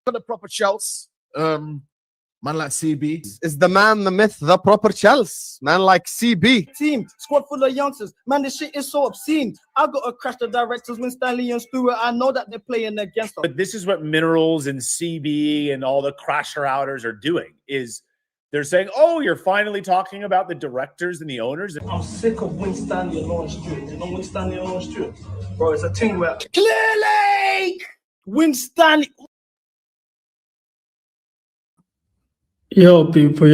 for the proper Chelsea. Man like CB. Is the man, the myth, the proper Chelsea. Man like CB. Team, squad full of youngsters. Man, this shit is so obscene. I got to crash the directors when Stanley and Stewart. I know that they're playing against us. But this is what Minerals and CB and all the crasher outers are doing, is they're saying, oh, you're finally talking about the directors and the owners. I'm sick of Win Stanley and Lawrence Stewart. You know Win Stanley and Lawrence Stewart? Bro, it's a thing where clearly Win Stanley. Yo, people.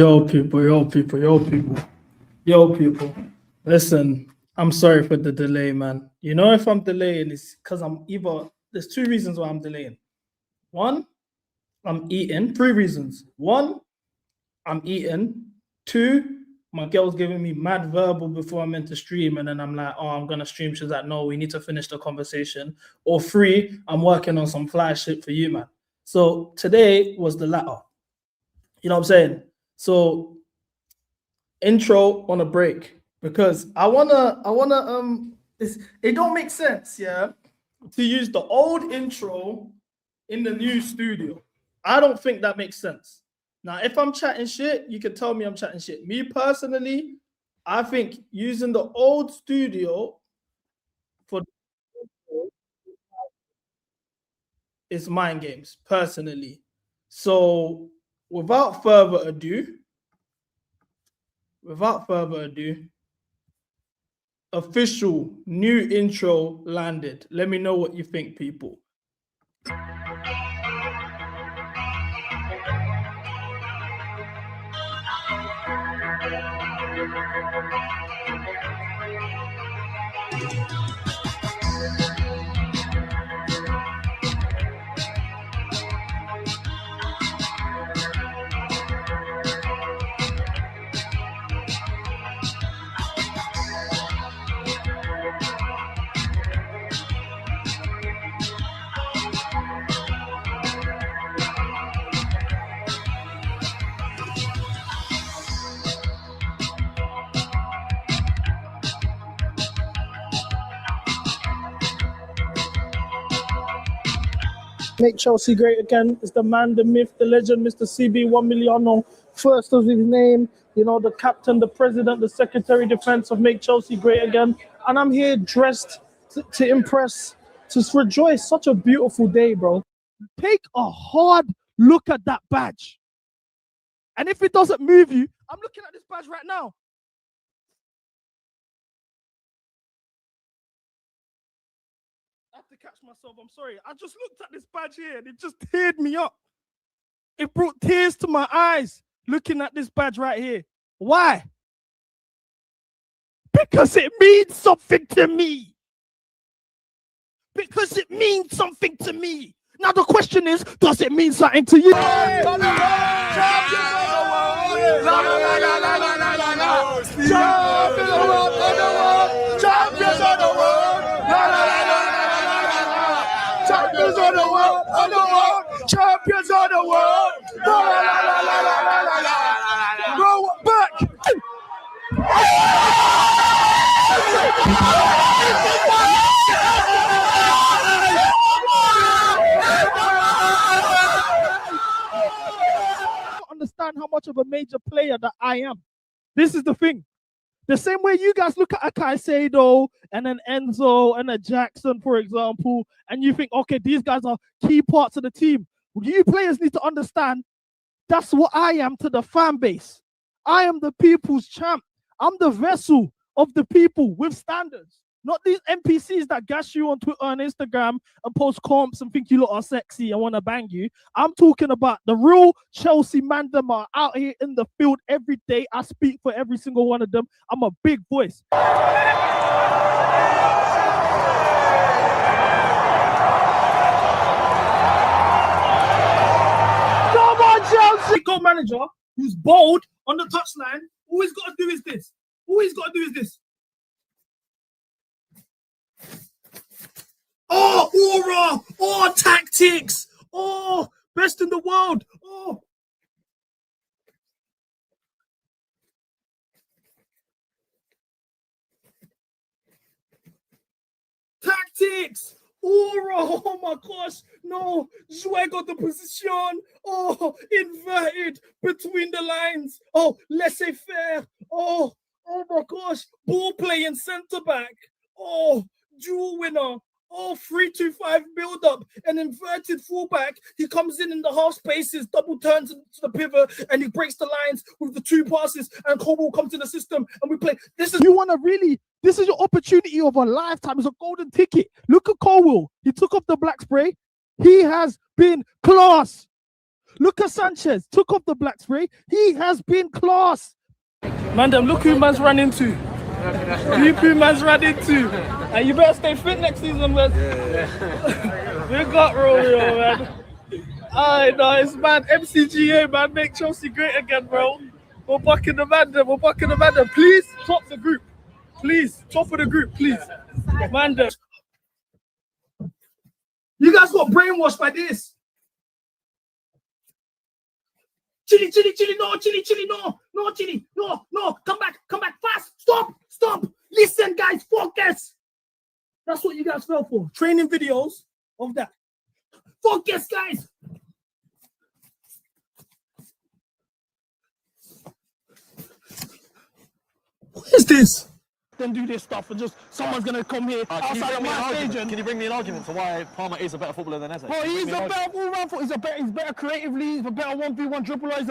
Listen, I'm sorry for the delay, man. You know, if I'm delaying, it's because there's two reasons why I'm delaying. One, I'm eating. 3 reasons. 1, I'm eating. 2, my girl's giving me mad verbal before I'm meant to stream, and then I'm like, oh, I'm going to stream. She's like, no, we need to finish the conversation. Or 3, I'm working on some fly shit for you, man. So today was the latter. You know what I'm saying? So intro on a break, because I wanna it don't make sense, yeah, to use the old intro in the new studio. I don't think that makes sense. Now, if I'm chatting shit, you can tell me I'm chatting shit. Me personally, I think using the old studio for is mind games, personally. So without further ado, official new intro landed. Let me know what you think, people. Make Chelsea great again. It's the man, the myth, the legend, Mr. CB1MILLI. First of his name, you know, the captain, the president, the secretary defense of Make Chelsea great again. And I'm here dressed to impress, to rejoice. Such a beautiful day, bro. Take a hard look at that badge. And if it doesn't move you, I'm looking at this badge right now. I have to catch myself. I'm sorry. I just looked at this badge here and it just teared me up. It brought tears to my eyes looking at this badge right here. Why? Because it means something to me. Because it means something to me. Now the question is, does it mean something to you? Champions of the world, champions of the world. Go back. Understand how much of a major player that I am. This is the thing. The same way you guys look at a Caicedo and an Enzo and a Jackson, for example, and you think, okay, these guys are key parts of the team. You players need to understand that's what I am to the fan base. I am the people's champ. I'm the vessel of the people with standards. Not these NPCs that gash you on Twitter and Instagram and post comps and think you lot are sexy and want to bang you. I'm talking about the real Chelsea man them are out here in the field every day. I speak for every single one of them. I'm a big voice. Come on, Chelsea! Goal manager who's bold on the touchline. All he's got to do is this. All he's got to do is this. Oh, aura! Oh, tactics! Oh, best in the world! Oh. Tactics! Oh my gosh. No. Jouer got the position. Oh, inverted between the lines. Oh, laissez-faire. Oh my gosh. Ball playing centre back. Oh, dual winner. Oh, 3-2-5 build up, an inverted fullback. He comes in the half spaces, double turns to the pivot, and he breaks the lines with the 2 passes. And Cole will come to the system, and we play. This is your opportunity of a lifetime. It's a golden ticket. Look at Colwell. He took off the black spray. He has been class. Look at Sanchez. Took off the black spray. He has been class. Man, look who man's run into. Look who man's run into. And you better stay fit next season, man. Yeah. We got Romeo, man. Aye, nice, man. MCGA, man. Make Chelsea great again, bro. We're back in the banter. Please, top the group. Please, top of the group, please. Man, you guys got brainwashed by this. Chili, no, Chili, no, come back, fast, stop, listen, guys, focus. That's what you guys fell for, training videos of that. Focus, guys. What is this? Then do this stuff and just someone's gonna come here outside of my stage. Can you bring me an argument for why Palmer is a better footballer than Eze? Bro, he's a better all-round footballer. He's better creatively. He's a better 1v1 dribbler. He's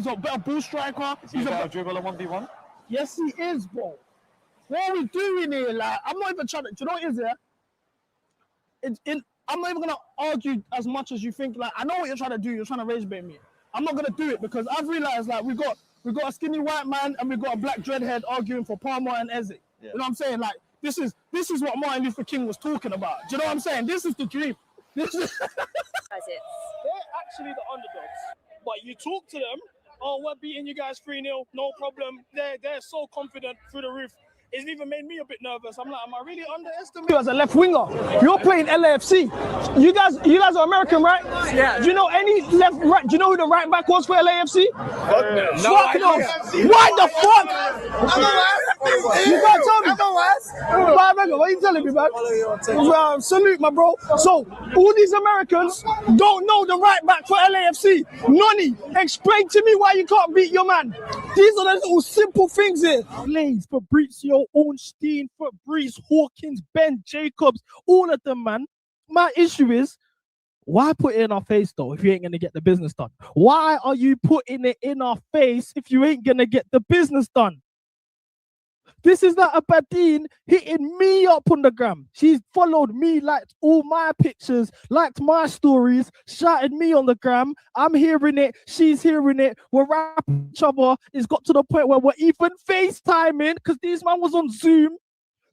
a better ball striker. He's a better dribbler 1v1. Yes, he is, bro. What are we doing here? Like, I'm not even trying to. Do you know what it is here? I'm not even gonna argue as much as you think. Like, I know what you're trying to do. You're trying to rage bait me. I'm not gonna do it because I've realized like we got a skinny white man and we got a black dreadhead arguing for Palmer and Eze. Yeah. You know what I'm saying? Like, this is what Martin Luther King was talking about. Do you know what I'm saying? This is the dream. This is They're actually the underdogs. But you talk to them, oh, we're beating you guys 3-0, no problem. They're so confident through the roof. It's even made me a bit nervous. I'm like, am I really underestimating you as a left winger? You're playing LAFC. You guys are American, right? Yeah. Do you know any left right? Do you know who the right back was for LAFC? Fuck no. Why the fuck? You gotta tell me. What are you telling me, man? Salute, my bro. So all these Americans don't know the right back for LAFC. Noni, explain to me why you can't beat your man. These are the little simple things here. Blaze, Fabrizio, Ornstein, Fabrice, Hawkins, Ben Jacobs, all of them, man. My issue is, why put it in our face, though, if you ain't going to get the business done? Why are you putting it in our face if you ain't going to get the business done? This is that Aberdeen hitting me up on the gram. She's followed me, liked all my pictures, liked my stories, shouted me on the gram. I'm hearing it. She's hearing it. We're rapping each other. It's got to the point where we're even FaceTiming because this man was on Zoom.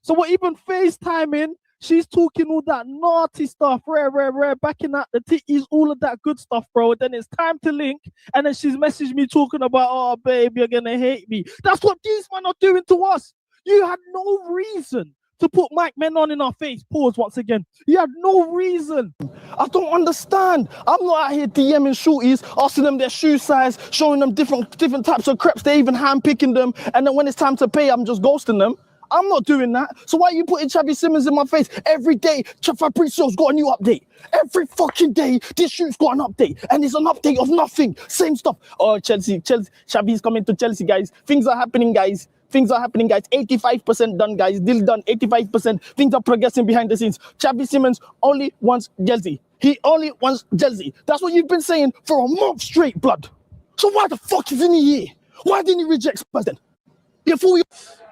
So we're even FaceTiming. She's talking all that naughty stuff, rare, backing out the titties, all of that good stuff, bro. And then it's time to link. And then she's messaged me talking about, oh, babe, you're going to hate me. That's what these men are doing to us. You had no reason to put Mike Menon in our face. Pause once again. You had no reason. I don't understand. I'm not out here DMing shorties, asking them their shoe size, showing them different types of crepes. They even handpicking them. And then when it's time to pay, I'm just ghosting them. I'm not doing that. So why are you putting Xavi Simons in my face? Every day, Fabrizio's got a new update. Every fucking day, this shoot's got an update. And it's an update of nothing. Same stuff. Oh, Chelsea, Xavi's coming to Chelsea, guys. Things are happening, guys. 85% done, guys. Deal done, 85%. Things are progressing behind the scenes. Xavi Simons only wants Chelsea. He only wants Chelsea. That's what you've been saying for a month straight, blood. So why the fuck isn't he here? Why didn't he reject Spurs then?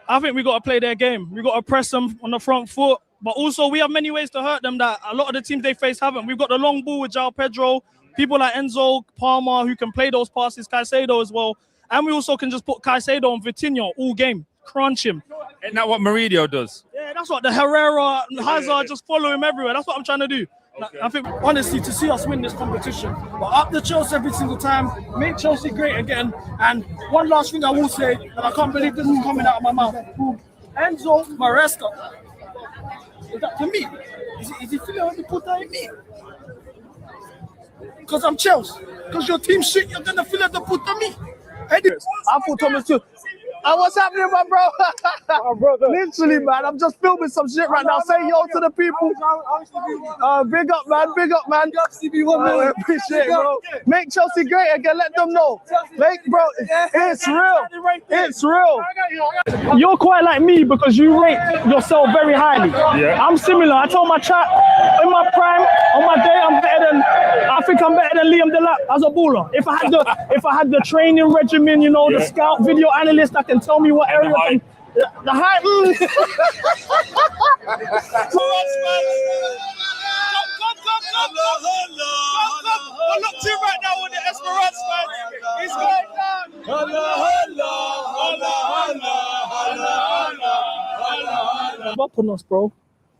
I think we got to play their game. We got to press them on the front foot. But also, we have many ways to hurt them that a lot of the teams they face haven't. We've got the long ball with João Pedro, people like Enzo, Palmer, who can play those passes, Caicedo as well. And we also can just put Caicedo and Vitinho all game, crunch him. Isn't that what Mourinho does? Yeah, that's what the Herrera, Hazard, just follow him everywhere. That's what I'm trying to do. Okay. I think, honestly, to see us win this competition, but up the Chelsea every single time, make Chelsea great again. And one last thing I will say, and I can't believe this is coming out of my mouth. Enzo Maresca. Is that to me? Is he feeling like to put that in me? Because I'm Chelsea. Because your team shit, you're going to feel like to put on me. I thought Thomas too. What's happening, my bro? Literally, man. I'm just filming some shit right now. Say yo to the people. Big up, man. Big up, man. CB1MILLI. Appreciate it, bro. Make Chelsea great again. Let them know. Bro, it's real. It's real. You're quite like me because you rate yourself very highly. Yeah. I'm similar. I told my chat in my prime, on my day, I think I'm better than Liam Delap as a baller. If I had the training regimen, you know, the scout video analyst that can tell me what area the height. Look to right now with the Esperance fans. He's going down. Up on us, bro.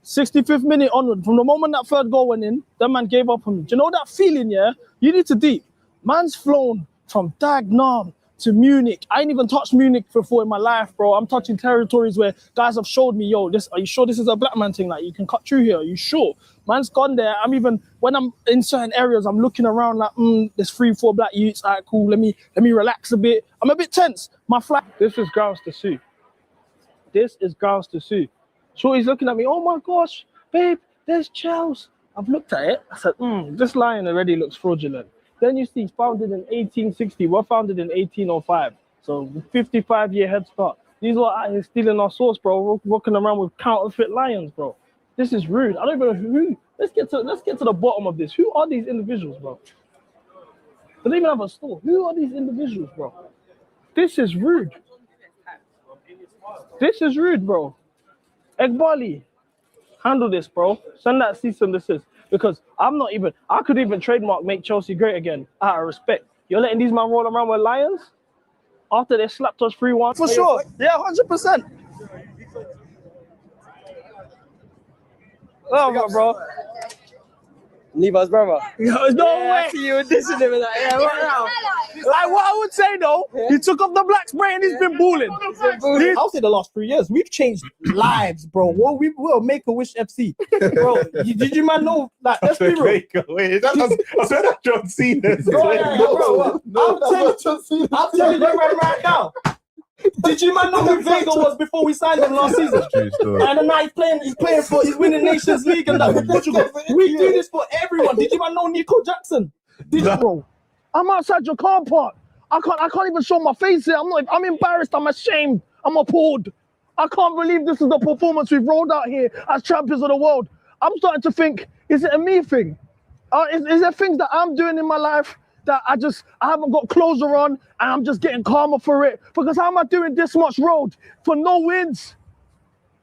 65th minute onward, from the moment that third goal went in, that man gave up on me. Do you know that feeling, yeah? You need to deep. Man's flown from Dagenham to Munich. I ain't even touched Munich before in my life, bro. I'm touching territories where guys have showed me, yo, are you sure this is a black man thing? Like, you can cut through here. Are you sure? Man's gone there. When I'm in certain areas, I'm looking around like, there's 3-4 black youths. All right, cool. Let me relax a bit. I'm a bit tense. My flight. This is grounds to sue. This is grounds to sue. Shorty's looking at me. Oh my gosh, babe, there's Chelsea. I've looked at it. I said, this lion already looks fraudulent. Then you see, it's founded in 1860. We're founded in 1805. So 55-year head start. These are out here stealing our sauce, bro. We're walking around with counterfeit lions, bro. This is rude. I don't even know who. Let's get to the bottom of this. Who are these individuals, bro? They don't even have a store. Who are these individuals, bro? This is rude. This is rude, bro. Egbali, handle this, bro. Send that cease and desist. Because I could even trademark make Chelsea great again out of respect. You're letting these men roll around with lions after they slapped us 3-1? For sure. Yeah, 100%. Oh, bro. Levi's brother. No way. I see you dissing him and that. Yeah, right now. Like what I would say though, he took up the black spray and he's been balling. I'll say the last 3 years, we've changed lives, bro. We're Make-A-Wish FC. Bro, did you man know? Like, let's be real. I said that John Cena. Bro, I'm telling you right now. Did you man know who Vega was before we signed him last season? And now he's winning Nations League and that for Portugal. We do this for everyone. Did you man know Nico Jackson? Bro, I'm outside your car park. I can't even show my face here. I'm embarrassed. I'm ashamed. I'm appalled. I can't believe this is the performance we've rolled out here as champions of the world. I'm starting to think, is it a me thing? Is there things that I'm doing in my life that I haven't got closer on and I'm just getting calmer for it? Because how am I doing this much road for no wins?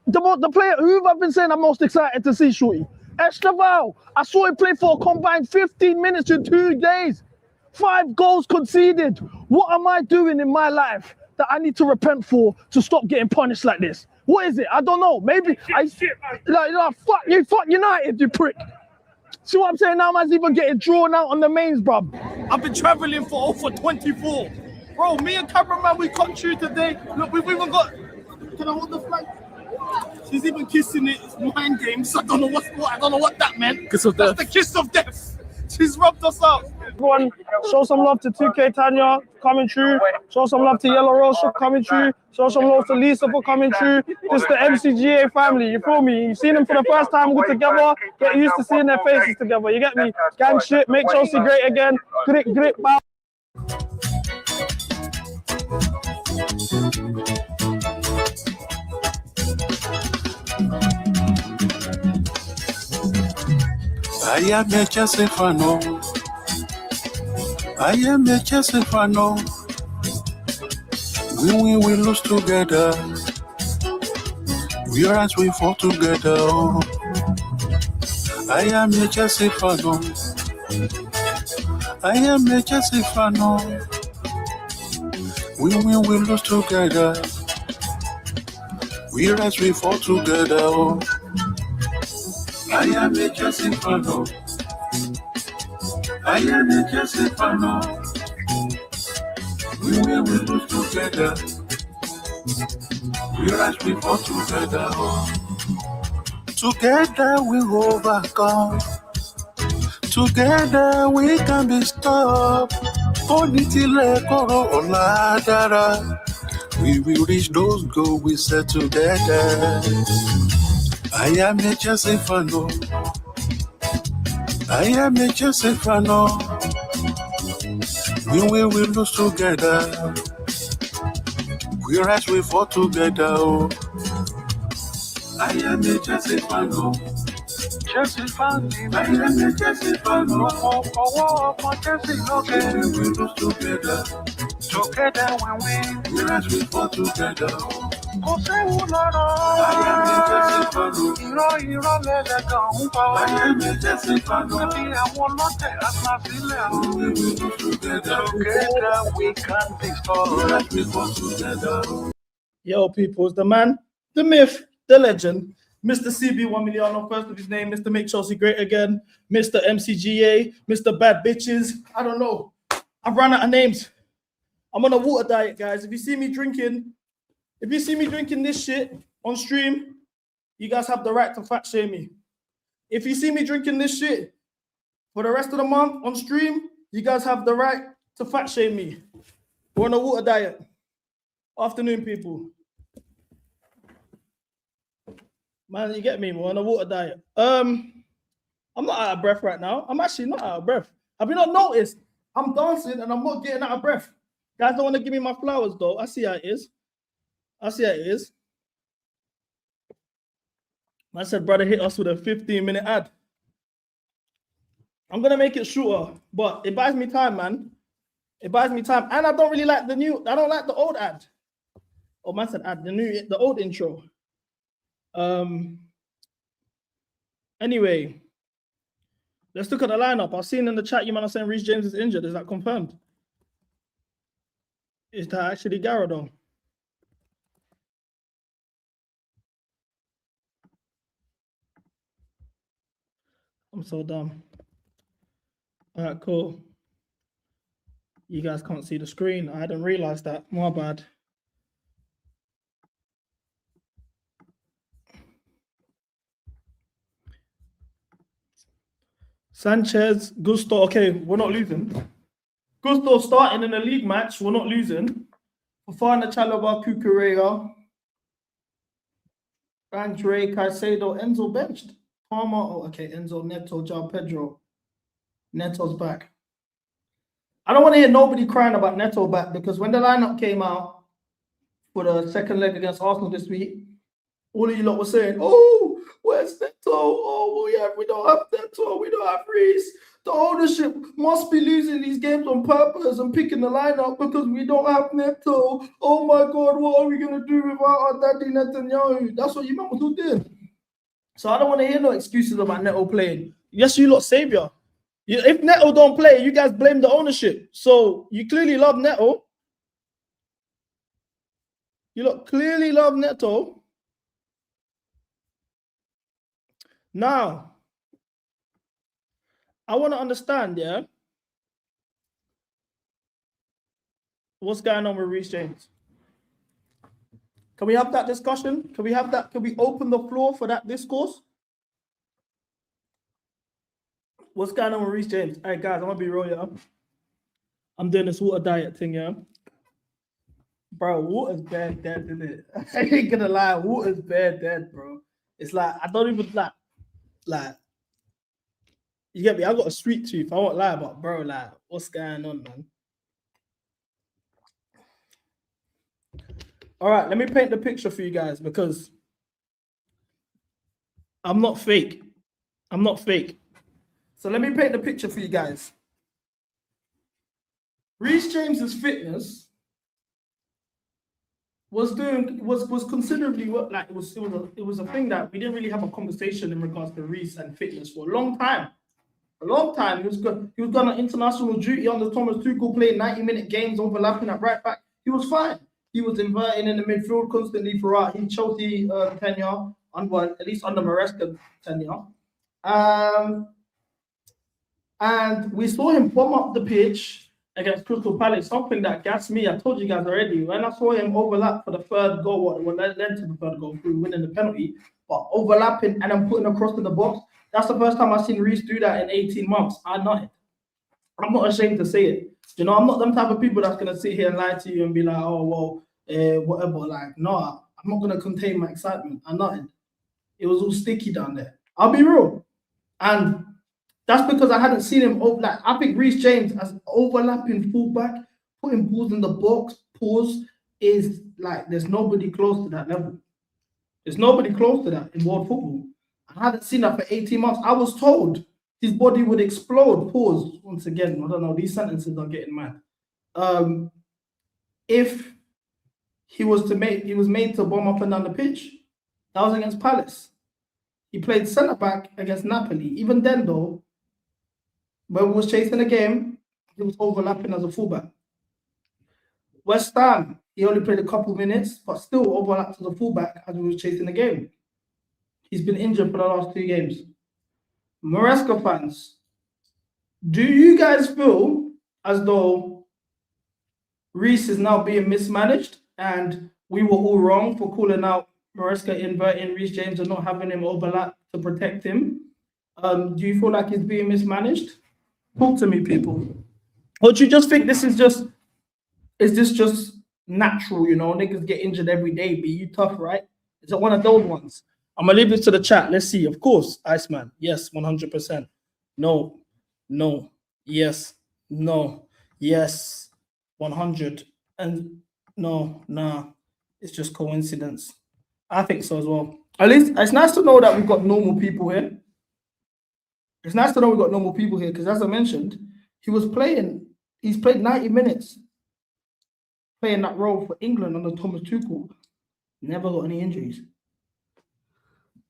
The player who I've been saying I'm most excited to see, Shorty, Esteval. I saw him play for a combined 15 minutes in 2 days. 5 goals conceded. What am I doing in my life that I need to repent for to stop getting punished like this? What is it? I don't know. Maybe fuck United, you prick. See what I'm saying? Now man's even getting drawn out on the mains, bruv. I've been traveling for over 24. Bro, me and cameraman, we got through today. Look, we've even got. Can I hold the flag? She's even kissing it. It's mind games. I don't know what that meant. That's the kiss of death. She's rubbed us out. Everyone, show some love to 2K Tanya coming through. Show some love to Yellow Rose for coming through. Show some love to Lisa for coming through. This is the MCGA family. You feel me? You've seen them for the first time. We're together. Get used to seeing their faces together. You get me? Gang shit. Make Chelsea great again. Grit, bow. I am a Chelsea fan. I am a Chelsea fan. We win, we lose together. We rise, we fall together. I am a Chelsea fan. I am a Chelsea fan. We win, we lose together. We rise, we fall together. I am a Chelsea fan. I am a Chelsea fan. We will lose together. We rise, we fall together. Together we overcome. Together we can be stopped. Onitile koro oladara. We will reach those goals we set together. I am a Chelsea fan. I am a Chelsea fan. We will lose together. We rise, we fall together. I am a Chelsea fan. Chelsea fan. I am a Chelsea fan. Chelsea, okay. We will lose together. Together when we rise, we fall together. I am a Chelsea fan. I am a Chelsea fan. We will lose together. Together we can destroy. We fall together. Yo, peoples, the man, the myth, the legend, Mr. CB1MILLI, first of his name, Mr. Make Chelsea Great Again, Mr. MCGA, Mr. Bad Bitches. I don't know. I've run out of names. I'm on a water diet, guys. If you see me drinking this shit on stream, you guys have the right to fat shame me. If you see me drinking this shit for the rest of the month on stream, you guys have the right to fat shame me. We're on a water diet. Afternoon, people. Man, you get me? We're on a water diet. I'm not out of breath right now. I'm actually not out of breath. Have you not noticed? I'm dancing and I'm not getting out of breath. Guys don't want to give me my flowers, though. I see how it is. Man said, brother, hit us with a 15-minute ad. I'm going to make it shorter, but it buys me time, man. It buys me time. And I don't really like I don't like the old ad. Oh, man said ad, the old intro. Anyway, let's look at the lineup. I've seen in the chat you man are saying Reece James is injured. Is that confirmed? Is that actually Garrow though? I'm so dumb. All right, cool. You guys can't see the screen. I didn't realize that. My bad. Sanchez, Gusto. Okay, we're not losing. Gusto starting in a league match. We're not losing. Fofana, Chalobah, Kukurea, Andre, Caicedo, Enzo benched. Palmer. Oh, okay. Enzo, Neto, João Pedro. Neto's back. I don't want to hear nobody crying about Neto back because when the lineup came out for the second leg against Arsenal this week, all of you lot were saying, "Oh, where's Neto? Oh, we don't have Neto. We don't have Reece. The ownership must be losing these games on purpose and picking the lineup because we don't have Neto. Oh my God, what are we gonna do without our daddy Netanyahu?" That's what you man was all doing. So I don't want to hear no excuses about Neto playing. Yes, you lot savior. If Neto don't play, you guys blame the ownership. So you clearly love Neto. You lot clearly love Neto. Now, I want to understand, yeah, what's going on with Reece James? Can we have that discussion? Can we have that? Can we open the floor for that discourse? What's going on with Reece James? All right, guys, I'm going to be real, yeah. I'm doing this water diet thing, yeah. Bro, water's bad dead, isn't it? I ain't going to lie. Water's bad dead, bro. It's like, I don't even like, you get me? I got a sweet tooth. I won't lie, but bro, like, what's going on, man? All right, let me paint the picture for you guys because I'm not fake. I'm not fake. So let me paint the picture for you guys. Reece James's fitness was considerably like it was a thing that we didn't really have a conversation in regards to Reece and fitness for a long time. A long time. He was done an international duty under Thomas Tuchel, playing 90-minute games, overlapping at right back. He was fine. He was inverting in the midfield constantly throughout his Chelsea tenure, at least under Maresca tenure. And we saw him bomb up the pitch against Crystal Palace, something that gassed me. I told you guys already. When I saw him overlap for the third goal, what led to the third goal through winning the penalty, but overlapping and then putting across to the box, that's the first time I've seen Reece do that in 18 months. I'm not ashamed to say it. You know, I'm not them type of people that's going to sit here and lie to you and be like, oh, well, whatever. Like, no, I'm not gonna contain my excitement and nothing. It was all sticky down there. I'll be real, and that's because I hadn't seen him. Like, I think Reece James as overlapping fullback, putting balls in the box, pause is like there's nobody close to that level. There's nobody close to that in world football. I hadn't seen that for 18 months. I was told his body would explode. Pause. Once again, I don't know. These sentences are getting mad. If he was made to bomb up and down the pitch. That was against Palace. He played centre back against Napoli. Even then, though, when we was chasing the game, he was overlapping as a fullback. West Ham, he only played a couple minutes, but still overlapped as a fullback as we was chasing the game. He's been injured for the last 2 games. Maresca fans, do you guys feel as though Reece is now being mismanaged and we were all wrong for calling out Maresca inverting Reece James and not having him overlap to protect him? Do you feel like he's being mismanaged? Talk to me, people. Or do you just think this is just natural, you know? Niggas get injured every day, be you tough, right? Is it one of those ones? I'm gonna leave this to the chat. Let's see. Of course, Iceman. Yes, 100%. No, yes, no, yes, 100. And no, nah. It's just coincidence. I think so as well. At least it's nice to know that we've got normal people here. It's nice to know we've got normal people here because, as I mentioned, he's played 90 minutes playing that role for England under Thomas Tuchel. Never got any injuries.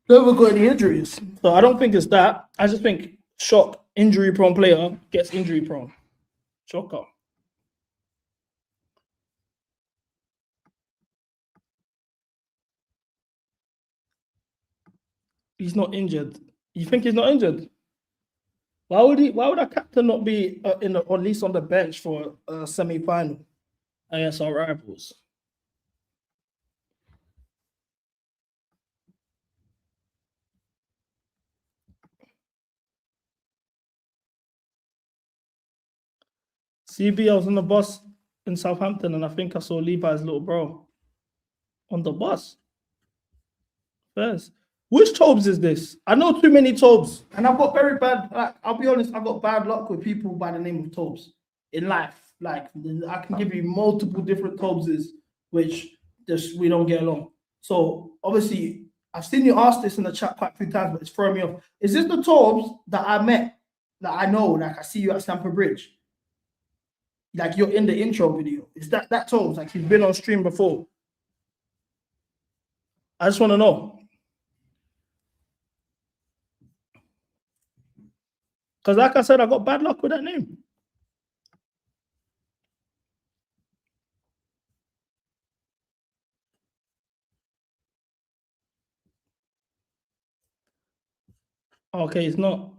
So I don't think it's that. I just think shock, injury-prone player gets injury-prone. Shocker. He's not injured. You think he's not injured? Why would a captain not be or at least on the bench for a semi-final against our rivals? CB, I was on the bus in Southampton and I think I saw Levi's little bro on the bus. First. Which Tobes is this? I know too many Tobes, and I've got very bad. I'll be honest, I've got bad luck with people by the name of Tobes in life. Like, I can give you multiple different Tobeses, which just we don't get along. So obviously, I've seen you ask this in the chat quite a few times, but it's throwing me off. Is this the Tobes that I met, that I know, like I see you at Stamford Bridge? Like you're in the intro video. Is that Tobes? Like you've been on stream before? I just want to know. Because like I said, I got bad luck with that name. Okay, it's not.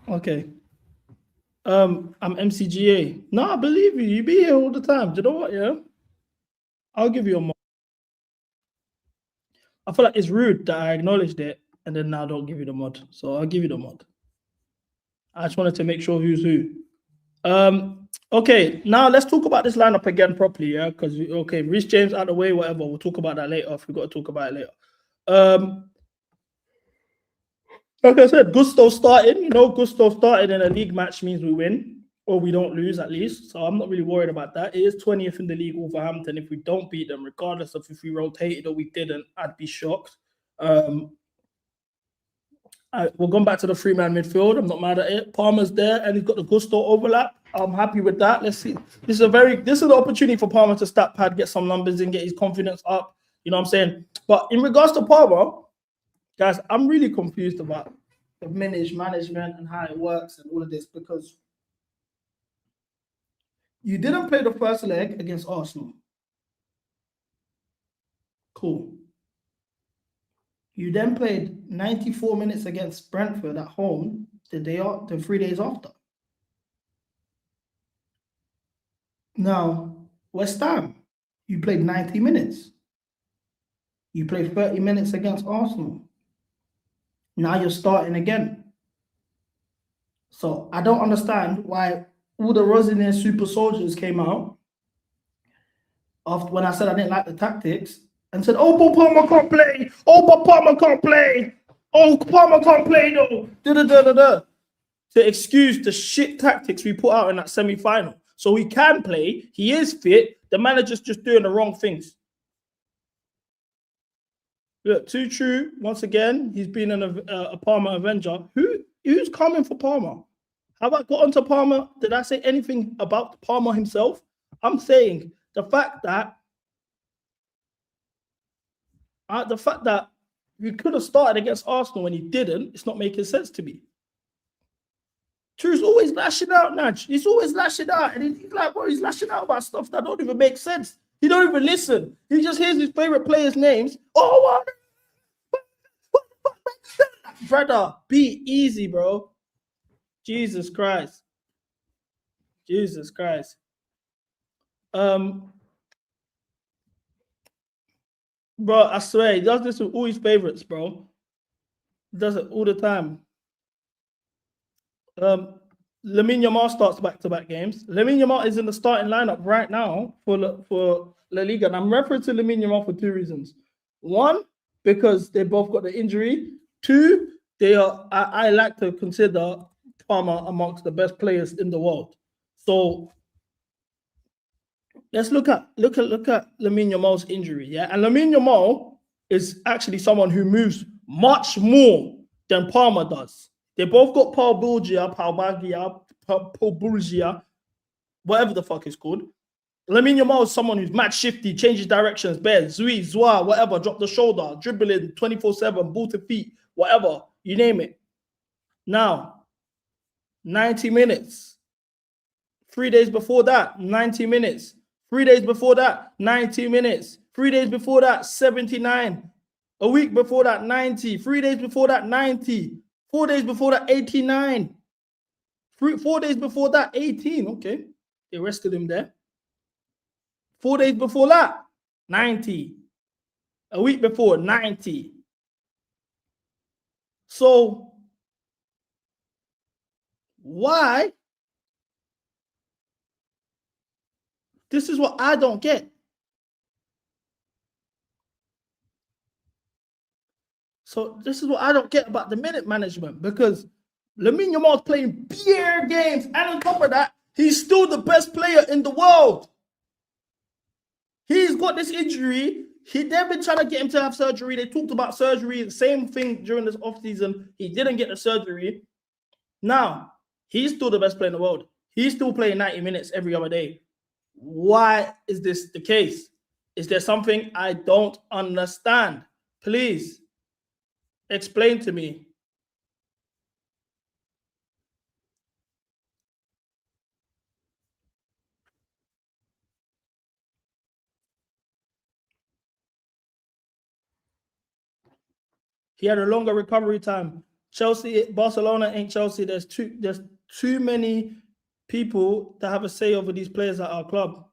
Okay. I'm MCGA. No, I believe you. You be here all the time. Do you know what, yeah? I'll give you a mod. I feel like it's rude that I acknowledged it and then now don't give you the mod. So I'll give you the mod. I just wanted to make sure who's who. Okay, now let's talk about this lineup again properly, yeah? Because okay, Reece James out of the way, whatever. We'll talk about that later if we've got to talk about it later. Like I said, Gusto started. You know, Gusto started in a league match means we win or we don't lose at least. So I'm not really worried about that. It is 20th in the league, Wolverhampton. If we don't beat them, regardless of if we rotated or we didn't, I'd be shocked. We're going back to the 3-man midfield. I'm not mad at it. Palmer's there and he's got the Gusto overlap. I'm happy with that. Let's see. This is an opportunity for Palmer to stat pad, get some numbers in, get his confidence up. You know what I'm saying? But in regards to Palmer, guys, I'm really confused about the management and how it works and all of this because you didn't play the first leg against Arsenal. Cool. You then played 94 minutes against Brentford at home the 3 days after. Now, West Ham, you played 90 minutes. You played 30 minutes against Arsenal. Now you're starting again. So I don't understand why all the Rosinier super soldiers came out after when I said I didn't like the tactics and said, "Oh, but Palmer can't play. Oh, but Palmer can't play. Oh, Palmer can't play though." To excuse the shit tactics we put out in that semi-final. So he can play. He is fit. The manager's just doing the wrong things. Look, too true. Once again, he's been a Palmer Avenger. Who's coming for Palmer? Have I got onto Palmer? Did I say anything about Palmer himself? I'm saying the fact that we could have started against Arsenal when he didn't, it's not making sense to me. True's always lashing out, Nudge. He's always lashing out. And he's like, bro, he's lashing out about stuff that don't even make sense. He don't even listen. He just hears his favorite players' names. Oh, brother, be easy, bro. Jesus Christ. Jesus Christ. Bro, I swear, he does this with all his favorites, bro. He does it all the time. Lamine Yamal starts back-to-back games. Lamine Yamal is in the starting lineup right now for La Liga. And I'm referencing Lamine Yamal for two reasons. One, because they both got the injury. Two, they are. I like to consider Palmer amongst the best players in the world. So let's look at Lamine Yamal's injury. Yeah, and Lamine Yamal is actually someone who moves much more than Palmer does. They both got Palbulgia, whatever the fuck it's called. Lamine Yamal is someone who's mad shifty, changes directions, bears, Zui, Zwa, whatever, drop the shoulder, dribbling 24/7, ball to feet, whatever, you name it. Now, 90 minutes. 3 days before that, 90 minutes. 3 days before that, 90 minutes. 3 days before that, 79. A week before that, 90. 3 days before that, 90. 4 days before that, 89. 4 days before that, 18. Okay. They rested him there. 4 days before that, 90. A week before, 90. So, why? This is what I don't get. So this is what I don't get about the minute management, because Lamine Yamal's playing bare games, and on top of that, he's still the best player in the world. He's got this injury. They've been trying to get him to have surgery. They talked about surgery, the same thing during this offseason. He didn't get the surgery. Now, he's still the best player in the world. He's still playing 90 minutes every other day. Why is this the case? Is there something I don't understand? Please explain to me. He had a longer recovery time. Barcelona ain't Chelsea. There's too many people that have a say over these players at our club.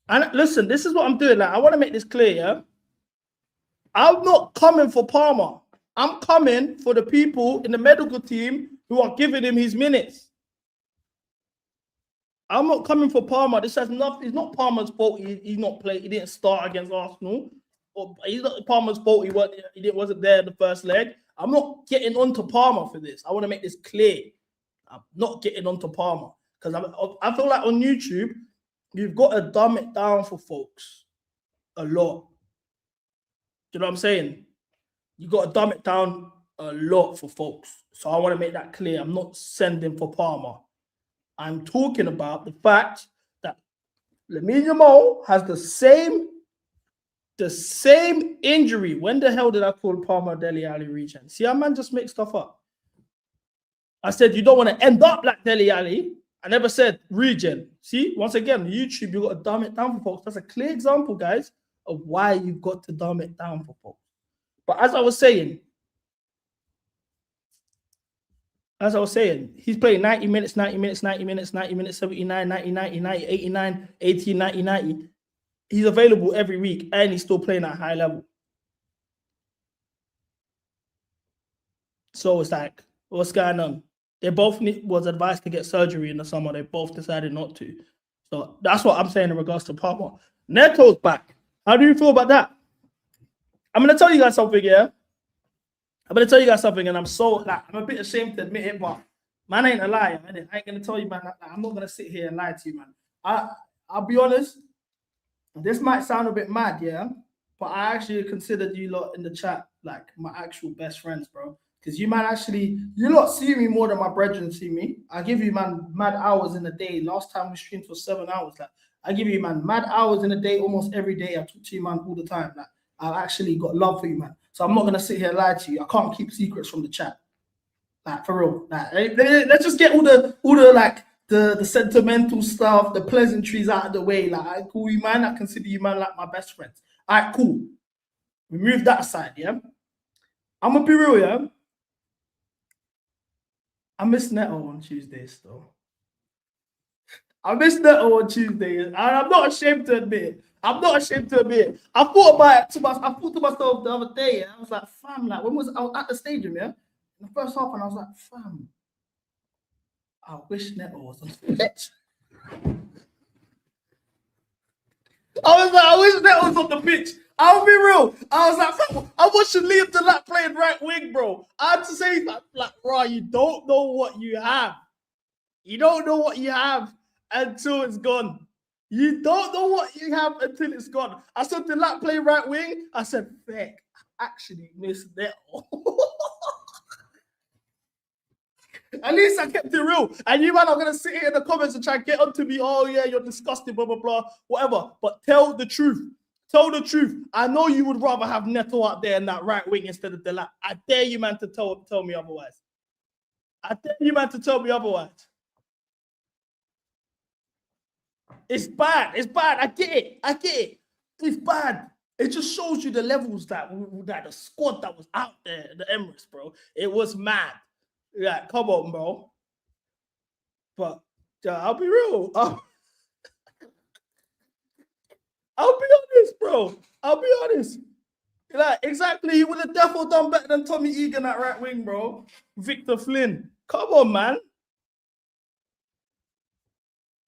And listen, this is what I'm doing. Like, I want to make this clear, yeah? I'm not coming for Palmer. I'm coming for the people in the medical team who are giving him his minutes. I'm not coming for Palmer. This has nothing. It's not Palmer's fault. He's not playing. He didn't start against Arsenal. Or he's not Palmer's fault. He wasn't there in the first leg. I'm not getting onto Palmer for this. I want to make this clear. I'm not getting onto Palmer because I feel like on YouTube you've got to dumb it down for folks a lot. Do you know what I'm saying? You got to dumb it down a lot for folks. So I want to make that clear. I'm not sending for Palmer. I'm talking about the fact that Lamine Yamal has the same injury. When the hell did I call Palmer Dele Alli regen? See how man just makes stuff up. I said you don't want to end up like Dele Alli. I never said regen. See, once again, YouTube, you've got to dumb it down for folks. That's a clear example, guys, of why you've got to dumb it down for folks. But as I was saying, he's playing 90 minutes, 90 minutes, 90 minutes, 90 minutes, 79, 90, 90, 90, 89, 80, 90, 90. He's available every week and he's still playing at a high level. So it's like, what's going on? They both was advised to get surgery in the summer. They both decided not to. So that's what I'm saying in regards to Palmer. Neto's back. How do you feel about that? I'm gonna tell you guys something, yeah. I'm gonna tell you guys something, and I'm a bit ashamed to admit it, but man ain't a liar. Man. I ain't gonna tell you, man. I'm not gonna sit here and lie to you, man. I'll be honest. This might sound a bit mad, yeah, but I actually considered you lot in the chat like my actual best friends, bro. Because you lot see me more than my brethren see me. I give you, man, mad hours in a day. Last time we streamed for 7 hours. Like, I give you, man, mad hours in a day, almost every day. I talk to you, man, all the time. Like, I've actually got love for you, man. So I'm not gonna sit here and lie to you. I can't keep secrets from the chat. Like, for real. Like, let's just get all the sentimental stuff, the pleasantries out of the way. Like, I call you, man. I consider you, man, like my best friends. All right, cool. We move that aside, yeah? I'm gonna be real, yeah? I miss Neto on Tuesdays, though. I miss Neto on Tuesdays, and I'm not ashamed to admit it. I thought about it to myself the other day, yeah? I was like, fam, like, I was at the stadium, yeah? In the first half, and I was like, fam, I wish Neto was on the pitch. I wish Neto was on the pitch. I'll be real. I was like, fam, I watched Liam Delap playing right wing, bro. I had to say, like, bro, you don't know what you have. You don't know what you have until it's gone. You don't know what you have until it's gone. I said Delap play right wing. I said, feck, I actually miss Neto. At least I kept it real. And you, man, are going to sit here in the comments and try and get onto me. Oh, yeah, you're disgusting, blah, blah, blah, whatever. But tell the truth. Tell the truth. I know you would rather have Neto out there in that right wing instead of Delap. I dare you, man, to tell me otherwise. I dare you, man, to tell me otherwise. It's bad. It's bad. I get it. It's bad. It just shows you the levels that the squad that was out there, the Emirates, bro. It was mad. Yeah, come on, bro. But I'll be real. I'll be honest, bro. I'll be honest. Like, exactly, he would have definitely done better than Tommy Egan at right wing, bro. Victor Flynn. Come on, man.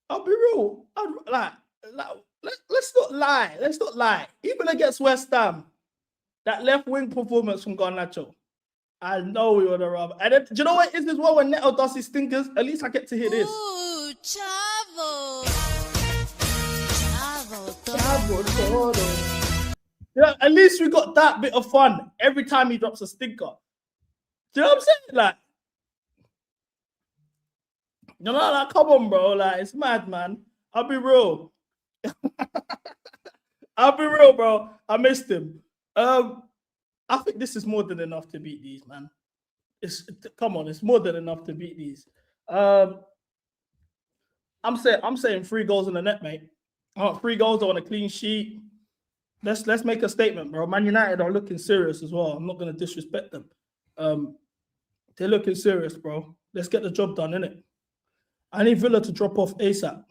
I'll be real. Let's not lie. Let's not lie. Even against West Ham, that left wing performance from Garnacho, I know we would have rather. And then, do you know what it is as well when Neto does his stinkers? At least I get to hear this. Ooh, Chavo. Yeah, at least we got that bit of fun every time he drops a stinker. Do you know what I'm saying? Like, like, come on, bro. Like, it's mad, man. I'll be real. I'll be real, bro. I missed him. I think this is more than enough to beat these, man. Come on, it's more than enough to beat these. I'm saying 3 goals in the net, mate. I want 3 goals on a clean sheet. Let's make a statement, bro. Man United are looking serious as well. I'm not going to disrespect them. They're looking serious, bro. Let's get the job done, innit? I need Villa to drop off ASAP.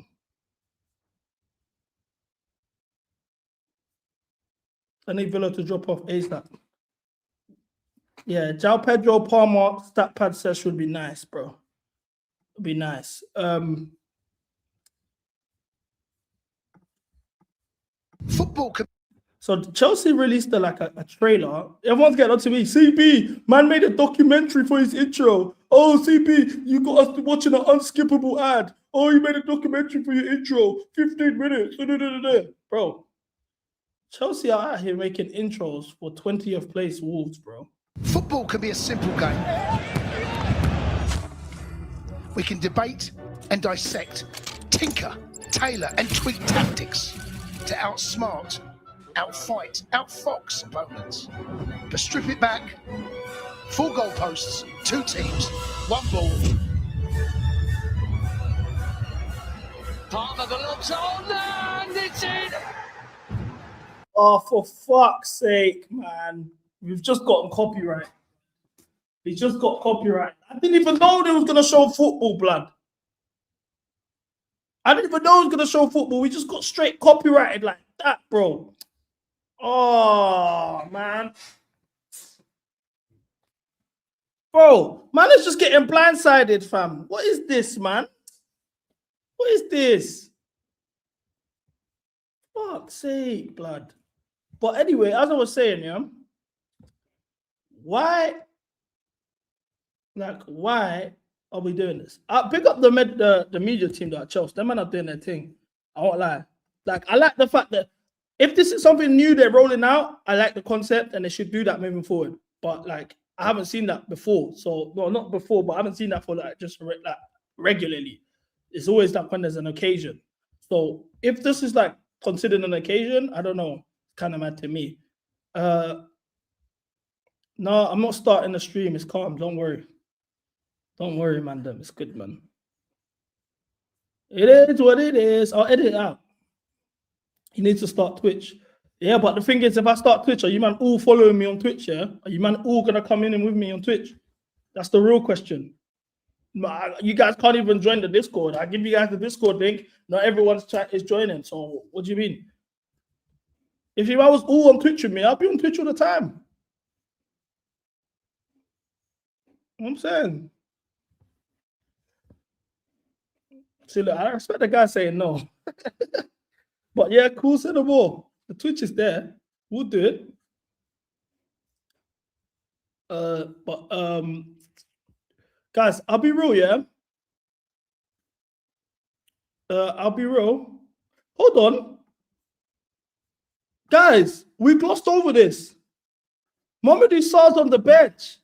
Yeah, João Pedro Palmer stat pad says would be nice, bro. Would be nice. Football. So Chelsea released a trailer. Everyone's getting on to me. CB, man made a documentary for his intro. Oh, CB, you got us watching an unskippable ad. Oh, you made a documentary for your intro. 15 minutes. Bro, Chelsea are out here making intros for 20th place Wolves, bro. Football can be a simple game. We can debate and dissect, tinker, tailor and tweak tactics to outsmart, outfight, outfox opponents. But strip it back, 4 goalposts, 2 teams, 1 ball. Palmer the lobs on and it's in. Oh, for fuck's sake, man. We've just gotten copyright. We just got copyright. I didn't even know they was going to show football, blood. I didn't even know it was going to show football. We just got straight copyrighted like that, bro. Oh, man. Bro, man is just getting blindsided, fam. What is this, man? What is this? Fuck's sake, blood. But anyway, as I was saying, yeah, why are we doing this? I pick up the media team that I chose. Them man are doing their thing. I won't lie. Like, I like the fact that if this is something new they're rolling out, I like the concept and they should do that moving forward. But like, I haven't seen that before. So, no, not before, but I haven't seen that for like just like regularly. It's always like when there's an occasion. So if this is like considered an occasion, I don't know. Kind of mad to me. No, I'm not starting the stream. It's calm. Don't worry. Don't worry, man. It's good, man. It is what it is. I'll edit it out. You need to start Twitch. Yeah, but the thing is, if I start Twitch, are you man all following me on Twitch? Yeah, are you man all gonna come in and with me on Twitch? That's the real question. You guys can't even join the Discord. I give you guys the Discord link. Not everyone's is joining. So what do you mean? If I was all on Twitch with me, I'll be on Twitch all the time. You know what I'm saying. See, look, I respect the guy saying no. But yeah, cool, send them all. The Twitch is there. We'll do it. Guys, I'll be real, yeah? I'll be real. Hold on. Guys, we glossed over this. Mamadou Sarr's on the bench.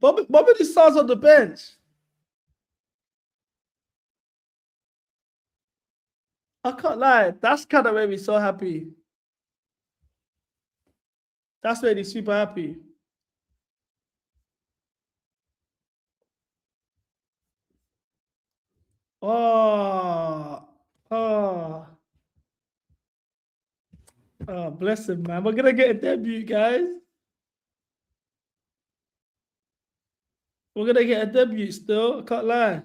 Mamadou Sarr's on the bench. I can't lie. That's kind of made me so happy. That's made me super happy. Oh, bless him, man. We're gonna get a debut, guys. We're gonna get a debut still. I can't lie.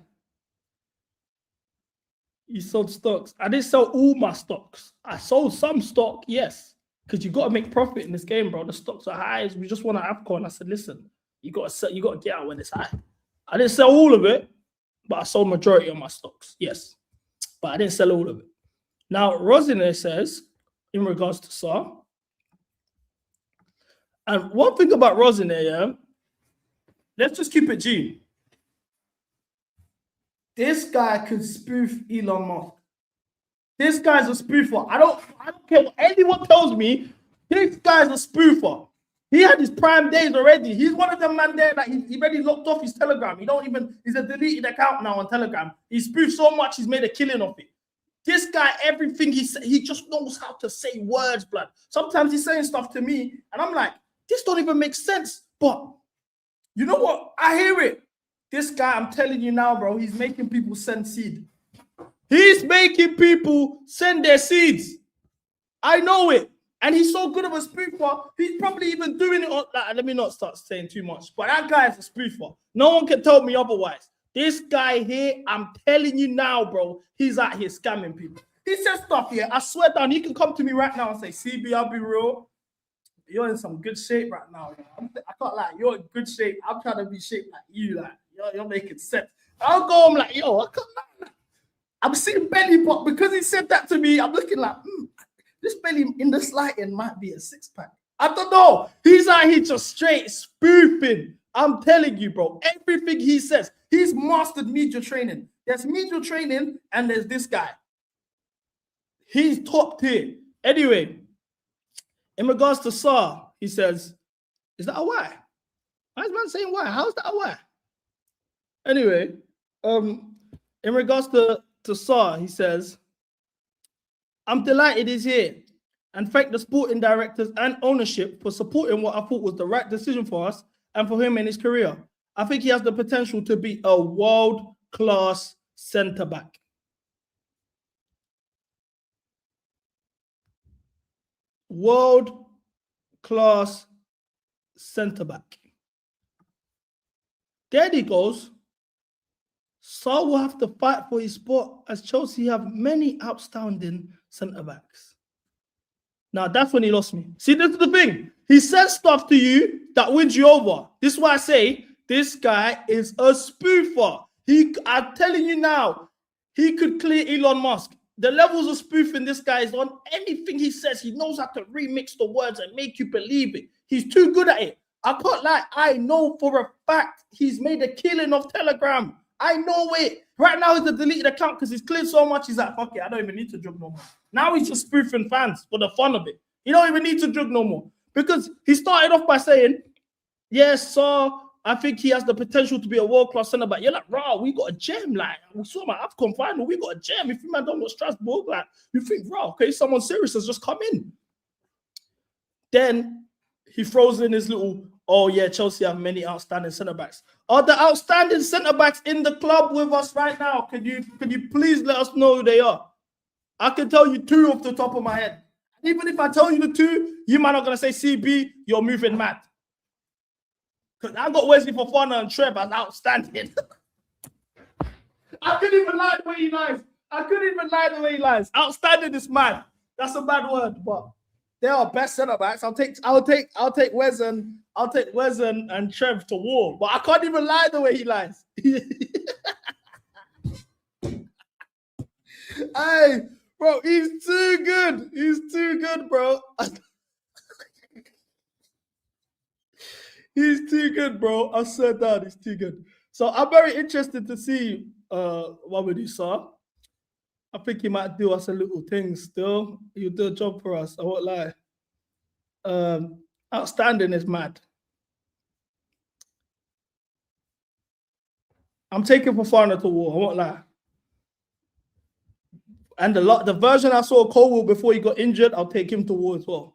You sold stocks. I didn't sell all my stocks. I sold some stock, yes. Because you got to make profit in this game, bro. The stocks are high. We just want an AFCON. I said, listen, you got to get out when it's high. I didn't sell all of it, but I sold majority of my stocks, yes. But I didn't sell all of it. Now, Rosine says, in regards to Sarr, and one thing about Rosine, yeah, let's just keep it G. This guy could spoof Elon Musk. This guy's a spoofer. I don't care what anyone tells me. This guy's a spoofer. He had his prime days already. He's one of them man there that he already locked off his Telegram. He's a deleted account now on Telegram. He spoofed so much, he's made a killing of it. This guy, everything he just knows how to say words, blood. Sometimes he's saying stuff to me, and I'm like, this don't even make sense. But you know what? I hear it. This guy, I'm telling you now, bro, he's making people send seed. He's making people send their seeds. I know it. And he's so good of a spoofer, he's probably even doing it on, let me not start saying too much, but that guy is a spoofer. No one can tell me otherwise. This guy here, I'm telling you now, bro, he's out here scamming people. He says stuff here. I swear down, he can come to me right now and say, CB, I'll be real. You're in some good shape right now. I can't lie. You're in good shape. I'm trying to be shaped like you. Like you're making sense. I'll go. I'm like, yo, I can't lie. I'm seeing belly, but because he said that to me, I'm looking like, this belly in the lighting might be a six-pack. I don't know. He's out here just straight spoofing. I'm telling you, bro. Everything he says, he's mastered media training. There's media training, and there's this guy. He's top tier. Anyway. In regards to Sarr, he says, is that a why? Why is man saying why? How's that a why? Anyway, in regards to Sarr, he says, I'm delighted he's here and thank the sporting directors and ownership for supporting what I thought was the right decision for us and for him in his career. I think he has the potential to be a world-class centre-back. World-class centre-back. There he goes. Sarr will have to fight for his spot as Chelsea have many outstanding centre-backs. Now, that's when he lost me. See, this is the thing. He says stuff to you that wins you over. This is why I say this guy is a spoofer. I'm telling you now, he could clear Elon Musk. The levels of spoofing this guy is on anything he says. He knows how to remix the words and make you believe it. He's too good at it. I can't lie. I know for a fact he's made a killing of Telegram. I know it. Right now, he's a deleted account because he's cleared so much. He's like, fuck it, I don't even need to drug no more. Now he's just spoofing fans for the fun of it. He don't even need to drug no more. Because he started off by saying, yes, sir, I think he has the potential to be a world-class centre-back. You're like, raw, we got a gem. Like, we saw my AFCON final, we got a gem. If you man don't know Strasbourg, like, you think, raw, okay, someone serious has just come in. Then he throws in his little, oh yeah, Chelsea have many outstanding centre-backs. Are the outstanding centre-backs in the club with us right now? Can you please let us know who they are? I can tell you 2 off the top of my head. Even if I tell you the 2, you might not gonna say CB, you're moving mad. Because I got Wesley Fofana and Trev as outstanding. I couldn't even lie the way he lies. Outstanding is mad. That's a bad word, but they are best centre backs. I'll take Wes and Trev to war, but I can't even lie the way he lies. Hey, bro, he's too good. He's too good, bro. He's too good, bro. I said that he's too good. So I'm very interested to see what we do, sir. I think he might do us a little thing still. He'll do a job for us. I won't lie. Outstanding is mad. I'm taking Fofana to war. I won't lie. And the version I saw of Colwell before he got injured, I'll take him to war as well.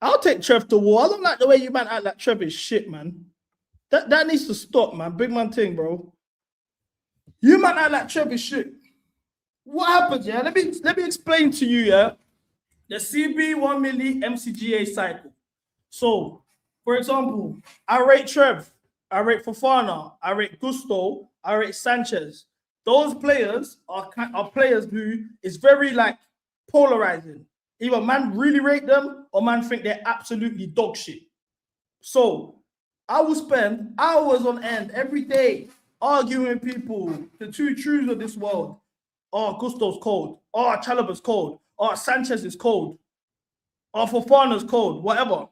I'll take Trev to war. I don't like the way you man act like Trev is shit, man. That needs to stop, man. Big man thing, bro. You man act like Trev is shit. What happened, yeah? Let me explain to you, yeah. The CB1MILLI MCGA cycle. So, for example, I rate Trev, I rate Fofana, I rate Gusto, I rate Sanchez. Those players are players who is very like polarizing. Either man really rate them or man think they're absolutely dog shit. So I will spend hours on end every day arguing with people, the 2 truths of this world. Oh, Gusto's cold. Oh, Chalobah's cold. Oh, Sanchez is cold. Oh, Fofana's cold. Whatever.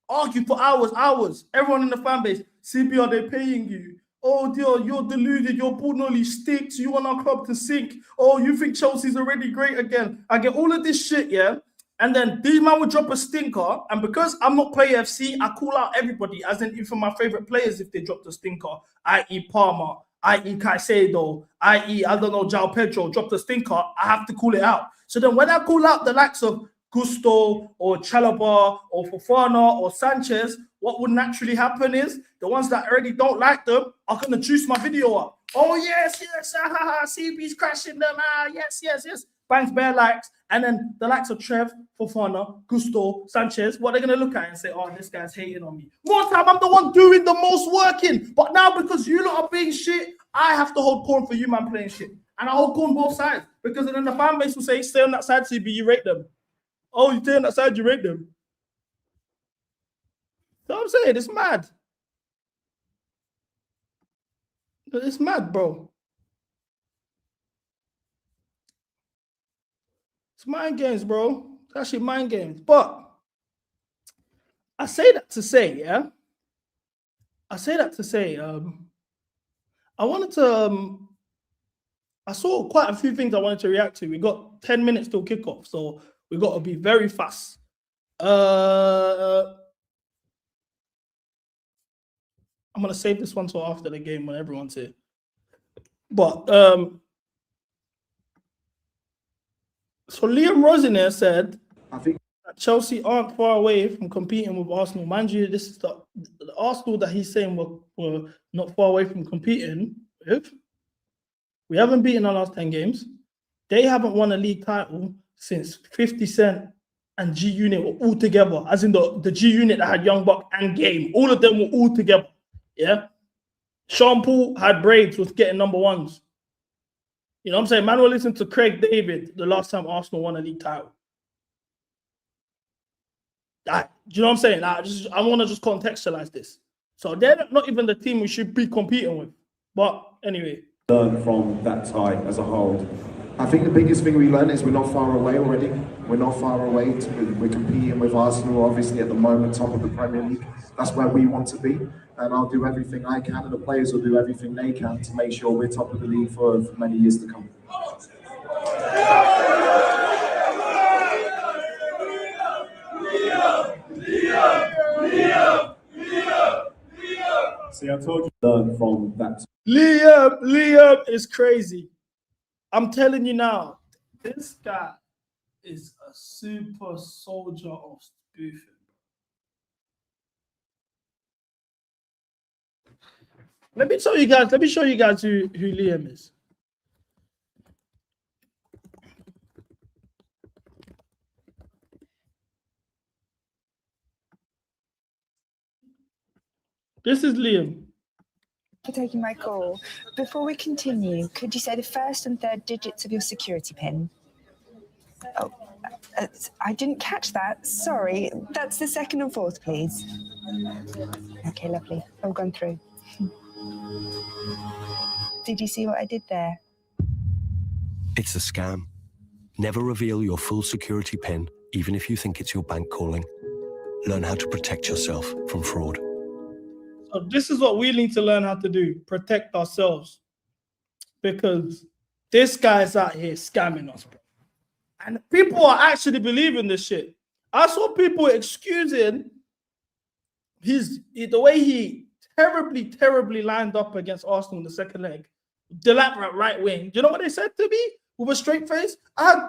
Argue for hours. Everyone in the fan base. CB, are they paying you? Oh dear, you're deluded, your ball only sticks, you want our club to sink. Oh, you think Chelsea's already great again. I get all of this shit, yeah? And then these man would drop a stinker, and because I'm not player FC, I call out everybody, as in even my favorite players if they dropped a stinker, i.e. Palmer, i.e. Caicedo, i.e. I don't know, João Pedro dropped a stinker, I have to call it out. So then when I call out the likes of Gusto or Chalobah or Fofana or Sanchez, what would naturally happen is the ones that already don't like them are going to juice my video up. Oh, yes, CB's crashing them. Yes. Bangs bare likes. And then the likes of Trev, Fofana, Gusto, Sanchez, what they're going to look at and say, oh, this guy's hating on me. More time, I'm the one doing the most working. But now because you lot are being shit, I have to hold corn for you, man, playing shit. And I hold corn both sides. Because then the fan base will say, stay on that side, CB, you rate them. Oh, you stay on that side, you rate them. So I'm saying, it's mad. It's mad, bro. It's mind games, bro. It's actually mind games. But I say that to say, yeah? I say that to say, I wanted to, I saw quite a few things I wanted to react to. We got 10 minutes till kickoff, so we got to be very fast. I'm going to save this one till after the game when everyone's here. But, so Liam Rosiner said, I think that Chelsea aren't far away from competing with Arsenal. Mind you, this is the Arsenal that he's saying were not far away from competing with. We haven't beaten our last 10 games. They haven't won a league title since 50 Cent and G Unit were all together, as in the G Unit that had Young Buck and Game. All of them were all together. Yeah. Sean Paul had braids, was getting number ones. You know what I'm saying? Man, we'll listen to Craig David the last time Arsenal won a league title. do you know what I'm saying? I want to just contextualize this. So they're not even the team we should be competing with. But anyway. Learn from that tie as a whole. I think the biggest thing we learned is we're not far away already. We're not far away. We're competing with Arsenal, obviously at the moment, top of the Premier League. That's where we want to be. And I'll do everything I can, and the players will do everything they can to make sure we're top of the league for many years to come. See, I told you to learn from that. Liam is crazy. I'm telling you now, this guy is a super soldier of spoofing. Let me show you guys who Liam is. This is Liam. For taking my call. Before we continue, could you say the first and third digits of your security pin? Oh, I didn't catch that. Sorry. That's the second and fourth, please. Okay, lovely. All gone through. Did you see what I did there? It's a scam. Never reveal your full security PIN, even if you think it's your bank calling. Learn how to protect yourself from fraud. So this is what we need to learn how to do, protect ourselves. Because this guy's out here scamming us, bro. And people are actually believing this shit. I saw people excusing the way he terribly lined up against Arsenal in the second leg. Deliberate right wing. Do you know what they said to me? With a straight face? I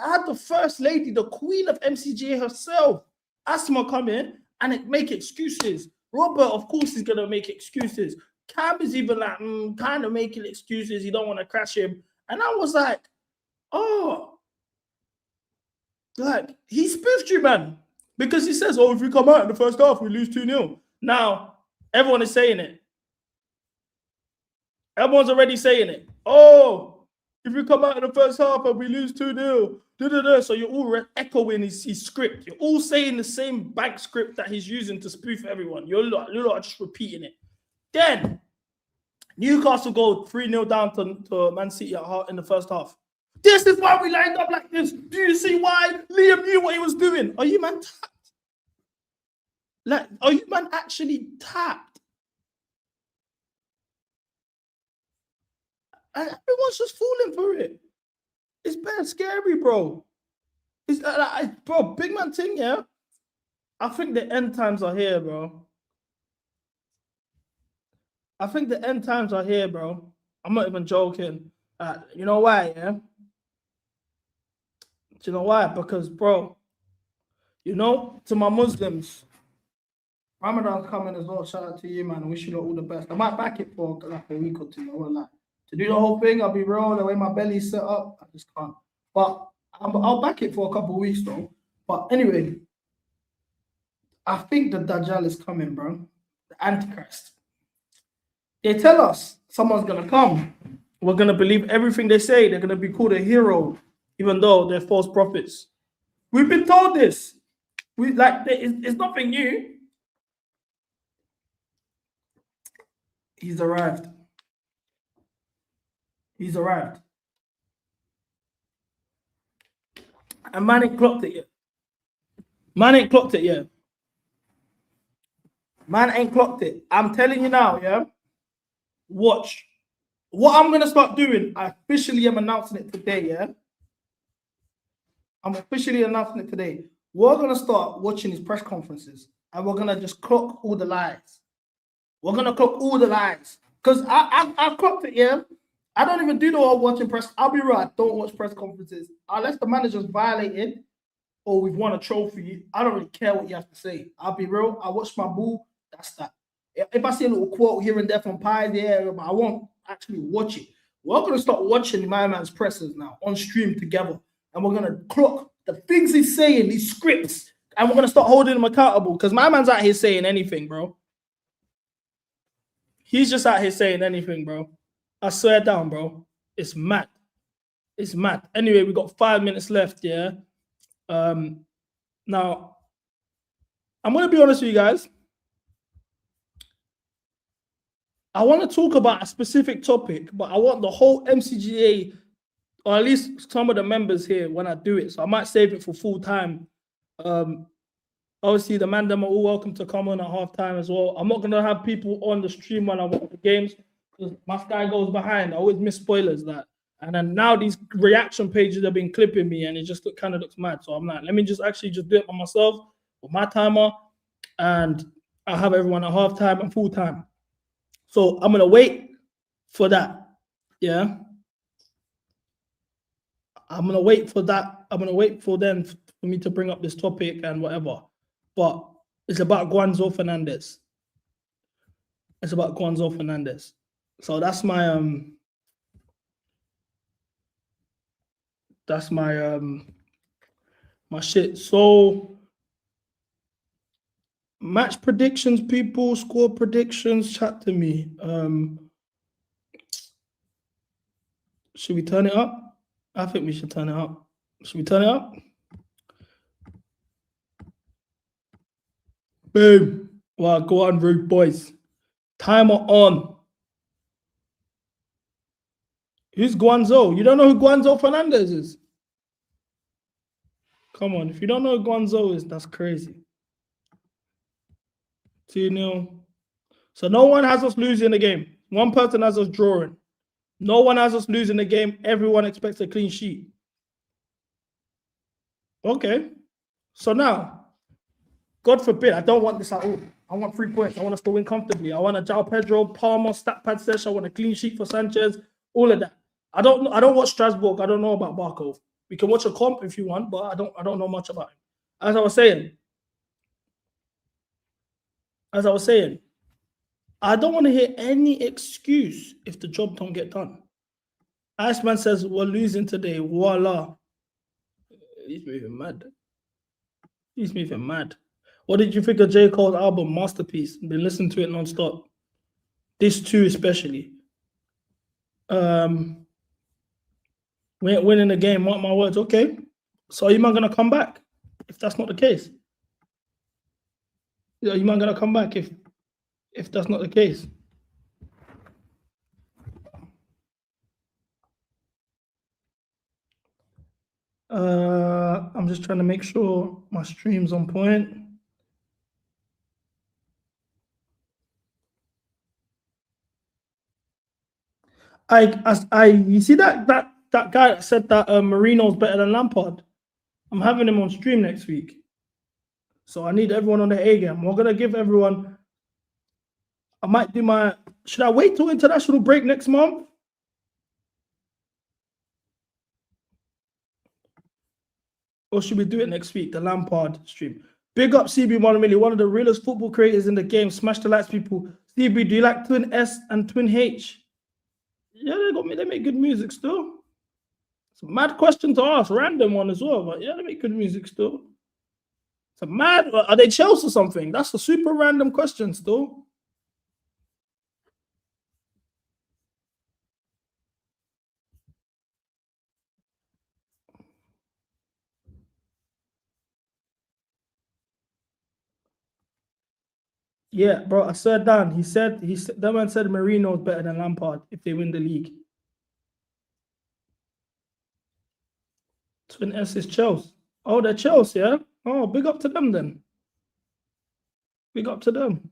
had the first lady, the queen of MCGA herself, Asma, come in and make excuses. Robert, of course, is going to make excuses. Cam is even like, kind of making excuses. You don't want to crash him. And I was like, oh. Like, he spoofed you, man. Because he says, oh, if we come out in the first half, we lose 2-0. Now, everyone is saying it. Everyone's already saying it. Oh, if we come out in the first half and we lose 2-0. So you're all echoing his script. You're all saying the same bank script that he's using to spoof everyone. You're lot just repeating it. Then, Newcastle go 3-0 down to Man City at heart in the first half. This is why we lined up like this. Do you see why Liam knew what he was doing? Are you man tapped? Like, are you man actually tapped? And everyone's just falling for it. It's bad, scary, bro. It's bro, big man thing, yeah. I think the end times are here, bro. I think the end times are here, bro. I'm not even joking. You know why, yeah? Do you know why? Because, bro, you know, to my Muslims, Ramadan's coming as well. Shout out to you, man. I wish you all the best. I might back it for like a week or two. I won't lie. To do the whole thing, I'll be real. The way my belly's set up, I just can't. But I'll back it for a couple of weeks, though. But anyway, I think the Dajjal is coming, bro. The Antichrist. They tell us someone's going to come. We're going to believe everything they say. They're going to be called a hero, even though they're false prophets. We've been told this. It's nothing new. He's arrived. He's arrived. And man ain't clocked it yet. Man ain't clocked it yet. Man ain't clocked it. I'm telling you now, yeah? Watch. What I'm going to start doing, I officially am announcing it today, yeah? I'm officially announcing it today. We're going to start watching his press conferences. And we're going to just clock all the lies. We're going to clock all the lies. Because I clocked it, yeah? I don't even do the whole watching press. I'll be right. Don't watch press conferences. Unless the manager's violated or we've won a trophy, I don't really care what you have to say. I'll be real. I watch my ball. That's that. If I see a little quote here and there from Pies, yeah, but I won't actually watch it. We're going to start watching my man's presses now on stream together. And we're going to clock the things he's saying, these scripts. And we're going to start holding him accountable because my man's out here saying anything, bro. He's just out here saying anything, bro. I swear down, bro. It's mad. It's mad. Anyway, we got 5 minutes left, yeah? Now, I'm going to be honest with you guys. I want to talk about a specific topic, but I want the whole MCGA, or at least some of the members here when I do it. So I might save it for full time. Obviously, the man them are all welcome to come on at halftime as well. I'm not going to have people on the stream when I watch the games because my guy goes behind. I always miss spoilers that. And then now these reaction pages have been clipping me and it just kind of looks mad. So I'm like, let me just actually just do it by myself with my timer and I'll have everyone at halftime and full time. So I'm going to wait for that. Yeah. I'm going to wait for that. I'm going to wait for them for me to bring up this topic and whatever. But it's about Guanzo Fernandez. It's about Guanzo Fernandez. So that's my my shit. So match predictions, people, score predictions, chat to me. Should we turn it up? I think we should turn it up. Should we turn it up? Boom. Well, go on, rude boys. Timer on. Who's Guanzo? You don't know who Guanzo Fernandez is? Come on. If you don't know who Guanzo is, that's crazy. 2-0. So no one has us losing the game. One person has us drawing. No one has us losing the game. Everyone expects a clean sheet. Okay. So now, God forbid, I don't want this at all. I want 3 points. I want us to win comfortably. I want a João Pedro, Palmer, stat pad session. I want a clean sheet for Sanchez. All of that. I don't watch Strasbourg. I don't know about Barco. We can watch a comp if you want, but I don't know much about him. As I was saying, I don't want to hear any excuse if the job don't get done. Iceman says we're losing today. Voila. He's moving mad. He's moving mad. What did you think of J. Cole's album, Masterpiece? Been listening to it non-stop. This too, especially. We ain't winning the game, mark my words. Okay. So are you man gonna come back if that's not the case? Are you man gonna come back if that's not the case? I'm just trying to make sure my stream's on point. You see that guy that said that Marino's better than Lampard? I'm having him on stream next week. So I need everyone on the A game. We're gonna give everyone. I might do my. Should I wait till international break next month? Or should we do it next week? The Lampard stream. Big up CB1MILLI, one of the realest football creators in the game. Smash the lights, people. CB, do you like Twin S and Twin H? Yeah, they make good music still. It's a mad question to ask, random one as well, but yeah, they make good music still. It's a mad, are they Chelsea or something? That's a super random question still. Yeah, bro, I said Dan. He said that man said Marino is better than Lampard if they win the league. Twin S is Chelsea. Oh, they're Chelsea, yeah? Oh, big up to them then. Big up to them.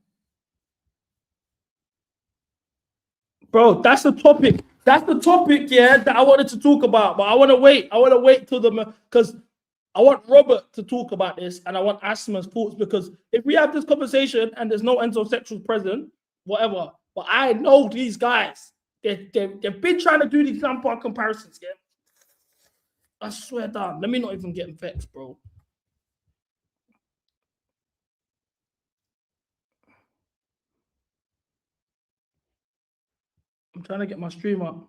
Bro, that's the topic. That's the topic, yeah, that I wanted to talk about. But I want to wait. I want to wait till because I want Robert to talk about this and I want Asma's thoughts, because if we have this conversation and there's no enzo-sexuals present, whatever. But I know these guys. They've been trying to do these Lampard comparisons, yeah? I swear down. Let me not even get vexed, bro. I'm trying to get my stream up.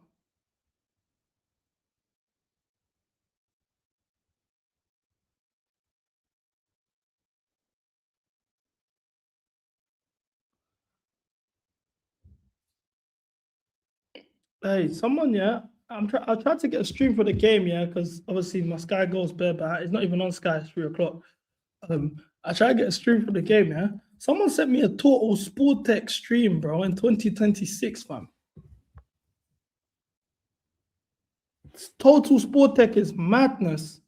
Hey, someone, yeah. I'll try to get a stream for the game, yeah, because obviously my Sky goes bare, but it's not even on Sky. It's 3 o'clock. I try to get a stream for the game, yeah. Someone sent me a Total Sport Tech stream, bro, in 2026, fam. Total Sport Tech is madness.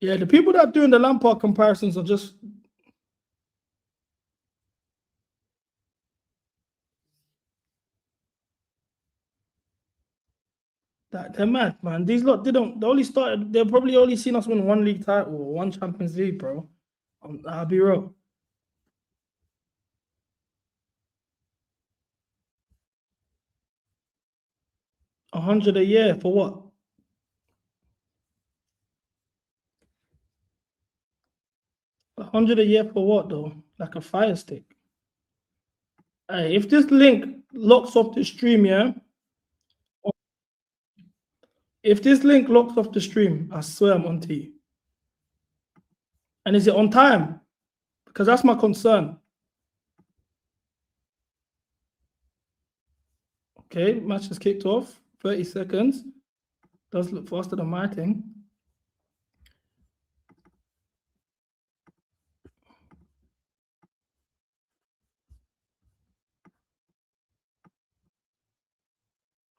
Yeah, the people that are doing the Lampard comparisons are just they're mad, man. These lot, they've probably only seen us win one league title or one Champions League, bro. I'll be real. $100 a year for what? $100 a year for what though? Like a fire stick. Hey, if this link locks off the stream, yeah. If this link locks off the stream, I swear I'm on to you. And is it on time? Because that's my concern. Okay, match is kicked off. 30 seconds. Does look faster than my thing.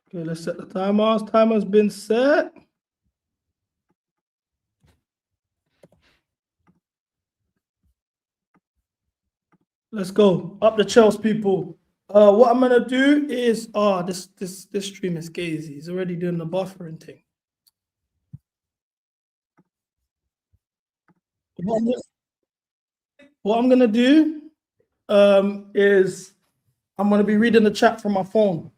Okay, let's set the timers. Timer's been set. Let's go. Up the Chelsea, people. What I'm gonna do is this stream is gazy. He's already doing the buffering thing. What I'm gonna do is I'm gonna be reading the chat from my phone.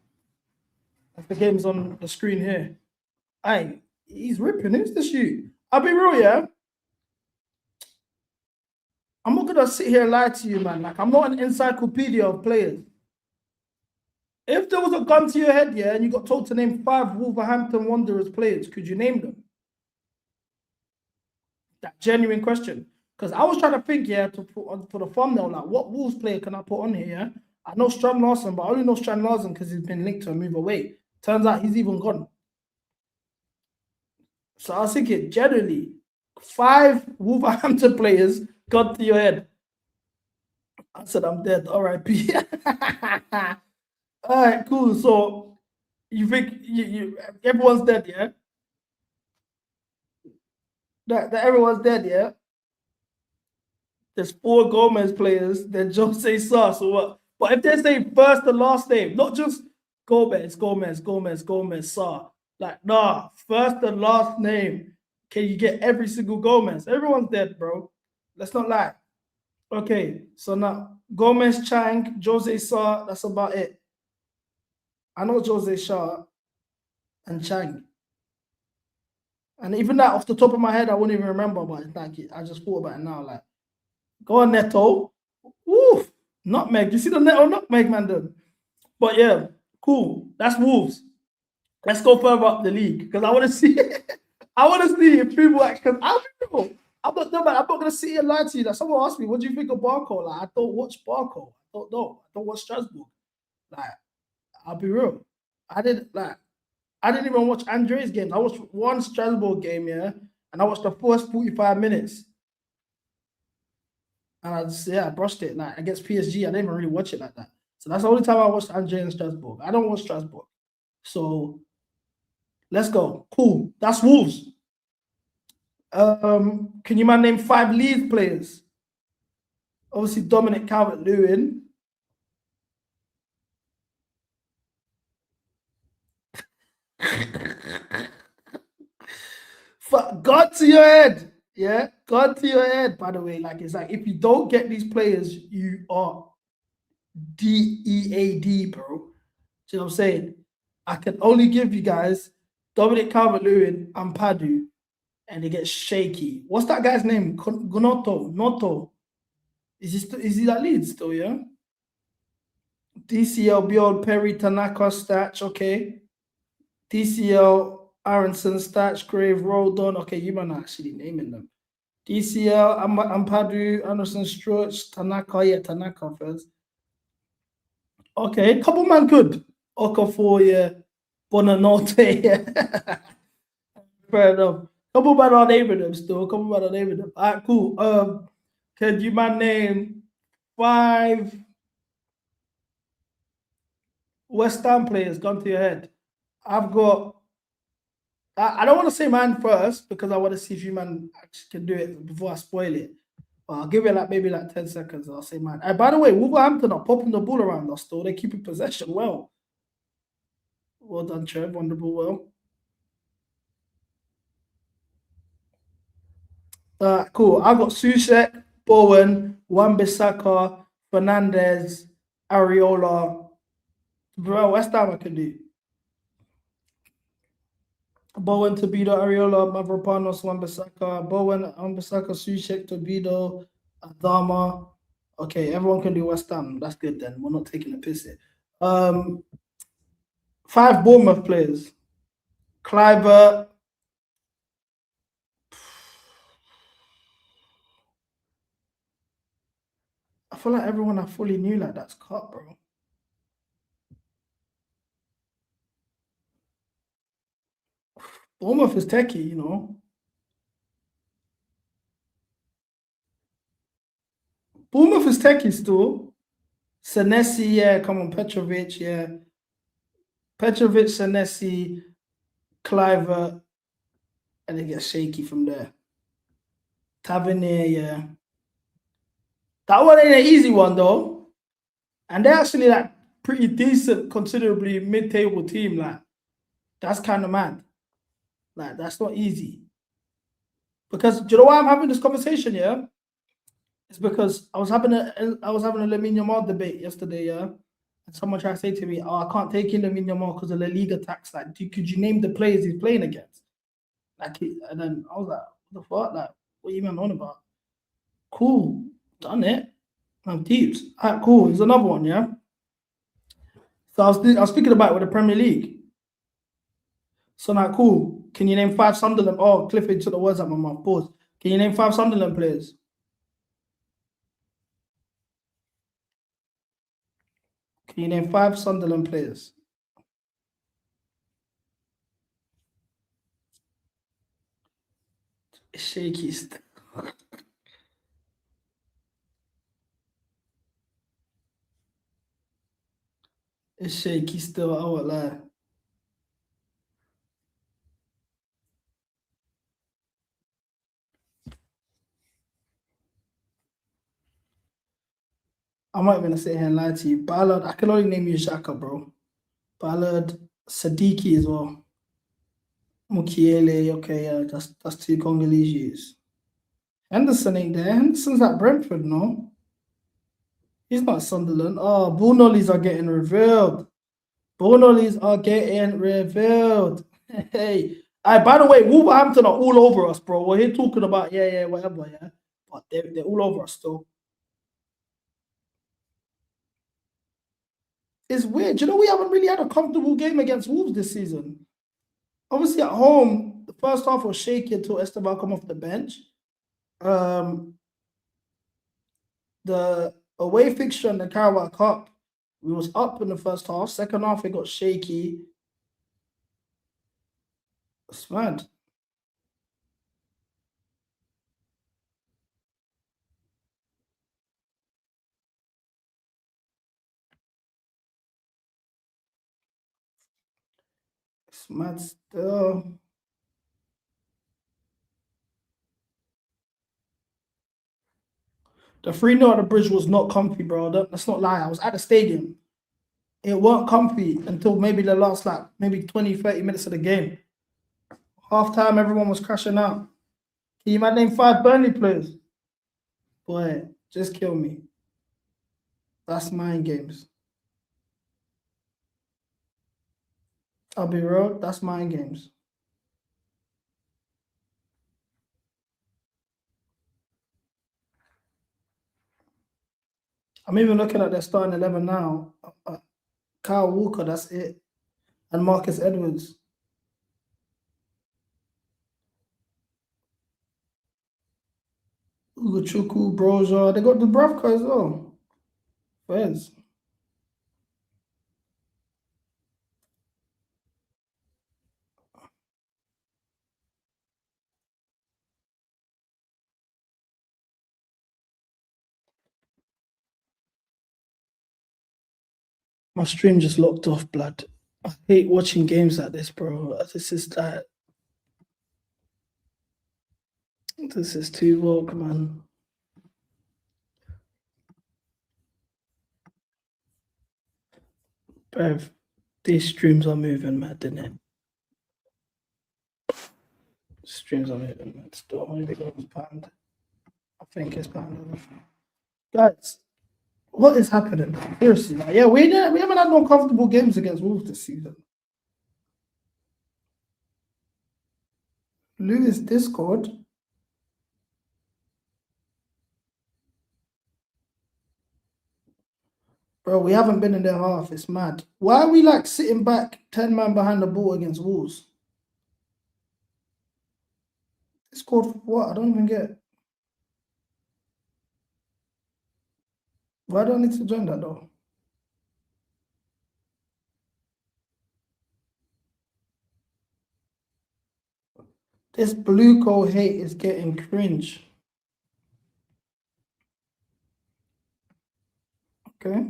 The game's on the screen here. Hey, he's ripping. Who's the shoot? I'll be real, yeah. I'm not gonna sit here and lie to you, man. Like, I'm not an encyclopedia of players. If there was a gun to your head, yeah, and you got told to name 5 Wolverhampton Wanderers players, could you name them? That genuine question. Because I was trying to think, yeah, to put on for the thumbnail, like, what Wolves player can I put on here? Yeah? I know Strand Larsen, but I only know Strand Larsen because he's been linked to a move away. Turns out he's even gone. So I was thinking, generally, 5 Wolverhampton players got to your head. I said, I'm dead. R.I.P. All right, cool. So you think everyone's dead, yeah? That everyone's dead, yeah? There's 4 Gomez players, then Jose Sa. So what? But if they say first and last name, not just Gomez, Sa. Like, nah, first and last name. Can you get every single Gomez? Everyone's dead, bro. Let's not lie. Okay, so now Gomez, Chang, Jose Sa, that's about it. I know Jose Sa and Chang. And even that off the top of my head, I wouldn't even remember, but like I just thought about it now. Like, go on, Neto. Woof. Nutmeg. You see the Neto nutmeg, man? Then. But yeah, cool. That's Wolves. Let's go further up the league because I want to see. I want to see if people actually. I'm not gonna sit here and lie to you. That someone asked me, "What do you think of Barco?" Like, I don't watch Barco. I don't know. I don't watch Strasbourg. Like, I'll be real. I didn't even watch Andre's games. I watched one Strasbourg game, yeah, and I watched the first 45 minutes. And I brushed it. Like, against PSG, I didn't even really watch it like that. So that's the only time I watched Andre in Strasbourg. I don't watch Strasbourg. So let's go. Cool. That's Wolves. Can you man name 5 Leeds players? Obviously, Dominic Calvert-Lewin. God to your head. Yeah, God to your head, by the way. Like, it's like, if you don't get these players, you are DEAD, bro. Do you know what I'm saying? I can only give you guys Dominic Calvert-Lewin and Padu, and it gets shaky. What's that guy's name? Noto. Is he at Leeds still, yeah? DCL, Bjorn, Perry, Tanaka, Statch, okay. DCL, Aronson, Statch, Grave, Rodon. Okay, you might not actually naming them. DCL, Ampadu, Anderson, Struch, Tanaka. Yeah, Tanaka first. Okay, couple man good. Okafor, yeah. Bonanote, yeah. Fair enough. Couple man are naming them still. Couple man are naming them. All right, cool. Can you man name 5 West Ham players? Gun to your head. I've got. I don't want to say mine first because I want to see if you man actually can do it before I spoil it. But I'll give it like maybe like 10 seconds. I'll say mine. By the way, Wolverhampton are popping the ball around us still. They're keeping possession well. Well done, Trev. On the ball well. Cool. I got Soucek, Bowen, Wan-Bissaka, Fernandez, Areola. Bro, West Ham I can do. Bowen, Tobido, Areola, Mavropanos, Wan-Bissaka, Bowen, Wan-Bissaka, Soucek, Tobido, Adama. Okay, everyone can do West Ham. That's good then. We're not taking a piss here. 5 Bournemouth players. Cliver. I feel like everyone I fully knew like that's cut, bro. Bournemouth is techie, you know. Bournemouth is techie still. Senesi, yeah, come on, Petrovic, yeah. Petrovic, Senesi, Cliver, and it gets shaky from there. Tavernier, yeah. That one ain't an easy one though. And they're actually like pretty decent, considerably mid-table team. Like, that's kind of mad. Like, that's not easy. Because do you know why I'm having this conversation, yeah? It's because I was having a Lamine Yamal debate yesterday, yeah. And someone tried to say to me, "Oh, I can't take in Lamine Yamal because of the Liga tax. Like, could you name the players he's playing against?" Like, and then I was like, "What the fuck? Like, what are you even on about?" Cool, done it. I'm deep. All right, cool. There's another one, yeah. So I was speaking about it with the Premier League. So now, cool. Can you name 5 Sunderland? Oh, Clifford took the words out of my mouth. Pause. Can you name 5 Sunderland players? Can you name 5 Sunderland players? It's shaky. It's shaky still. I won't lie. I'm not even gonna sit here and lie to you. Ballard, I can only name you Xhaka, bro. Ballard, Sadiki as well. Mukiele, okay, yeah, that's 2 Congolese. Henderson ain't there. Henderson's at Brentford, no? He's not Sunderland. Oh, Bullnollies are getting revealed. Bullnollies are getting revealed. Hey, by the way, Wolverhampton are all over us, bro. We're here talking about, yeah, whatever, yeah. But they're all over us still. It's weird. You know, we haven't really had a comfortable game against Wolves this season. Obviously, at home, the first half was shaky until Esteban come off the bench. The away fixture in the Carabao Cup, we was up in the first half. Second half, it got shaky. It's mad. It's mad still. The 3-0 at the Bridge was not comfy, bro. Let's not lie. I was at the stadium. It weren't comfy until maybe the last, like, maybe 20, 30 minutes of the game. Half time, everyone was crashing out. Can you might name 5 Burnley players? Boy, just kill me. That's mind games. I'll be real, that's mind games. I'm even looking at their starting 11 now. Kyle Walker, that's it. And Marcus Edwards. Ugochukwu, Broja. They got Dubravka as well. Where's? My stream just locked off, blood. I hate watching games like this, bro. This is like, this is too woke, man. Bruv, these streams are moving mad, didn't it? Streams are moving mad. Still, maybe it was panned. I think it's panned. Guys, what is happening? Seriously, like, yeah, we haven't had no comfortable games against Wolves this season. Lewis Discord. Bro, we haven't been in their half. It's mad. Why are we like sitting back 10 man behind the ball against Wolves? Discord for what? I don't even get it. Why do I need to join that though? This blue coat hate is getting cringe. Okay.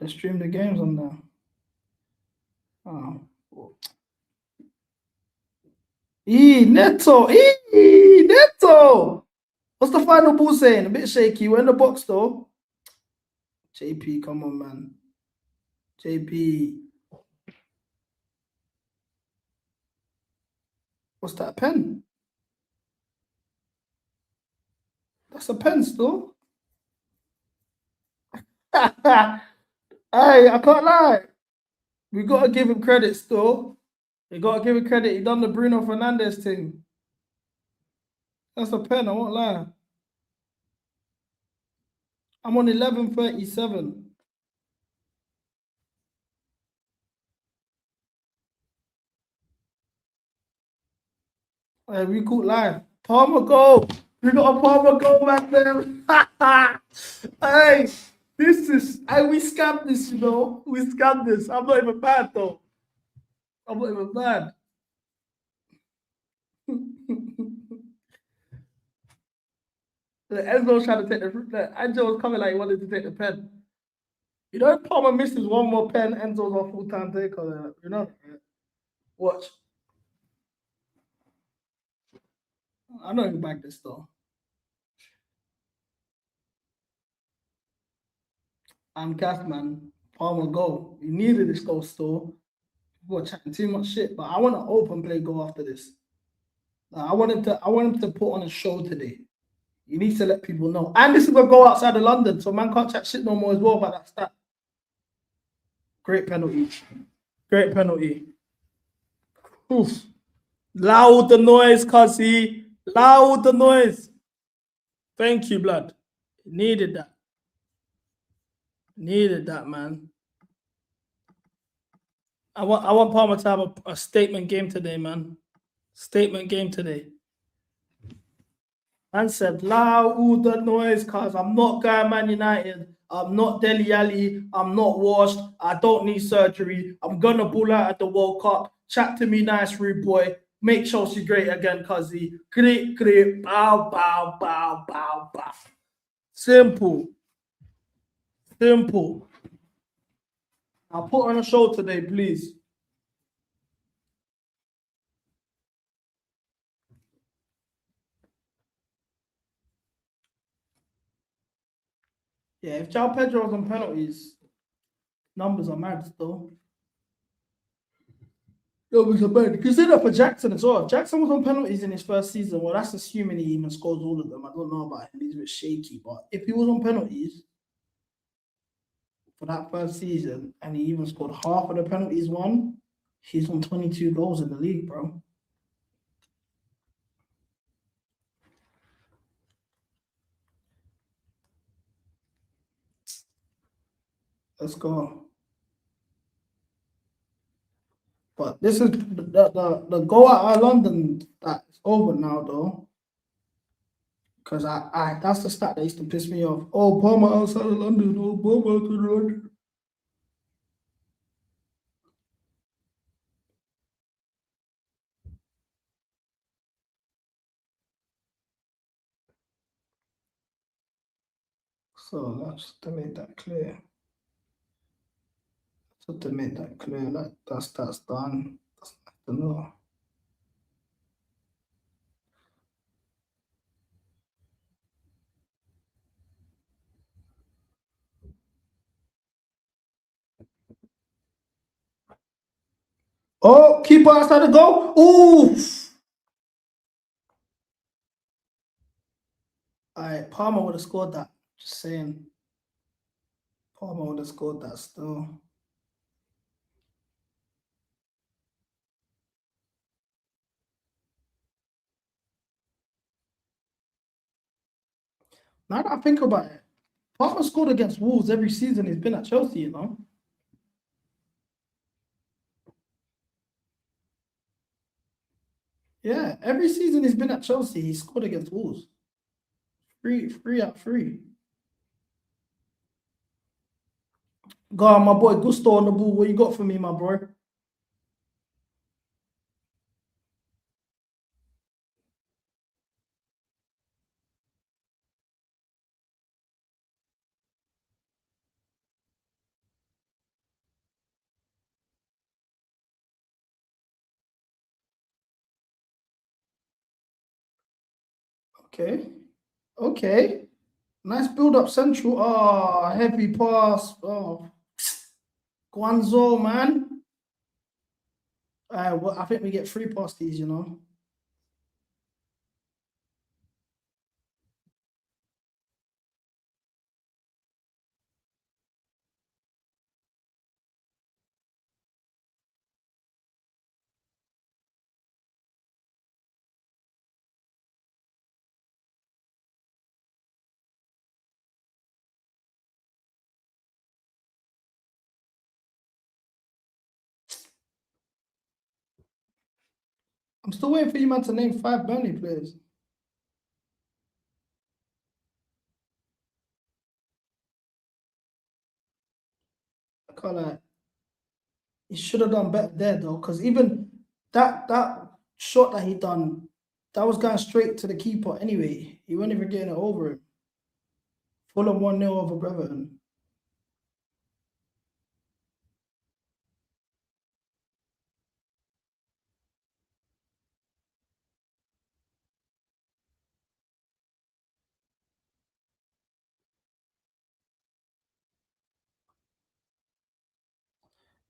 They stream the games on there. Oh. Neto! Neto! What's the final ball saying? A bit shaky. We're in the box though. JP, come on, man. JP. What's that, a pen? That's a pen still. Hey, I can't lie. We got to give him credit still. We got to give him credit. He done the Bruno Fernandes thing. That's a pen, I won't lie. I'm on 11:37. Hey, we caught live. Palmer goal. We got a Palmer goal back there. Hey, this is, we scammed this, you know. We scammed this. I'm not even bad though. I'm not even bad. Enzo trying to take the Enzo was coming like he wanted to take the pen. You know, if Palmer misses one more pen, Enzo's a full-time taker. You know, watch. I know you back this though. I'm gas, man. Palmer goal. You needed this goal still. People are chatting too much shit, but I want an open play goal after this. I want him to put on a show today. You need to let people know. And this is a goal outside of London, so man can't chat shit no more as well about that stat. Great penalty. Great penalty. Oof. Loud the noise, Cuzzy. Loud the noise. Thank you, blood. Needed that. Needed that, man. I want Palmer to have a statement game today, man. Statement game today. Man said, loud the noise, cause I'm not going Man United. I'm not Dele Alli. I'm not washed. I don't need surgery. I'm gonna ball out at the World Cup. Chat to me nice, rude boy. Make Chelsea great again, cuzzy. Great, bow, bow, bow, bow, bow. Simple. Simple. I'll put on a show today, please. Yeah, if João Pedro's on penalties, numbers are mad still. Numbers are mad. Consider for Jackson as well. If Jackson was on penalties in his first season, well, that's assuming he even scores all of them. I don't know about him. He's a bit shaky. But if he was on penalties for that first season and he even scored half of the penalties won, he's on 22 goals in the league, bro. Let's go. But this is the goal out of London that's over now though. Because I that's the stat that used to piss me off. Oh, Palmer outside of London. Oh, Palmer outside of London. So that's to make that clear. So to make that clear, like that's done. That's nice to know. Oh, keeper outside the goal. Oof. All right, Palmer would have scored that. Just saying. Palmer would have scored that still. Now that I think about it, Palmer scored against Wolves every season he's been at Chelsea, you know. Yeah, every season he's been at Chelsea, he scored against Wolves. Three out of three. Go on, my boy Gusto on the ball. What you got for me, my boy? Okay. Okay. Nice build up central. Oh, heavy pass. Oh, Guanzo, man. Well, I think we get 3 past these, you know. I'm still waiting for you, man, to name 5 Burnley players. I can't lie. He should have done better there, though, because even that shot that he done, that was going straight to the keeper anyway. He wasn't even getting it over him. Fulham 1-0 over Breverton.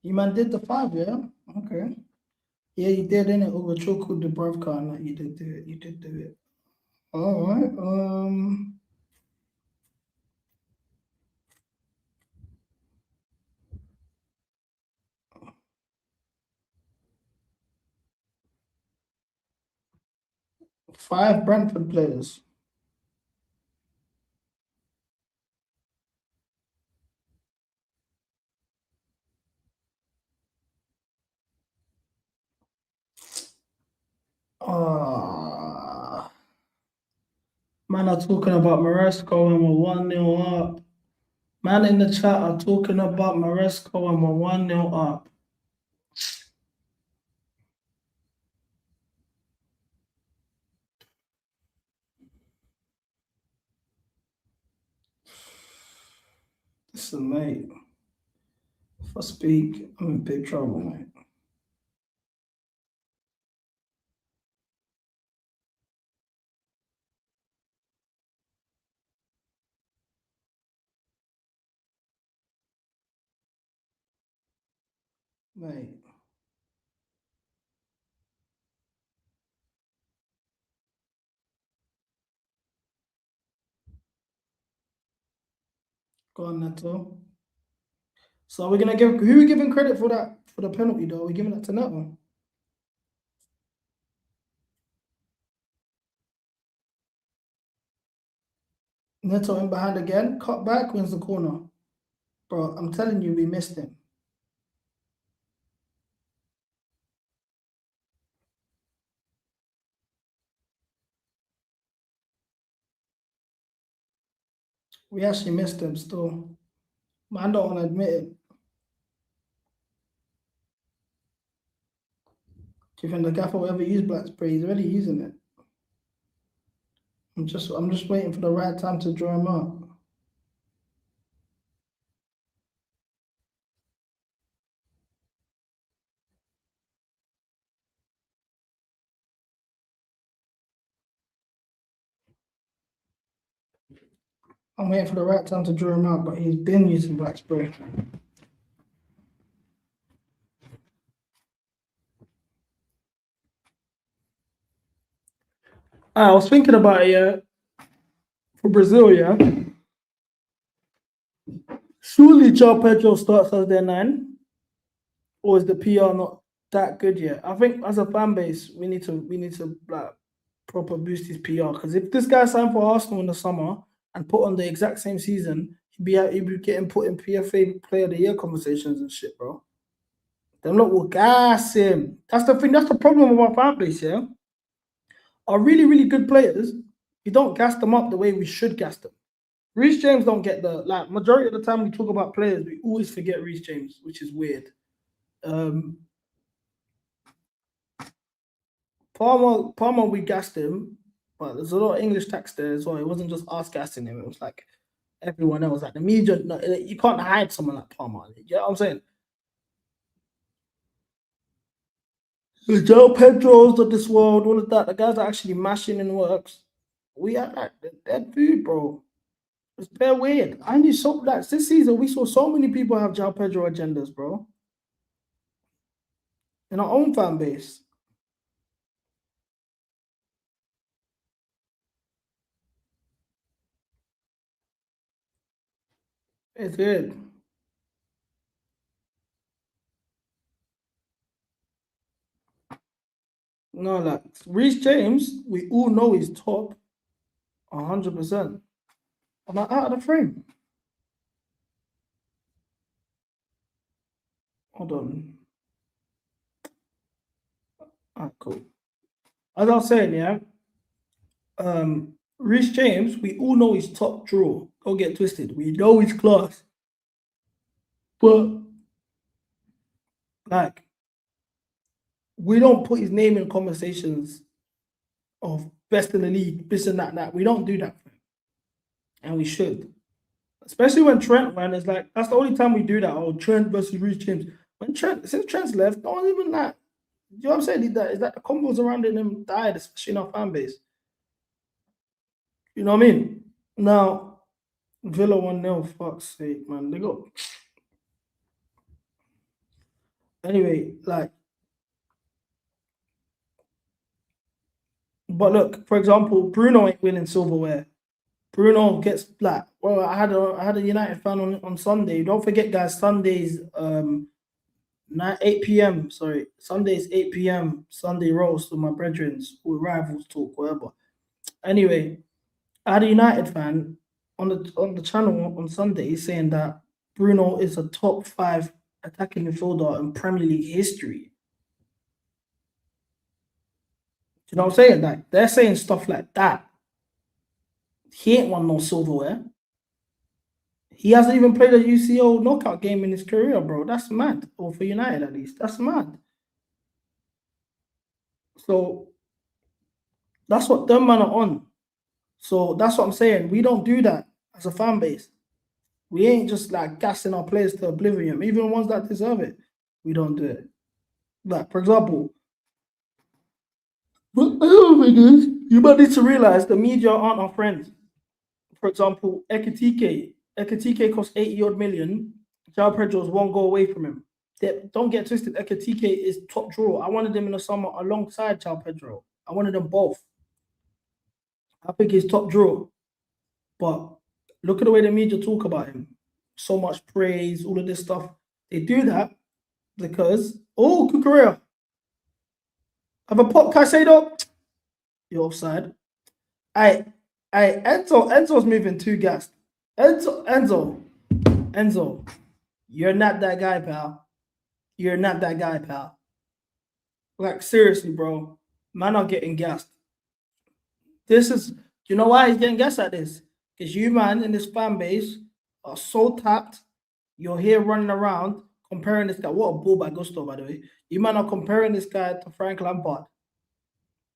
You man did the 5, yeah? Okay. Yeah, you did, innit? Over Choco Dubravka, and that you did do it. You did do it. All right. 5 Brentford players. Man are talking about Maresco and we're 1-0 up. Man in the chat are talking about Maresco and we're 1-0 up. Listen, mate. If I speak, I'm in big trouble, mate. Mate. Go on, Neto. So we're gonna give who are we giving credit for the penalty though? We're giving that to Neto. Neto in behind again, cut back, wins the corner. Bro, I'm telling you, we missed him. We actually missed him still. But I don't want to admit it. Do you think the gaffer will ever use black spray? He's already using it. I'm just waiting for the right time to draw him up. I'm waiting for the right time to draw him out, but he's been using black spray. I was thinking about it, yeah, for Brazil, yeah. Surely João Pedro starts as their 9, or is the PR not that good yet? I think as a fan base, we need to like proper boost his PR, because if this guy signed for Arsenal in the summer and put on the exact same season, he'd be getting put in PFA Player of the Year conversations and shit, bro. Them lot will gas him. That's the thing. That's the problem with our fan base, yeah. Are really, really good players, we don't gas them up the way we should gas them. Reece James don't get the, like, majority of the time we talk about players, we always forget Reece James, which is weird. Palmer, we gassed him, but there's a lot of English tax there as well. It wasn't just us gassing him, it was like everyone else. Like the media, no, you can't hide someone like Palmer. You know what I'm saying? The Joe Pedros of this world, all of that, the guys are actually mashing in works. We are like dead food, bro. It's bare weird. I knew so like this season we saw so many people have João Pedro agendas, bro. In our own fan base. It's weird. No, like Reece James, we all know he's top 100%. I'm like, out of the frame. Hold on. Alright, cool. As I was saying, yeah. Reece James, we all know he's top draw. Don't get twisted. We know he's class. But like, we don't put his name in conversations of best in the league, this and that. We don't do that. And we should. Especially when Trent ran, it's like, that's the only time we do that. Oh, Trent versus Reece James. Since Trent's left, no one's even like, you know what I'm saying? Is that the combos around him died, especially in our fan base. You know what I mean? Now, Villa 1-0, fuck's sake, man. They got. Anyway, like. But look, for example, Bruno ain't winning silverware. Bruno gets like, well, I had a United fan on Sunday. Don't forget, guys, Sundays 8 p.m. Sorry, Sundays 8 p.m. Sunday roast with my brethren, with rivals talk, whatever. Anyway, I had a United fan on the channel on Sunday saying that Bruno is a top 5 attacking midfielder in Premier League history. You know what I'm saying? Like, they're saying stuff like that. He ain't won no silverware. He hasn't even played a UCL knockout game in his career, bro. That's mad. Or for United, at least. That's mad. So, that's what them man are on. So, that's what I'm saying. We don't do that as a fan base. We ain't just, like, gassing our players to oblivion. Even the ones that deserve it, we don't do it. Like, for example, the other thing is, you might need to realize the media aren't our friends. For example, Ekitike cost 80-odd million. João Pedro is 1 goal away from him. Don't get twisted. Ekitike is top draw. I wanted him in the summer alongside João Pedro. I wanted them both. I think he's top draw. But look at the way the media talk about him. So much praise, all of this stuff. They do that because, oh, Kukurea. Have a pop, Caicedo. You're offside. Enzo's moving too gassed. Enzo, you're not that guy, pal. You're not that guy, pal. Like, seriously, bro. Man, I'm getting gassed. This is, you know why he's getting gassed at this? Because you, man, in this fan base are so tapped. You're here running around comparing this guy. What a ball by Gusto, by the way. You, man, are comparing this guy to Frank Lampard.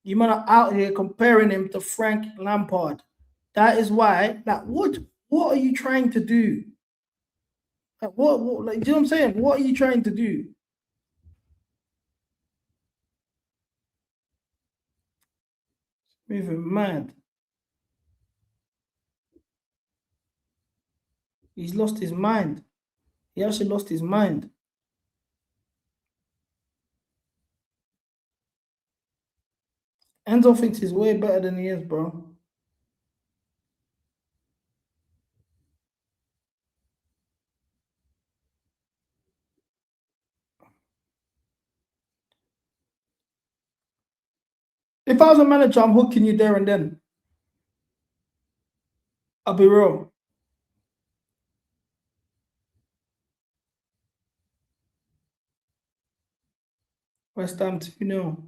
You, man, are out here comparing him to Frank Lampard. That is why, like, what are you trying to do? Like, like, do you know what I'm saying? What are you trying to do? Moving mad. He's lost his mind. He actually lost his mind. Enzo thinks he's way better than he is, bro. If I was a manager, I'm hooking you there and then. I'll be real. West Ham 2-0.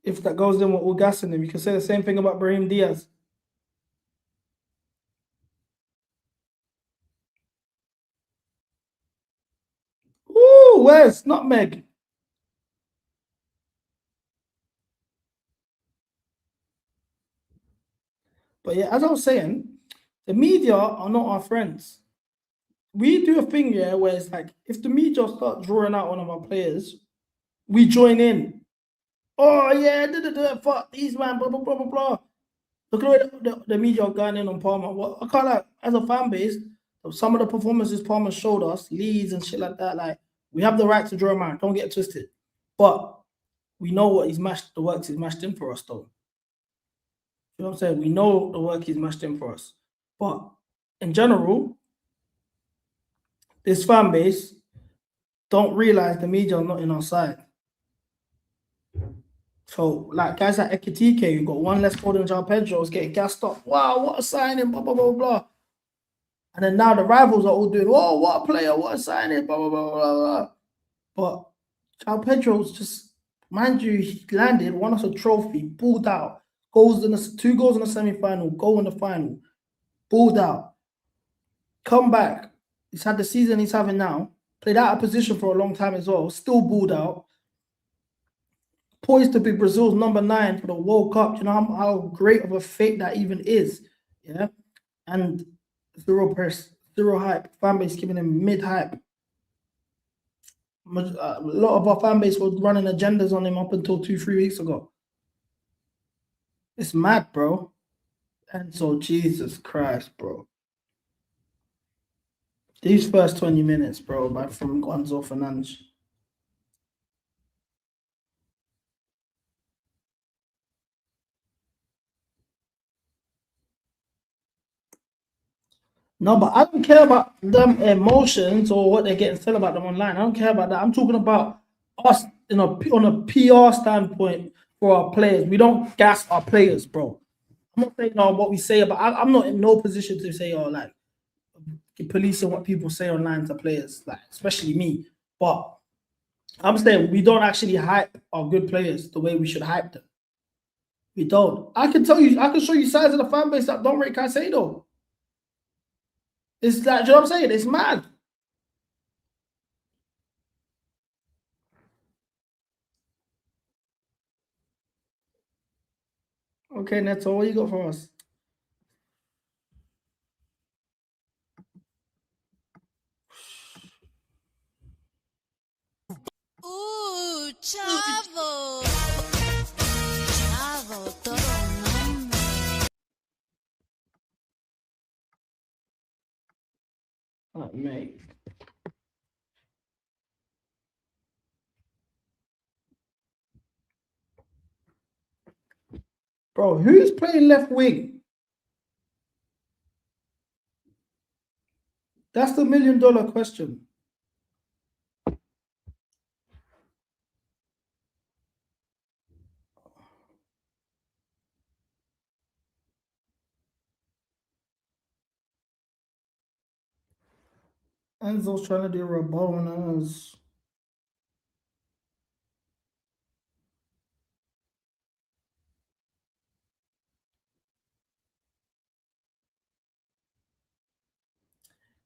If that goes in with all gassing him, you can say the same thing about Brahim Diaz. Ooh, where's nutmeg? But yeah, as I was saying, the media are not our friends. We do a thing, yeah, where it's like, if the media start drawing out one of our players, we join in. Oh, yeah, fuck these, man, blah, blah, blah, blah, blah. Look at the media are going in on Palmer. Well, I can't, like, as a fan base, some of the performances Palmer showed us, Leeds and shit like that, like, we have the right to draw him out. Don't get it twisted. But we know what the works he's mashed in for us, though. You know what I'm saying? We know the work he's mashed in for us. But in general, this fan base don't realize the media are not in our side. So, like guys like Ekitike, who got one less goal than João Pedro, is getting gassed up. Wow, what a signing, blah, blah, blah, blah. And then now the rivals are all doing, oh, what a player, what a signing, blah, blah, blah, blah, blah. But João Pedro's just, mind you, he landed, won us a trophy, pulled out, 2 goals in the semi-final, goal in the final, pulled out, come back. He's had the season he's having now, played out of position for a long time as well, still balled out. Poised to be Brazil's number 9 for the World Cup. You know how great of a fate that even is. Yeah. And zero hype. Fan base giving him mid-hype. A lot of our fan base was running agendas on him up until 2-3 weeks ago. It's mad, bro. And so, Jesus Christ, bro. These first 20 minutes, bro, from Gonzo Fernandes. No, but I don't care about them emotions or what they're getting said about them online. I don't care about that. I'm talking about us on a PR standpoint for our players. We don't gas our players, bro. I'm not saying what we say about. I'm not in no position to say like policing what people say online to players, like especially me. But I'm saying we don't actually hype our good players the way we should hype them. We don't. I can show you sides of the fan base that don't rate Caicedo. It's like, you know what I'm saying? It's mad. Okay, Neto, what you got for us? Chavo. Chavo, todo nombre. Oh, mate. Bro, who's playing left wing? That's the $1 million question. Enzo's trying to do Rabonas.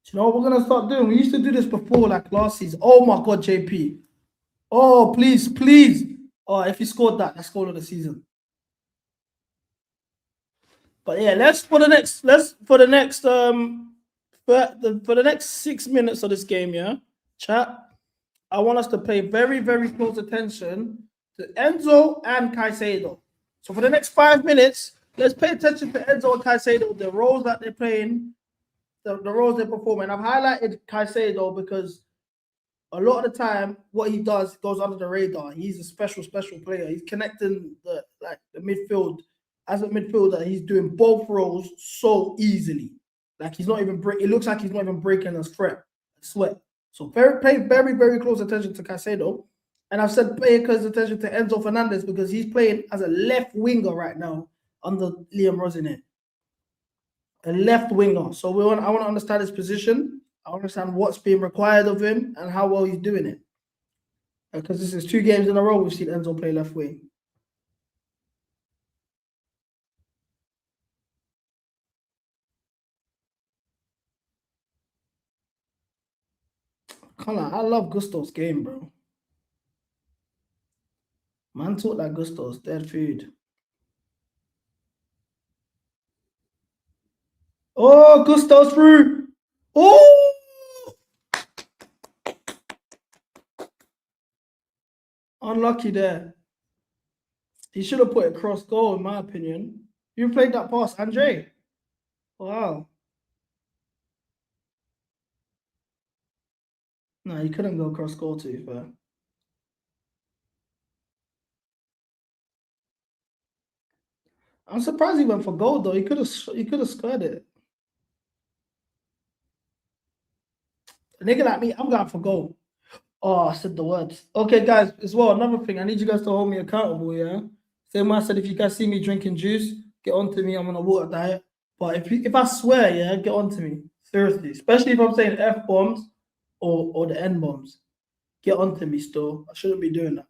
You know what we're gonna start doing? We used to do this before, like last season. Oh my god, JP. Oh, please, please. Oh, if he scored that, that's goal of the season. But yeah, for the next 6 minutes of this game, yeah, chat. I want us to pay very, very close attention to Enzo and Caicedo. So for the next 5 minutes, let's pay attention to Enzo and Caicedo, the roles that they're playing, the roles they're performing. I've highlighted Caicedo because a lot of the time, what he does goes under the radar. He's a special player. He's connecting the midfield. As a midfielder, he's doing both roles so easily. Like he's not even it looks like he's not even breaking a sweat. So pay very, very close attention to Caicedo. And I've said pay close attention to Enzo Fernandez because he's playing as a left winger right now under Liam Rosinet. A left winger. So I want to understand his position. I understand what's being required of him and how well he's doing it. Because this is 2 games in a row we've seen Enzo play left wing. I love Gusto's game, bro. Man talk like Gusto's dead food. Oh, Gusto's through. Oh! Unlucky there. He should have put it cross goal, in my opinion. You played that pass, Andre. Wow. No, he couldn't go cross goal, to be fair. I'm surprised he went for goal though. He could have squared it. A nigga like me, I'm going for goal. Oh, I said the words. Okay, guys, as well, another thing, I need you guys to hold me accountable, yeah? Same way I said, if you guys see me drinking juice, get on to me. I'm on a water diet. But if I swear, yeah, get on to me. Seriously. Especially if I'm saying F-bombs or the N-bombs. Get on to me still. I shouldn't be doing that.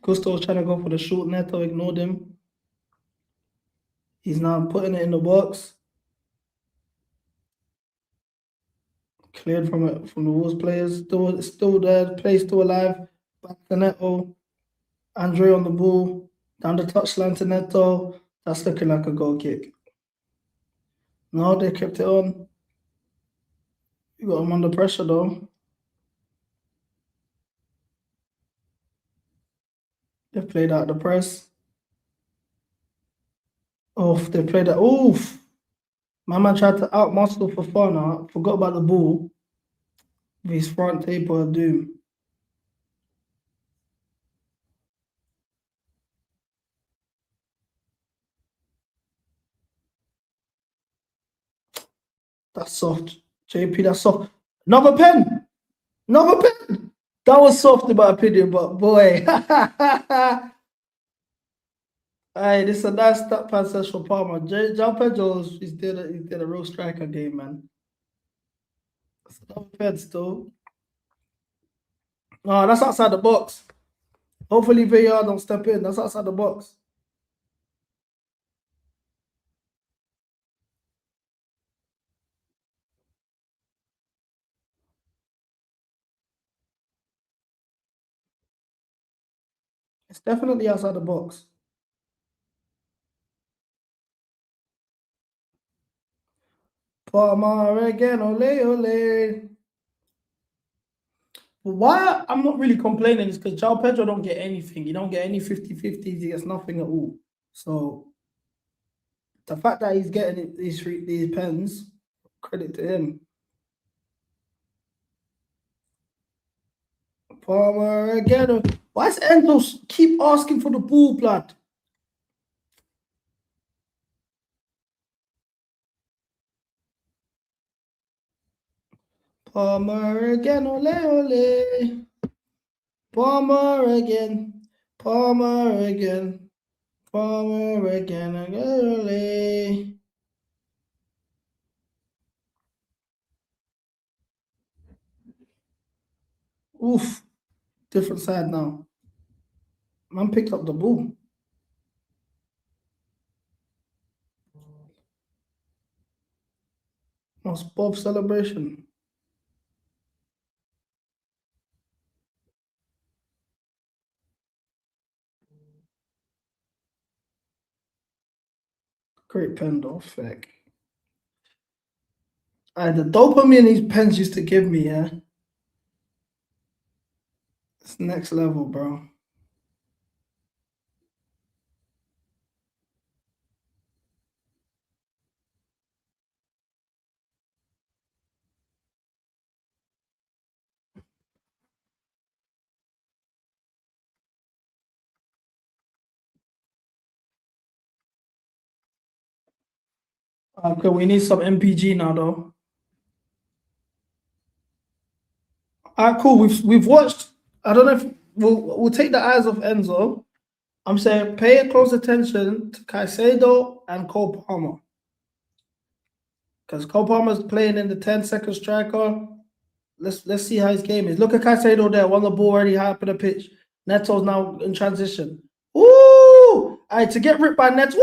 Gusto was trying to go for the short. Neto ignored him. He's now putting it in the box. Cleared from the Wolves players. Still there. Play still alive. Back to Neto. Andre on the ball. Down the touchline to Neto. That's looking like a goal kick. No, they kept it on. You got him under pressure though. They played out the press. Oh, they played that. Oof. My man tried to outmuscle Fofana. Forgot about the ball. With his front taper of doom. That's soft. JP, that's soft. Another pen. Another pen. That was soft in my opinion, but boy. Hey, this is a nice stat pass for Palmer. João Pedro is did a real striker game, man. That's another pen still. Oh, that's outside the box. Hopefully VAR don't step in. That's outside the box. It's definitely outside the box. Palmer again, ole, ole. Why I'm not really complaining is because João Pedro don't get anything. You don't get any 50-50s. He gets nothing at all. So the fact that he's getting these pens, credit to him. Palmer again. Why does Enzo keep asking for the ball, blood? Palmer again, ole, ole. Palmer again. Palmer again. Palmer again, ole. Oof. Different side now. Man picked up the ball. That's Bob's celebration. Great pen though, feck. The dopamine these pens used to give me, yeah. It's next level, bro. Okay, we need some MPG now, though. All right, cool. We've watched. I don't know if we'll take the eyes off Enzo. I'm saying pay close attention to Caicedo and Cole Palmer, because Cole Palmer's playing in the 10-second striker. Let's see how his game is. Look at Caicedo there, won the ball already high up in the pitch. Neto's now in transition. Ooh! All right, to get ripped by Neto.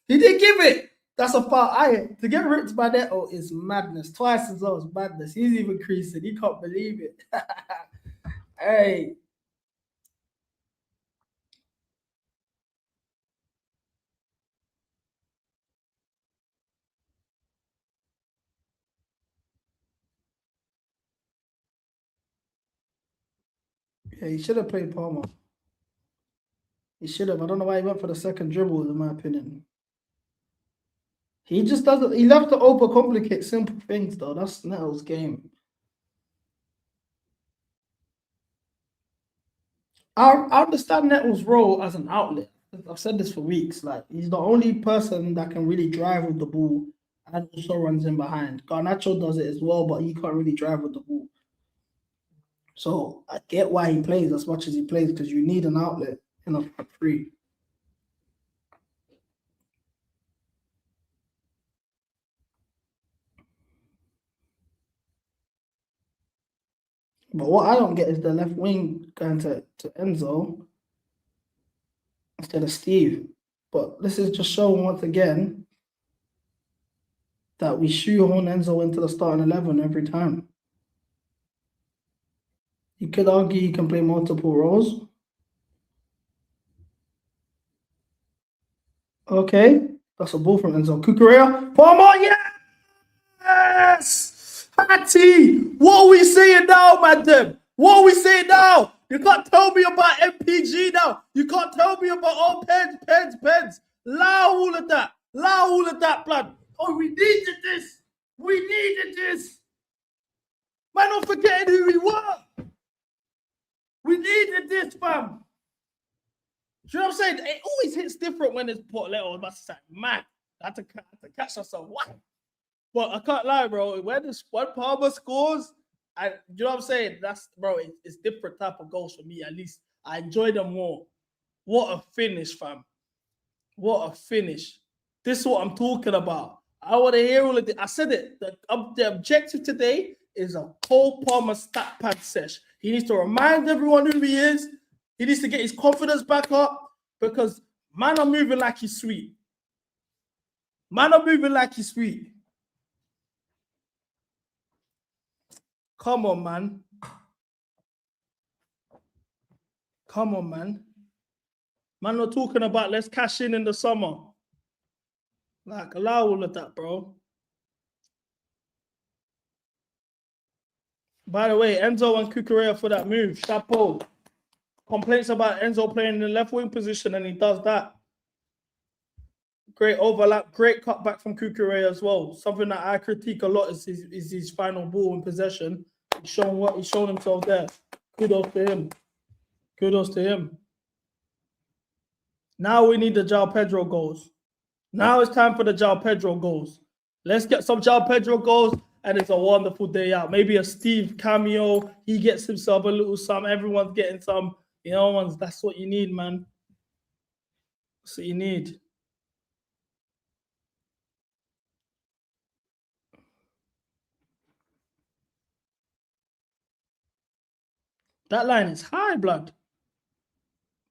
He didn't give it. That's a foul. To get ripped by Neto is madness. Twice as low is madness. He's even creasing. He can't believe it. Hey. Yeah, he should have played Palmer. He should have. I don't know why he went for the second dribble, in my opinion. He just doesn't. He loves to overcomplicate simple things, though. That's Neto's game. I understand Neto's role as an outlet. I've said this for weeks. Like, he's the only person that can really drive with the ball and also runs in behind. Garnacho does it as well, but he can't really drive with the ball. So I get why he plays as much as he plays, because you need an outlet in a front three. But what I don't get is the left wing going to Enzo instead of Steve. But this is just showing once again that we shoehorn Enzo into the starting 11 every time. You could argue he can play multiple roles. Okay, that's a ball from Enzo. Cucurella. Palmer, yes! Hattie! What are we saying now, madam? What are we saying now? You can't tell me about MPG now. You can't tell me about all pens. Allow all of that. Allow all of that, blood. Oh, we needed this. We needed this. Man, not forgetting who we were. We needed this, fam. Do you know what I'm saying? It always hits different when it's put little. That's like, man, I had to catch myself. What? But I can't lie, bro. When Palmer scores, you know what I'm saying? That's, bro, it's different type of goals for me. At least I enjoy them more. What a finish, fam. What a finish. This is what I'm talking about. I want to hear all of it. I said it. The objective today is a Cole Palmer stat pad sesh. He needs to remind everyone who he is. He needs to get his confidence back up, because man are moving like he's sweet. Man are moving like he's sweet. Come on, man. Come on, man. Man, we're talking about let's cash in the summer. Like, allow all of that, bro. By the way, Enzo and Cucurella for that move. Chapeau. Complaints about Enzo playing in the left wing position, and he does that. Great overlap, great cutback from Cucurella as well. Something that I critique a lot is his final ball in possession. He's shown himself there. Kudos to him. Kudos to him. Now we need the João Pedro goals. Now it's time for the João Pedro goals. Let's get some João Pedro goals, and it's a wonderful day out. Maybe a Steve cameo. He gets himself a little some. Everyone's getting some. You know, that's what you need, man. That's what you need. That line is high, blood.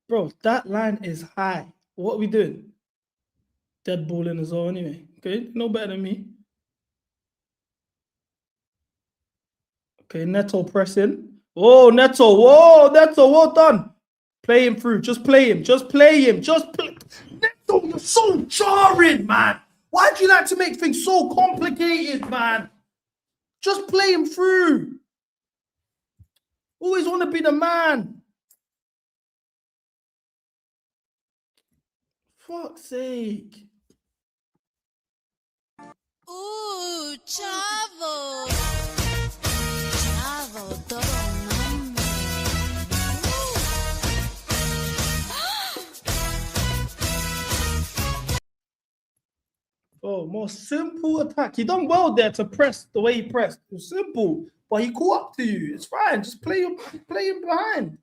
Bro, that line is high. What are we doing? Dead ball in as well anyway. Okay, no better than me. Okay, Neto pressing. Oh, Neto. Whoa, Neto, well done. Play him through. Just play him. Just play him. Just play. Neto, you're so jarring, man. Why do you like to make things so complicated, man? Just play him through. Always want to be the man. Fuck's sake. Ooh, chavo. Chavo, todo mambo. Oh, more simple attack. He done well there to press the way he pressed. It was simple, but he caught up to you. It's fine. Just play him behind.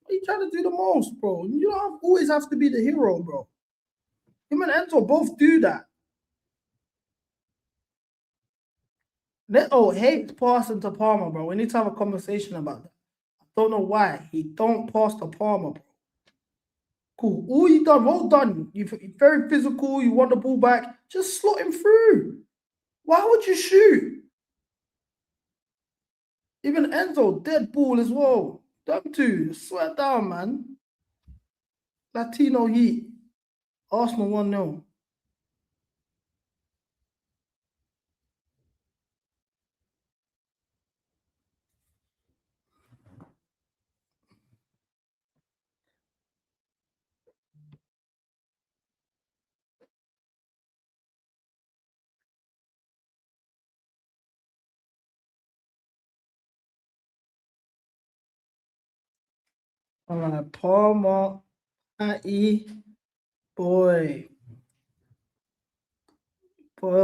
What are you trying to do the most, bro? You don't always have to be the hero, bro. Him and Enzo both do that. Neto hates passing to Palmer, bro. We need to have a conversation about that. I don't know why. He don't pass to Palmer, bro. Cool. All you done, well done. You're very physical. You want the ball back. Just slot him through. Why would you shoot? Even Enzo, dead ball as well. Them two, sweat down, man. Latino Heat. Arsenal 1-0. All right, Palmer, Patty, boy. All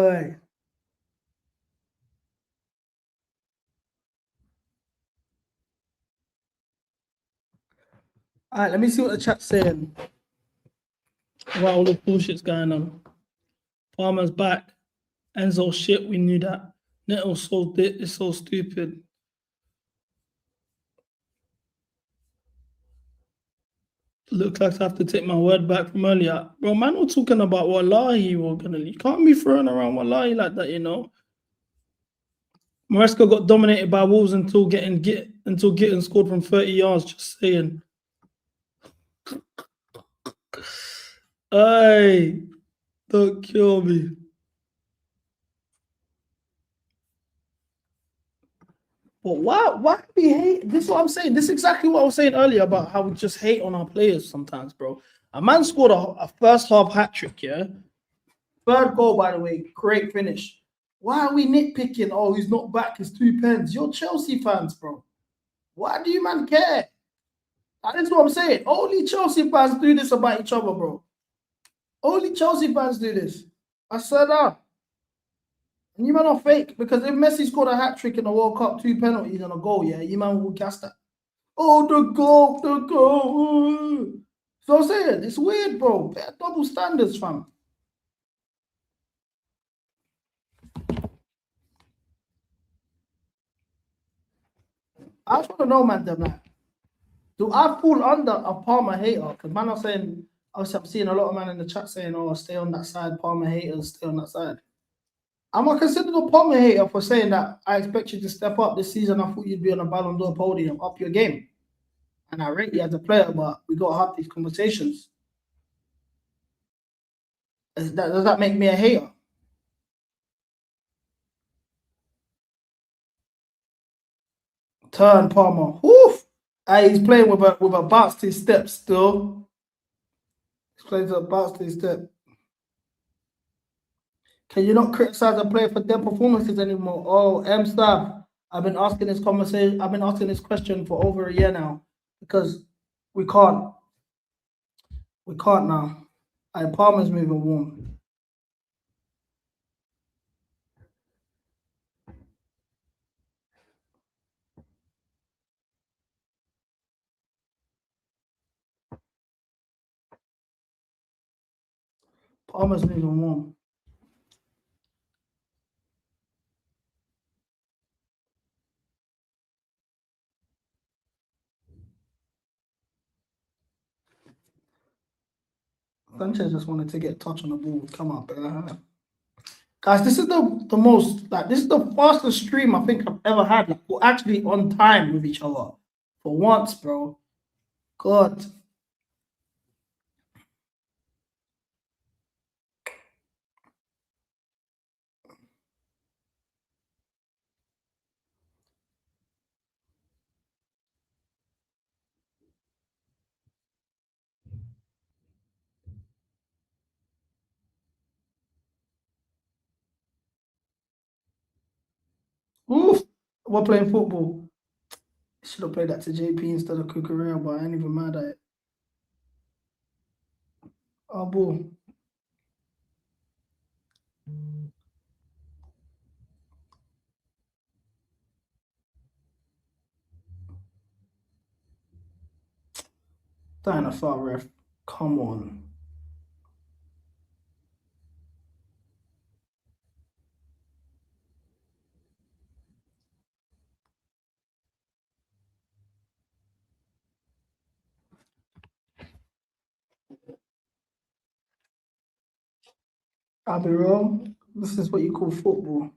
right, let me see what the chat's saying. About all the bullshit's going on. Palmer's back. Enzo shit, we knew that. Neto is so stupid. Looks like I have to take my word back from earlier. Bro, man, we're talking about Wallahi. You can't be throwing around Wallahi like that, you know. Maresca got dominated by Wolves until getting scored from 30 yards. Just saying. Hey, don't kill me. But why we hate? This is what I'm saying. This is exactly what I was saying earlier about how we just hate on our players sometimes, bro. A man scored a first half hat trick, yeah. Third goal, by the way, great finish. Why are we nitpicking? Oh, he's not back. It's 2 pens. You're Chelsea fans, bro. Why do you man care? That is what I'm saying. Only Chelsea fans do this about each other, bro. Only Chelsea fans do this. I said that. And you man are fake, because if Messi scored a hat trick in the World Cup, 2 penalties and a goal, yeah, you man will cast that. Oh, the goal. So I'm saying, it's weird, bro. They're double standards, fam. I just want to know, man, them, like, do I fall under a Palmer hater? Because man are saying, obviously I'm seeing a lot of man in the chat saying, oh, stay on that side, Palmer haters, stay on that side. Am I considered a Palmer hater for saying that I expect you to step up this season? I thought you'd be on a Ballon d'Or podium, up your game. And I rate you as a player, but we got to have these conversations. Does that make me a hater? Turn Palmer. Woof! He's playing with a bounce to his step still. He's playing with a bounce to his step. Can you not criticize a player for their performances anymore? Oh, M-Staff, I've been asking this question for over a year now, because we can't. We can't now. And Palmer's moving warm. Palmer's moving warm. Sanchez just wanted to get a touch on the ball. Come on, bro. Guys, this is the most, like, this is the fastest stream I think I've ever had. Like, we're actually on time with each other. For once, bro. God. Oof. We're playing football. Should have played that to JP instead of Kukurea, but I ain't even mad at it. Oh, ball. That ain't a foul, ref. Come on. I'll be real. This is what you call football.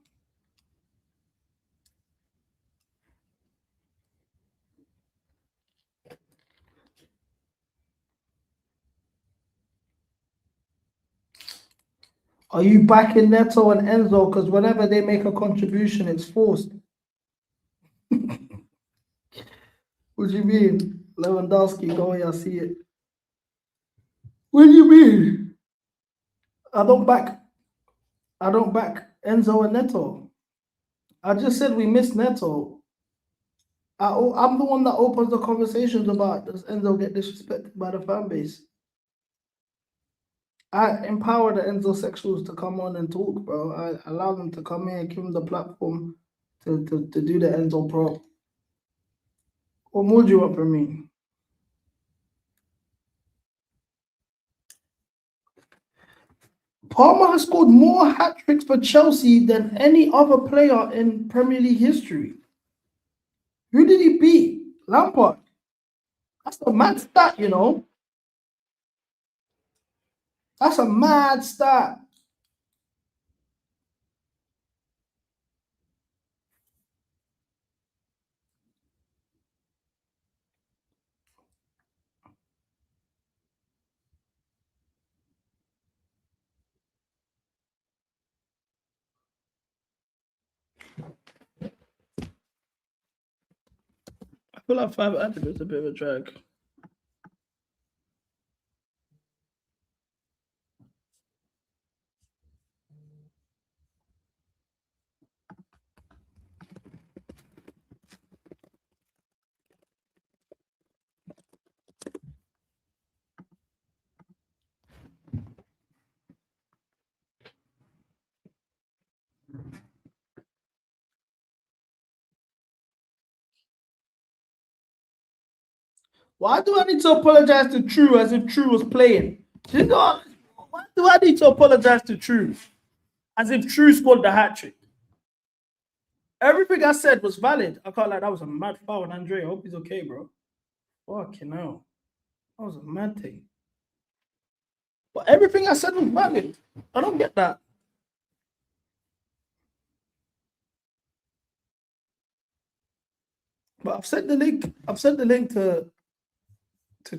Are you backing Neto and Enzo? Because whenever they make a contribution, it's forced. What do you mean? Lewandowski, go away, I see it. What do you mean? I don't back Enzo and Neto. I just said we miss Neto. I'm the one that opens the conversations about does Enzo get disrespected by the fan base. I empower the Enzo sexuals to come on and talk, bro. I allow them to come here, give them the platform to do the Enzo pro. What more do you want from me? Palmer has scored more hat-tricks for Chelsea than any other player in Premier League history. Who did he beat? Lampard. That's a mad stat, you know. That's a mad stat. I feel like 5 anecdotes a bit of a drag. Why do I need to apologize to True as if True was playing? You know, why do I need to apologize to True as if True scored the hat trick? Everything I said was valid. I can't lie, that was a mad foul on Andre. I hope he's okay, bro. Fucking hell. That was a mad thing. But everything I said was valid. I don't get that. But I've sent the link. I've sent the link to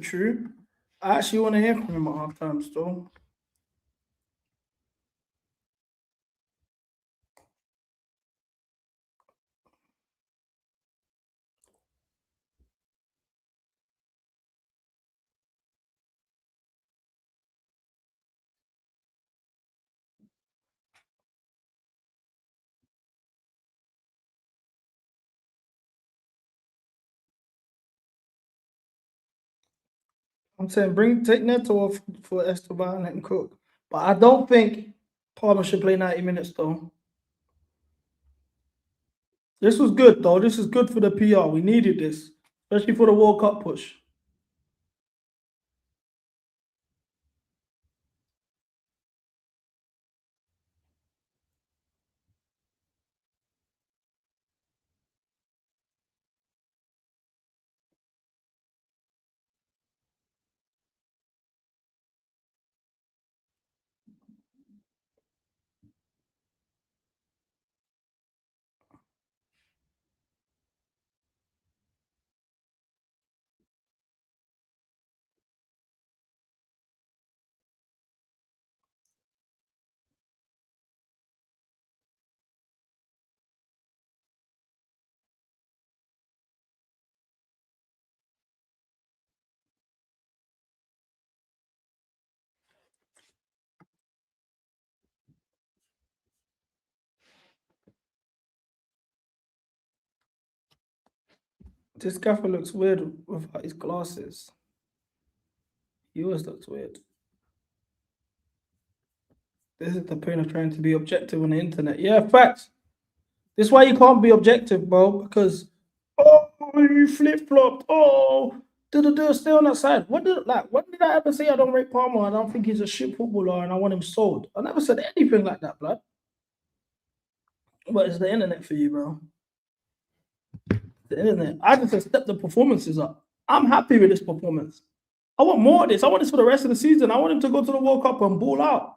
True. I actually want to hear from him at halftime still. I'm saying take Neto off for Esteban and let him cook. But I don't think Palmer should play 90 minutes though. This was good though. This is good for the PR. We needed this, especially for the World Cup push. This gaffer looks weird without his glasses. He always looks weird. This is the point of trying to be objective on the internet. Yeah, facts. This is why you can't be objective, bro, because you flip-flopped. Stay on that side. When did I ever say I don't rate Palmer? I don't think he's a shit footballer and I want him sold. I never said anything like that, blood. But it's the internet for you, bro. The internet. I just step the performances up. I'm happy with this performance. I want more of this. I want this for the rest of the season. I want him to go to the World Cup and ball out.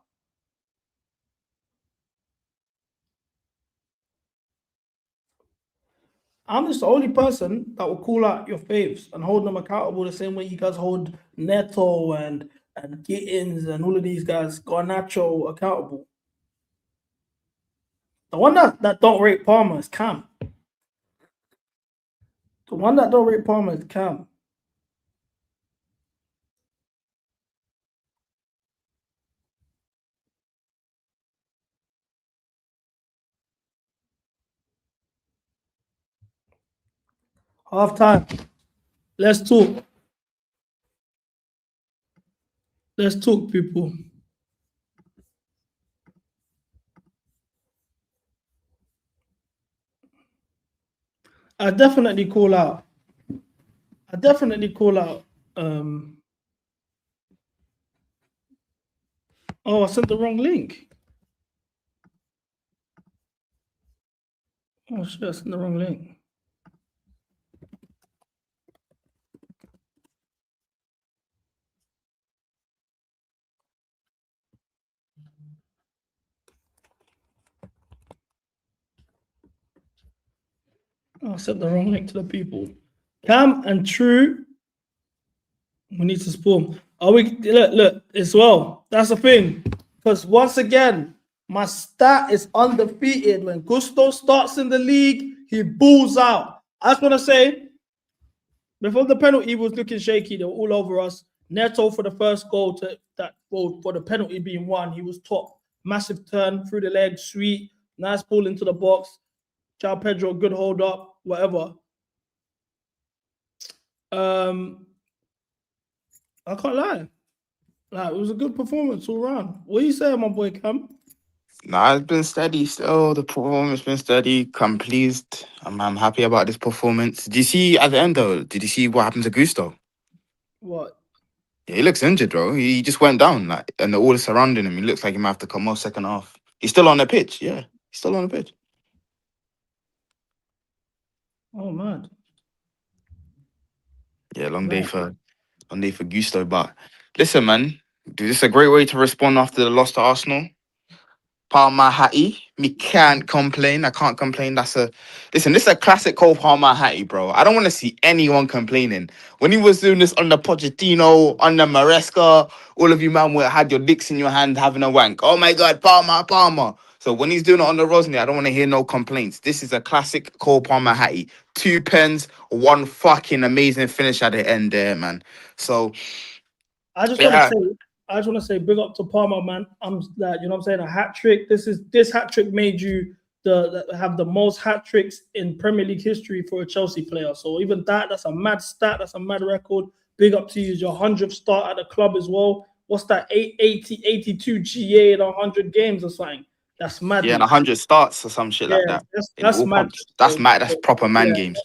I'm just the only person that will call out your faves and hold them accountable the same way you guys hold Neto and Gittins and all of these guys, Garnacho accountable. The one that don't rate Palmer is Cam. The one that don't rate Palmer is Cam. Half time. Let's talk. Let's talk, people. I definitely call out. Oh, I sent the wrong link. Oh shit, I sent the wrong link. I sent the wrong link to the people. Cam and True, we need to spawn. Are we look as well? That's the thing. Because once again, my stat is undefeated. When Gusto starts in the league, he balls out. I just want to say, before the penalty was looking shaky, they were all over us. Neto for the first goal for the penalty being won, he was top. Massive turn through the leg, sweet, nice ball into the box. Joao Pedro, good hold up, whatever. I can't lie. Like, it was a good performance all around. What are you saying, my boy Cam? Nah, it's been steady still. The performance has been steady. I'm pleased. I'm happy about this performance. Did you see at the end though? Did you see what happened to Gusto? What? Yeah, he looks injured, bro. He just went down, like, and all is surrounding him. He looks like he might have to come off second half. He's still on the pitch. Yeah, he's still on the pitch. Oh man. Yeah, long day for Gusto. But listen, man, this is a great way to respond after the loss to Arsenal. Palmer Hattie, me can't complain. I can't complain. Listen, this is a classic Cole Palmer Hattie, bro. I don't want to see anyone complaining. When he was doing this under Pochettino, under Maresca, all of you man had your dicks in your hand having a wank. Oh my God, Palmer. So when he's doing it on the Rosny, I don't want to hear no complaints. This is a classic Cole Palmer Hattie. 2 pens, one fucking amazing finish at the end there, man. So I just want to say big up to Palmer, man. I'm like, you know what I'm saying, a hat trick. This hat trick made you have the most hat tricks in Premier League history for a Chelsea player. So even that's a mad stat, that's a mad record. Big up to you. It's your 100th start at the club as well. What's that? 82 GA in 100 games or something. That's mad. Yeah, and 100 starts or some shit like that. That's mad. That's mad. That's proper man games.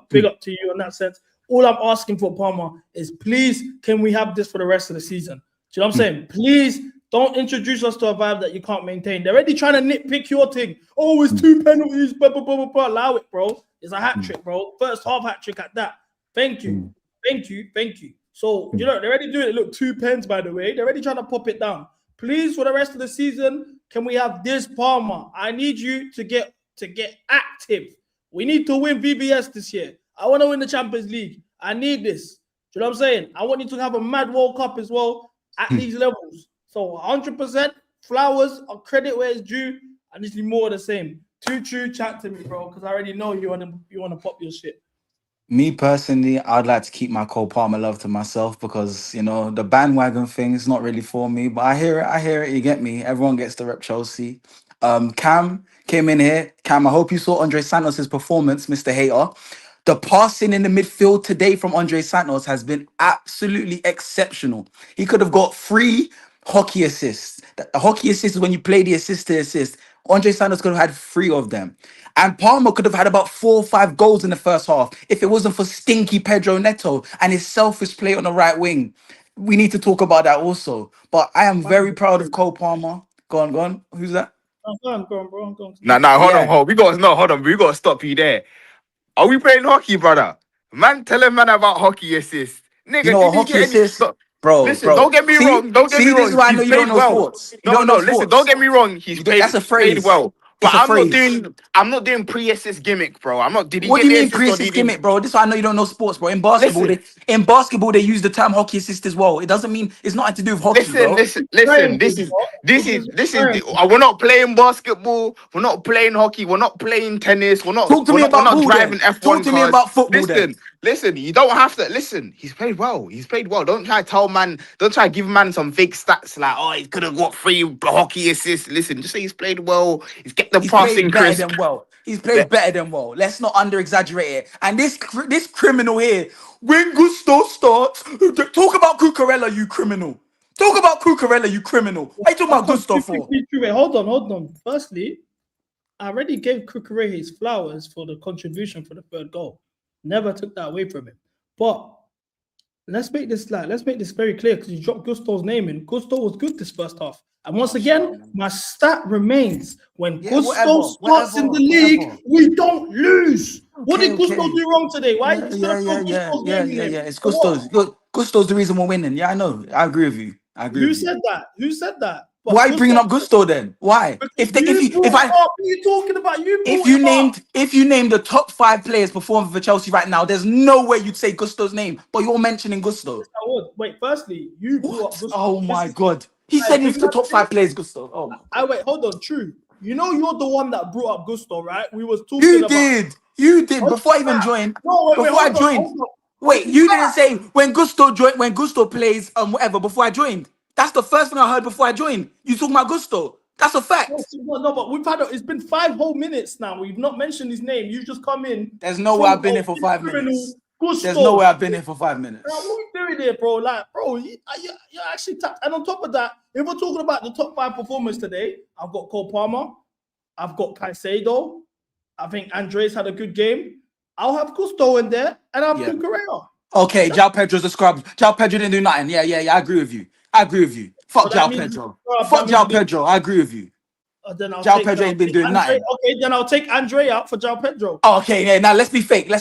Big up to you in that sense. All I'm asking for, Palmer, is please, can we have this for the rest of the season? Do you know what I'm saying? Please don't introduce us to a vibe that you can't maintain. They're already trying to nitpick your thing. Oh, it's 2 penalties. Blah, blah, blah, blah, blah. Allow it, bro. It's a hat trick, bro. First half hat trick at that. Thank you. So, you know, they're already doing it. Look, 2 pens, by the way. They're already trying to pop it down. Please, for the rest of the season, can we have this, Palmer? I need you to get active. We need to win VBS this year. I want to win the Champions League. I need this. Do you know what I'm saying? I want you to have a mad World Cup as well at these levels. So 100% flowers or credit where it's due. I need to be more of the same. Too true, chat to me, bro, because I already know you want to pop your shit. Me personally, I'd like to keep my Cole Palmer love to myself because, you know, the bandwagon thing is not really for me. But I hear it. You get me. Everyone gets to rep Chelsea. Cam came in here. Cam, I hope you saw Andre Santos' performance, Mr. Hater. The passing in the midfield today from Andre Santos has been absolutely exceptional. He could have got 3 hockey assists. The hockey assist is when you play the assist to assist. Andre Santos could have had 3 of them. And Palmer could have had about 4 or 5 goals in the first half if it wasn't for stinky Pedro Neto and his selfish play on the right wing. We need to talk about that also. But I am very proud of Cole Palmer. Go on. Who's that? Go on, bro. Go on. Nah, hold on. We got to stop you there. Are we playing hockey, brother? Man, tell a man about hockey assist. Nigga, You know what did he hockey get any... assist? Bro, Listen, don't get me wrong. Don't get me wrong. This is why I know He's you don't played know well. sports. You don't know Listen, sports. don't get me wrong. He's played. That's a Played phrase. well. It's But a I'm phrase. not doing pre-assist gimmick, bro. I'm not. Did he What get do you the mean assist or pre-assist did he... gimmick, bro? This is why I know you don't know sports, bro. In basketball, they use the term hockey assist as well. It doesn't mean it's nothing to do with hockey, bro. Listen. This is. We're not playing basketball. We're not playing hockey. We're not playing tennis. We're not. Talk to me about we're not ball, driving then. F1 Talk to me cars. about football, then. Listen. You don't have to listen. He's played well. Don't try to tell man. Don't try to give man some fake stats like, oh, he could have got 3 hockey assists. Listen, just say he's played well. He's get the passing better crisp. than well. He's played better than well. Let's not under exaggerate it. And this criminal here, when Gusto starts, talk about Cucurella, you criminal. Talk about Cucurella, you criminal. What are you talking about Gusto for? Wait, hold on. Firstly, I already gave Cucurella his flowers for the contribution for the 3rd goal. Never took that away from him. But let's make this very clear because you dropped Gusto's name in. Gusto was good this first half. And once again, my stat remains when Gusto starts in the league, we don't lose. What did Gusto do wrong today? Why? Yeah. It's Gusto's. Gusto's the reason we're winning. Yeah, I know. I agree with you. Who said that? But why are you bringing up Gusto then? Why? If you name the top 5 players performing for Chelsea right now, there's no way you'd say Gusto's name, but you're mentioning Gusto. I would. Wait, firstly, you brought up Gusto. Oh my God. He said he's the top 5 players, Gusto. Oh my. Wait, hold on. True. You know you're the one that brought up Gusto, right? We was talking You did before I even joined. Wait, you didn't say when Gusto plays whatever before I joined. That's the first thing I heard before I joined. You talking about Gusto. That's a fact. No, but it's been 5 whole minutes now. We've not mentioned his name. You just come in. There's no way I've been here for 5 minutes. There's no way I've been here for 5 minutes. Bro, what are you doing here, bro? Like, bro, you're actually tapped. And on top of that, if we're talking about the top 5 performers today, I've got Cole Palmer, I've got Caicedo, I think Andres had a good game. I'll have Gusto in there, and I'll have Cucurella. Okay, João Pedro's a scrub. João Pedro didn't do nothing. Yeah, I agree with you. Fuck João Pedro. Fuck João Pedro. I agree with you. João Pedro ain't been doing nothing. Okay, then I'll take Andre out for João Pedro. Oh, okay, yeah. Now let's be fake.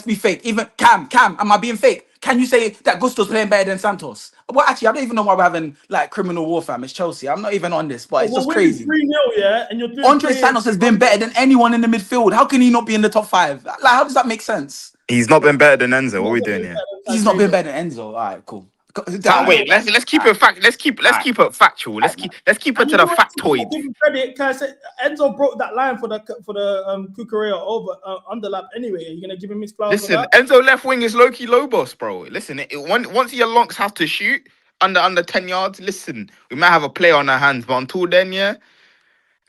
Even Cam, am I being fake? Can you say that Gusto's playing better than Santos? Well, actually, I don't even know why we're having like criminal war, fam. It's Chelsea. I'm not even on this, but it's just crazy. 3-0, yeah, and you're doing Andre Santos has been better than anyone in the midfield. How can he not be in the top 5? Like, how does that make sense? He's not been better than Enzo. What are we doing here? He's not been better than Enzo. All right, cool. Wait, let's keep it fact. Let's keep it factual. Let's keep it to the factoid. Give him credit, because Enzo broke that line for the Cucurella over underlap. Anyway, are you gonna give him his flowers? Listen, Enzo left wing is low-key Lobos, bro. Listen, once your lonks have to shoot under 10 yards, listen, we might have a play on our hands, but until then, yeah.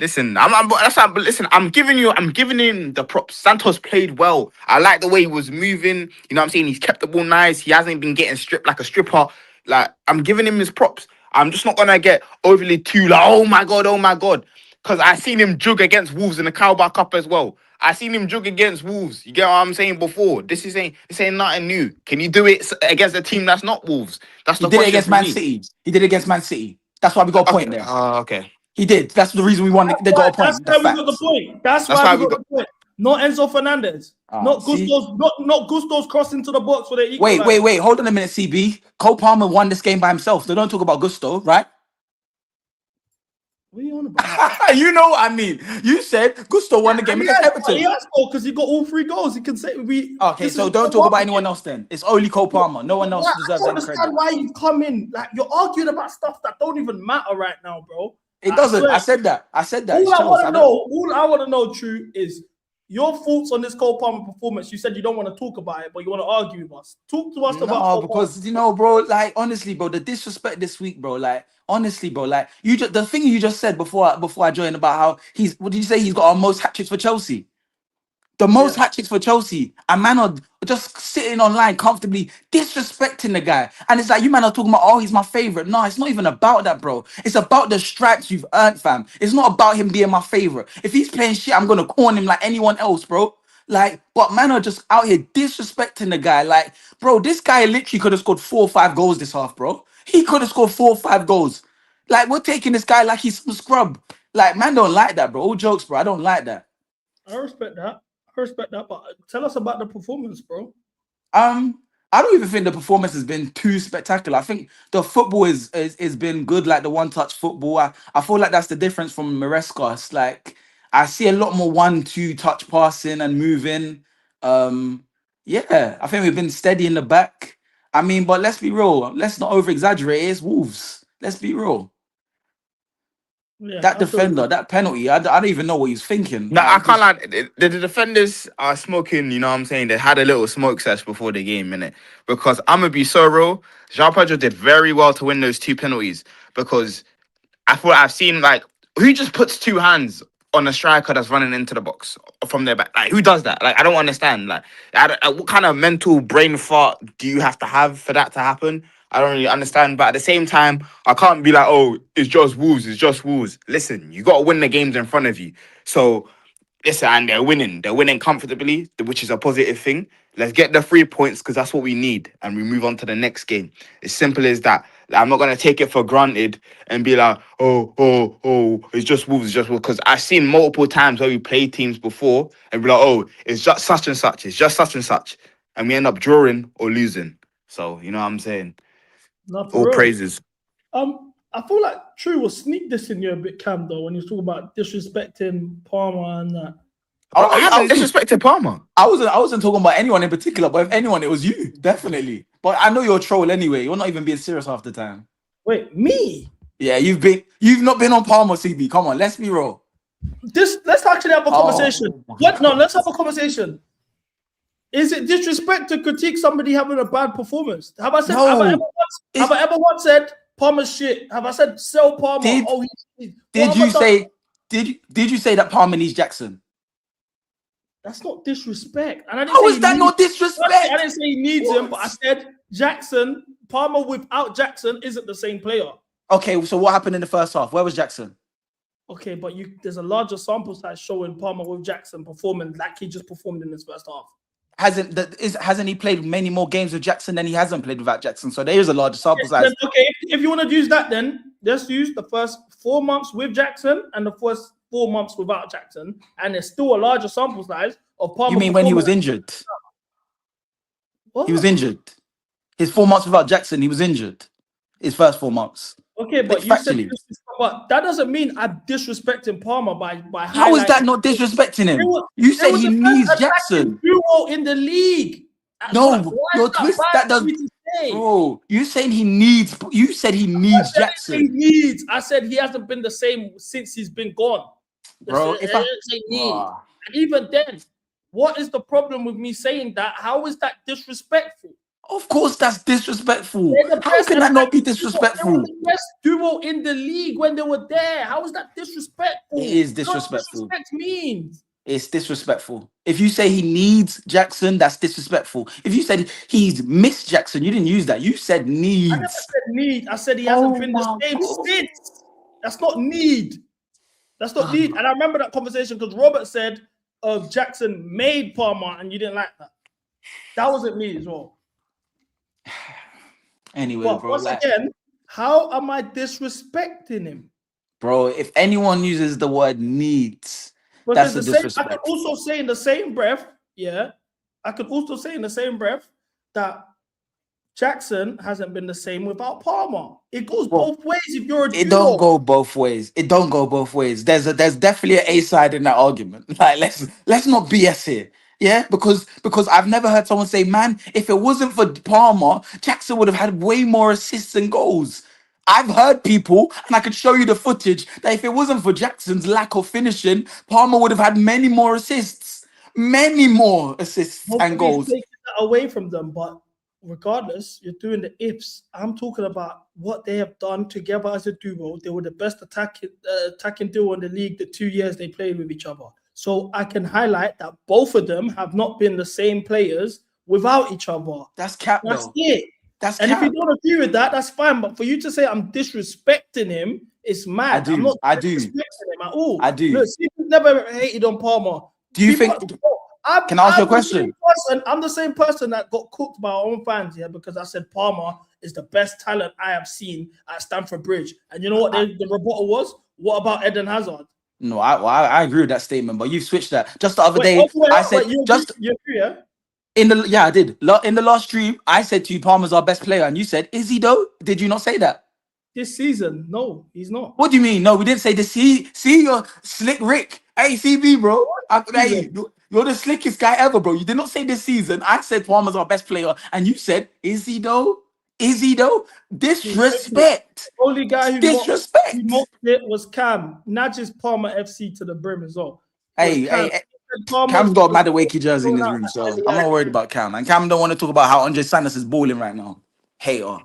Listen, I'm giving him the props. Santos played well. I like the way he was moving. You know what I'm saying? He's kept the ball nice. He hasn't been getting stripped like a stripper. Like, I'm giving him his props. I'm just not gonna get overly too like, oh my god. Because I seen him jug against Wolves in the Carabao Cup as well. I seen him jug against Wolves. You get what I'm saying before? This ain't nothing new. Can you do it against a team that's not Wolves? He did it against Man City. He did it against Man City. That's why we got a point there. Okay. He did. That's the reason we won. They got a point. That's why we got the point. That's why we got the point. Not Enzo Fernandez. Not Gusto's crossing to the box for the equalizer. Wait. Hold on a minute, CB. Cole Palmer won this game by himself. So don't talk about Gusto, right? What are you on about? You know what I mean. You said Gusto won the game against Everton. He has scored because he got all 3 goals. He can say Okay, so don't talk about anyone else then. It's only Cole Palmer. No one else deserves any credit. I don't understand why you come in like you're arguing about stuff that don't even matter right now, bro. It doesn't. I said that. All I want to know, True, is your thoughts on this Cole Palmer performance. You said you don't want to talk about it, but you want to argue with us. Talk to us about Cole because Palmer. Bro, like honestly, bro, the disrespect this week, bro, like honestly, bro, like the thing you just said before I joined about how what did you say he's got our most hat tricks for Chelsea? The most hat tricks for Chelsea, and man are just sitting online comfortably disrespecting the guy. And it's like, you man are talking about, oh, he's my favorite. No, it's not even about that, bro. It's about the stripes you've earned, fam. It's not about him being my favorite. If he's playing shit, I'm gonna corn him like anyone else, bro. Like, but man are just out here disrespecting the guy. Like, bro, this guy literally could have scored 4 or 5 goals this half, bro. He could have scored 4 or 5 goals. Like, we're taking this guy like he's some scrub. Like, man don't like that, bro. All jokes, bro. I don't like that. I respect that. But tell us about the performance, bro. I don't even think the performance has been too spectacular. I think the football is been good, like the one-touch football. I feel like that's the difference from Maresca. It's like I see a lot more 1-2 touch passing and moving. Yeah, I think we've been steady in the back. I mean, but let's be real. Let's not over-exaggerate. It's Wolves. Let's be real. Yeah, That defender, that penalty, I don't even know what he's thinking. No, I can't lie. The defenders are smoking, you know what I'm saying? They had a little smoke sesh before the game, innit? Because I'm going to be so real. João Pedro did very well to win those 2 penalties because I thought I've seen, like, who just puts 2 hands on a striker that's running into the box from their back? Like, who does that? Like, I don't understand. Like, what kind of mental brain fart do you have to have for that to happen? I don't really understand. But at the same time, I can't be like, oh, it's just Wolves. It's just Wolves. Listen, you got to win the games in front of you. So, listen, and they're winning. They're winning comfortably, which is a positive thing. Let's get the 3 points because that's what we need. And we move on to the next game. It's simple as that. Like, I'm not going to take it for granted and be like, oh, it's just Wolves. It's just Wolves. Because I've seen multiple times where we played teams before and be like, oh, it's just such and such. It's just such and such. And we end up drawing or losing. So, you know what I'm saying? Not for All real. praises. I feel like True was sneak dissing you a bit, Cam, though, when he was talking about disrespecting Palmer and that. I haven't disrespected Palmer. I wasn't talking about anyone in particular, but if anyone, it was you, definitely. But I know you're a troll anyway. You're not even being serious half the time. Wait, me? Yeah, you've not been on Palmer, CB. Come on, let's be real. Let's actually have a conversation. Oh. Let's have a conversation. Is it disrespect to critique somebody having a bad performance? Have I said? No. Have I ever once said Palmer's shit? Have I said sell Palmer? Did you say that Palmer needs Jackson? That's not disrespect. And I didn't How say is that not disrespect? I didn't say he needs him, but I said Jackson, Palmer without Jackson isn't the same player. Okay, so what happened in the first half? Where was Jackson? Okay, but there's a larger sample size showing Palmer with Jackson performing like he just performed in his first half. Hasn't he played many more games with Jackson than he hasn't played without Jackson? So there is a larger sample size. Okay, if you want to use that, then let's use the first 4 months with Jackson and the first 4 months without Jackson, and there's still a larger sample size of Palmer. You mean when he was injured? What? He was injured. His 4 months without Jackson, he was injured. His first 4 months. Okay, but you said, but that doesn't mean I'm disrespecting Palmer by How is that not disrespecting him? You said he needs Jackson. Duo in the league. No, your twist that does. Bro, you saying he needs? You said he needs Jackson. He needs. I said he hasn't been the same since he's been gone. Bro, if I say need, and even then, what is the problem with me saying that? How is that disrespectful? Of course, that's disrespectful. How can that not be disrespectful? They were the best duo in the league when they were there. How is that disrespectful? It is disrespectful. What disrespect means. It's disrespectful. If you say he needs Jackson, that's disrespectful. If you said he's missed Jackson, you didn't use that. You said needs. I never said need. I said he hasn't been the same since. That's not need. That's not need. And I remember that conversation because Robert said Jackson made Palmer and you didn't like that. That wasn't me as well. Anyway, but bro. Once again, how am I disrespecting him? Bro, if anyone uses the word needs, that's a disrespect. I could also say in the same breath, that Jackson hasn't been the same without Palmer. It goes both ways if you're a duo. It don't go both ways. It don't go both ways. There's definitely an A side in that argument. Like let's not BS here. Yeah, because I've never heard someone say, man, if it wasn't for Palmer, Jackson would have had way more assists and goals. I've heard people, and I could show you the footage, that if it wasn't for Jackson's lack of finishing, Palmer would have had many more assists. Many more assists and goals. Taking that away from them, but regardless, you're doing the ifs. I'm talking about what they have done together as a duo. They were the best attacking duo in the league the 2 years they played with each other. So I can highlight that both of them have not been the same players without each other. That's cap, That's though. it. That's and cap. if you don't agree with that, that's fine. But for you to say I'm disrespecting him, it's mad. I'm not disrespecting him at all. I do. Look, Steve never hated on Palmer. Do you People think? are- Can I ask you a I'm the same question? person- I'm the same person that got cooked by our own fans, yeah, because I said Palmer is the best talent I have seen at Stamford Bridge. And you know what the rebuttal was? What about Eden Hazard? No, I agree with that statement, but you switched that. Just the other day, I said you agree, yeah? I did. In the last stream, I said to you, Palmer's our best player, and you said, is he though? Did you not say that? This season, no, he's not. What do you mean? No, we didn't say this. See, you're slick Rick. Hey, CB, bro. Hey, you're the slickest guy ever, bro. You did not say this season. I said Palmer's our best player, and you said, is he though? Is he though? Disrespect. The only guy who Disrespect. mocked it was Cam. Not just Palmer FC to the brim as well. Hey, Cam's got a mad awakey jersey in his room, so I'm not worried about Cam. And Cam don't want to talk about how Andre Santos is balling right now. Hater.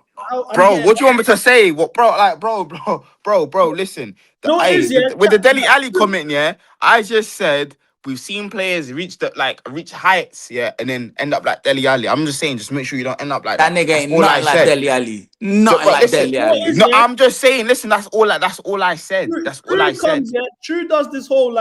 Bro, what do you want me to say? What, bro, listen. No, it is, yeah. With the Deli Ali comment, yeah, I just said we've seen players reach heights, yeah, and then end up like Deli Ali. I'm just saying, just make sure you don't end up like that. That nigga ain't nothing like Deli Ali. Nothing like Deli Ali. No, I'm just saying, listen, that's all I said. That's all I said. True does this whole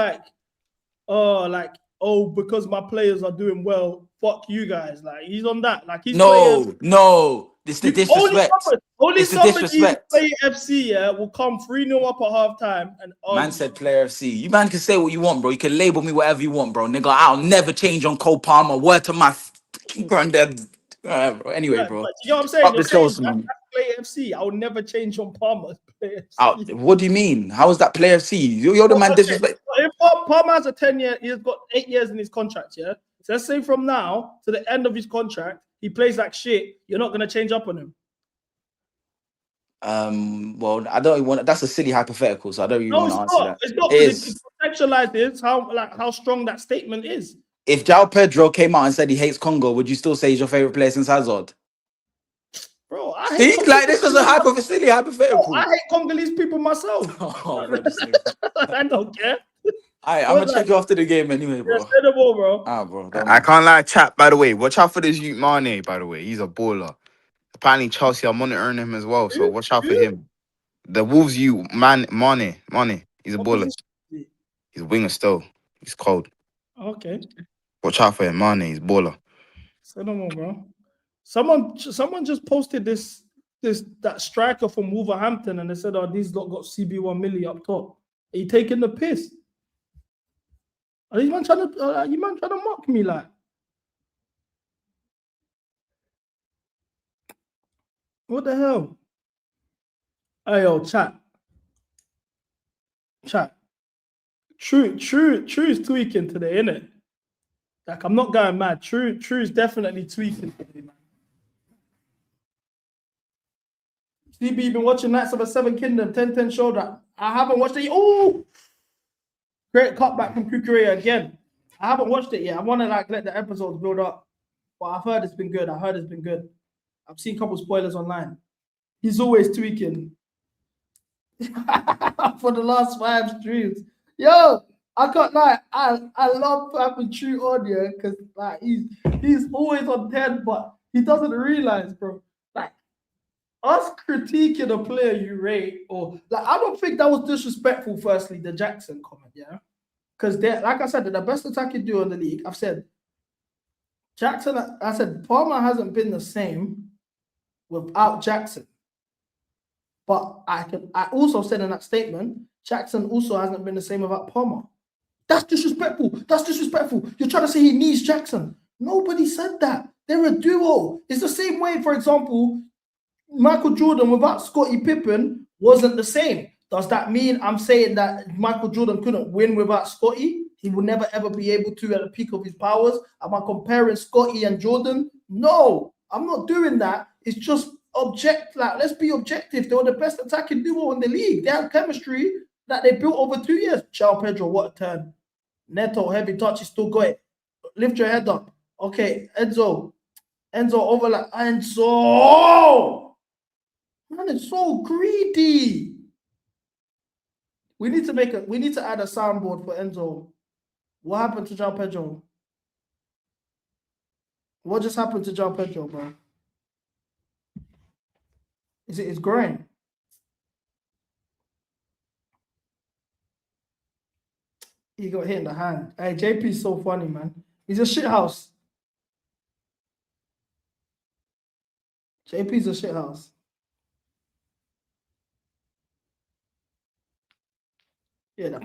because my players are doing well, fuck you guys. Like he's on that. Like he's no. This the disrespect. Only somebody who play FC, yeah, will come 3-0 up at halftime and man said player FC. You man can say what you want, bro. You can label me whatever you want, bro. Nigga, I'll never change on Cole Palmer. Word to my granddad. Anyway, bro. You know what I'm saying? Up the shows, man. Play FC. I will never change on Palmer. Play FC. What do you mean? How is that player FC? You're the man disrespect. If Palmer has a 10-year, he's got 8 years in his contract, yeah? So let's say from now to the end of his contract, he plays like shit, you're not going to change up on him. Well, I don't even want. That's a silly hypothetical, so I don't even want to answer that. It's not. It contextualizes how strong that statement is. If João Pedro came out and said he hates Congo, would you still say he's your favorite player since Hazard? Bro, this is a silly hypothetical. Bro, I hate Congolese people myself. I don't care. I'm gonna check you after the game anyway, bro. Yeah, say the ball, bro. Bro. I can't lie, chat. By the way, watch out for this Youth Mane. By the way, he's a baller. Apparently, Chelsea are monitoring him as well, so watch out for him. The Wolves, Mane. He's a baller. He's a winger still. He's cold. Okay. Watch out for him, Mane. He's a baller. Say no more, bro. Someone just posted that striker from Wolverhampton, and they said, "Oh, these lot got CB1MILLI up top." Are you taking the piss? Are you man trying to mock me like? What the hell? Hey yo, chat. True is tweaking today, innit? Like I'm not going mad. True is definitely tweaking today, man. CB been watching Knights of the Seven Kingdom 10-10 shoulder. I haven't watched it. Oh, great cutback from Kukurea again. I haven't watched it yet. I want to let the episodes build up, but I've heard it's been good. I've seen a couple spoilers online. He's always tweaking for the last 5 streams. Yo, I can't lie. I love having True on here because he's always on 10, but he doesn't realize, bro. Us critiquing a player you rate, or I don't think that was disrespectful. Firstly, the Jackson comment, yeah, because like I said, they're the best attacking duo in the league. I've said Jackson. I said Palmer hasn't been the same without Jackson, but I also said in that statement, Jackson also hasn't been the same without Palmer. That's disrespectful. You're trying to say he needs Jackson. Nobody said that. They're a duo. It's the same way, for example, Michael Jordan without Scottie Pippen wasn't the same. Does that mean I'm saying that Michael Jordan couldn't win without Scottie? He will never ever be able to at the peak of his powers. Am I comparing Scottie and Jordan? No, I'm not doing that. It's just let's be objective. They were the best attacking duo in the league. They have chemistry that they built over 2 years. João Pedro, what a turn. Neto, heavy touch, he still got it. Lift your head up. Okay, Enzo overlap. Enzo! Man, it's so greedy. We need to add a soundboard for Enzo What happened to João Pedro? What just happened to João Pedro, bro? It's growing. He got hit in the hand. Hey, JP's so funny, man. He's a shit house. JP's a shit house. Yeah,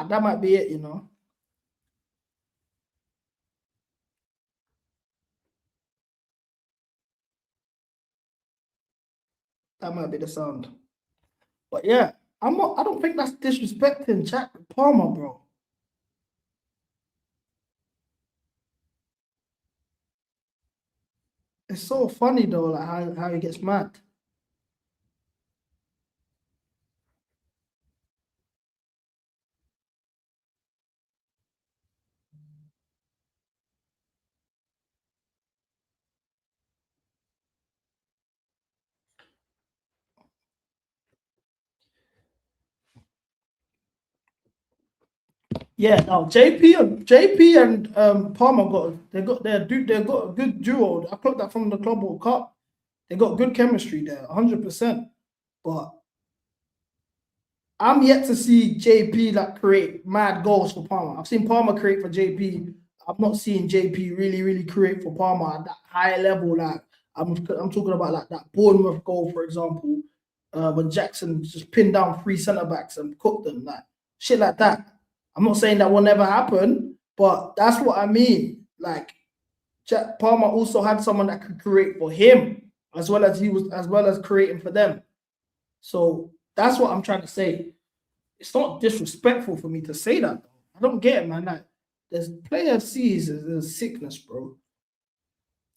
that might be it, you know. That might be the sound. But yeah, I don't think that's disrespecting Jack Palmer, bro. It's so funny though, like how he gets mad. Yeah, no, JP and Palmer they got a good duo. I clocked that from the Club World Cup. They got good chemistry there, 100%. But I'm yet to see JP like create mad goals for Palmer. I've seen Palmer create for JP. I'm not seeing JP really create for Palmer at that high level. Like I'm talking about like that Bournemouth goal, for example, when Jackson just pinned down 3 centre backs and cooked them, like shit like that. I'm not saying that will never happen, but that's what I mean. Like Jack Palmer also had someone that could create for him as well as creating for them. So that's what I'm trying to say. It's not disrespectful for me to say that. I don't get it, man. Like, there's player C's, there's sickness, bro.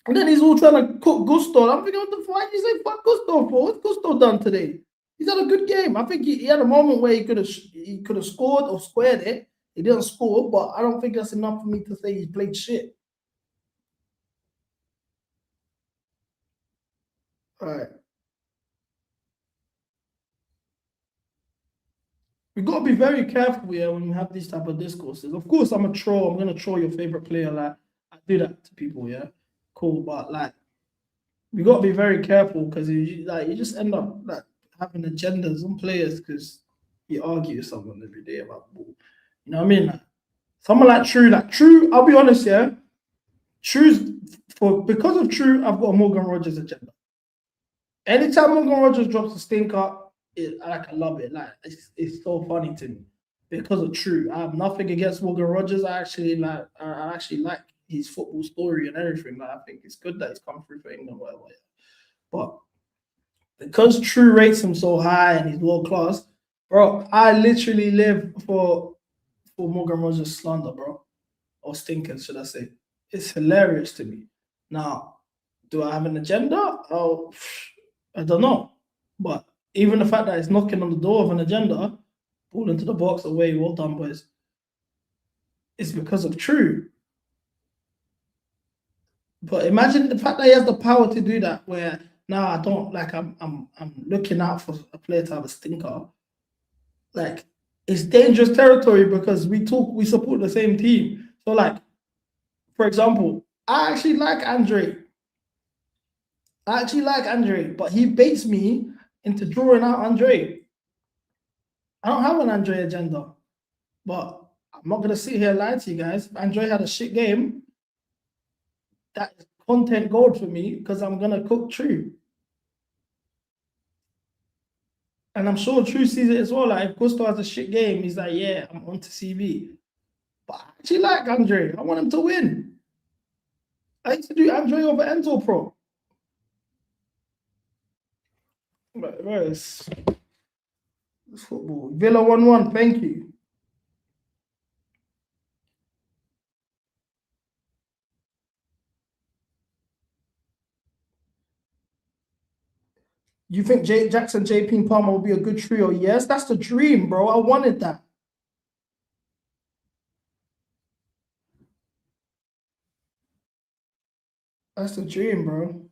And then he's all trying to cook Gusto. I'm thinking, what the fuck you say fuck Gusto for? What's Gusto done today? He's had a good game. I think he had a moment where he could have scored or squared it. He didn't score, but I don't think that's enough for me to say he played shit. All right. We got to be very careful here when we have these type of discourses. Of course, I'm a troll. I'm gonna troll your favorite player. Like I do that to people. Yeah, cool. But like, we got to be very careful because you just end up like having agendas on players because you argue with someone every day about ball. You know what I mean? Like, someone like True. I'll be honest, yeah. Because of True, I've got a Morgan Rogers agenda. Anytime Morgan Rogers drops a stinker, I love it. Like it's so funny to me because of True. I have nothing against Morgan Rogers. I actually like his football story and everything. Like, I think it's good that he's come through for England, whatever. But because True rates him so high and he's world class, bro, I literally live for Morgan Rogers slander, bro, or stinkers, should I say? It's hilarious to me. Now, do I have an agenda? Oh, I don't know, but even the fact that it's knocking on the door of an agenda, ball into the box away, well done, boys. It's because of True. But imagine the fact that he has the power to do that. Where now I don't like. I'm looking out for a player to have a stinker. Like it's dangerous territory because we support the same team. So like, for example, I actually like Andre. But he baits me into drawing out Andre. I don't have an Andre agenda, but I'm not gonna sit here and lie to you guys. If Andre had a shit game, that is content gold for me because I'm gonna cook True. And I'm sure True sees it as well. Like if Gusto has a shit game, he's like, yeah, I'm on to CB. But I actually like Andre. I want him to win. I used to do Andre over Enzo Pro. But it's football. Villa 1-1, thank you. You think Jackson, JP, and Palmer will be a good trio? Yes, that's the dream, bro. I wanted that. That's the dream, bro.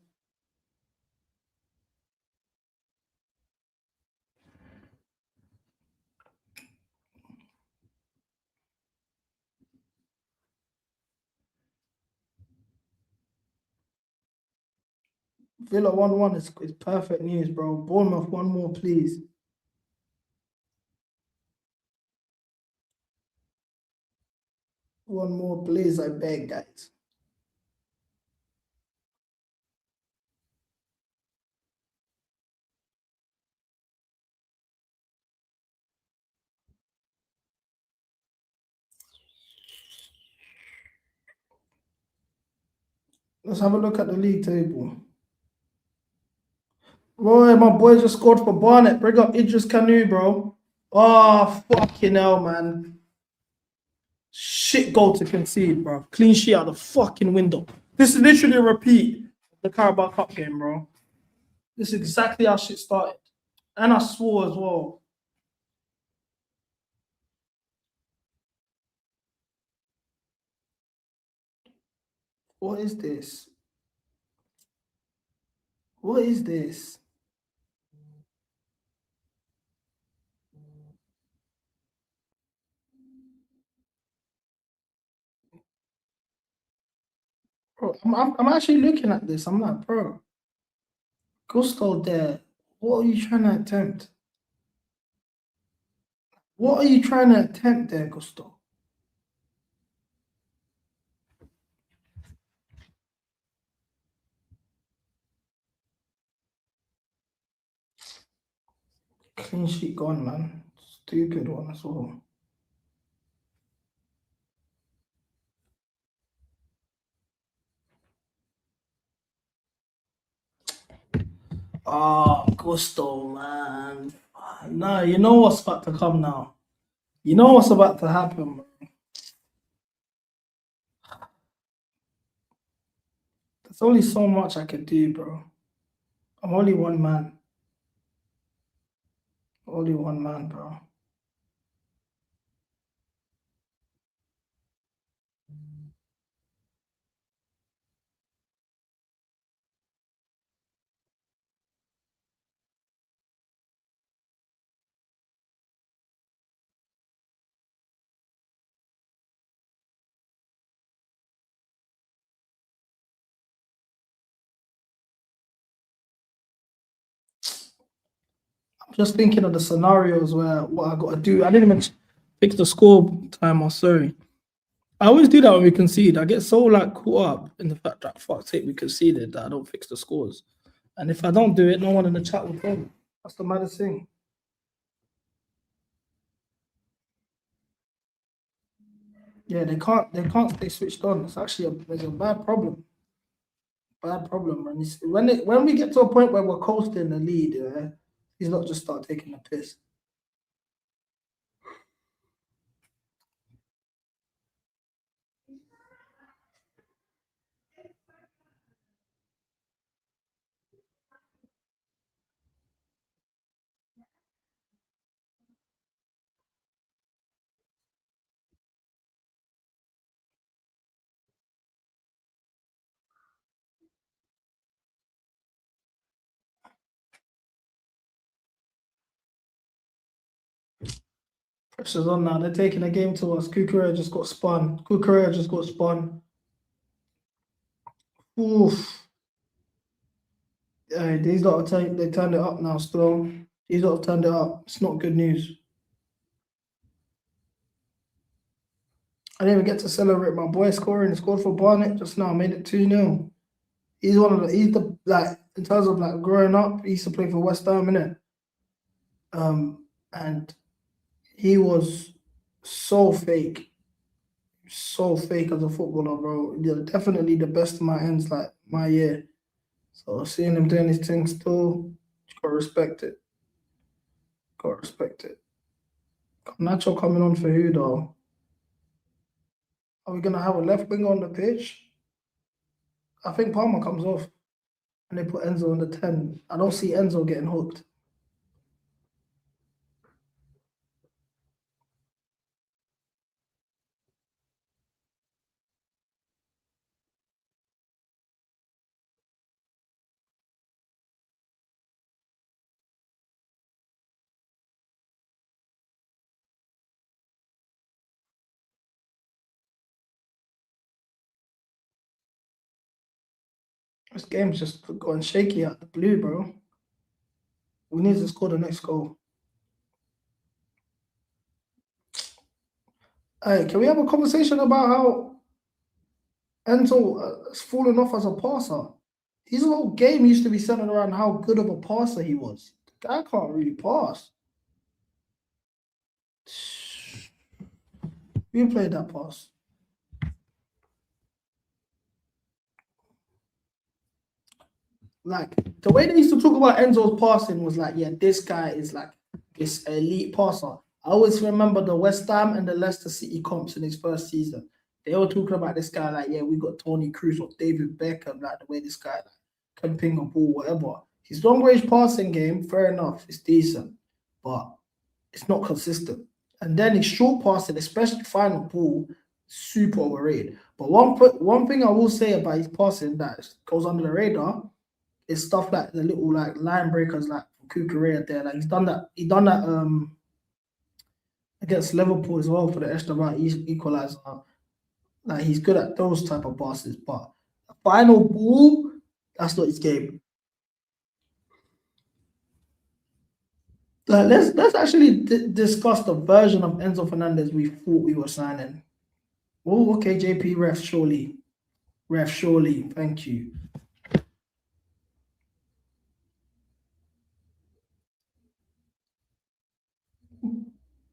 Villa 1-1 is perfect news, bro. Bournemouth, one more, please. One more, please, I beg, guys. Let's have a look at the league table. Boy, my boy just scored for Barnet. Bring up Idris Kanu, bro. Oh, fucking hell, man. Shit goal to concede, bro. Clean sheet out the fucking window. This is literally a repeat of the Carabao Cup game, bro. This is exactly how shit started. And I swore as well. What is this? What is this? Bro, I'm actually looking at this. I'm like, bro, Gusto there. What are you trying to attempt? What are you trying to attempt there, Gusto? Clean sheet gone, man. Stupid one as well. Oh, Gusto, man. No, you know what's about to come now. You know what's about to happen, bro. There's only so much I can do, bro. I'm only one man. Only one man, bro. I'm just thinking of the scenarios where what I got to do. I didn't even fix the score timer, sorry. I always do that when we concede. I get so like caught up in the fact that fuck's sake we conceded that I don't fix the scores. And if I don't do it, no one in the chat will tell me. That's the maddest thing. Yeah, they can't stay switched on. It's actually there's a bad problem. Bad problem. And when we get to a point where we're coasting the lead, yeah, he's not just start taking the piss. Pressure's on now. They're taking a game to us. Kukurea just got spun. Kukurea just got spun. Oof. Yeah, these lot they turned it up now still. These lot have turned it up. It's not good news. I didn't even get to celebrate my boy scoring. He scored for Barnet just now. Made it 2-0. He's like in terms of like growing up, he used to play for West Ham, innit? And he was so fake. So fake as a footballer, bro. Yeah, definitely the best of my ends, like my year. So seeing him doing his thing still, gotta respect it. Gotta respect it. Nacho coming on for who though? Are we gonna have a left winger on the pitch? I think Palmer comes off and they put Enzo on the 10. I don't see Enzo getting hooked. This game's just going shaky out the blue, bro. We need to score the next goal. Hey, can we have a conversation about how Enzo has fallen off as a passer? His whole game used to be centered around how good of a passer he was. The guy can't really pass. Who played that pass? Like, the way they used to talk about Enzo's passing was like, yeah, this guy is like this elite passer. I always remember the West Ham and the Leicester City comps in his first season. They were talking about this guy like, yeah, we got Tony Cruz or David Beckham, like the way this guy like, can ping a ball, whatever. His long range passing game, fair enough, it's decent, but it's not consistent. And then his short passing, especially final ball, super overrated. But one thing I will say about his passing that goes under the radar is stuff like the little like line breakers like Kukurea there. Like he done that against Liverpool as well for the extra round equalizer. Like he's good at those type of passes, but the final ball, that's not his game. Let's actually discuss the version of Enzo Fernandez we thought we were signing. Oh, okay, JP, ref surely, thank you.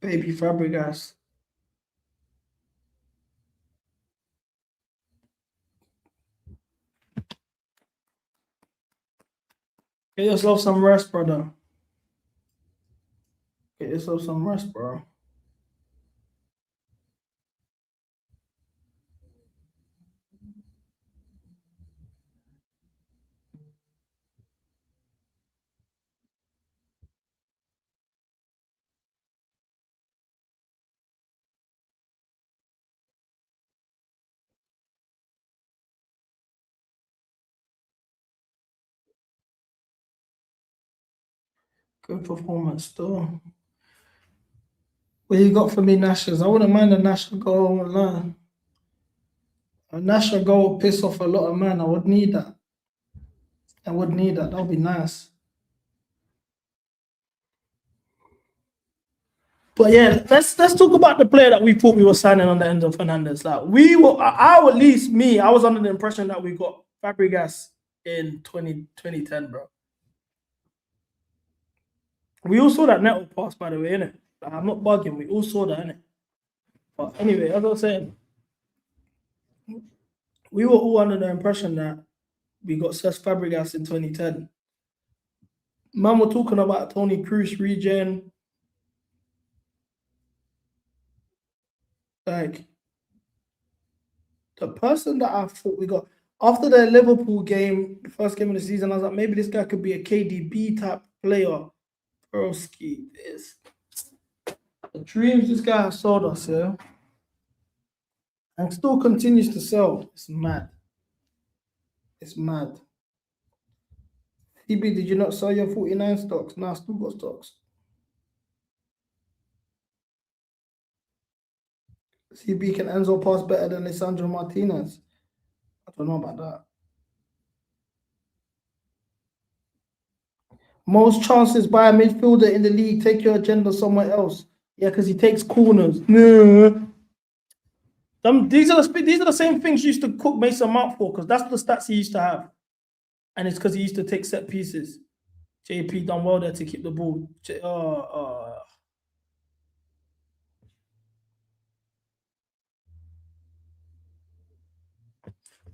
Baby Fabregas. Get yourself some rest, brother. Get yourself some rest, bro. Good performance, still. What you got for me, Nashers? I wouldn't mind a national goal online. A national goal would piss off a lot of men. I would need that. That would be nice. But yeah, let's talk about the player that we thought we were signing on the end of Fernandez. Like at least me, I was under the impression that we got Fabregas in 2010, bro. We all saw that Neto pass, by the way, innit? Like, I'm not bugging. We all saw that, innit? But anyway, as I was saying, we were all under the impression that we got Cesc Fabregas in 2010. Man, we're talking about Tony Cruz regen. Like, the person that I thought we got after the Liverpool game, the first game of the season, I was like, maybe this guy could be a KDB type player. Broski is the dreams this guy has sold us, yeah, and still continues to sell. It's mad. It's mad. CB, did you not sell your 49 stocks? Nah, still got stocks. CB, can Enzo pass better than Lisandro Martinez? I don't know about that. Most chances by a midfielder in the league. Take your agenda somewhere else. Yeah, because he takes corners. These are the same things you used to cook Mason Mount for, because that's the stats he used to have. And it's because he used to take set pieces. JP done well there to keep the ball.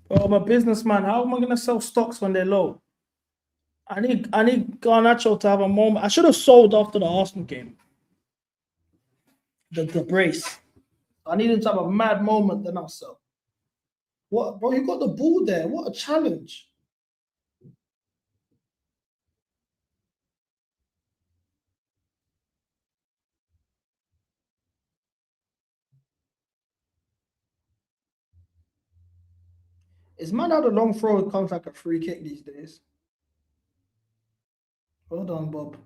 Bro, I'm a businessman. How am I gonna sell stocks when they're low? I need Garnacho to have a moment. I should have sold after the Arsenal game. The brace. I needed to have a mad moment, then I'll sell. What, bro? You got the ball there. What a challenge. It's mad how the long throw comes like a free kick these days. Well done, Bob.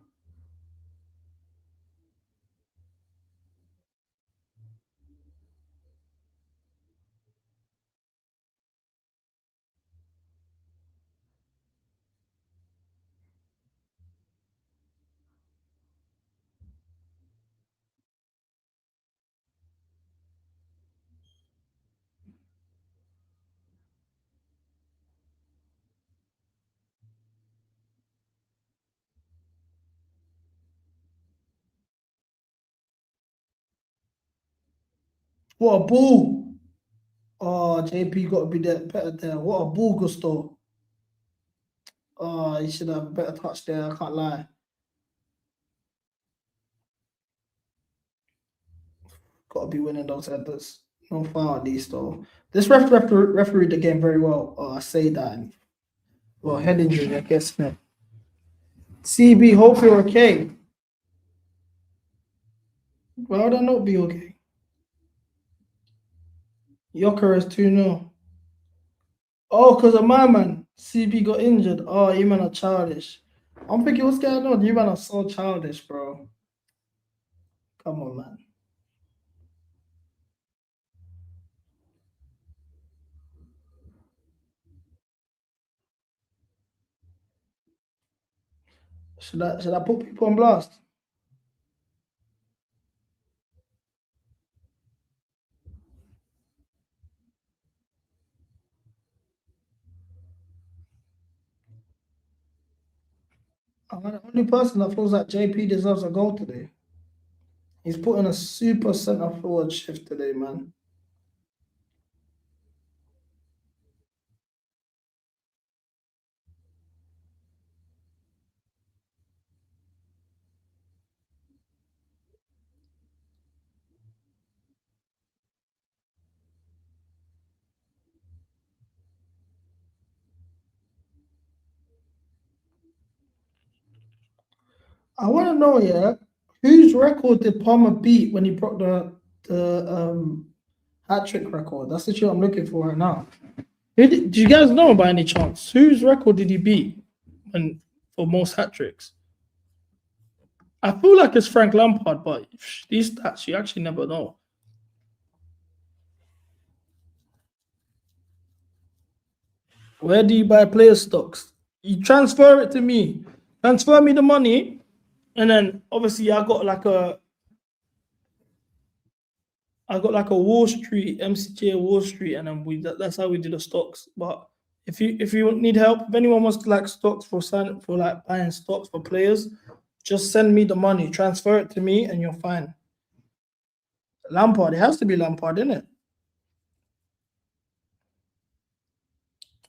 What a ball. Oh, JP got to be there, better there. What a ball, Gusto. Oh, he should have a better touch there. I can't lie. Got to be winning those headers. No foul at least, though. This refereed the game very well. I say that. Well, head injury, I guess. Man. CB, hope you're okay. Why would I not be okay? Yoker is 2-0. Oh, because of my man. CB got injured. Oh, you man are childish. I'm thinking, what's going on? You man are so childish, bro. Come on, man. Should I put people on blast? I'm the only person that feels like JP deserves a goal today. He's putting a super centre forward shift today, man. I want to know, yeah, whose record did Palmer beat when he broke the hat trick record? That's the shit I'm looking for right now. Do you guys know by any chance whose record did he beat for most hat tricks? I feel like it's Frank Lampard, but these stats you actually never know. Where do you buy player stocks? You transfer it to me. Transfer me the money, and then obviously I got like a Wall Street, MCGA Wall Street, and then that's how we do the stocks. But if you need help, if anyone wants to like stocks for like buying stocks for players, just send me the money, transfer it to me, and you're fine. Lampard, it has to be Lampard, isn't it?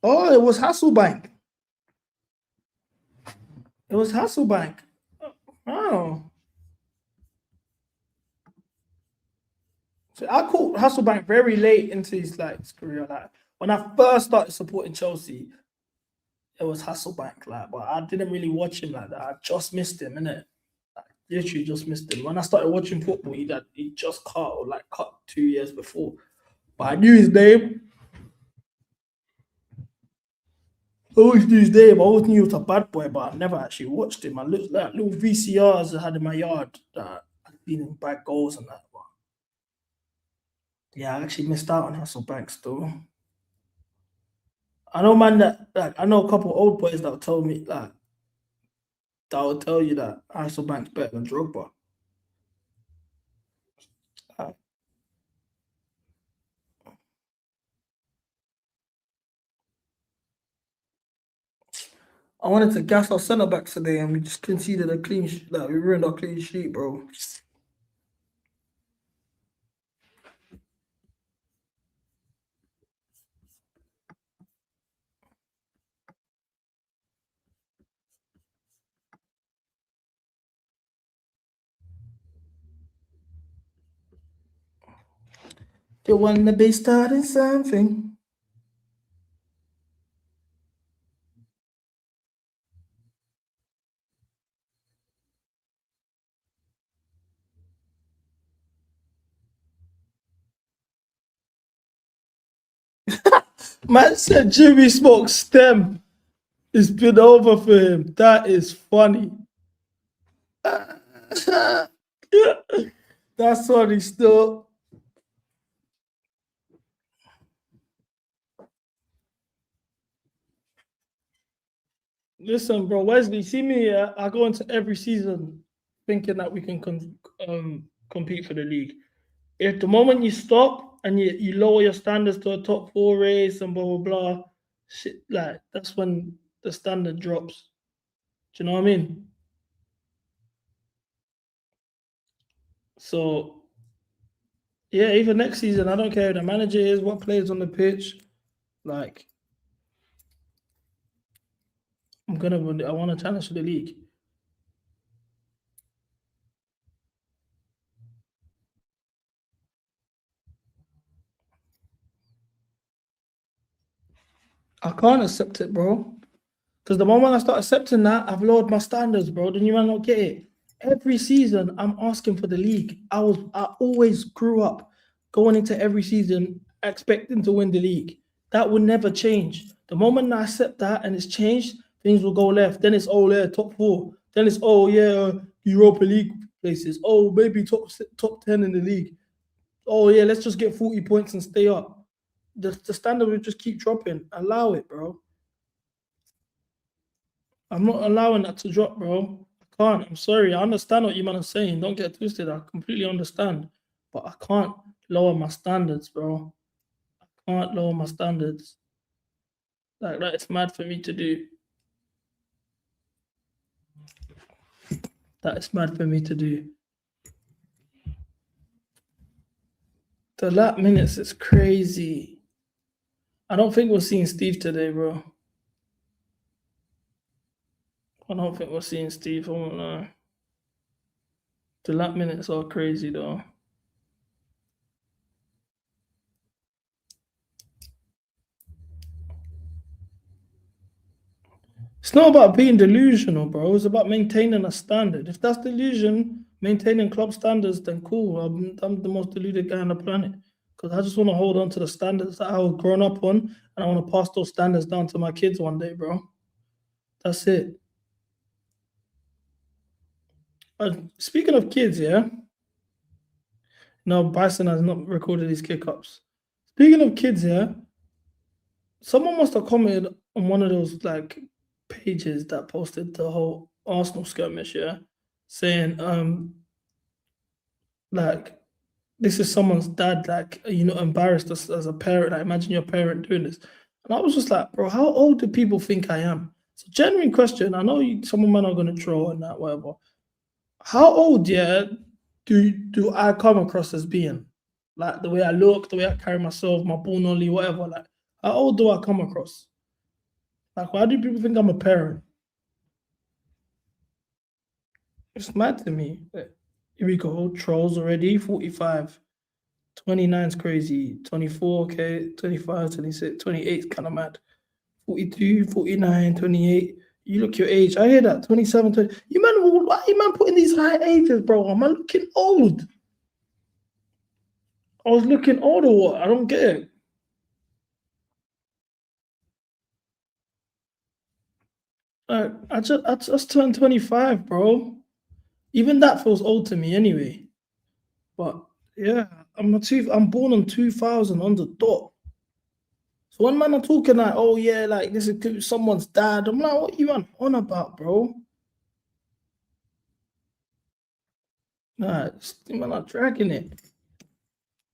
Oh, it was Hasselbank. It was Hasselbank. Oh. So I caught Hasselbank very late into his career. Like when I first started supporting Chelsea, it was Hasselbank. But I didn't really watch him like that. I just missed him, innit? Literally just missed him. When I started watching football, he just cut 2 years before. But I knew his name. I always knew his name. I always knew he was a bad boy, but I never actually watched him. I looked at little VCRs I had in my yard that I'd seen him back goals and that. But yeah, I actually missed out on Hasselbank still. I know, man, I know a couple of old boys that will tell me that will tell you that Hasselbank's better than Drogba. I wanted to gas our centre backs today, and we just conceded a clean sheet. We ruined our clean sheet, bro. You want to be starting something. Man said Jimmy Smoke's stem. It's been over for him. That is funny. That's funny still. Listen, bro, Wesley, see me. I go into every season thinking that we can compete for the league. If the moment you stop and you lower your standards to a top 4 race and blah blah blah, shit, that's when the standard drops. Do you know what I mean? So Yeah, even next season, I don't care who the manager is, what players on the pitch. Like, I want to challenge for the league. I can't accept it, bro. Because the moment I start accepting that, I've lowered my standards, bro. Then you might not get it. Every season, I'm asking for the league. I always grew up going into every season expecting to win the league. That will never change. The moment I accept that and it's changed, things will go left. Then it's top 4. Then it's Europa League places. Oh, maybe top 10 in the league. Oh yeah, let's just get 40 points and stay up. The standard will just keep dropping. Allow it, bro. I'm not allowing that to drop, bro. I can't. I'm sorry. I understand what you man are saying. Don't get twisted. I completely understand. But I can't lower my standards, bro. I can't lower my standards. Like, that is mad for me to do. That is mad for me to do. The lap minutes is crazy. I don't think we're seeing Steve today, bro. I don't think we're seeing Steve. I won't lie. The lap minutes are crazy, though. It's not about being delusional, bro. It's about maintaining a standard. If that's delusion, maintaining club standards, then cool. I'm the most deluded guy on the planet. Because I just want to hold on to the standards that I was grown up on, and I want to pass those standards down to my kids one day, bro. That's it. Speaking of kids, yeah? No, Bison has not recorded his kick-ups. Speaking of kids, yeah? Someone must have commented on one of those, like, pages that posted the whole Arsenal skirmish, yeah? Saying, like, this is someone's dad, like, you know, embarrassed us as a parent. Like, imagine your parent doing this. And I was just like, bro, how old do people think I am? It's a genuine question. I know some men are going to troll and that, whatever. How old, yeah, do I come across as being? Like, the way I look, the way I carry myself, my born only, whatever. Like, how old do I come across? Like, why do people think I'm a parent? It's mad to me. Here we go. Trolls already. 45. 29 is crazy. 24, okay. 25, 26, 28 is kind of mad. 42, 49, 28. You look your age. I hear that. 27, 20. You man, why you man putting these high ages, bro? Am I looking old? I was looking old or what? I don't get it. I just turned 25, bro. Even that feels old to me anyway. But yeah, I'm born on 2000 on the dot. So when man are talking like, oh yeah, like this is someone's dad, I'm like, what you on about, bro? Nah, man are dragging it.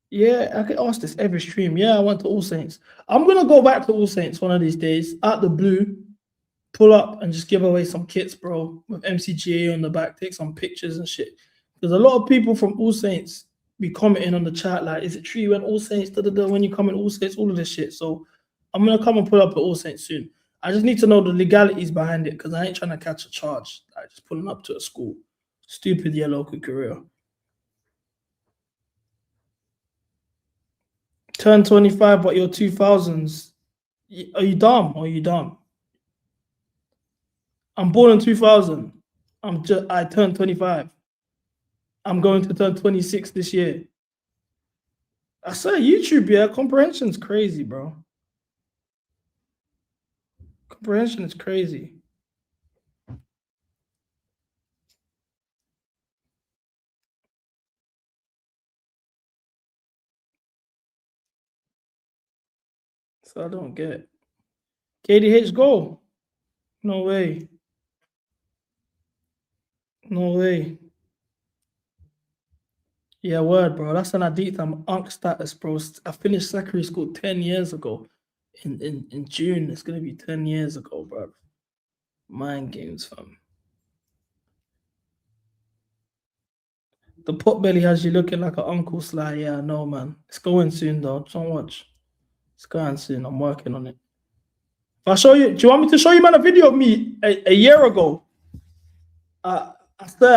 Yeah, I get asked this every stream. Yeah, I went to All Saints. I'm gonna go back to All Saints one of these days, out the blue, pull up and just give away some kits, bro, with MCGA on the back, take some pictures and shit. There's a lot of people from All Saints be commenting on the chat like, is it true you went All Saints, when you come in All Saints, all of this shit. So I'm gonna come and pull up at All Saints soon. I just need to know the legalities behind it because I ain't trying to catch a charge. Like just pulling up to a school. Stupid yellow career. Turn 25, but you're 2000s. Are you dumb or are you dumb? I'm born in 2000. I turned 25. I'm going to turn 26 this year. I say YouTube, yeah, comprehension's crazy, bro. Comprehension is crazy. So I don't get it. KDH go. No way. No way. Yeah, word, bro. That's an addict. I'm unk status, bro. I finished secondary school 10 years ago. In June, it's gonna be 10 years ago, bro. Mind games, fam. The pot belly has you looking like an Uncle Sly. Yeah, no, man. It's going soon, though. Don't watch. It's going soon. I'm working on it. If I show you, do you want me to show you, man, a video of me a year ago? I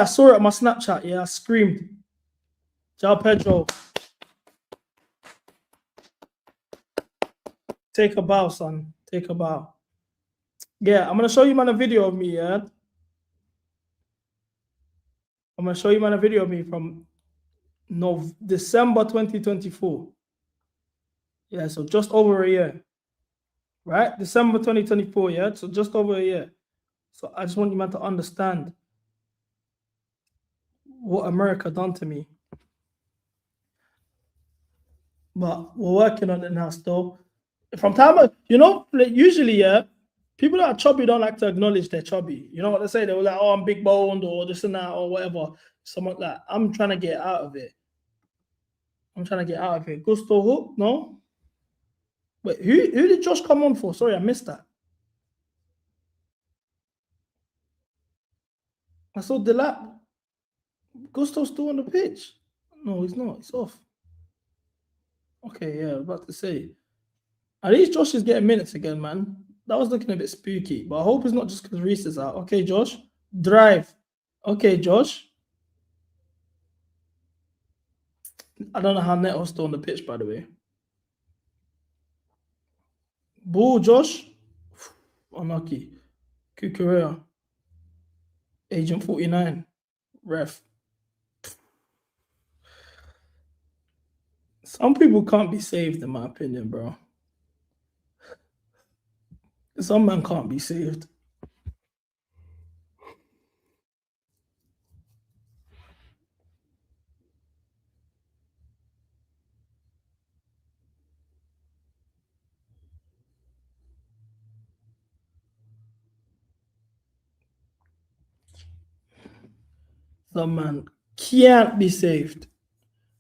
saw it on my Snapchat. Yeah, I screamed. Jao Pedro. Take a bow, son. Take a bow. Yeah, I'm going to show you, man, a video of me, yeah? I'm going to show you, man, a video of me from December 2024. Yeah, so just over a year. Right? December 2024, yeah? So just over a year. So I just want you, man, to understand what America done to me. But we're working on it now still. From time, like usually, yeah, people that are chubby don't like to acknowledge they're chubby. You know what they say? They were like, oh, I'm big boned or this and that or whatever. Something like that. I'm trying to get out of it. Gusto Hook? No? Wait, who did Josh come on for? Sorry, I missed that. I saw Delap. Gusto's still on the pitch. No, he's not. He's off. Okay, yeah, I was about to say. At least Josh is getting minutes again, man. That was looking a bit spooky, but I hope it's not just because Reece is out. Okay, Josh. Drive. Okay, Josh. I don't know how Neto's still on the pitch, by the way. Ball, Josh. Unlucky. Kukurea. Agent 49. Ref. Some people can't be saved, in my opinion, bro. Some man can't be saved. Some man can't be saved.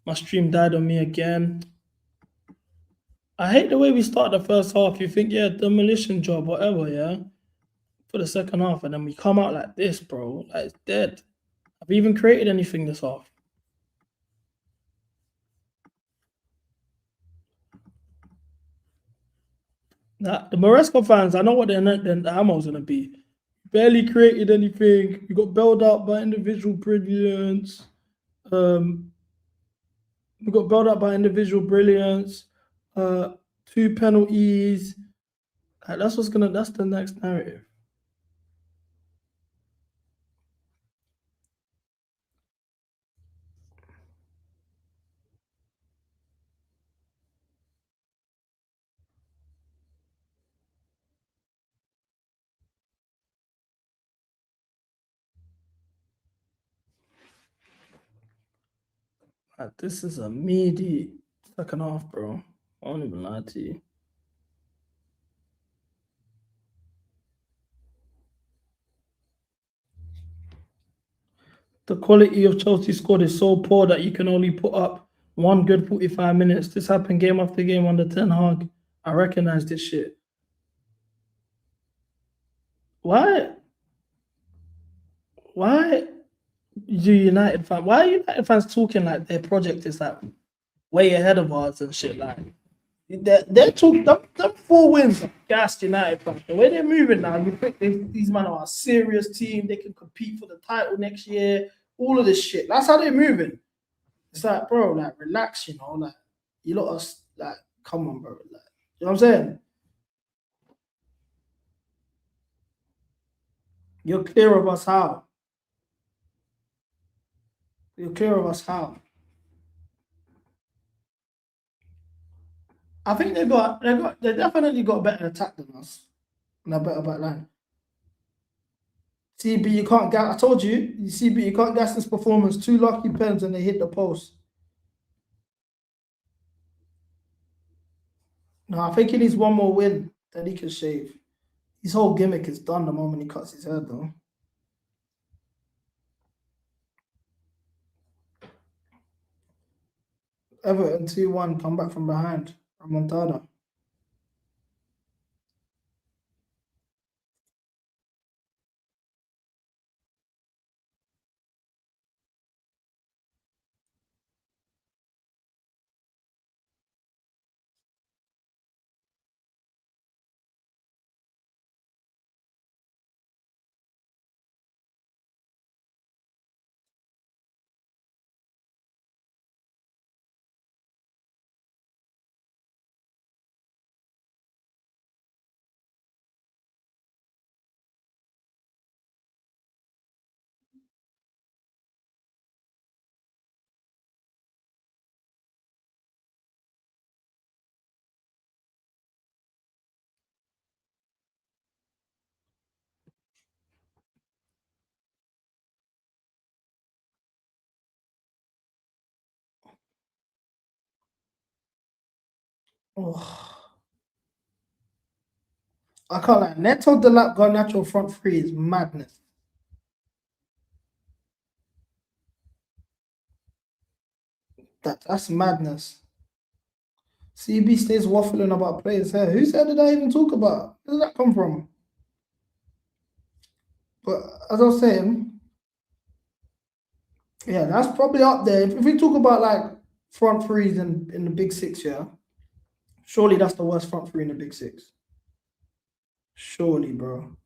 My stream died on me again. I hate the way we start the first half. You think, yeah, demolition job, whatever, yeah? For the second half, and then we come out like this, bro. Like, it's dead. Have we even created anything this half? Nah, the Maresco fans, I know what the ammo's going to be. Barely created anything. We got bailed out by individual brilliance. We got bailed out by individual brilliance. 2 penalties. That's the next narrative. This is a meaty second half, bro. I won't even lie to you. The quality of Chelsea squad is so poor that you can only put up one good 45 minutes. This happened game after game under Ten Hag. I recognize this shit. Why do United fans? Why are United fans talking like their project is like way ahead of ours and shit? Like they're talking them 4 wins of gassed United fans. The way they're moving now, you think these men are a serious team. They can compete for the title next year. All of this shit. That's how they're moving. It's like, bro, like relax, like you lot us, like, come on, bro. Like, you know what I'm saying? You're clear of us how? You're clear of us how? I think they definitely got a better attack than us and a better back line. CB, you can't gas. I told you, CB, you can't gas this performance. 2 lucky pens and they hit the post. No, I think he needs one more win, then he can shave. His whole gimmick is done the moment he cuts his head, though. Everton 2-1, come back from behind. Remontada. Oh, I can't lie. Neto Delap got natural front three is madness. That's madness. CB stays waffling about players here. Whose head did I even talk about? Where did that come from? But as I was saying, yeah, that's probably up there. If we talk about like front threes in the big six, yeah, surely that's the worst front three in the big six. Surely, bro.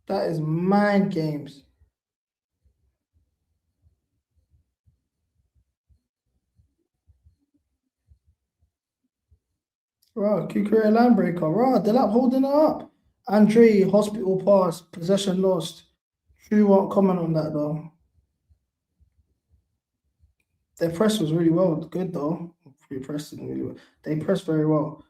That is mind games. Right, Kukure line breaker. Right, Delap holding it up. Andre, hospital pass, possession lost. True won't comment on that though. Their press was really well, good though. They pressed really well. They pressed very well.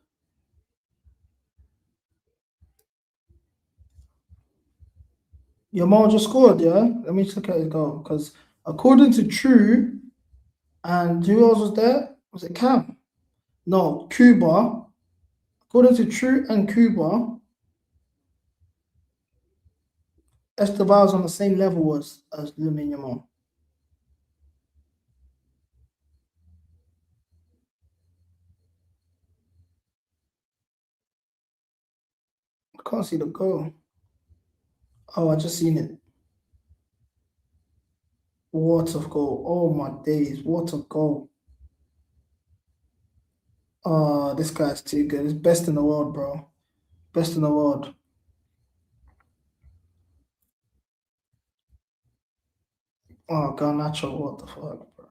Yamal just scored, yeah? Let me just look at his goal. Because according to True, and who else was there? Was it Cam? No, Cuba. According to True and Cuba, Esteval's on the same level as Lamine Yamal. I can't see the goal. Oh, I just seen it. What a goal. Oh my days. What a goal. Oh, this guy's too good. He's best in the world, bro. Best in the world. Oh, Garnacho, what the fuck, bro?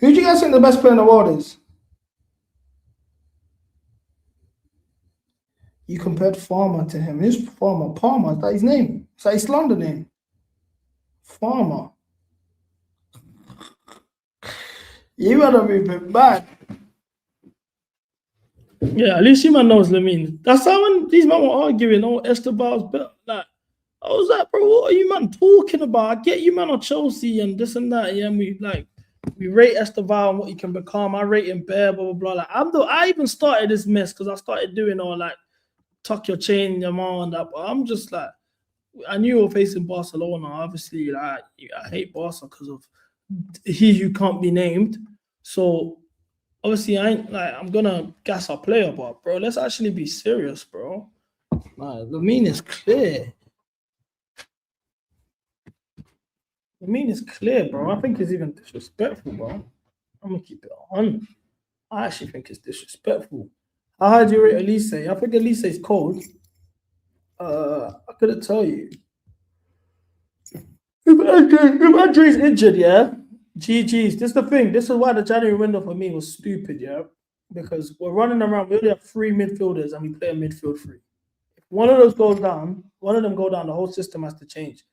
Who do you guys think the best player in the world is? You compared Farmer to him. Who's Farmer? Palmer, is that his name? Is that his slander name? Farmer. You better be a bit bad. Yeah, at least you man knows Lamine. That's how when these men were arguing, oh, Esteban's better. Like, I was like, bro, what are you man talking about? I get you man on Chelsea and this and that. Yeah, and we rate Esteban and what he can become. I rate him bare, blah, blah, blah. Like, I even started this mess because I started doing all like tuck your chain, your mom and that. But I'm just like, I knew we were facing Barcelona. Obviously, like, I hate Barca because of he who can't be named. So obviously, I ain't like I'm gonna gas our player, but bro, let's actually be serious, bro. Like, Lamine is clear. Lamine is clear, bro. I think it's even disrespectful, bro. I'm gonna keep it on. I actually think it's disrespectful. How high do you rate Elise? I think Elise is cold. I couldn't tell you. If Andre's injured, yeah. GG's. This is the thing. This is why the January window for me was stupid, yeah. Because we're running around. We only have 3 midfielders and we play a midfield 3. If one of those goes down, one of them go down, the whole system has to change.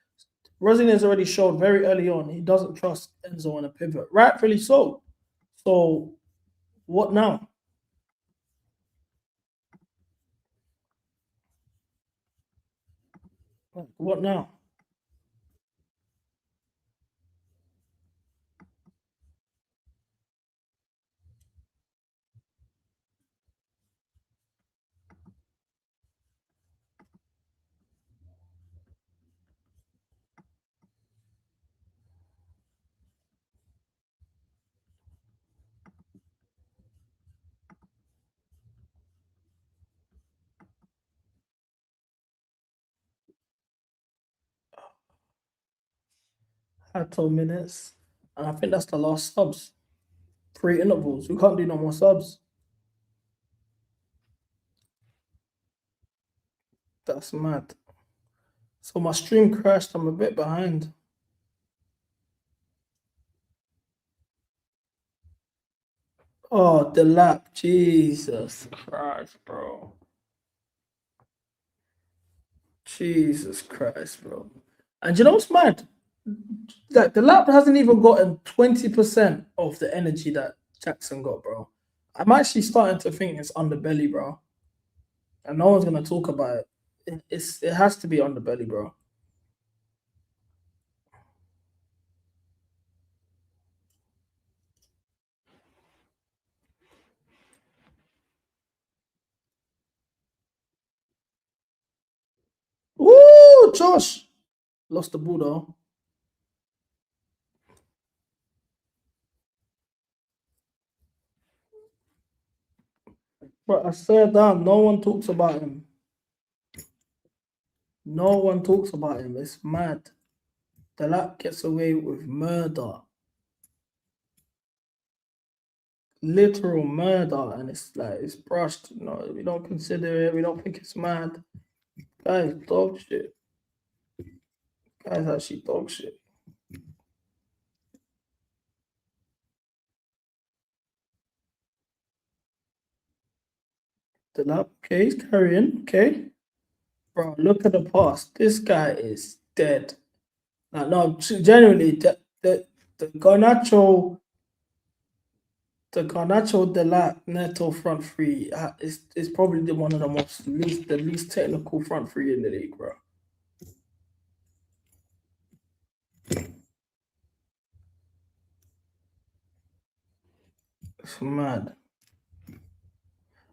Rosine has already showed very early on he doesn't trust Enzo on a pivot. Rightfully so. So what now? What now? Had 12 minutes. And I think that's the last subs. 3 intervals. We can't do no more subs. That's mad. So my stream crashed. I'm a bit behind. Oh, the lap. Jesus Christ, bro. Jesus Christ, bro. And you know what's mad? Like, the lap hasn't even gotten 20% of the energy that Jackson got, bro. I'm actually starting to think it's underbelly, bro. And no one's gonna talk about it. It has to be underbelly, bro. Josh. Lost the ball though. But I said that no one talks about him. No one talks about him. It's mad. The lap gets away with murder. Literal murder. And it's like, it's brushed. No, we don't consider it. We don't think it's mad. Guys, dog shit. Guys, actually dog shit. The lap, okay, he's carrying, okay. Bro, look at the pass. This guy is dead. No, genuinely, the Garnacho De La Neto front three is probably one of the least technical front three in the league, bro. It's mad.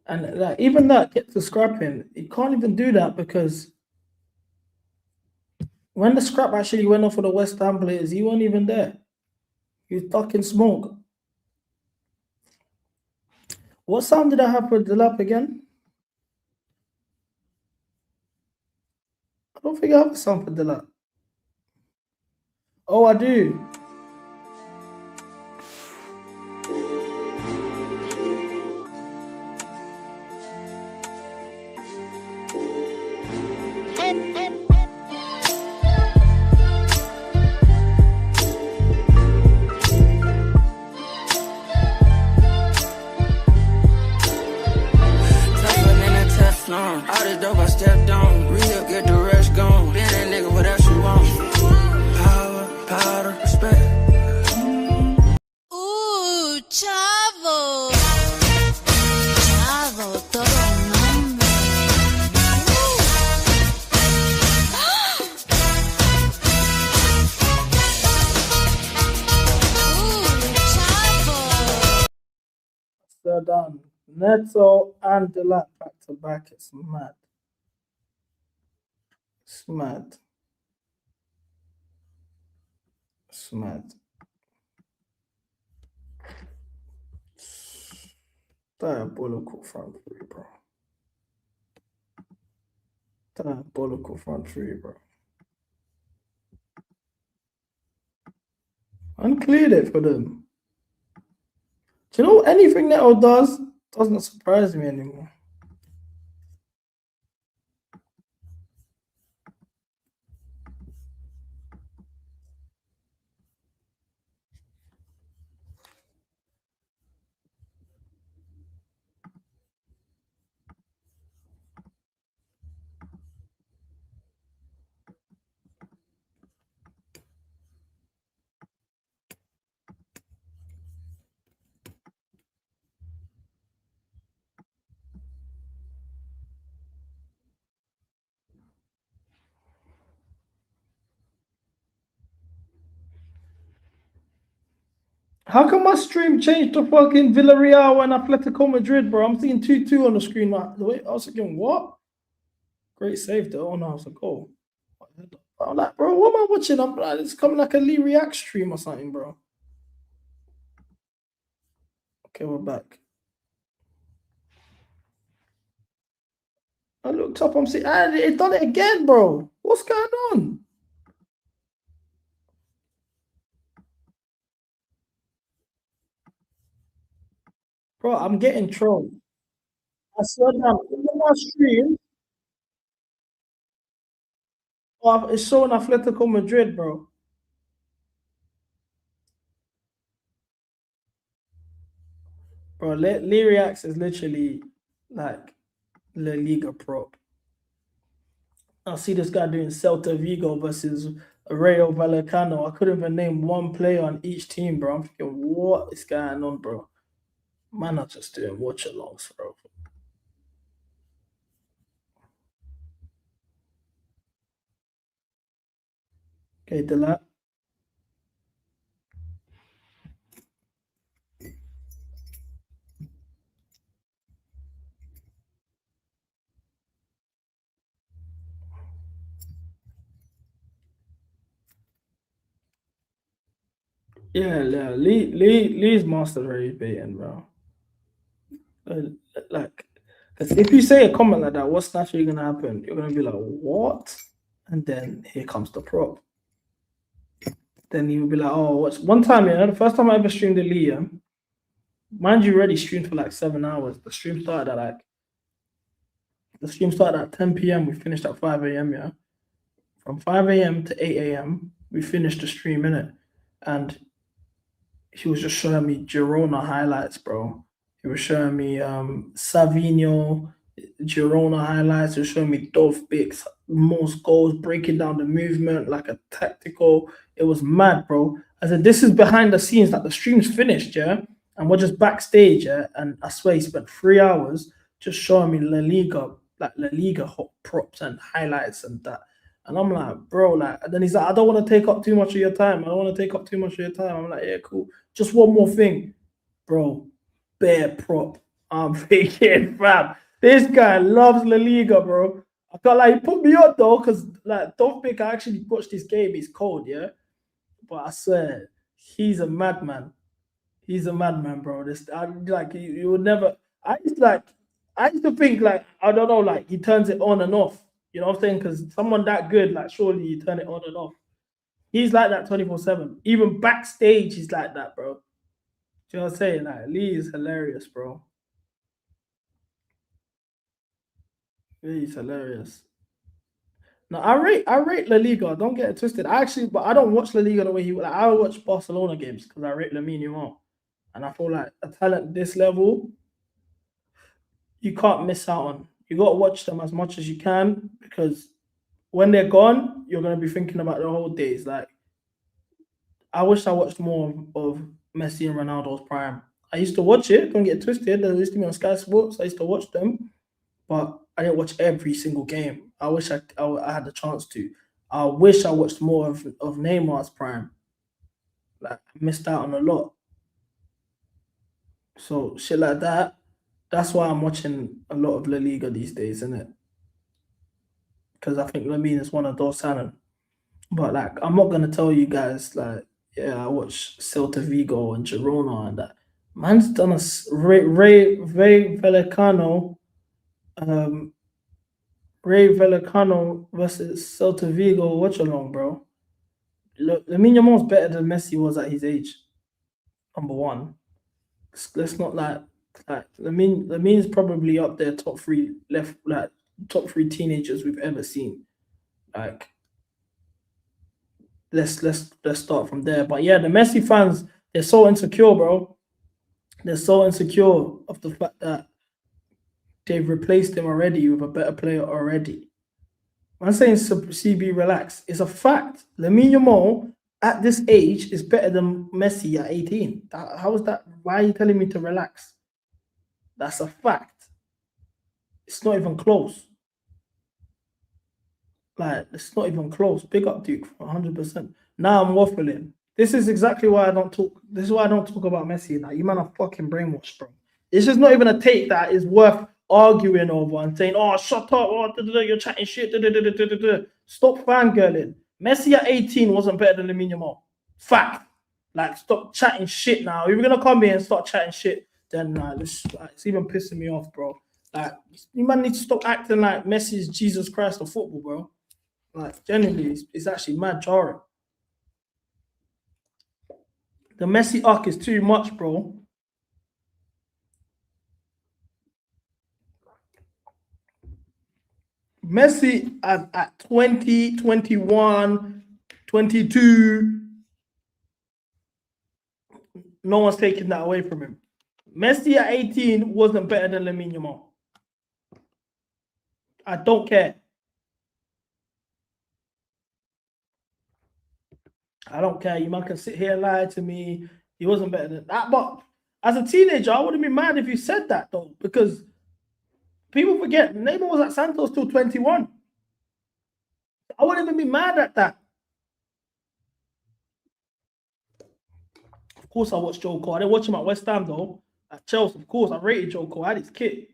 And like, even that gets the scrapping. You can't even do that because when the scrap actually went off for the West Ham players, he wasn't even there. He was stuck in smoke. What sound did I have with the lap again? I don't think I have a sound for the lap. Oh, I do. All this dope I stepped on, real get the rest gone. Been that nigga, what else you want? Power, powder, respect. Chavo. Chavo, todo un hombre. Chavo. So done. Neto and the lap back to back. It's mad. It's mad. It's mad. Diabolical front three, bro. Diabolical front three, bro. Uncleared it for them. Do you know anything Neto does doesn't surprise me anymore? How come my stream changed to fucking Villarreal and Atletico Madrid, bro? I'm seeing 2-2 on the screen. Like, the way I was thinking, what? Great save though. Oh no, it's a goal. I'm like, bro, what am I watching? I'm like, it's coming like a Lee React stream or something, bro. Okay, we're back. I looked up, I'm seeing, it done it again, bro. What's going on? Bro, I'm getting trolled. I swear down, in my stream, it's showing Atletico Madrid, bro. Bro, Lyriax is literally like La Liga prop. I see this guy doing Celta Vigo versus Rayo Vallecano. I couldn't even name one player on each team, bro. I'm thinking, what is going on, bro? Man, not just doing watch-alongs, bro. Okay, Delap. Yeah. Lee's mastered race baiting, bro. Like, 'cause if you say a comment like that, what's naturally gonna happen? You're gonna be like, what? And then here comes the prop. Then you'll be like, oh, what's one time, yeah? The first time I ever streamed the Liga, mind you, already streamed for like 7 hours. The stream started at 10 p.m. We finished at 5 a.m. Yeah. From 5 a.m. to 8 a.m. we finished the stream innit? And he was just showing me Girona highlights, bro. He was showing me Savinho, Girona highlights. He was showing me Dove Bix, most goals, breaking down the movement like a tactical. It was mad, bro. I said, this is behind the scenes. Like the stream's finished, yeah, and we're just backstage, yeah. And I swear he spent 3 hours just showing me La Liga hot props and highlights and that. And I'm like, bro, like, and then he's like, I don't want to take up too much of your time. I don't want to take up too much of your time. I'm like, yeah, cool. Just one more thing, bro. Bare prop. I'm thinking, fam. This guy loves La Liga, bro. I felt like he put me up though, because like don't think I actually watched this game. He's cold, yeah. But I swear, he's a madman. He's a madman, bro. This like you would never. I used to think like I don't know, like he turns it on and off. You know what I'm saying? Because someone that good, like surely you turn it on and off. He's like that 24/7. Even backstage, he's like that, bro. Do you know what I'm saying? Like Lee is hilarious, bro. Lee is hilarious. No, I rate La Liga. Don't get it twisted. But I don't watch La Liga the way he. Like, I watch Barcelona games because I rate Lamine Yamal, and I feel like a talent this level, you can't miss out on. You got to watch them as much as you can because when they're gone, you're gonna be thinking about the whole days. Like, I wish I watched more of Messi and Ronaldo's prime. I used to watch it. Don't get it twisted. They used to be on Sky Sports. I used to watch them, but I didn't watch every single game. I wish I had the chance to. I wish I watched more of Neymar's prime. Like, I missed out on a lot. So shit like that. That's why I'm watching a lot of La Liga these days, isn't it? Because I think Lamine is one of those talent. But like, I'm not gonna tell you guys like, yeah, I watch Celta Vigo and Girona and that. Man's done a Ray Vallecano, Ray Vallecano versus Celta Vigo watch-along, bro. Look, Lamine Yamal's better than Messi was at his age. Number one. Let's not like Lamine's probably up there top three teenagers we've ever seen. Like, let's start from there. But yeah, the Messi fans, they're so insecure, bro. They're so insecure of the fact that they've replaced him already with a better player already. I'm saying CB relax. It's a fact. Lamine Yamal at this age is better than Messi at 18. How is that? Why are you telling me to relax? That's a fact. It's not even close. Like, it's not even close. Big up Duke for 100%. Now I'm waffling. This is exactly why I don't talk. This is why I don't talk about Messi. Like, you man are fucking brainwashed, bro. It's just not even a take that is worth arguing over and saying, oh, shut up, oh, you're chatting shit. Stop fangirling. Messi at 18 wasn't better than Lamine Yamal. Fact. Like, stop chatting shit now. If you're going to come here and start chatting shit, then it's even pissing me off, bro. Like, you man need to stop acting like Messi is Jesus Christ of football, bro. Like, genuinely, it's actually mad jarring. The Messi arc is too much, bro. Messi at 20, 21, 22, no one's taking that away from him. Messi at 18 wasn't better than Lamine Yamal. I don't care. I don't care. You man can sit here and lie to me. He wasn't better than that. But as a teenager, I wouldn't be mad if you said that, though, because people forget Neymar was at Santos till 21. I wouldn't even be mad at that. Of course, I watched Joe Cole. I didn't watch him at West Ham, though. At Chelsea, of course, I rated Joe Cole. I had his kit.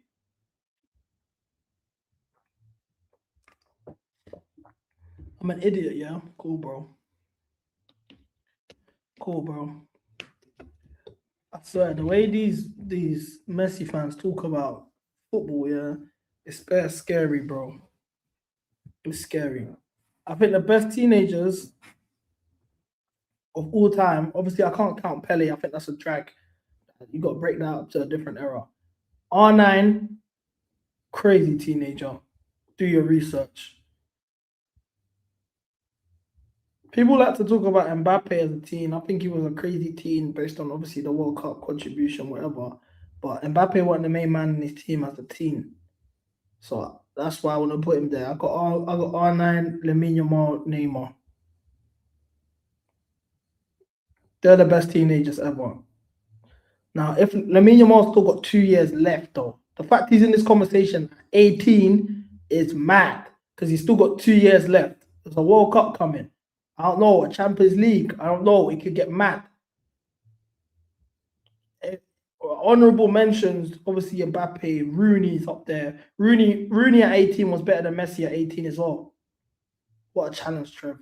I'm an idiot, yeah? Cool, bro. Cool, bro. I swear, the way these Messi fans talk about football, yeah, it's very scary, bro. It's scary. I think the best teenagers of all time, obviously I can't count Pele, I think that's a drag. You got to break that up to a different era. R9, crazy teenager. Do your research. People like to talk about Mbappe as a teen. I think he was a crazy teen based on obviously the World Cup contribution, whatever. But Mbappe wasn't the main man in his team as a teen. So that's why I want to put him there. I got R9, Lamine Yamal, Neymar. They're the best teenagers ever. Now, if Lamine Yamal's still got 2 years left, though, the fact he's in this conversation at 18 is mad because he's still got 2 years left. There's a World Cup coming. I don't know, a Champions League. I don't know. It could get mad. Honorable mentions, obviously Mbappe, Rooney's up there. Rooney at 18 was better than Messi at 18 as well. What a challenge, Trev.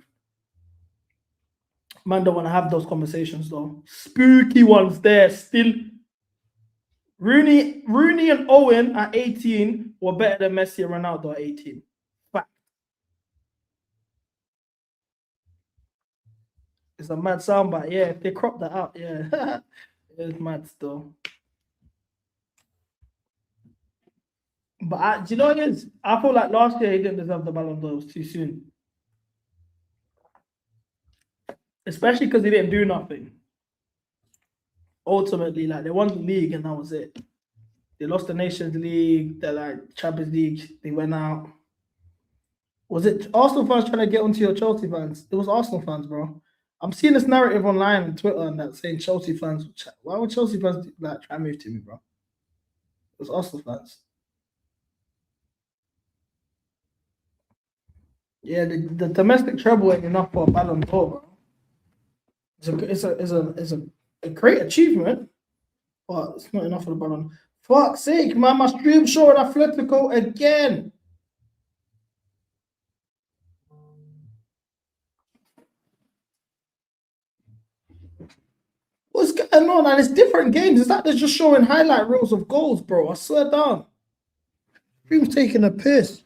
Man don't want to have those conversations though. Spooky ones there still. Rooney and Owen at 18 were better than Messi and Ronaldo at 18. Fact. It's a mad soundbite. Yeah, if they crop that out, yeah. It's mad still. But do you know what it is? I feel like last year he didn't deserve the Ballon d'Or. It was too soon. Especially because he didn't do nothing. Ultimately, like they won the league and that was it. They lost the Nations League, the like Champions League, they went out. Was it Arsenal fans trying to get onto your Chelsea fans? It was Arsenal fans, bro. I'm seeing this narrative online on Twitter and that saying Chelsea fans. Why would Chelsea fans like try and move to me, bro? It was Arsenal fans. Yeah, the domestic treble ain't enough for a Ballon d'Or, bro. It's a great achievement, but it's not enough for the Ballon. Fuck's sake, man, my stream showing Atletico again. What's going on? And it's different games. It's like they're just showing highlight reels of goals, bro. I swear down. Stream's taking a piss.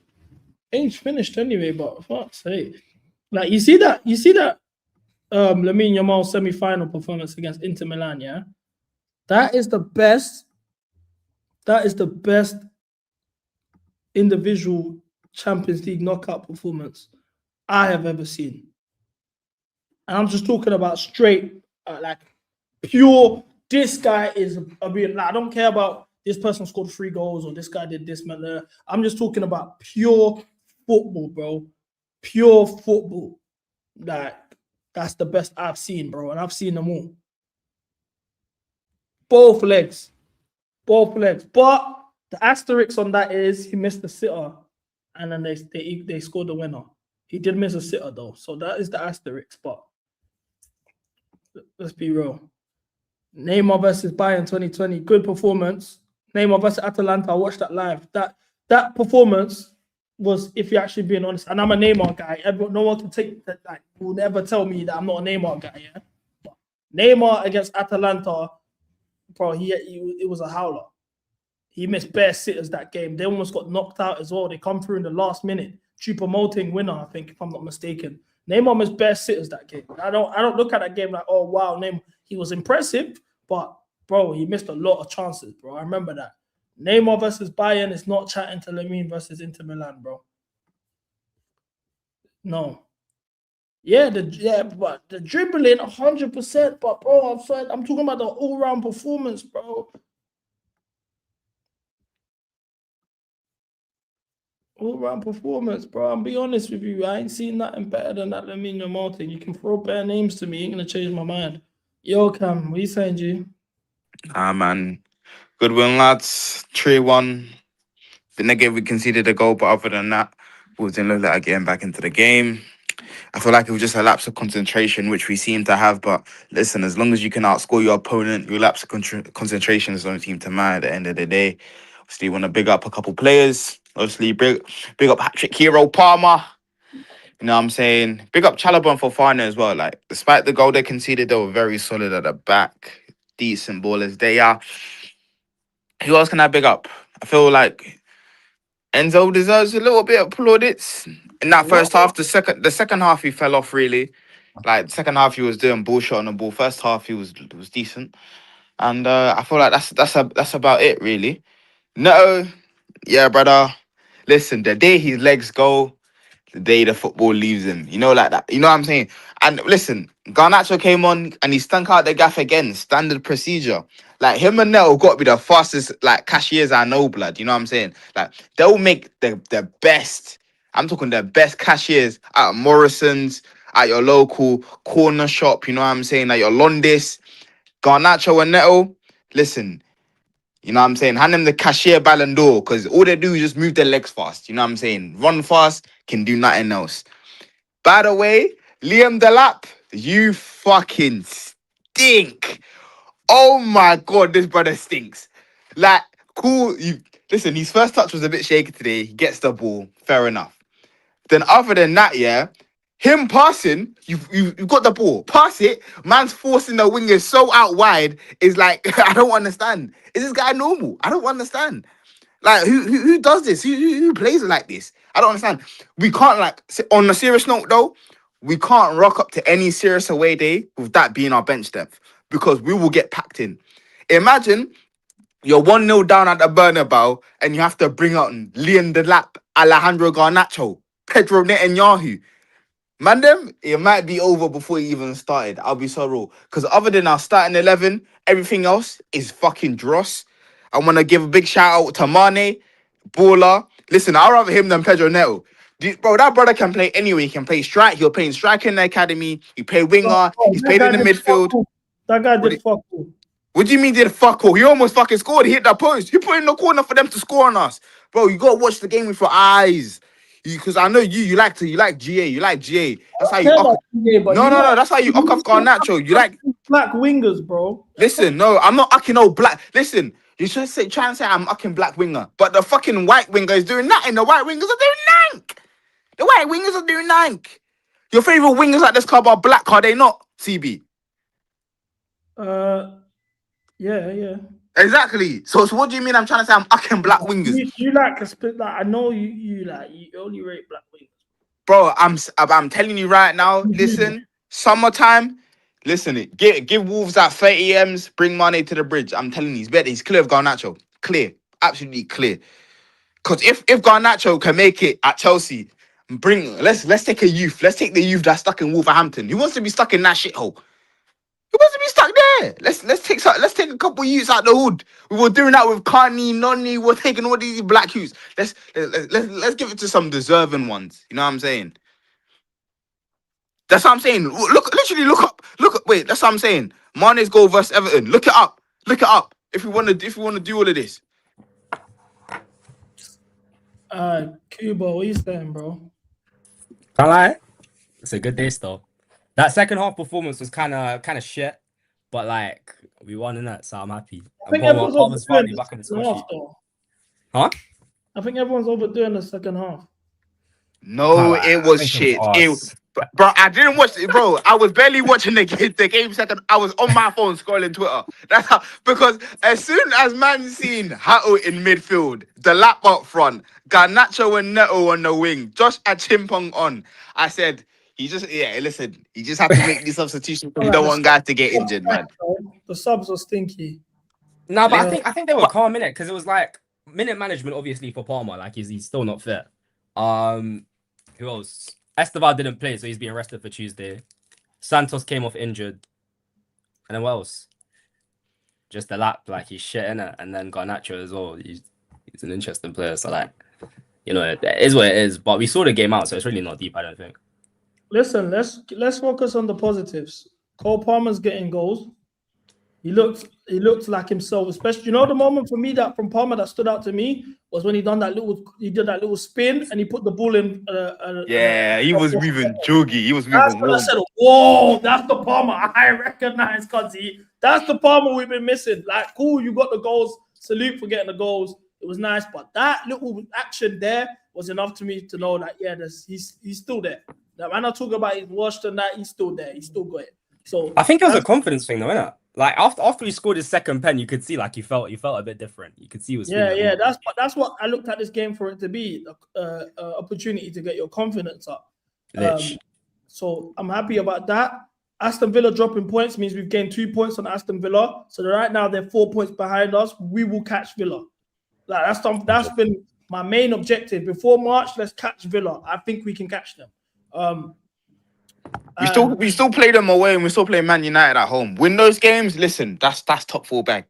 Ain't finished anyway, but fuck's sake. Like you see that Lamine Yamal semi-final performance against Inter Milan, yeah? That is the best individual Champions League knockout performance I have ever seen. And I'm just talking about straight, like pure, this guy is, I don't care about this person scored 3 goals or this guy did this, man. I'm just talking about pure football, bro. Pure football. Like, that's the best I've seen, bro. And I've seen them all. Both legs. But the asterisk on that is he missed the sitter. And then they scored the winner. He did miss a sitter, though. So that is the asterisk. But let's be real. Neymar versus Bayern 2020. Good performance. Neymar versus Atalanta. I watched that live. That performance was, if you're actually being honest, and I'm a Neymar guy, no one can take that, like, will never tell me that I'm not a Neymar guy, yeah? But Neymar against Atalanta, bro, it was a howler. He missed bare sitters that game. They almost got knocked out as well. They come through in the last minute. Choupo-Moting winner, I think, if I'm not mistaken. Neymar missed bare sitters that game. I don't look at that game like, oh, wow, Neymar. He was impressive, but, bro, he missed a lot of chances, bro. I remember that. Neymar versus Bayern is not chatting to Lamine versus Inter Milan, bro. No. Yeah, but the dribbling 100%. But bro, I'm talking about the all-round performance, bro. All-round performance, bro. I'll be honest with you. I ain't seen nothing better than that Lamine Yamal thing. You can throw bare names to me. Ain't gonna change my mind. Yo, Cam, what you saying, G? Man. Good win, lads. 3-1. The negative, we conceded a goal, but other than that, we didn't look like getting back into the game. I feel like it was just a lapse of concentration, which we seem to have. But listen, as long as you can outscore your opponent, your lapse of concentration don't seem to matter at the end of the day. Obviously, want to big up a couple players. Obviously, big up hat-trick hero Palmer. You know what I'm saying? Big up Chalobah and Fofana as well. Like, despite the goal they conceded, they were very solid at the back. decent ballers. They are. Who else can I big up? I feel like Enzo deserves a little bit of plaudits in that first half. The second half he fell off really. Like second half he was doing bullshit on the ball. First half he was decent, and I feel like that's about it really. Neto, yeah, brother. Listen, the day his legs go, the day the football leaves him. You know, like that. You know what I'm saying? And listen, Garnacho came on and he stunk out the gaff again. Standard procedure. Like him and Neto got to be the fastest like cashiers I know, blood. You know what I'm saying? Like they'll make the best. I'm talking the best cashiers at Morrison's, at your local corner shop. You know what I'm saying? At your Londis, Garnacho and Neto. Listen. You know what I'm saying? Hand them the cashier Ballon d'Or because all they do is just move their legs fast. You know what I'm saying? Run fast, can do nothing else. By the way, Liam Delap, you fucking stink. Oh my God, this brother stinks. Like, cool. Listen, his first touch was a bit shaky today. He gets the ball. Fair enough. Then other than that, yeah, him passing, you've got the ball. Pass it. Man's forcing the wingers so out wide is like, I don't understand. Is this guy normal? I don't understand. Like, who does this? Who plays like this? I don't understand. We can't, like, on a serious note, though, we can't rock up to any serious away day with that being our bench depth because we will get packed in. Imagine you're 1-0 down at the Bernabeu and you have to bring out Liam Delap, Alejandro Garnacho, Pedro Netanyahu. Man, them, it might be over before he even started. I'll be so raw. Because other than our starting 11, everything else is fucking dross. I want to give a big shout out to Mane, Baller. Listen, I'd rather him than Pedro Neto. Bro, that brother can play anyway. He can play strike. He'll play strike in the academy. He played winger. He's played in the midfield. That guy did fuck all. What do you mean did fuck all? He almost fucking scored. He hit that post. He put in the corner for them to score on us. Bro, you got to watch the game with your eyes. Because I know you like GA. You like GA. That's how you. No. That's how you off Garnacho. You like black wingers, bro. Listen, no, I'm not ucking no black. Listen, you should try and say I'm ucking black winger, but the fucking white winger is doing nothing. The white wingers are doing nank. The white wingers are doing nank. Your favorite wingers at this club are black, are they not? CB. Yeah. Exactly. So what do you mean? I'm trying to say I'm ucking black wingers. You like a split. Like I know you only rate black wingers. Bro, I'm telling you right now. Listen, summertime. Listen, give Wolves that 30 M's. Bring Mane to the bridge. I'm telling you, he's better. He's clear of Garnacho. Clear, absolutely clear. Because if Garnacho can make it at Chelsea, let's take a youth. Let's take the youth that's stuck in Wolverhampton. Who wants to be stuck in that shithole? Who wants to be stuck there? Let's take a couple youths out the hood. We were doing that with Carney, Nonni. We're taking all these black youths. Let's give it to some deserving ones. You know what I'm saying? That's what I'm saying. Literally look up. Wait, that's what I'm saying. Mane's goal versus Everton. Look it up. If we want to do all of this. Cuba, what you saying, bro? Can't lie. It's a good day still. That second half performance was kind of shit, but like we won in that, so I'm happy. I think everyone's overdoing the second half, though. Huh? I think everyone's overdoing the second half. No, it was shit. Bro, I didn't watch it, bro. I was barely watching the game second. I was on my phone scrolling Twitter. That's how, because as soon as man seen Hato in midfield, the lap up front, Garnacho and Neto on the wing, Josh Achimpong on, I said, he just had to make the substitution because he don't want guys to get injured, man. The subs were stinky. No, but I think they were calm in it because it was like minute management, obviously for Palmer, like he's still not fit. Who else? Esteval didn't play, so he's being rested for Tuesday. Santos came off injured. And then what else? Just the lap, like he's shit in it. And then Garnacho as well. He's an interesting player. So like, you know, it is what it is. But we saw the game out, so it's really not deep, I don't think. Listen, let's focus on the positives. Cole Palmer's getting goals. He looked like himself, especially, you know, the moment for me that from Palmer that stood out to me was when he did that little spin and he put the ball in. He was moving joggy. He was moving. That's when I said, whoa, that's the Palmer I recognize, Cuzzy. That's the Palmer we've been missing. Like, cool, you got the goals. Salute for getting the goals. It was nice, but that little action there was enough to me to know that, yeah, he's still there. That when I talk about he's washed and that, he's still there. He's still got it. So I think it was a confidence thing, though, innit? Like after he scored his second pen, you could see like he felt a bit different. You could see he was feeling Yeah, it more. that's what I looked at this game for it to be, opportunity to get your confidence up. Lich. So I'm happy about that. Aston Villa dropping points means we've gained 2 points on Aston Villa. So right now they're 4 points behind us. We will catch Villa. Like that's been my main objective before March. Let's catch Villa. I think we can catch them. We still play them away and we still play Man United at home. Win those games, listen, that's top 4 bag.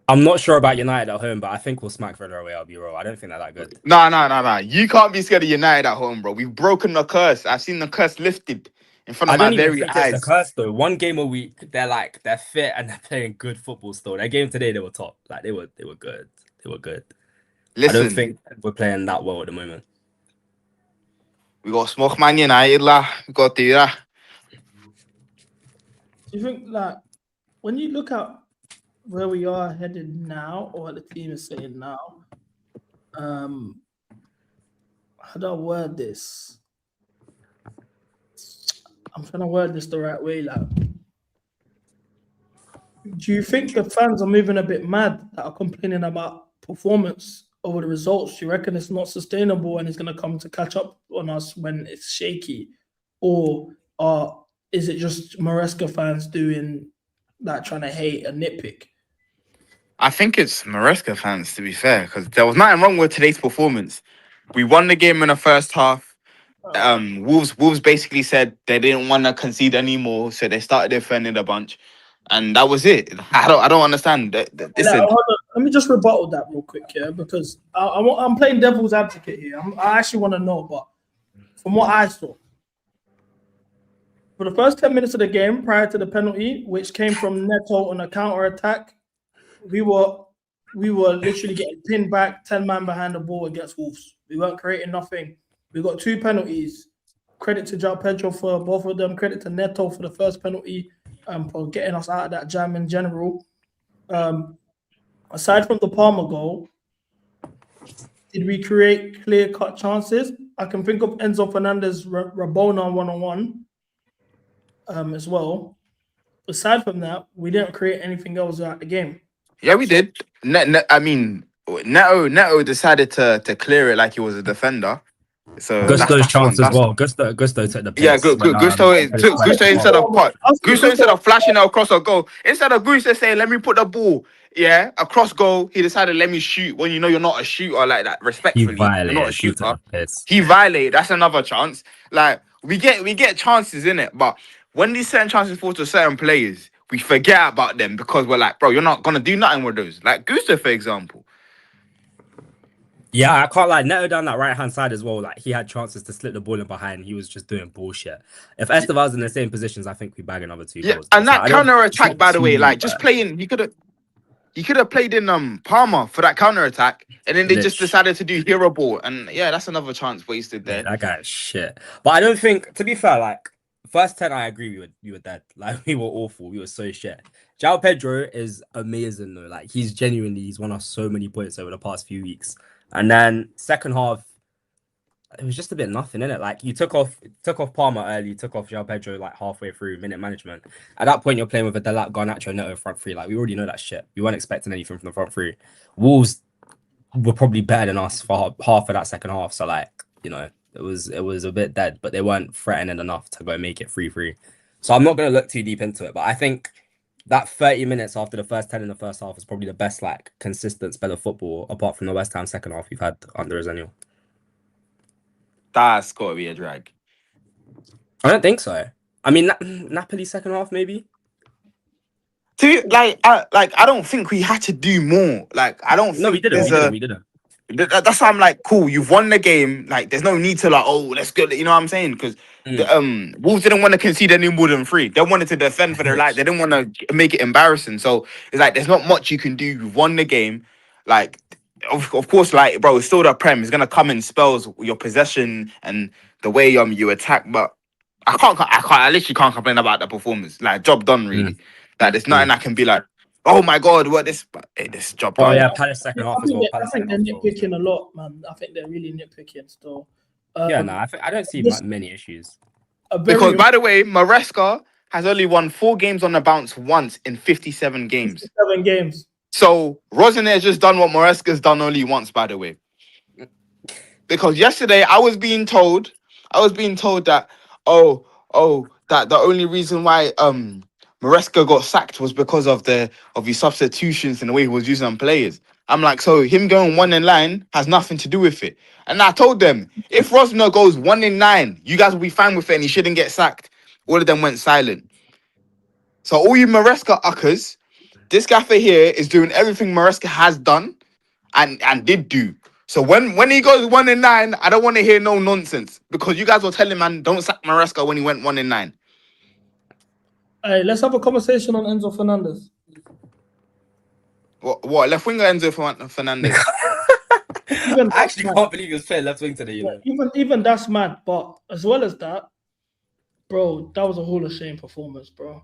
I'm not sure about United at home, but I think we'll smack Villa away. I'll be real. I don't think they're that good. No. You can't be scared of United at home, bro. We've broken the curse. I've seen the curse lifted in front of my very eyes. It's a curse though. One game a week, they're fit and they're playing good football still. Their game today, they were top. Like they were good. They were good. Listen, I don't think we're playing that well at the moment. We got smoke Man United, lah. We got to do that. Do you think like when you look at where we are headed now, or what the team is saying now, how do I word this? I'm trying to word this the right way. Like, do you think the fans are moving a bit mad that are complaining about performance over the results? Do you reckon it's not sustainable and it's going to come to catch up on us when it's shaky? Or is it just Maresca fans doing that, trying to hate and nitpick? I think it's Maresca fans, to be fair, because there was nothing wrong with today's performance. We won the game in the first half. Wolves basically said they didn't want to concede anymore, so they started defending a bunch, and that was it. I don't understand. Listen, let me just rebuttal that real quick here, because I'm playing devil's advocate here. I actually want to know, but from what I saw, for the first 10 minutes of the game prior to the penalty, which came from Neto on a counter attack, we were literally getting pinned back, 10 man behind the ball against Wolves. We weren't creating nothing. We got 2 penalties. Credit to João Pedro for both of them. Credit to Neto for the first penalty, for getting us out of that jam in general. Aside from the Palmer goal, did we create clear-cut chances? I can think of Enzo Fernandez, Rabona one-on-one as well. Aside from that, we didn't create anything else out the game. yeah, we did. I mean, Neto decided to clear it like he was a defender. So Gusto's chance as well. Gusto took the piss. Yeah, Gusto instead of flashing it across a goal, instead of Gusto saying, "Let me put the ball, across goal," he decided, "Let me shoot." When you know you're not a shooter like that, respectfully, you're not a shooter. He violated. That's another chance. Like we get chances in it, but when these certain chances fall to certain players, we forget about them because we're like, bro, you're not gonna do nothing with those. Like Gusto, for example. Yeah, I can't lie. Neto down that right-hand side as well. Like he had chances to slip the ball in behind. He was just doing bullshit. If Esteval's in the same positions, I think we bag another 2 goals. And that like, counter attack, by the way, like just playing, he could have played in Palmer for that counter attack, and then they just decided to do hero ball, and that's another chance wasted there. That guy's shit. But I don't think, to be fair, like first 10, I agree we were dead. Like we were awful. We were so shit. João Pedro is amazing though. Like he's won us so many points over the past few weeks. And then second half, it was just a bit nothing, innit? Like you took off Palmer early, took off João Pedro like halfway through minute management. At that point, you're playing with a Delap, Garnacho, Neto front three. Like we already know that shit. We weren't expecting anything from the front three. Wolves were probably better than us for half of that second half. So like, it was a bit dead, but they weren't threatening enough to go make it 3-3. So I'm not gonna look too deep into it, but I think that 30 minutes after the first 10 in the first half is probably the best, like, consistent spell of football, apart from the West Ham second half we've had under Zenil. That's got to be a drag. I don't think so. I mean, Napoli second half, maybe? I don't think we had to do more. Like, I don't think... No, we didn't. That's why I'm like, cool, you've won the game. Like, there's no need to like, oh, let's go. You know what I'm saying? Because Wolves didn't want to concede any more than 3. They wanted to defend for their life. They didn't want to make it embarrassing. So it's like, there's not much you can do. You've won the game. Like, of course, like, bro, it's still the Prem. It's gonna come in spells, your possession and the way you attack. But I literally can't complain about the performance. Like, job done, really. Like, there's nothing I can be like, oh my god, what this job done. Oh yeah, Palace second half as well. I think they're nitpicking a lot, man. I think they're really nitpicking still. I don't see many issues. Because by the way, Maresca has only won 4 games on the bounce once in 57 games. 7 games. So Rosner has just done what Maresca's done only once, by the way. Because yesterday I was being told that that the only reason why Maresca got sacked was because of his substitutions and the way he was using on players. I'm like, so him going 1 in 9 has nothing to do with it. And I told them, if Rosner goes 1 in 9, you guys will be fine with it and he shouldn't get sacked. All of them went silent. So all you Maresca uckers, this gaffer here is doing everything Maresca has done and did do. So when he goes 1 in 9, I don't want to hear no nonsense because you guys were telling man don't sack Maresca when he went 1 in 9. Hey, let's have a conversation on Enzo Fernandez. What left winger Enzo Fernandez? I actually can't believe he was playing left wing today. You know? Even that's mad. But as well as that, bro, that was a Hall of Shame performance, bro.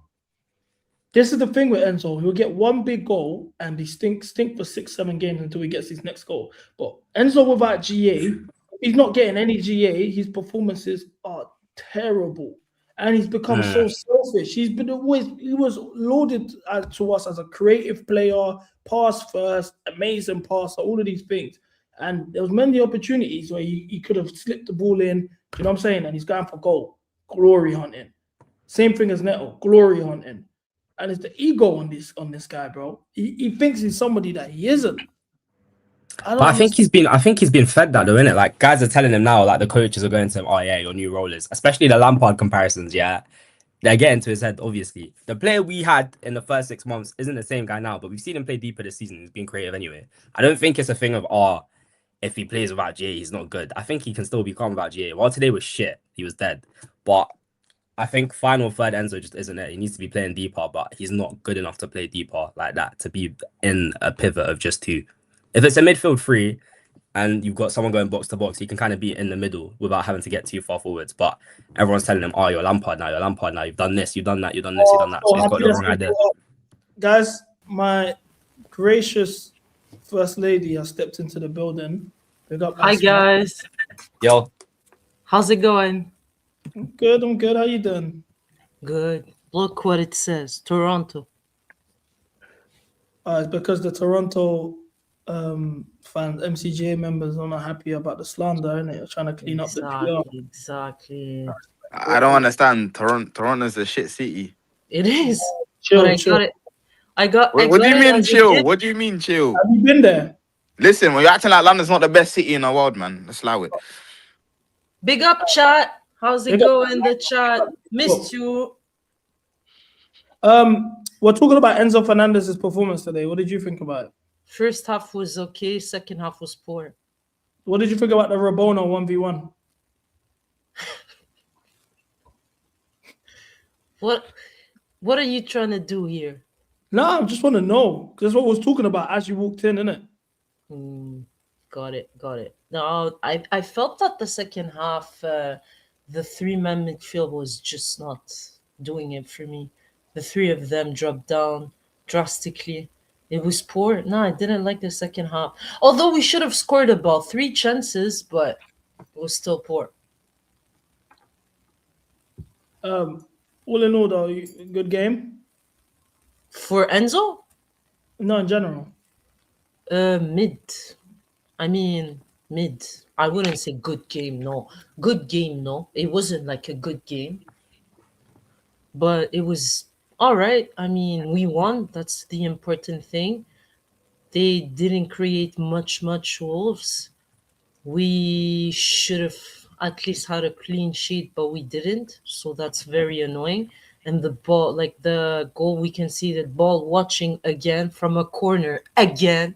This is the thing with Enzo. He'll get 1 big goal and he stink for 6-7 games until he gets his next goal. But Enzo without GA, he's not getting any GA. His performances are terrible. And he's become so selfish. He was lauded to us as a creative player, pass first, amazing passer, all of these things. And there was many opportunities where he could have slipped the ball in, you know what I'm saying? And he's going for goal, glory hunting. Same thing as Neto, glory hunting. And it's the ego on this guy, bro. He thinks he's somebody that he isn't. I think he's been fed that though, innit? Like guys are telling him now, like the coaches are going to him, oh yeah, your new rollers, especially the Lampard comparisons, yeah. They're getting to his head, obviously. The player we had in the first 6 months isn't the same guy now, but we've seen him play deeper this season. He's been creative anyway. I don't think it's a thing of if he plays without GA, he's not good. I think he can still be calm without GA. While today was shit, he was dead. But I think final third Enzo just isn't it. He needs to be playing deeper, but he's not good enough to play deeper like that, to be in a pivot of just 2. If it's a midfield 3 and you've got someone going box to box, you can kind of be in the middle without having to get too far forwards. But everyone's telling him, oh, you're Lampard now, you've done this, you've done that, you've done this, you've done that. So he's got the wrong idea. Guys, my gracious first lady has stepped into the building. Hi, guys. Yo. How's it going? I'm good. How you doing? Good. Look what it says. Toronto. It's because the Toronto fans, MCGA members, are not happy about the slander, and they're trying to clean up the PR. Exactly. I don't understand. Toronto's a shit city. It is. Chill. I got it. What do you mean chill? What do you mean chill? Have you been there? Listen, when you're acting like London's not the best city in the world, man, let's allow it. Big up, chat. How's it going, the chat? Missed you. We're talking about Enzo Fernandez's performance today. What did you think about it? First half was okay. Second half was poor. What did you think about the Rabona 1v1? What are you trying to do here? No, I just want to know. That's what I was talking about as you walked in, innit? Got it. No, I felt that the second half, the 3-man midfield was just not doing it for me. The 3 of them dropped down drastically. It was poor. No, I didn't like the second half. Although we should have scored about 3 chances, but it was still poor. All in all, though, good game? For Enzo? No, in general. Mid. I mean, mid. I wouldn't say good game, no. Good game, no. It wasn't like a good game. But it was all right. I mean, we won. That's the important thing. They didn't create much Wolves. We should have at least had a clean sheet, but we didn't. So that's very annoying. And the ball, like the goal, we can see the ball watching again from a corner again.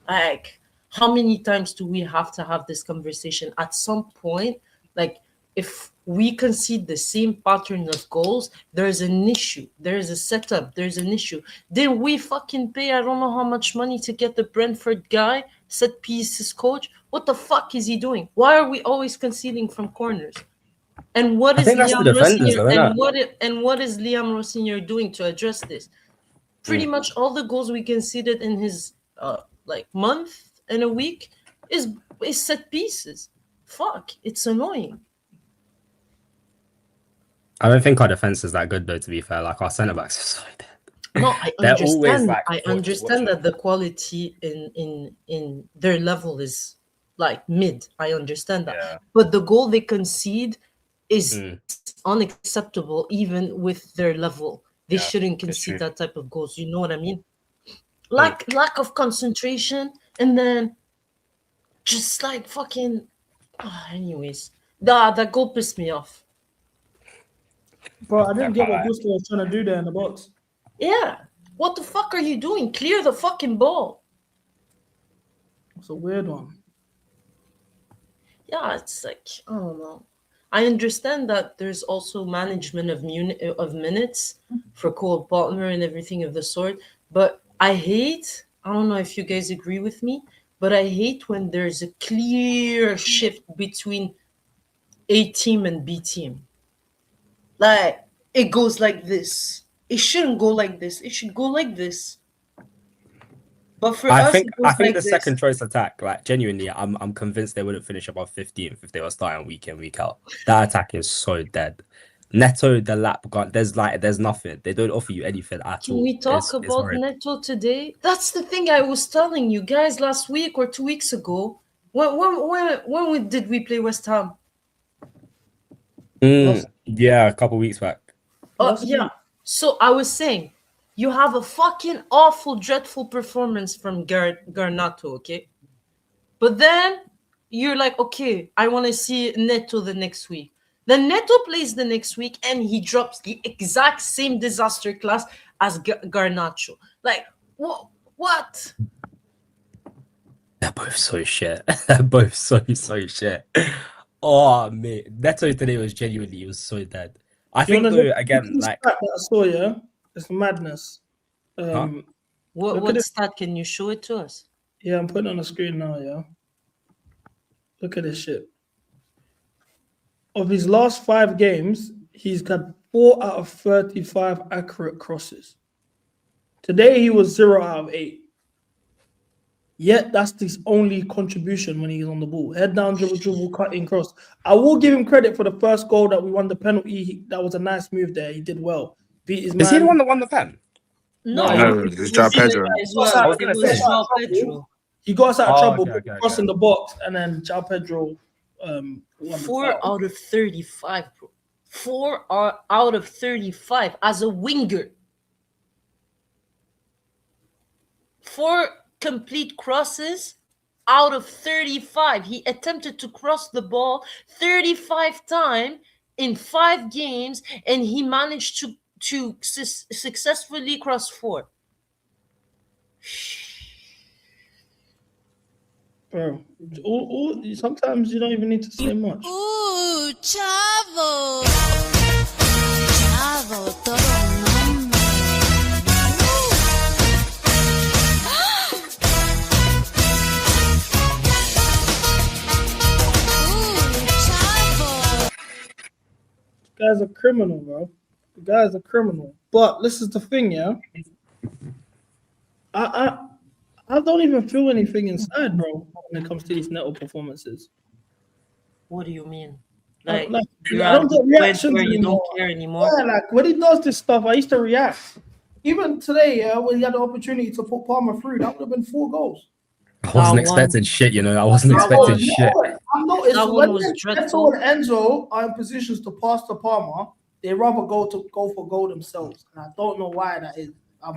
Like, how many times do we have to have this conversation? At some point, like, if we concede the same pattern of goals, there's an issue. There's a setup. There's an issue. Did we fucking pay I don't know how much money to get the Brentford guy, set pieces coach? What the fuck is he doing? Why are we always conceding from corners? And what is Liam Rossignol and what is Liam Rossignol doing to address this? Pretty much all the goals we conceded in his month and a week is set pieces. Fuck, it's annoying. I don't think our defense is that good though. To be fair, like our centre backs are so dead. No, I They're always understand. like I understand that the quality in their level is like mid. I understand that, Yeah. but the goal they concede is Mm. unacceptable, even with their level. They Yeah, shouldn't it's concede true. that type of goals. You know what I mean? Lack of concentration, and then just like fucking. Anyways, that goal pissed me off. Bro, I didn't get what Gusto was trying to do there in the box. Yeah, what the fuck are you doing? Clear the fucking ball. It's a weird one. Yeah, it's like I don't know. I understand that there's also management of minutes for Cole Palmer and everything of the sort, but I hate. I don't know if you guys agree with me, but I hate when there's a clear shift between A team and B team. Like it goes like this. It shouldn't go like this. It should go like this. But for I us, think it goes like the this. second choice attack, like genuinely, I'm convinced they wouldn't finish above 15th if they were starting week in, week out. That attack is so dead. Neto, the lap gun, there's nothing. They don't offer you anything at Can all. we talk It's about horrid. Neto today? That's the thing I was telling you guys last week or 2 weeks ago. When did we play West Ham? Yeah, a couple weeks back. Yeah. So I was saying, you have a fucking awful, dreadful performance from Garnato, okay? But then you're like, okay, I want to see Neto the next week. Then Neto plays the next week and he drops the exact same disaster class as Garnacho. Like, what? They're both so shit. They're both so shit. Oh mate, Neto today was genuinely, he was so dead. I think though, again, like that I saw, yeah, it's madness. What stat can you show it to us? Yeah, I'm putting it on the screen now. Yeah, look at this shit. Of his last 5 games, he's got 4 out of 35 accurate crosses. Today he was 0 out of 8. Yet that's his only contribution when he's on the ball. Head down, dribble, cut in, cross. I will give him credit for the first goal that we won the penalty. That was a nice move there. He did well. Beat his man. Is he the one that won the pen? No, it's João Pedro. He got us out of trouble, okay, crossing the box, and then João Pedro. 4 out of 35, bro. 4 out of 35 as a winger. 4 complete crosses out of 35. He attempted to cross the ball 35 times in 5 games, and he managed to successfully cross 4. Bro, sometimes you don't even need to say much. Ooh, chavo. Chavo, todo nombre. This guy's a criminal, bro. The guy's a criminal. But this is the thing, yeah. I don't even feel anything inside, bro, when it comes to these Neto performances. What do you mean? Like Like I don't get reactions where you anymore. don't care anymore. Yeah, like when he does this stuff, I used to react. Even today, yeah, when he had the opportunity to put Palmer through, that would have been 4 goals. I wasn't expecting shit, you know. I wasn't expecting shit. I'm noticed That when one was Neto dreadful. and Enzo are in positions to pass to Palmer, they rather go for goal themselves. And I don't know why that is.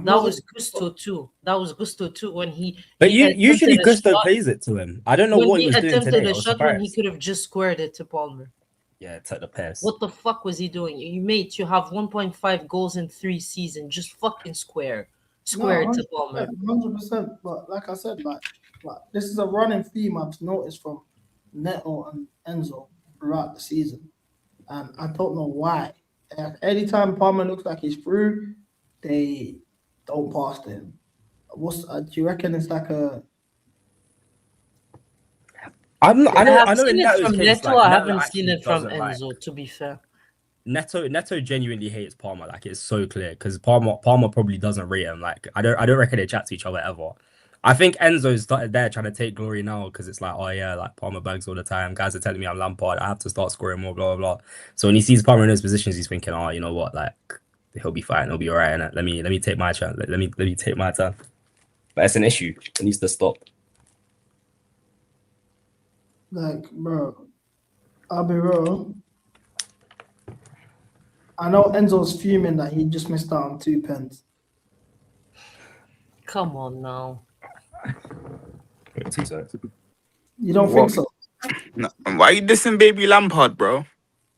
That was Gusto too. That was Gusto too when he. But he usually attempted a Gusto shot- plays it to him. I don't know when what he was doing attempted today. I a was shot when he surprised. could have just squared it to Palmer. Yeah, take the piss. What the fuck was he doing? You mate, you have 1.5 goals in 3 seasons. Just fucking square it to Palmer. 100%. But like I said, like this is a running theme I've noticed from Neto and Enzo throughout the season, and I don't know why. Anytime Palmer looks like he's through, they don't pass to him. Do you reckon it's like a? I know. I've seen in it Neto's from case, Neto. like, I Neto haven't actually seen it from doesn't like- Enzo. To be fair, Neto genuinely hates Palmer. Like it's so clear because Palmer probably doesn't rate him. Like I don't reckon they chat to each other ever. I think Enzo started there trying to take glory now because it's like, oh yeah, like Palmer bags all the time. Guys are telling me I'm Lampard. I have to start scoring more, blah blah blah. So when he sees Palmer in those positions, he's thinking, oh, you know what, like he'll be fine, he'll be all right. And let me take my chance. Let me take my time. But it's an issue. It needs to stop. Like, bro, I'll be real. I know Enzo's fuming that he just missed out on 2 pens. Come on now. You don't think so? No, why are you dissing baby Lampard, bro?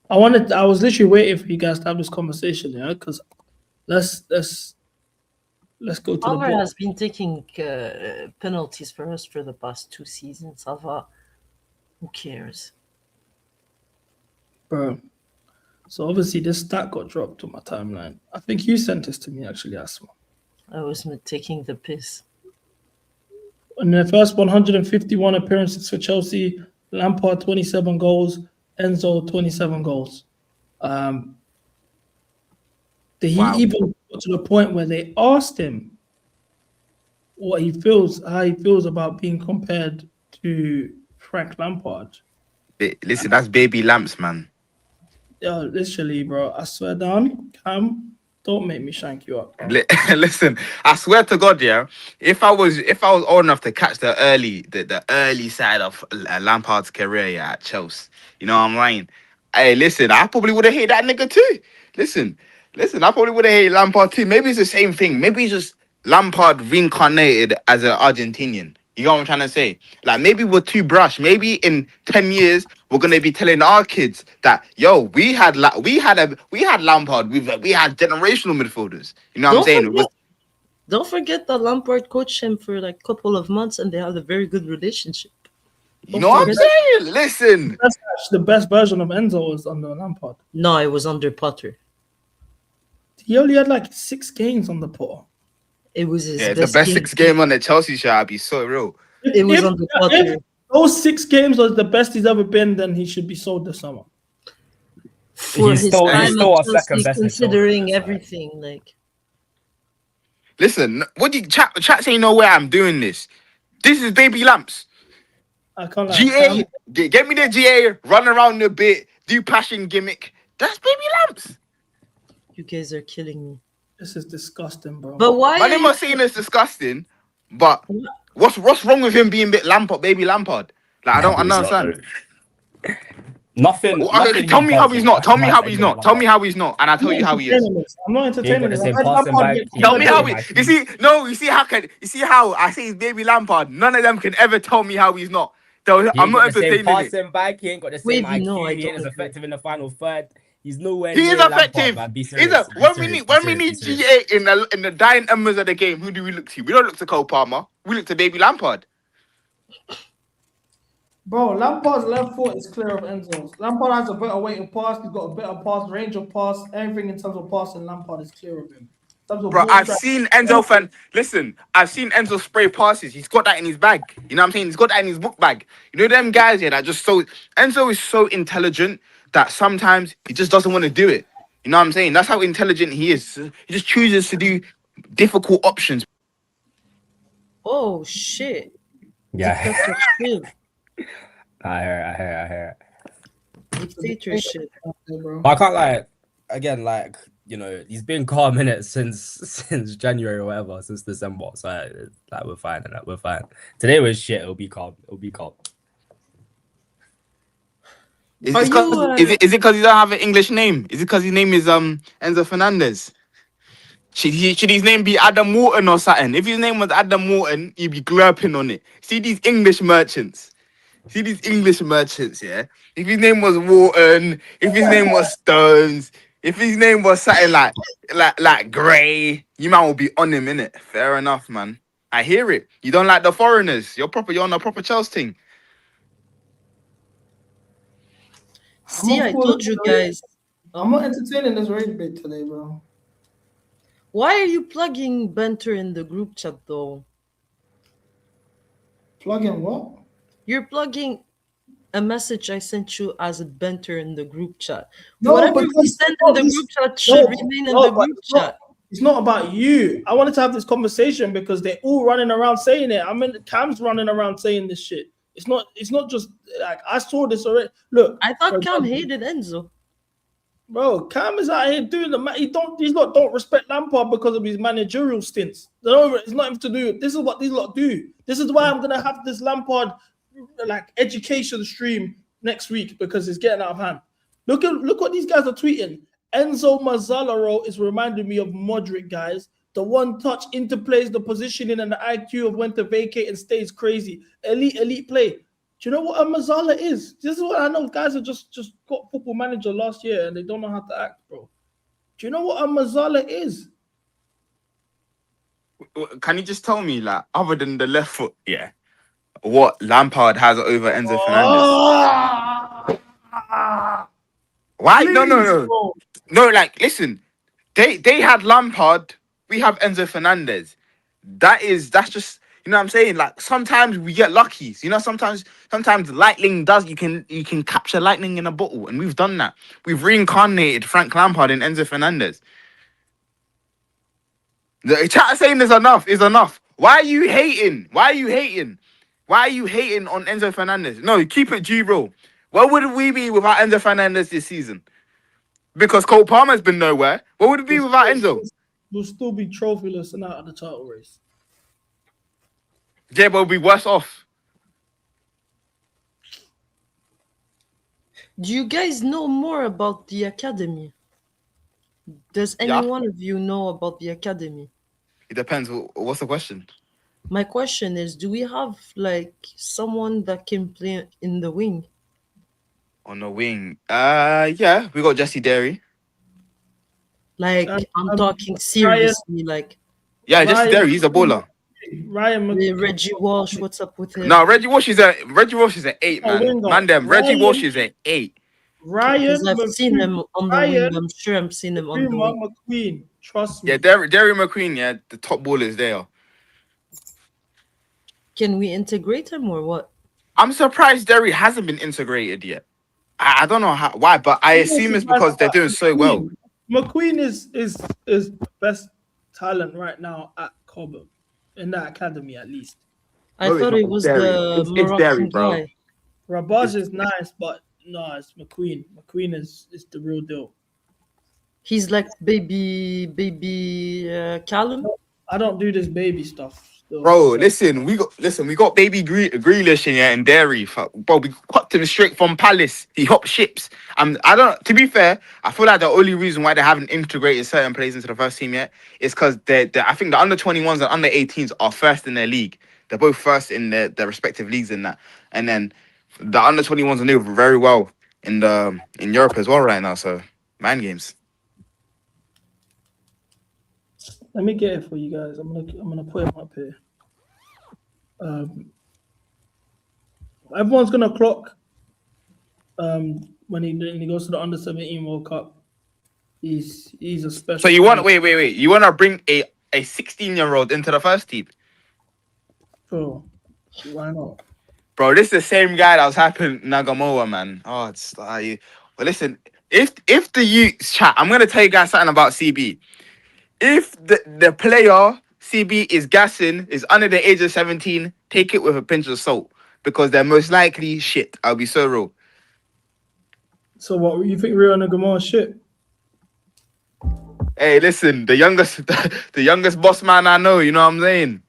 I was literally waiting for you guys to have this conversation, yeah, because let's go to Palmer the has been taking penalties for us for the past 2 seasons. Who cares? bro. So obviously this stat got dropped on my timeline. I think you sent this to me actually, Asma. I was taking the piss. In the first 151 appearances for Chelsea, Lampard 27 goals, Enzo 27 goals. Did he even got to the point where they asked him how he feels about being compared to Frank Lampard? Listen, that's baby lamps, man. Yo, literally, bro. I swear down, Cam, don't make me shank you up. Bro. Listen, I swear to God, yeah. If I was old enough to catch the early side of Lampard's career, yeah, at Chelsea, you know what I'm saying? Hey, listen, I probably would have hated that nigga too. Listen, I probably would have hated Lampard too. Maybe it's the same thing. Maybe it's just Lampard reincarnated as an Argentinian. You know what I'm trying to say? Like, maybe we're too brash. Maybe in 10 years we're gonna be telling our kids that, yo, we had Lampard, we had generational midfielders. You know what I'm saying? Don't forget that Lampard coached him for like a couple of months, and they had a very good relationship. You know what I'm saying? Listen, the best version of Enzo was under Lampard. No, it was under Potter. He only had like 6 games on the Potter. It was his the best 6 game on the Chelsea show. I'd be so real. It was under Potter. If those 6 games was the best he's ever been, then he should be sold this summer. For his time at Chelsea, considering everything, like. Listen, what do you chat saying? No way I'm doing this. This is baby lamps. I can't lie. GA, get me the GA, run around a bit, do passion gimmick. That's baby lamps. You guys are killing me. This is disgusting, bro. But why? I'm not saying it's disgusting, but what's wrong with him being baby Lampard? Like, I don't understand. Nothing. Okay, tell me how he's not. Tell me how he's not. Tell me how he's not, and I'll tell you how he is. I'm not entertaining this. Tell me how he. You see how I say he's baby Lampard. None of them can ever tell me how he's not. I'm not entertaining it. Passing back, he ain't got the same IQ. He ain't as effective in the final third. He's nowhere. He is effective. When we need GA in the dying embers of the game, who do we look to? We don't look to Cole Palmer. We look to baby Lampard. Bro, Lampard's left foot is clear of Enzo's. Lampard has a better weight of pass. He's got a better pass, range of pass. Everything in terms of passing, Lampard is clear of him. Bro, I've seen Enzo I've seen Enzo spray passes. He's got that in his bag. You know what I'm saying? He's got that in his book bag. You know them guys here that just so Enzo is so intelligent that sometimes he just doesn't want to do it. You know what I'm saying? That's how intelligent he is. He just chooses to do difficult options. Oh shit. Yeah. I hear it. Dictatorship. But I can't lie. Again, like, you know, he's been calm in it since January or whatever, since December. So like we're fine and we're fine. Today was shit. It'll be calm. Is it because he don't have an English name? Is it because his name is Enzo Fernandez? Should his name be Adam Morton or something? If his name was Adam Morton, he'd be glurping on it. See these English merchants, yeah? If his name was Wharton, if his name was Stones, if his name was something like Gray, you man will be on him, innit? Fair enough, man. I hear it. You don't like the foreigners. You're on a proper Chelsea thing. See, I told you guys. I'm not entertaining this rage bait today, bro. Why are you plugging banter in the group chat, though? Plugging what? You're plugging a message I sent you as a banter in the group chat. No, whatever we send in the group chat should remain in the group chat. It's not about you. I wanted to have this conversation because they're all running around saying it. I mean, Cam's running around saying this shit. It's not just like I saw this already. Look, I thought Cam hated Enzo. Bro, Cam is out here doing he's not don't respect Lampard because of his managerial stints. It's nothing to do. This is what these lot do. This is why I'm gonna have this Lampard like education stream next week because it's getting out of hand. Look what these guys are tweeting. Enzo Mazzalaro is reminding me of Modric, guys. The one touch interplays, the positioning and the IQ of when to vacate and stay is crazy. Elite play. Do you know what a Mazzala is? This is what I know. Guys have just got Football Manager last year and they don't know how to act, bro. Do you know what a Mazzala is? Can you just tell me, like, other than the left foot, what Lampard has over Enzo Fernandez? Why? Please, No, like, listen, they had Lampard, we have Enzo Fernandez. That's just, you know what I'm saying? Like, sometimes we get lucky. You know, sometimes lightning you can capture lightning in a bottle, and we've done that. We've reincarnated Frank Lampard and Enzo Fernandez. The chat saying is enough. Why are you hating? Why are you hating on Enzo Fernandez? No, keep it G, bro. Where would we be without Enzo Fernandez this season? Because Cole Palmer's been nowhere. What would it be without Enzo? We'll still be trophyless and out of the title race. Yeah, but we'll be worse off. Do you guys know more about the academy? Does any one of you know about the academy? It depends. What's the question? My question is, do we have like someone that can play in the wing? On the wing. Yeah, we got Jesse Derry. Like, I'm talking seriously, like. Yeah, Jesse Derry, he's a baller. Reggie Walsh, what's up with him? No, Reggie Walsh is an 8, man. Reggie Walsh is an 8. Because I've seen him on the wing. I'm sure I've seen him on the wing. McQueen, trust me. Yeah, Derry McQueen, the top ballers there. Can we integrate him or what? I'm surprised Derry hasn't been integrated yet. I don't know why, but I assume it's because they're doing so well. McQueen is the best talent right now at Cobham, in that academy at least. I thought it was the Moroccan guy. Rabaj is nice, but no, it's McQueen. McQueen is the real deal. He's like baby Callum. I don't do this baby stuff. Bro, listen, we got baby Grealish in here and Derry. Bro, we cut him straight from Palace. He hopped ships. To be fair, I feel like the only reason why they haven't integrated certain players into the first team yet is because I think the under 21s and under 18s are first in their league. They're both first in their respective leagues in that. And then the under 21s are doing very well in Europe as well right now. So man games. Let me get it for you guys. I'm gonna put him up here. Everyone's gonna clock when he goes to the under 17 World Cup. He's a special. So you want wait. You want to bring a 16-year-old into the first team? Bro, why not? Bro, this is the same guy that was hyping Nagamoa, man. Oh, it's like, well, listen. If the youth chat, I'm gonna tell you guys something about CB. If the player CB is gassing, is under the age of 17, take it with a pinch of salt because they're most likely shit. I'll be so real. So what, you think Rio Nagamoa shit? Hey, listen, the youngest boss man I know, you know what I'm saying?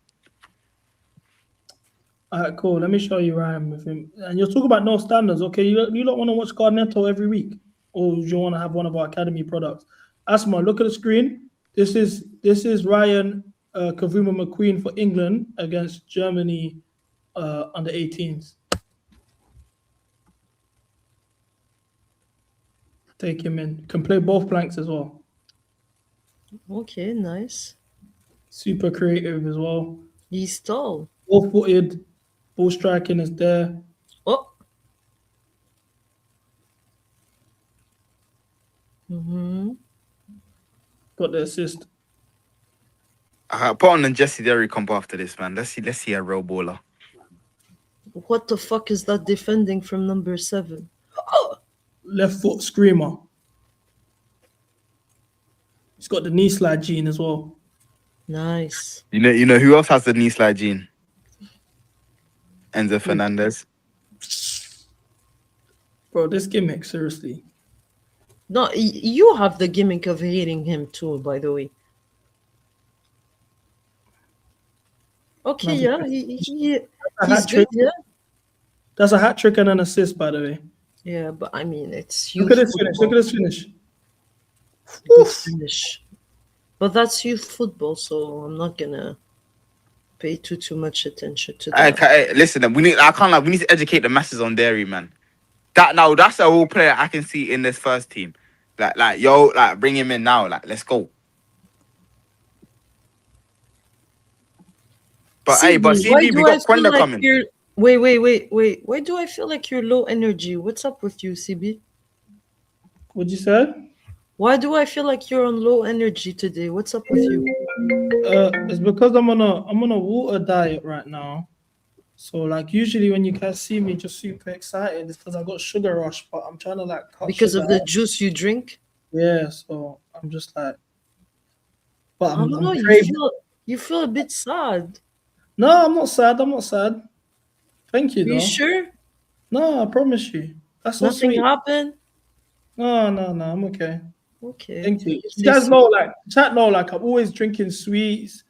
Alright, cool. Let me show you Ryan with him. And you're talking about no standards, okay? You don't want to watch Neto every week, or do you want to have one of our academy products? Asma, look at the screen. This is Ryan Kavuma McQueen for England against Germany under 18s. Take him in. Can play both flanks as well. Okay, nice. Super creative as well. He's tall. Ball-footed. Ball striking is there. Oh. Mm-hmm. Got the assist. Put on the Jesse Derry comp after this, man. Let's see a real baller. What the fuck is that defending from number 7? Left foot screamer. got the knee slide gene as well. Nice. You know who else has the knee slide gene? Enzo Fernandez. Bro, this gimmick, seriously. No, you have the gimmick of hating him too, by the way. Okay, yeah, he's good, yeah. That's a hat trick and an assist, by the way. Yeah, but I mean, it's Look at this finish. Look at this finish. Good finish. But that's youth football, so I'm not gonna pay too much attention to that. Listen, we need to educate the masses on Dairy, man. That's a whole player I can see in this first team. Like bring him in now. Like, let's go. But CB, we got Quenda coming. Wait. Why do I feel like you're low energy? What's up with you, CB? What'd you say? Why do I feel like you're on low energy today? What's up with you? It's because I'm on a water diet right now. So like usually when you guys see me just super excited, it's because I got sugar rush, but I'm trying to like cut because of the out. juice you drink. Yeah, so I'm just like, but I don't know. You feel a bit sad. No, I'm not sad. I'm not sad. Thank you. Are you sure? No, I promise you. That's so Nothing sweet. happened. No, I'm okay. Okay. Thank you. You guys know, like, chat know, like, I'm always drinking sweets.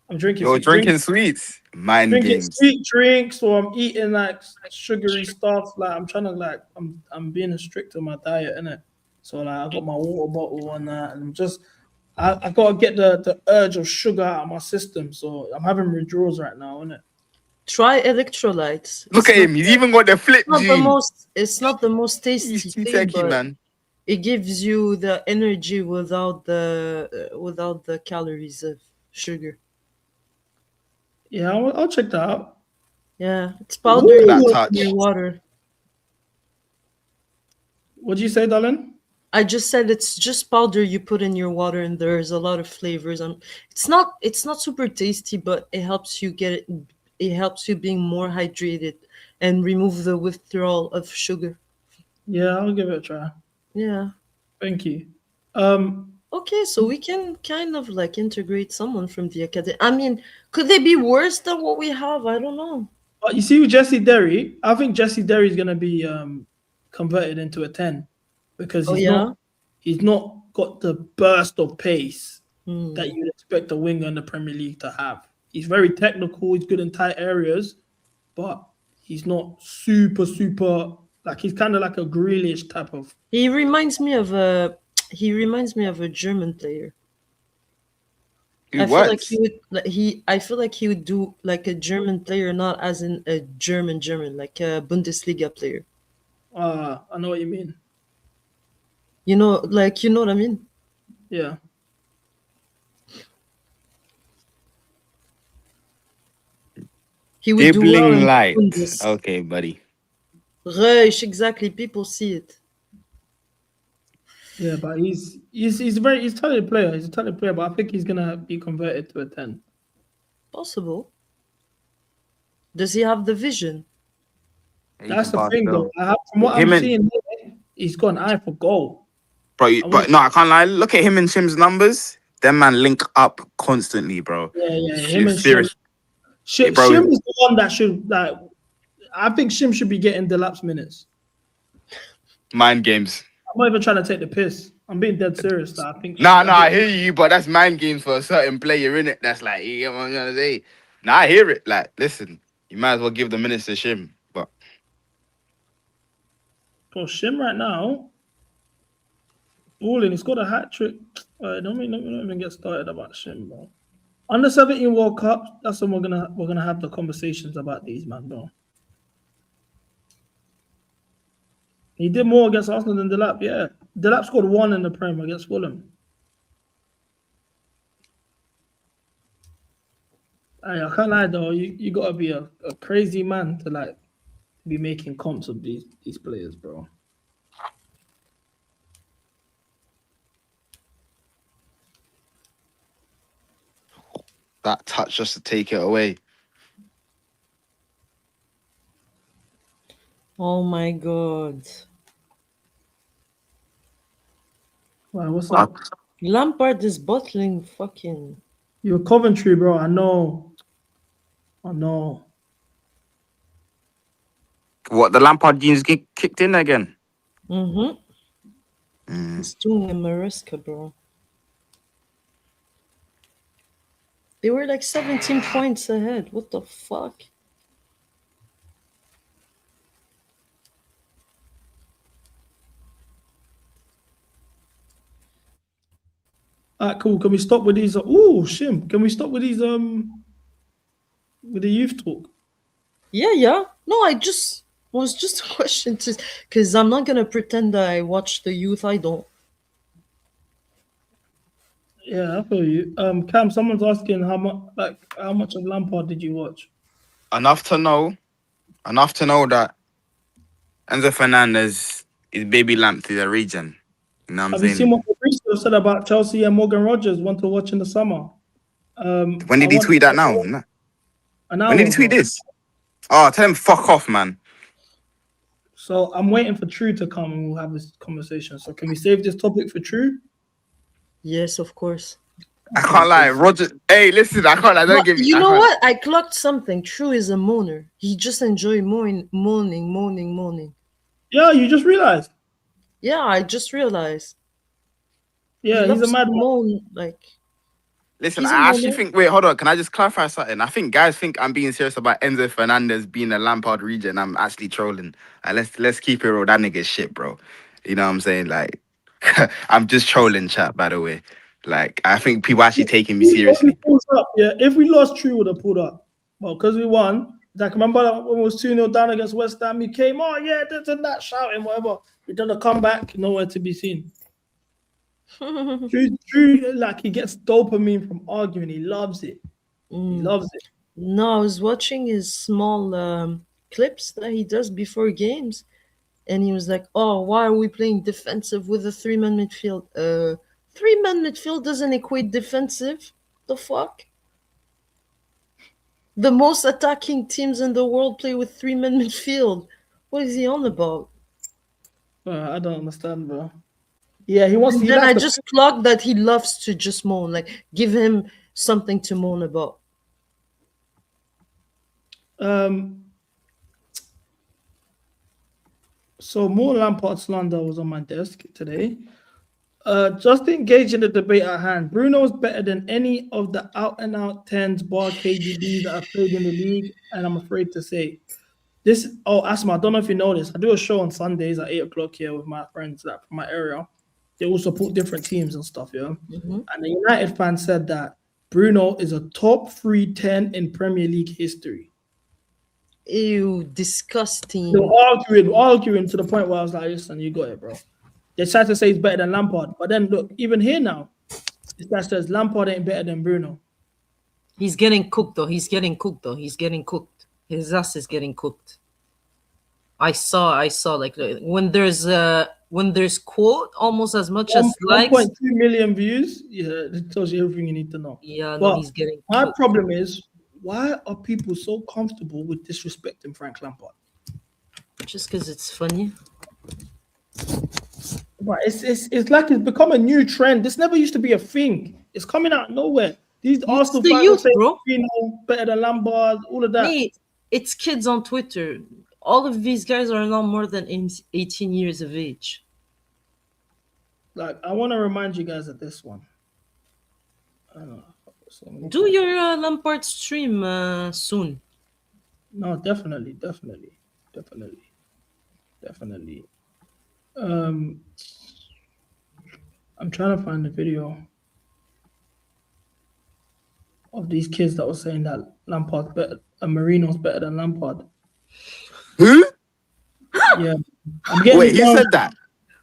I'm drinking. You're drinking sweets. Mind drinking games. Sweet drinks, or I'm eating like sugary stuff. Like, I'm trying to like, I'm being strict on my diet, innit? So like, I got my water bottle and that, and I'm just, I gotta get the urge of sugar out of my system. So I'm having withdrawals right now, innit? Try electrolytes. Look at him. He's even got the flip gene. It's not the most tasty thing, but man. It gives you the energy without the calories of sugar. Yeah, I'll check that out. Yeah, it's powder you put in your water. What'd you say, darling? I just said it's just powder you put in your water, and there's a lot of flavors. And it's not super tasty, but it helps you get it. It helps you being more hydrated and remove the withdrawal of sugar. Yeah, I'll give it a try. Yeah. Thank you. Okay, so we can kind of like integrate someone from the academy. I mean, could they be worse than what we have? I don't know. You see with Jesse Derry, I think Jesse Derry is gonna be converted into a 10 because he's not got the burst of pace that you'd expect a winger in the Premier League to have. He's very technical, he's good in tight areas, but he's not super like he's kind of like a Grealish type of. He reminds me of a German player. I feel like he would do like a German player, not as in a German, like a Bundesliga player. I know what you mean. You know what I mean? Yeah. He would do well in light. Bundes. Okay, buddy. Rush, exactly. People see it. Yeah, but he's a talented player. He's a talented player, but I think he's gonna be converted to a 10. Possible. Does he have the vision? That's the thing, though. From what I'm seeing, he's got an eye for goal. But no, I can't lie. Look at him and Shim's numbers. Them man link up constantly, bro. Yeah. Him and Shim. Shim is the one that should like. I think Shim should be getting Delap's minutes. Mind games. I'm not even trying to take the piss. I'm being dead serious. I think. Nah, I hear you, but that's mind games for a certain player, innit? That's like, you get what I'm trying to say. Nah, I hear it. Like, listen, you might as well give the minutes to Shim, but. Bro, Shim right now, balling. He's got a hat trick. Don't even get started about Shim, bro. Under 17 World Cup, that's when we're gonna have the conversations about these, man, bro. He did more against Arsenal than Delap, yeah. Delap scored 1 in the Prem against Fulham. I can't lie though, you gotta be a crazy man to like be making comps of these players, bro. That touch just to take it away. Oh my god. Wow, what's up? Lampard is bottling fucking. You're Coventry, bro. I know. I know. What, the Lampard genes get kicked in again? Mm-hmm. He's doing a Mariska, bro. They were like 17 points ahead. What the fuck? Alright, cool. Can we stop with these? Oh, shim. Can we stop with these? With the youth talk. Yeah. No, was just a question to, because I'm not gonna pretend that I watch the youth. I don't. Yeah, I feel you. Cam, someone's asking how much of Lampard did you watch? Enough to know that Enzo Fernandez is baby lamp to the region. You know what I'm Have you seen saying? what Fabrizio said about Chelsea and Morgan Rogers want to watch in the summer? When did he tweet that now? When did he tweet this? Oh, tell him fuck off, man. So I'm waiting for True to come and we'll have this conversation. So can we save this topic for True? Yes, of course. I can't lie, Roger. Hey, listen, I can't lie. Don't give me. You know what? I clocked something. True is a moaner. He just enjoy moaning. Yeah, you just realized. Yeah, I just realized. Yeah, he's a mad moan. Like, listen, I actually think. Wait, hold on. Can I just clarify something? I think guys think I'm being serious about Enzo Fernandez being a Lampard region. I'm actually trolling. Let's keep it real. That nigga's shit, bro. You know what I'm saying? Like, I'm just trolling, chat. By the way, like, I think people actually taking me seriously. Yeah, if we lost, True would have pulled up. Well, because we won. Like, remember when it was 2-0 down against West Ham? He came, oh yeah, this and that, shouting, whatever. We done a comeback, nowhere to be seen. True, like, he gets dopamine from arguing. He loves it. He loves it. No, I was watching his small clips that he does before games, and he was like, "Oh, why are we playing defensive with a 3-man midfield? 3-man midfield doesn't equate defensive. The fuck? The most attacking teams in the world play with 3-man midfield. What is he on about?" I don't understand, bro. Yeah, he wants. Then I just clocked that he loves to just moan. Like, give him something to moan about. So more Lampard slander was on my desk today. Just engage in the debate at hand. Bruno is better than any of the out-and-out 10s bar KDBs that have played in the league, and I'm afraid to say this. Oh, Asma, I don't know if you know this. I do a show on Sundays at 8 o'clock here with my friends that from my area. They all support different teams and stuff, yeah. And the United fan said that Bruno is a top 3-10 in Premier League history. Ew, disgusting. They were arguing to the point where I was like, listen, you got it, bro. They tried to say he's better than Lampard. But then look, even here now, this guy says Lampard ain't better than Bruno. He's getting cooked though. He's getting cooked. His ass is getting cooked. I saw like when there's quote almost as much as likes. 1.2 million views. Yeah, it tells you everything you need to know. Yeah, but no, he's getting my cooked. problem is, why are people so comfortable with disrespecting Frank Lampard? Just because it's funny. But it's like it's become a new trend. This never used to be a thing. It's coming out of nowhere. These Arsenal the fans youth, say, bro. you know, better than Lampard, all of that. Mate, it's kids on Twitter. All of these guys are not more than 18 years of age. Like, I want to remind you guys of this one. Do your Lampard stream soon. No, definitely. I'm trying to find the video of these kids that were saying that Lampard's better and Marino's better than Lampard. Who? Yeah. Wait, you said that?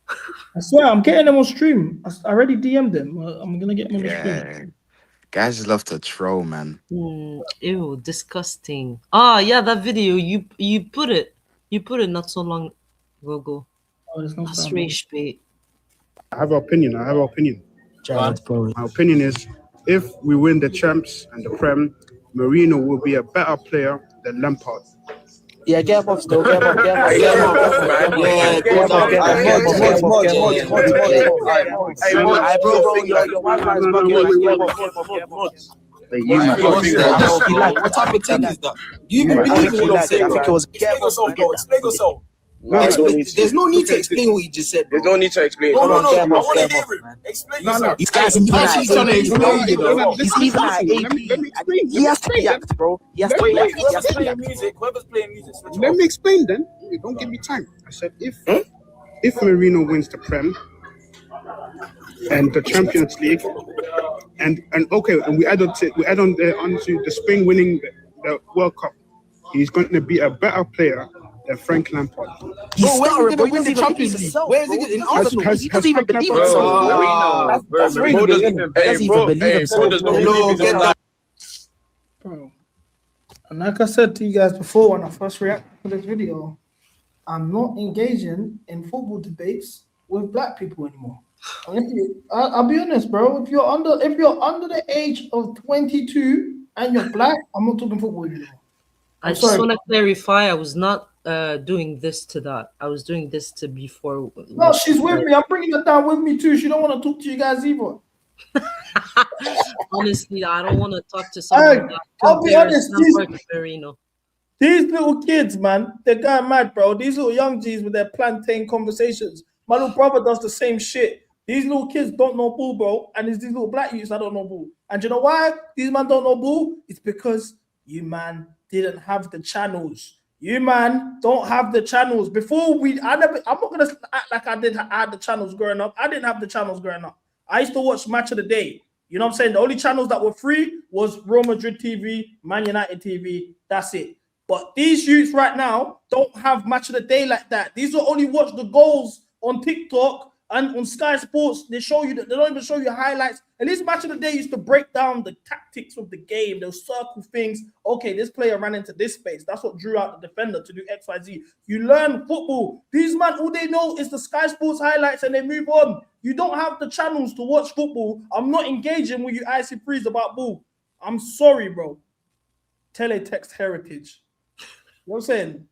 I swear, I'm getting them on stream. I already DM'd them. I'm gonna get them on the stream. Guys just love to troll, man. Ew, disgusting. Ah, yeah, that video you put it not so long ago. Oh, there's no That's sound. rage bait. I have an opinion. My opinion is, if we win the champs and the Prem, Marino will be a better player than Lampard. Yeah, get him off still. Get him off. Get him off. Get him off. Yeah, get him off. Get him off. Get him off. Hey, bro, your Wi-Fi is bugging. Get him off. What type of thing is that? You even believe in what I'm saying? Explain yourself, bro. Explain yourself. There's no need to explain what you just said. There's no need to explain. No. I want to hear it. Explain yourself. These guys are trying to explain. He's even at AP. He has to react, bro. He has to react. Whoever's playing music, switch Let off. me explain then. You don't give me time. I said if Mourinho wins the Prem and the Champions League, and we add on onto the Spain winning the World Cup, he's going to be a better player than Frank Lampard. He's starting to win the Champions League. Where is he in Arsenal? He doesn't even believe himself. That's really good. He doesn't even believe himself. Bro. And like I said to you guys before when I first reacted to this video, I'm not engaging in football debates with black people anymore. I'll be honest, bro. If you're under the age of 22 and you're black, I'm not talking football anymore. I just want to clarify. I was not doing this to that. I was doing this to before. No, she's with me. I'm bringing her down with me too. She don't want to talk to you guys either. Honestly, I don't want to talk to someone. I'll be honest. Marino. These little kids, man, they're going mad, bro. These little young G's with their plantain conversations. My little brother does the same shit. These little kids don't know ball, bro. And it's these little black youths that don't know ball. And you know why these man don't know ball? It's because you, man, didn't have the channels. You, man, don't have the channels. Before I'm not going to act like I had the channels growing up. I didn't have the channels growing up. I used to watch Match of the Day. You know what I'm saying? The only channels that were free was Real Madrid TV, Man United TV. That's it. But these youths right now don't have Match of the Day like that. These will only watch the goals on TikTok and on Sky Sports. They show you that they don't even show you highlights. At least Match of the Day used to break down the tactics of the game. They'll circle things. Okay, this player ran into this space. That's what drew out the defender to do XYZ. You learn football. These man, all they know is the Sky Sports highlights and they move on. You don't have the channels to watch football. I'm not engaging with you icy freeze about ball. I'm sorry, bro. Teletext heritage. You know what I'm saying?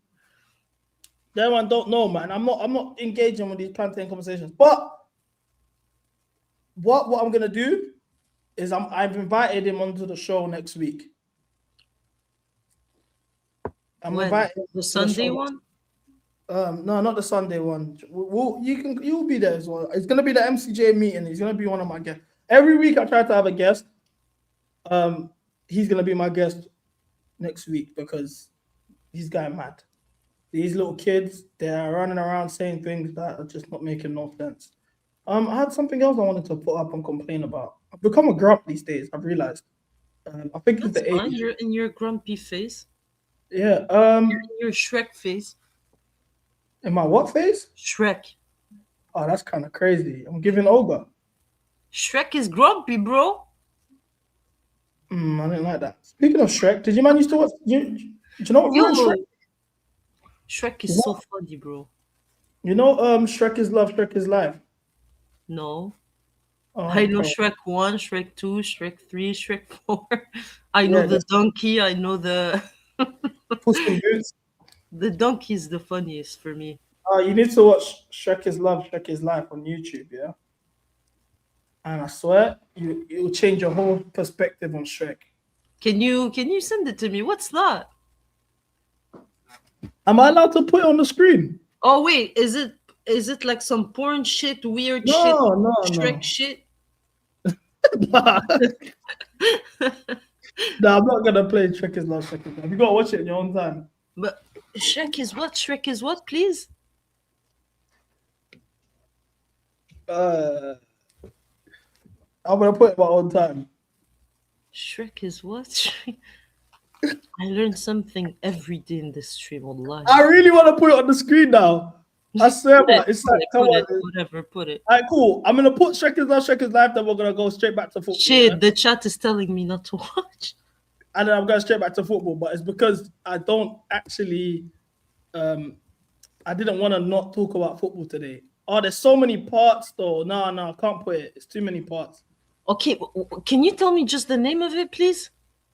That one don't know, man. I'm not engaging with these plantain conversations. But what I'm gonna do is I've invited him onto the show next week. Inviting the Sunday one? No, not the Sunday one. You'll be there as well. It's gonna be the MCGA meeting. He's gonna be one of my guests. Every week I try to have a guest. He's gonna be my guest next week because he's going mad. These little kids, they're running around saying things that are just not making no sense. I had something else I wanted to put up and complain about. I've become a grump these days, I've realized. I think it's the age. You're in your grumpy face. Yeah. You're in your Shrek face. In my what face? Shrek. Oh, that's kind of crazy. I'm giving over. Shrek is grumpy, bro. I didn't like that. Speaking of Shrek, did you man used to watch? Do you know what ruined Shrek? Shrek is so funny, bro. You know, Shrek is Love, Shrek is Life. No. I know Shrek 1, Shrek 2, Shrek 3, Shrek 4. I know the donkey. I know the... Puss in Boots. The donkey is the funniest for me. You need to watch Shrek is Love, Shrek is Life on YouTube, yeah? And I swear, it will change your whole perspective on Shrek. Can you send it to me? What's that? Am I allowed to put it on the screen? Oh wait, is it like some porn shit, weird shit, Shrek shit? No, I'm not gonna play Shrek is Love, Shrek is Life. You gotta watch it in your own time. But Shrek is what? Shrek is what, please? I'm gonna put it in my own time. Shrek is what? I learn something every day in this stream online. I really want to put it on the screen now. I swear, it's like, whatever, put it. All right, cool. I'm gonna put Shrek is Love, Shrek is Life. Then we're gonna go straight back to football. Shit, the chat is telling me not to watch. And then I'm going straight back to football, but it's because I don't actually. I didn't want to not talk about football today. Oh, there's so many parts though. No, I can't put it. It's too many parts. Okay, can you tell me just the name of it, please?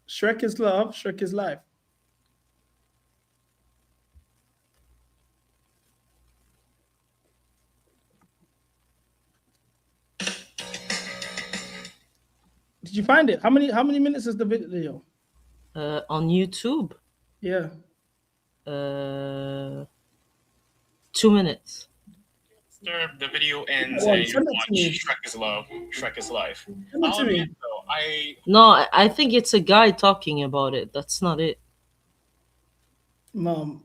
Shrek is Love, Shrek is Life. Did you find it? How many minutes is the video? On YouTube. Yeah. 2 minutes. The video ends Well, and you send it watch to me. Shrek is Love, Shrek is Life. Send it to me. Though, I No, I think it's a guy talking about it. That's not it. Mom,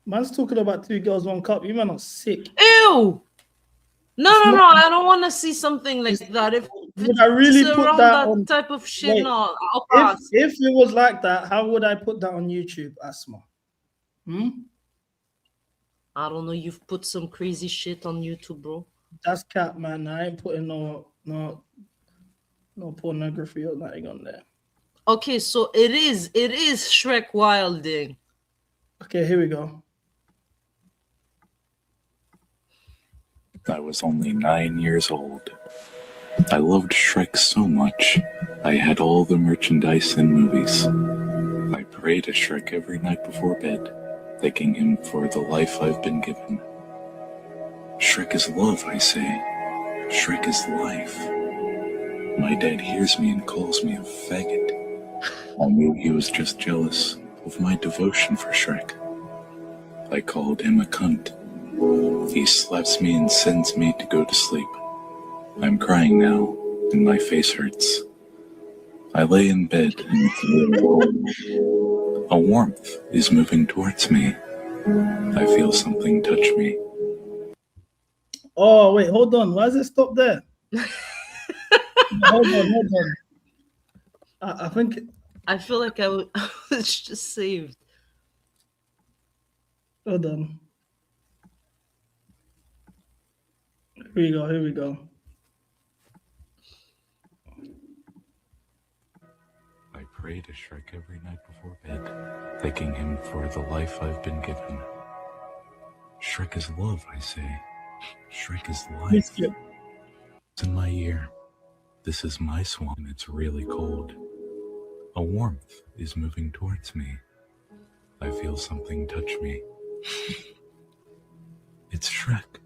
man's talking about 2 girls, 1 cup. You man are sick. Ew! No, I don't want to see something like that. If Would I really it's put around that on type of shit, Wait, no, I'll pass. If it was like that, how would I put that on YouTube, Asma? I don't know. You've put some crazy shit on YouTube, bro. That's cat, man. I ain't putting no pornography or nothing on there. Okay, so it is Shrek wilding. Okay, here we go. I was only 9 years old. I loved Shrek so much, I had all the merchandise and movies. I prayed to Shrek every night before bed, thanking him for the life I've been given. Shrek is love, I say. Shrek is life. My dad hears me and calls me a faggot. I knew he was just jealous of my devotion for Shrek. I called him a cunt. He slaps me and sends me to go to sleep. I'm crying now, and my face hurts. I lay in bed and feel a warmth is moving towards me. I feel something touch me. Oh, wait, hold on. Why does it stop there? Hold on. I think... I feel like I was just saved. Hold on. Here we go. I pray to Shrek every night before bed, thanking him for the life I've been given. Shrek is love, I say. Shrek is life. It's in my ear. This is my swamp. It's really cold. A warmth is moving towards me. I feel something touch me. It's Shrek.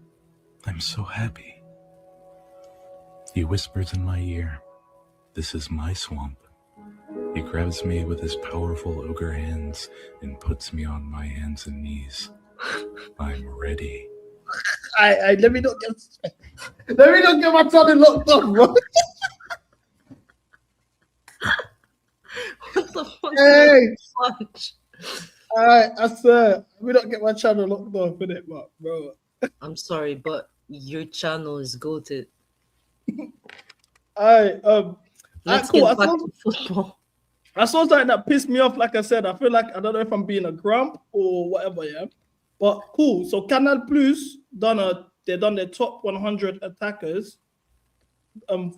I'm so happy. He whispers in my ear. This is my swamp. He grabs me with his powerful ogre hands and puts me on my hands and knees. I'm ready. Let me not get my tongue locked up, bro. What the fuck? Hey, I swear, we don't get my channel locked off in it, bro. I'm sorry, but your channel is goated. Let's cool. get back to football. I saw something that pissed me off. Like I said, I feel like I don't know if I'm being a grump or whatever, yeah. But cool. So Canal Plus they done their top 100 attackers,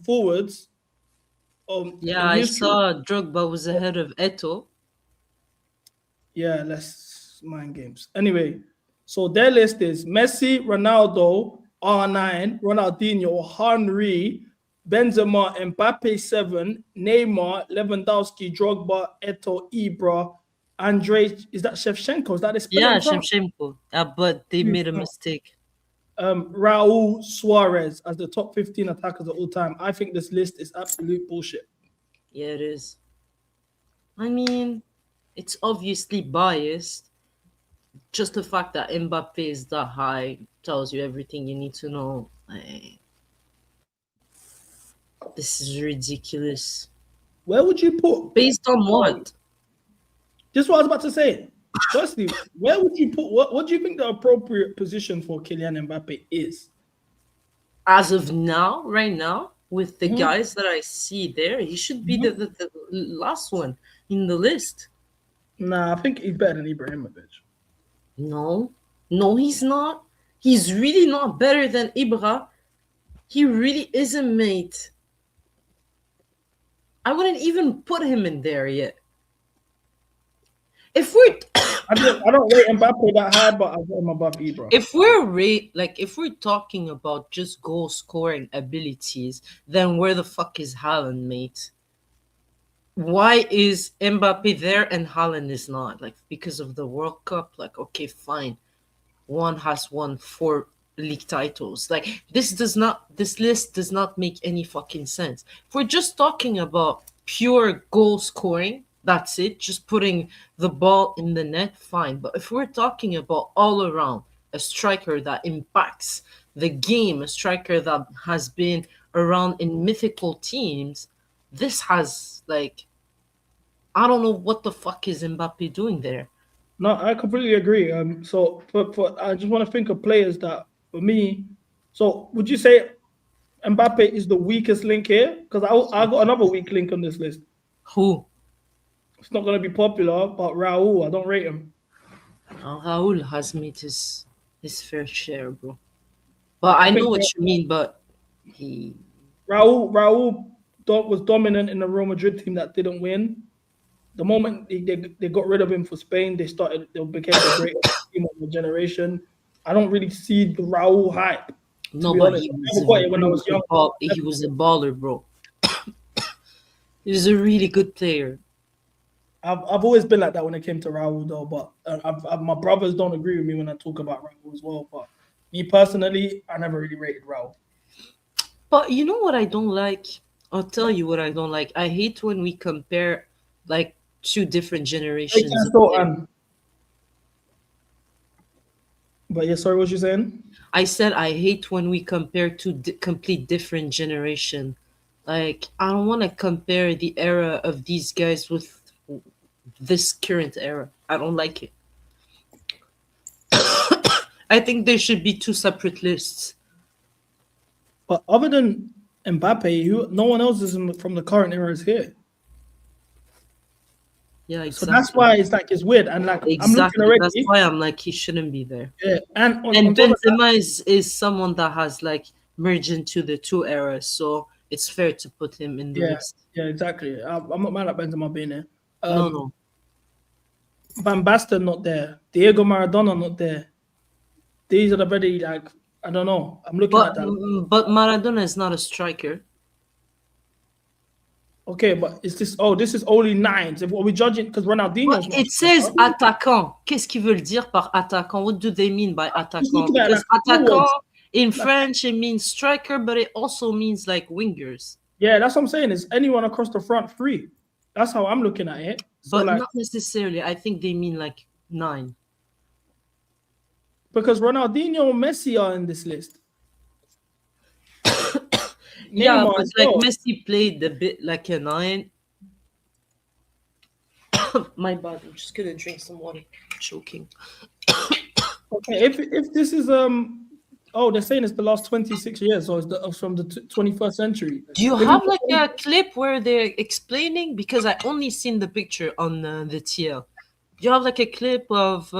forwards. Yeah, I saw Drogba was ahead of Eto. Yeah, less mind games. Anyway, so their list is Messi, Ronaldo, R9, Ronaldinho, Henry, Benzema, Mbappe 7, Neymar, Lewandowski, Drogba, Eto, Ibra, Andre. Is that Shevchenko? Is that the spelling? Yeah, Shevchenko. But they made a mistake. Raul Suarez as the top 15 attackers of all time. I think this list is absolute bullshit. Yeah, it is. I mean, it's obviously biased. Just the fact that Mbappe is that high tells you everything you need to know. This is ridiculous. Where would you put? Based on what? Just what I was about to say. Firstly, where would you put? What do you think the appropriate position for Kylian Mbappe is? As of now, right now, with the guys that I see there, he should be the last one in the list. Nah, I think he's better than Ibrahimovic. No, he's not. He's really not better than Ibra. He really isn't, mate. I wouldn't even put him in there yet. If we're I don't rate Mbappe that high, but I put him above Ibra. If we're talking about just goal scoring abilities, then where the fuck is Haaland, mate? Why is Mbappe there and Haaland is not? Like, because of the World Cup? Like, okay, fine. One has won 4 league titles. Like this list does not make any fucking sense. If we're just talking about pure goal scoring, that's it, just putting the ball in the net, fine. But if we're talking about all around a striker that impacts the game, a striker that has been around in mythical teams, this has like, I don't know what the fuck is Mbappe doing there. No, I completely agree. So for I just want to think of players that for me. So would you say Mbappe is the weakest link here? Because I got another weak link on this list. Who? It's not going to be popular, but Raul. I don't rate him. Raul has made his fair share, bro. But I know what you mean. But Raul was dominant in the Real Madrid team that didn't win. The moment they got rid of him for Spain, they became the greatest team of the generation. I don't really see the Raul hype. No, but he was a baller, bro. He was a really good player. I've always been like that when it came to Raul, though. But my brothers don't agree with me when I talk about Raul as well. But me personally, I never really rated Raul. But you know what I don't like? I'll tell you what I don't like. I hate when we compare like two different generations. But yeah, sorry, what you saying? I said I hate when we compare two complete different generation. Like I don't want to compare the era of these guys with this current era. I don't like it. I think there should be two separate lists. But other than Mbappe, no one else is from the current era is here. Yeah, exactly. So that's why it's weird. And like exactly. I'm looking already. That's why I'm like he shouldn't be there. Yeah, and Benzema is someone that has like merged into the two eras, so it's fair to put him in the list. Yeah, exactly. I'm not mad at Benzema being there. No. Van Basten not there. Diego Maradona not there. These are the very like I don't know. I'm looking at that. But Maradona is not a striker. Okay, but is this? Oh, this is only 9. Are we judging? Because Ronaldinho. It says attaquant. Qu'est-ce qu'ils veulent dire par attaquant? What do they mean by attaquant? Because attaquant in French it means striker, but it also means like wingers. Yeah, that's what I'm saying. Is anyone across the front free? That's how I'm looking at it. So But like, not necessarily. I think they mean like 9. because Ronaldinho and Messi are in this list. Yeah, Neymar but as like well. Messi played a bit like a 9. My bad. I'm just gonna drink some water. I'm choking. Okay, if this is they're saying it's the last 26 years, so it's from the 21st century. Do you have like a clip where they're explaining? Because I only seen the picture on the TL. Do you have like a clip of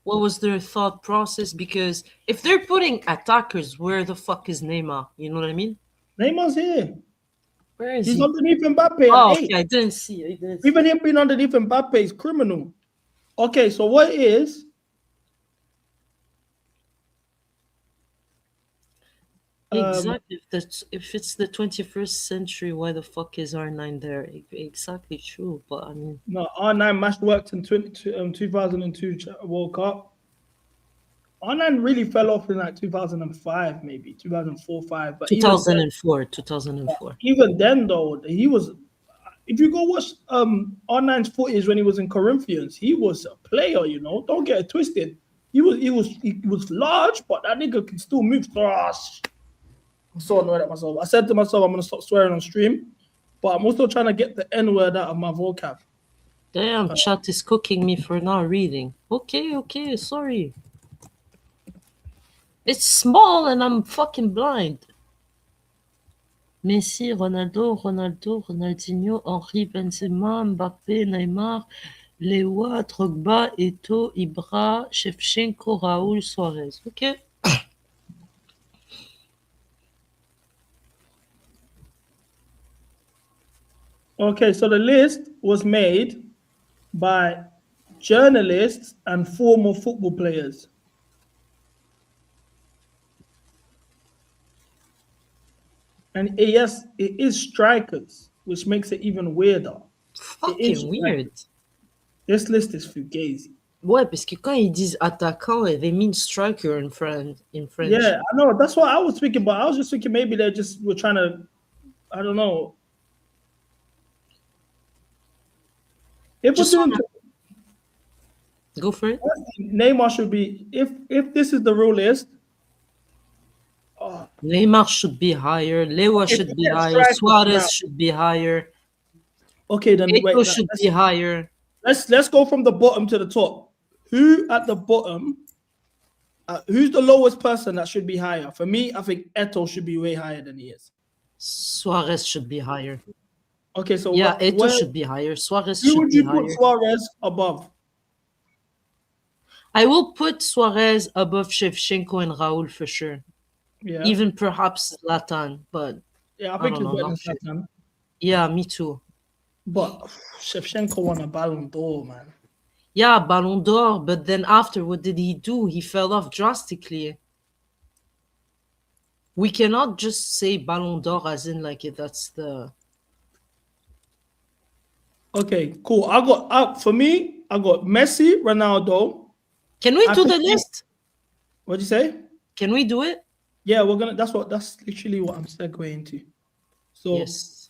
what was their thought process? Because if they're putting attackers, where the fuck is Neymar? You know what I mean? Neymar's here. Where is He's he? underneath Mbappe. Oh, at 8. okay, I didn't see it. Even him being underneath Mbappe is criminal. Okay, so what is Exactly. If it's the 21st century, why the fuck is R9 there? Exactly true. But I mean, no R9 match worked in 2002 World Cup. R9 really fell off in like 2005, maybe 2004, 5. But 2004. Even then, though, he was. If you go watch R9's footage when he was in Corinthians, he was a player. You know, don't get it twisted. He was large, but that nigga can still move. I'm so annoyed at myself. I said to myself, I'm gonna stop swearing on stream, but I'm also trying to get the N word out of my vocab. Damn, chat is cooking me for not reading. Okay, sorry. It's small and I'm fucking blind. Messi, Ronaldo, Ronaldinho, Henry, Benzema, Mbappé, Neymar, Lewa, Drogba, Eto'o, Ibra, Shevchenko, Raul, Suarez. Okay. Okay, so the list was made by journalists and former football players. And yes, it is strikers, which makes it even weirder. Fucking weird. This list is fugazi. Ouais, parce que quand ils disent attaquant, they mean striker in French. Yeah, I know. That's what I was thinking, but I was just thinking maybe they just were trying to, I don't know. If Just we're doing, go for it. Neymar should be, if this is the real list, Neymar should be higher. Lewa If should we be get higher. strikers Suarez now- should be higher. Okay, then Neto wait. should be higher. Let's go from the bottom to the top. Who at the bottom? Who's the lowest person that should be higher? For me, I think Eto should be way higher than he is. Suarez should be higher. Okay, so yeah, Eto should be higher. Suarez who should would be you higher. put Suarez above? I will put Suarez above Shevchenko and Raul for sure. Yeah. Even perhaps Zlatan, but Yeah, I think don't he's know, better than not sure. Zlatan. Yeah, me too. But Shevchenko won a Ballon d'Or, man. Yeah, Ballon d'Or, but then after, what did he do? He fell off drastically. We cannot just say Ballon d'Or as in like that's the... Okay, cool. For me, I got Messi, Ronaldo. Can we do the list? What'd you say? Can we do it? Yeah, we're gonna. That's literally what I'm segueing to. So yes.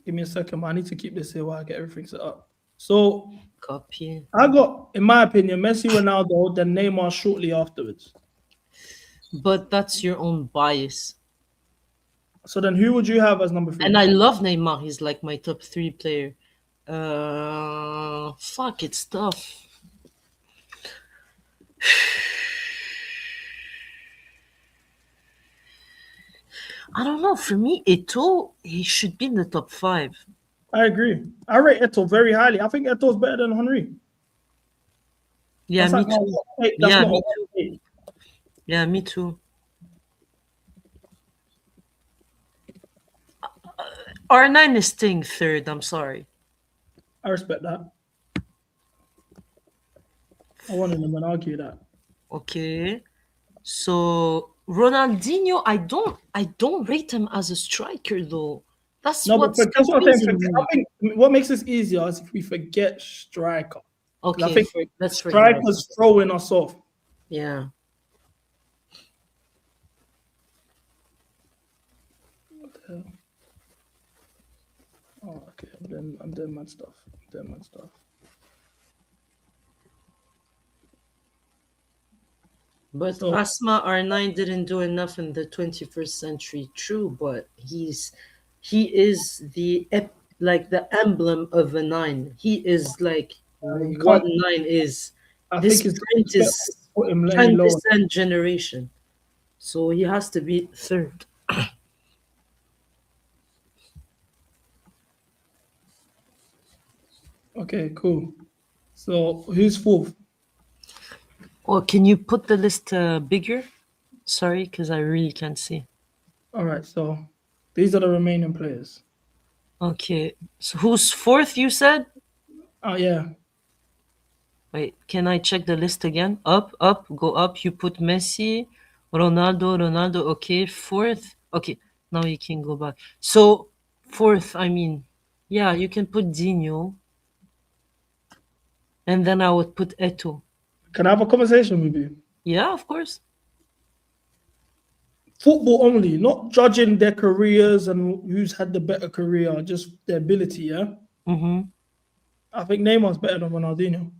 Give me a second, man. I need to keep this here while I get everything set up. So copy. I got, in my opinion, Messi, Ronaldo, then Neymar shortly afterwards. But that's your own bias. So then who would you have as number 3? And I love Neymar. He's like my top 3 player. Fuck, it's tough. I don't know. For me, Eto'o, he should be in the top 5. I agree. I rate Eto'o very highly. I think Eto'o is better than Henry. Yeah, That's me not too. a- that's Yeah, not a me hot too. take. Yeah, me too. R9 is staying 3rd. I'm sorry. I respect that. I won't even argue that. Okay. So Ronaldinho, I don't rate him as a striker though. That's No, but what's that's what I'm saying. confusing me. I think what makes this easier is if we forget striker. 'Cause I Okay, think let's forget. strikers throwing us off. Yeah. What the hell? Oh, okay. I'm doing mad stuff. But So- Asma R9 didn't do enough in the 21st century. True, but he is the emblem of a 9. He is like you what can't- 9 is. I This think it's print is put him any lower. 10% generation. So he has to be 3rd. Okay, cool. So who's 4th? Or can you put the list bigger? Sorry, because I really can't see. All right, so these are the remaining players. Okay, so who's 4th, you said? Oh, yeah. Wait, can I check the list again? Up, go up. You put Messi, Ronaldo. Okay, 4th. Okay, now you can go back. So 4th, I mean, yeah, you can put Dino. And then I would put Eto'o. Can I have a conversation with you? Yeah, of course. Football only, not judging their careers and who's had the better career, just their ability, yeah? Mm-hmm. I think Neymar's better than Ronaldinho.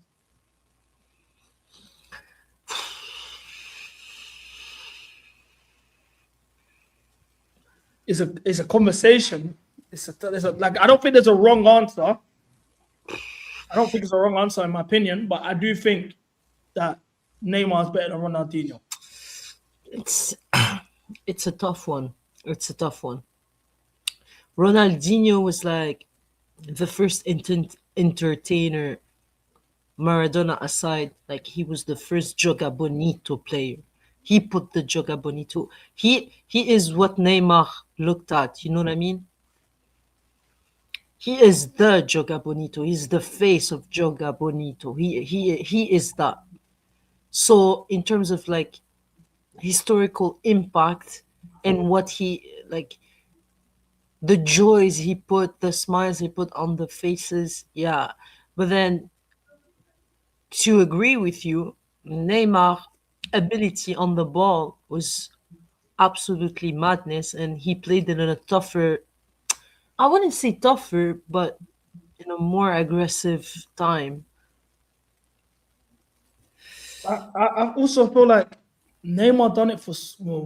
It's a conversation. Like, I don't think there's a wrong answer. I don't think it's a wrong answer in my opinion, but I do think that Neymar's better than Ronaldinho. It's a tough one. Ronaldinho was like the first entertainer, Maradona aside, like he was the first Joga Bonito player. He put the Joga Bonito. He is what Neymar looked at. You know what I mean? He is the Joga Bonito. He's the face of Joga Bonito. He is that. So in terms of like historical impact and what he like, the joys he put, the smiles he put on the faces, yeah. But then to agree with you, Neymar ability on the ball was absolutely madness, and he played it in a tougher, I wouldn't say tougher, but in a more aggressive time. I also feel like Neymar done it for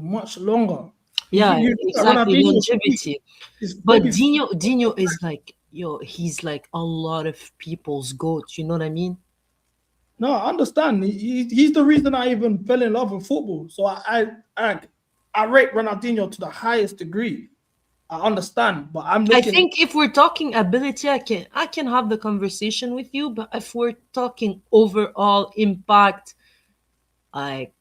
much longer. Yeah, You exactly, Ronaldinho's longevity. is But maybe Dino is like, he's like a lot of people's goat. You know what I mean? no, I understand. He's the reason I even fell in love with football. So I rate Ronaldinho to the highest degree. I understand, but I'm I looking. think if we're talking ability, I can have the conversation with you. But if we're talking overall impact, like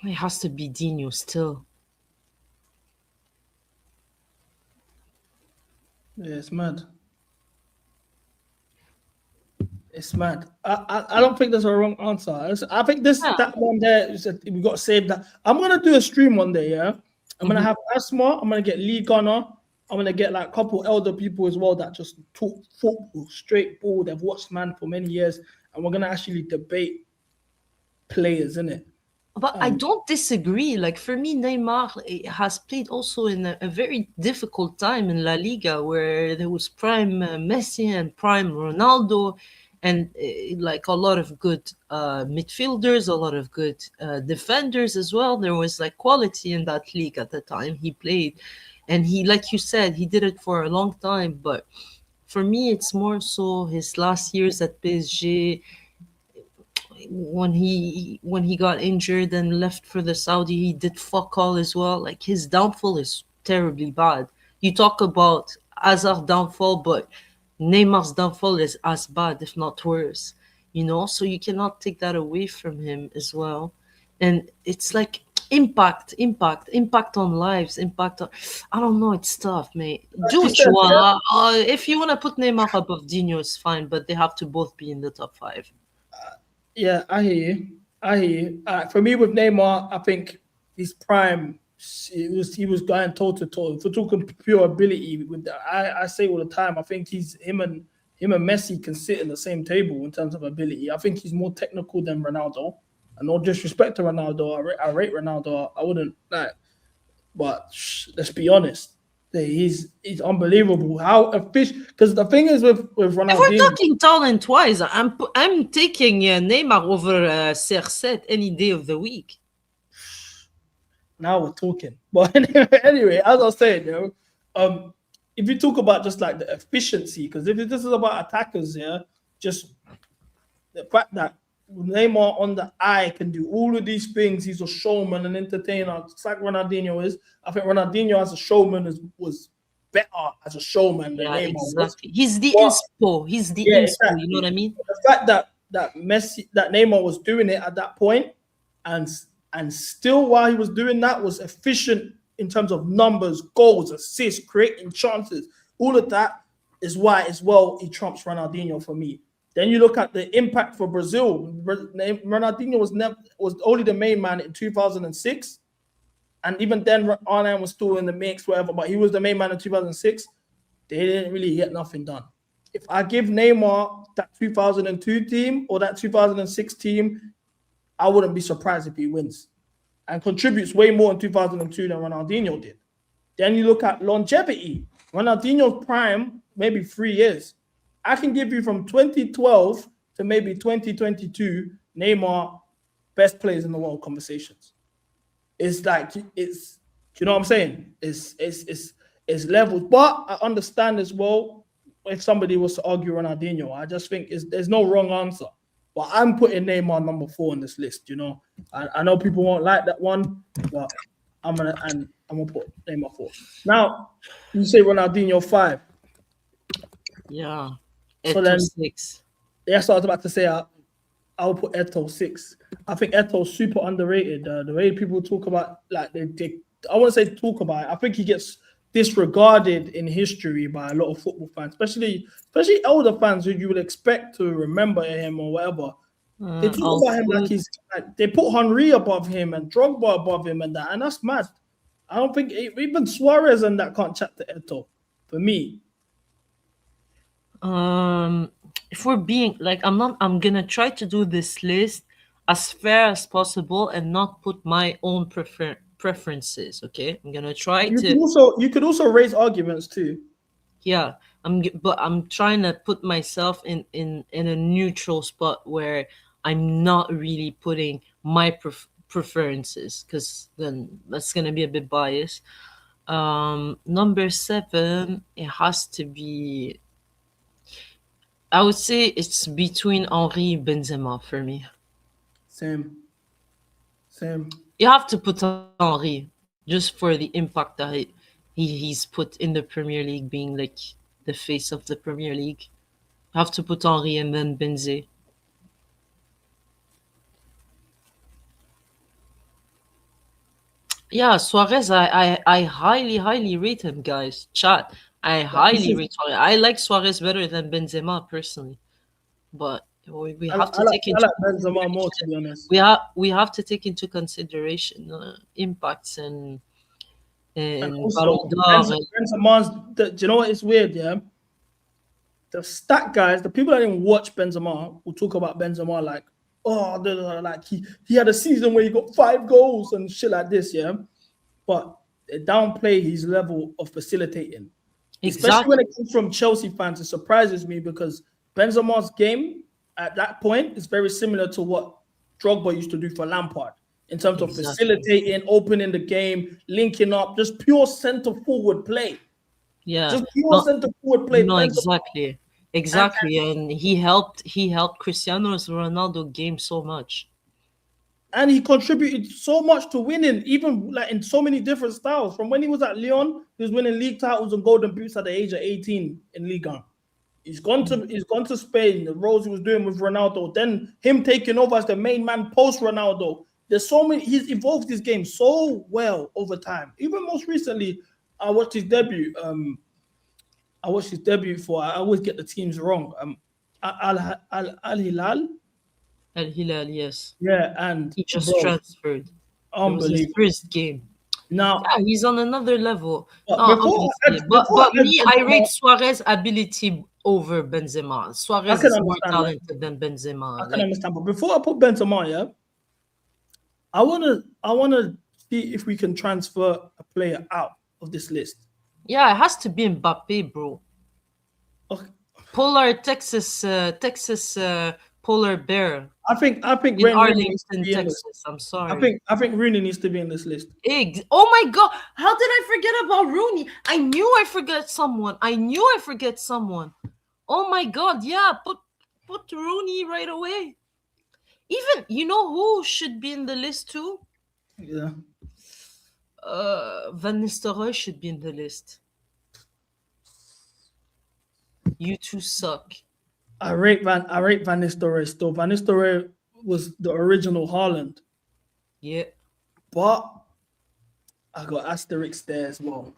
it has to be Dino still. Yeah, it's mad. It's mad. I don't think there's a wrong answer. I think that one there is we got to save that. I'm gonna do a stream one day. Yeah, I'm gonna have Asma. I'm gonna get Liga. I'm gonna get like a couple elder people as well that just talk football, straight ball. They've watched man for many years, and we're gonna actually debate players, innit? But I don't disagree. Like for me, Neymar has played also in a very difficult time in La Liga, where there was prime Messi and prime Ronaldo, and like a lot of good midfielders, a lot of good defenders as well. There was like quality in that league at the time he played, and he, like you said, he did it for a long time. But for me, it's more so his last years at PSG. When he got injured and left for the Saudi, he did fuck all as well. Like his downfall is terribly bad. You talk about Hazard's downfall, but Neymar's downfall is as bad, if not worse. So you cannot take that away from him as well. And it's like impact on lives, impact on, I don't know, it's tough, mate. Do what you want. If you want to put Neymar above Dino, it's fine, but they have to both be in the top 5. Yeah, I hear you. For me, with Neymar, I think his prime, he was going toe to toe. If we're talking pure ability, I say all the time, I think him and Messi can sit in the same table in terms of ability. I think he's more technical than Ronaldo. And no disrespect to Ronaldo, I rate Ronaldo. I wouldn't like, but let's be honest. He's unbelievable. How efficient? Because the thing is with Ronaldinho. If we're talking talent-wise, I'm taking Neymar over CR7 any day of the week. Now we're talking. But anyway, as I was saying, if you talk about just like the efficiency, because if this is about attackers, just the fact that Neymar on the eye can do all of these things. He's a showman and entertainer, just like Ronaldinho is. I think Ronaldinho as a showman was better as a showman than Neymar. Exactly. He's the inspo. He's the inspo. Exactly. You know what I mean? The fact that Neymar was doing it at that point, and still while he was doing that was efficient in terms of numbers, goals, assists, creating chances. All of that is why as well he trumps Ronaldinho for me. Then you look at the impact for Brazil. Ronaldinho was only the main man in 2006, and even then Arlen was still in the mix, whatever. But he was the main man in 2006. They didn't really get nothing done. If I give Neymar that 2002 team or that 2006 team, I wouldn't be surprised if he wins and contributes way more in 2002 than Ronaldinho did. Then you look at longevity. Ronaldinho's prime, maybe 3 years. I can give you from 2012 to maybe 2022, Neymar best players in the world conversations. It's like, it's, you know what I'm saying? It's levels. But I understand as well if somebody was to argue Ronaldinho. I just think there's no wrong answer. But I'm putting Neymar number 4 on this list, I know people won't like that one, but I'm gonna put Neymar 4. Now, you say Ronaldinho 5. Yeah. So then, 6. That's what I was about to say. I'll put Eto 6. I think Eto's super underrated. The way people talk about, like, I wouldn't say talk about it. I think he gets disregarded in history by a lot of football fans, especially older fans who you would expect to remember him or whatever. They talk about him like they put Henry above him and Drogba above him and that's mad. I don't think even Suarez and that can't chat to Eto for me. if we're being like, I'm gonna try to do this list as fair as possible and not put my own preferences. Okay, I'm gonna try You could also raise arguments too. Yeah, but I'm trying to put myself in a neutral spot where I'm not really putting my preferences, because then that's gonna be a bit biased. Number 7, it has to be. I would say it's between Henry and Benzema for me. Same. You have to put Henry just for the impact that he's put in the Premier League, being like the face of the Premier League. You have to put Henry and then Benzema. Yeah, Suarez, I highly rate him, guys. Chat, I highly rate Suarez. I like Suarez better than Benzema personally, but we have to take into Benzema more, to be honest. We have to take into consideration impacts and also, Benzema's. Do you know what? It's weird, yeah. The stat guys, the people that didn't watch Benzema, will talk about Benzema like, oh, like he had a season where he got 5 goals and shit like this, yeah. But they downplay his level of facilitating, especially when it comes from Chelsea fans. It surprises me because Benzema's game at that point is very similar to what Drogba used to do for Lampard in terms of facilitating, opening the game, linking up, just pure centre forward play. Yeah, just pure centre forward play. No, exactly, and he helped Cristiano Ronaldo game so much. And he contributed so much to winning, even like in so many different styles. From when he was at Lyon, he was winning league titles and golden boots at the age of 18 in Liga. He's gone to Spain, the roles he was doing with Ronaldo, then him taking over as the main man post Ronaldo. There's so many, he's evolved his game so well over time. Even most recently, I watched his debut. I always get the teams wrong. Al Hilal. Al Hilal, yes. Yeah, and he just transferred. Unbelievable. It was his first game. Now he's on another level. But I rate Suarez's ability over Benzema. Suarez is more talented than Benzema. I can understand, but before I put Benzema, yeah, I wanna see if we can transfer a player out of this list. Yeah, it has to be Mbappe, bro. Okay. Polar Texas polar bear. I think in Arlington, Texas. I'm sorry. I think Rooney needs to be in this list. Oh my god! How did I forget about Rooney? I knew I forget someone. Oh my god! Yeah, put Rooney right away. Even you know who should be in the list too? Yeah. Van Nistelrooy should be in the list. You two suck. I rate Van Nistelrooy still. Van Nistelrooy was the original Haaland. Yeah. But I got asterisks there as well.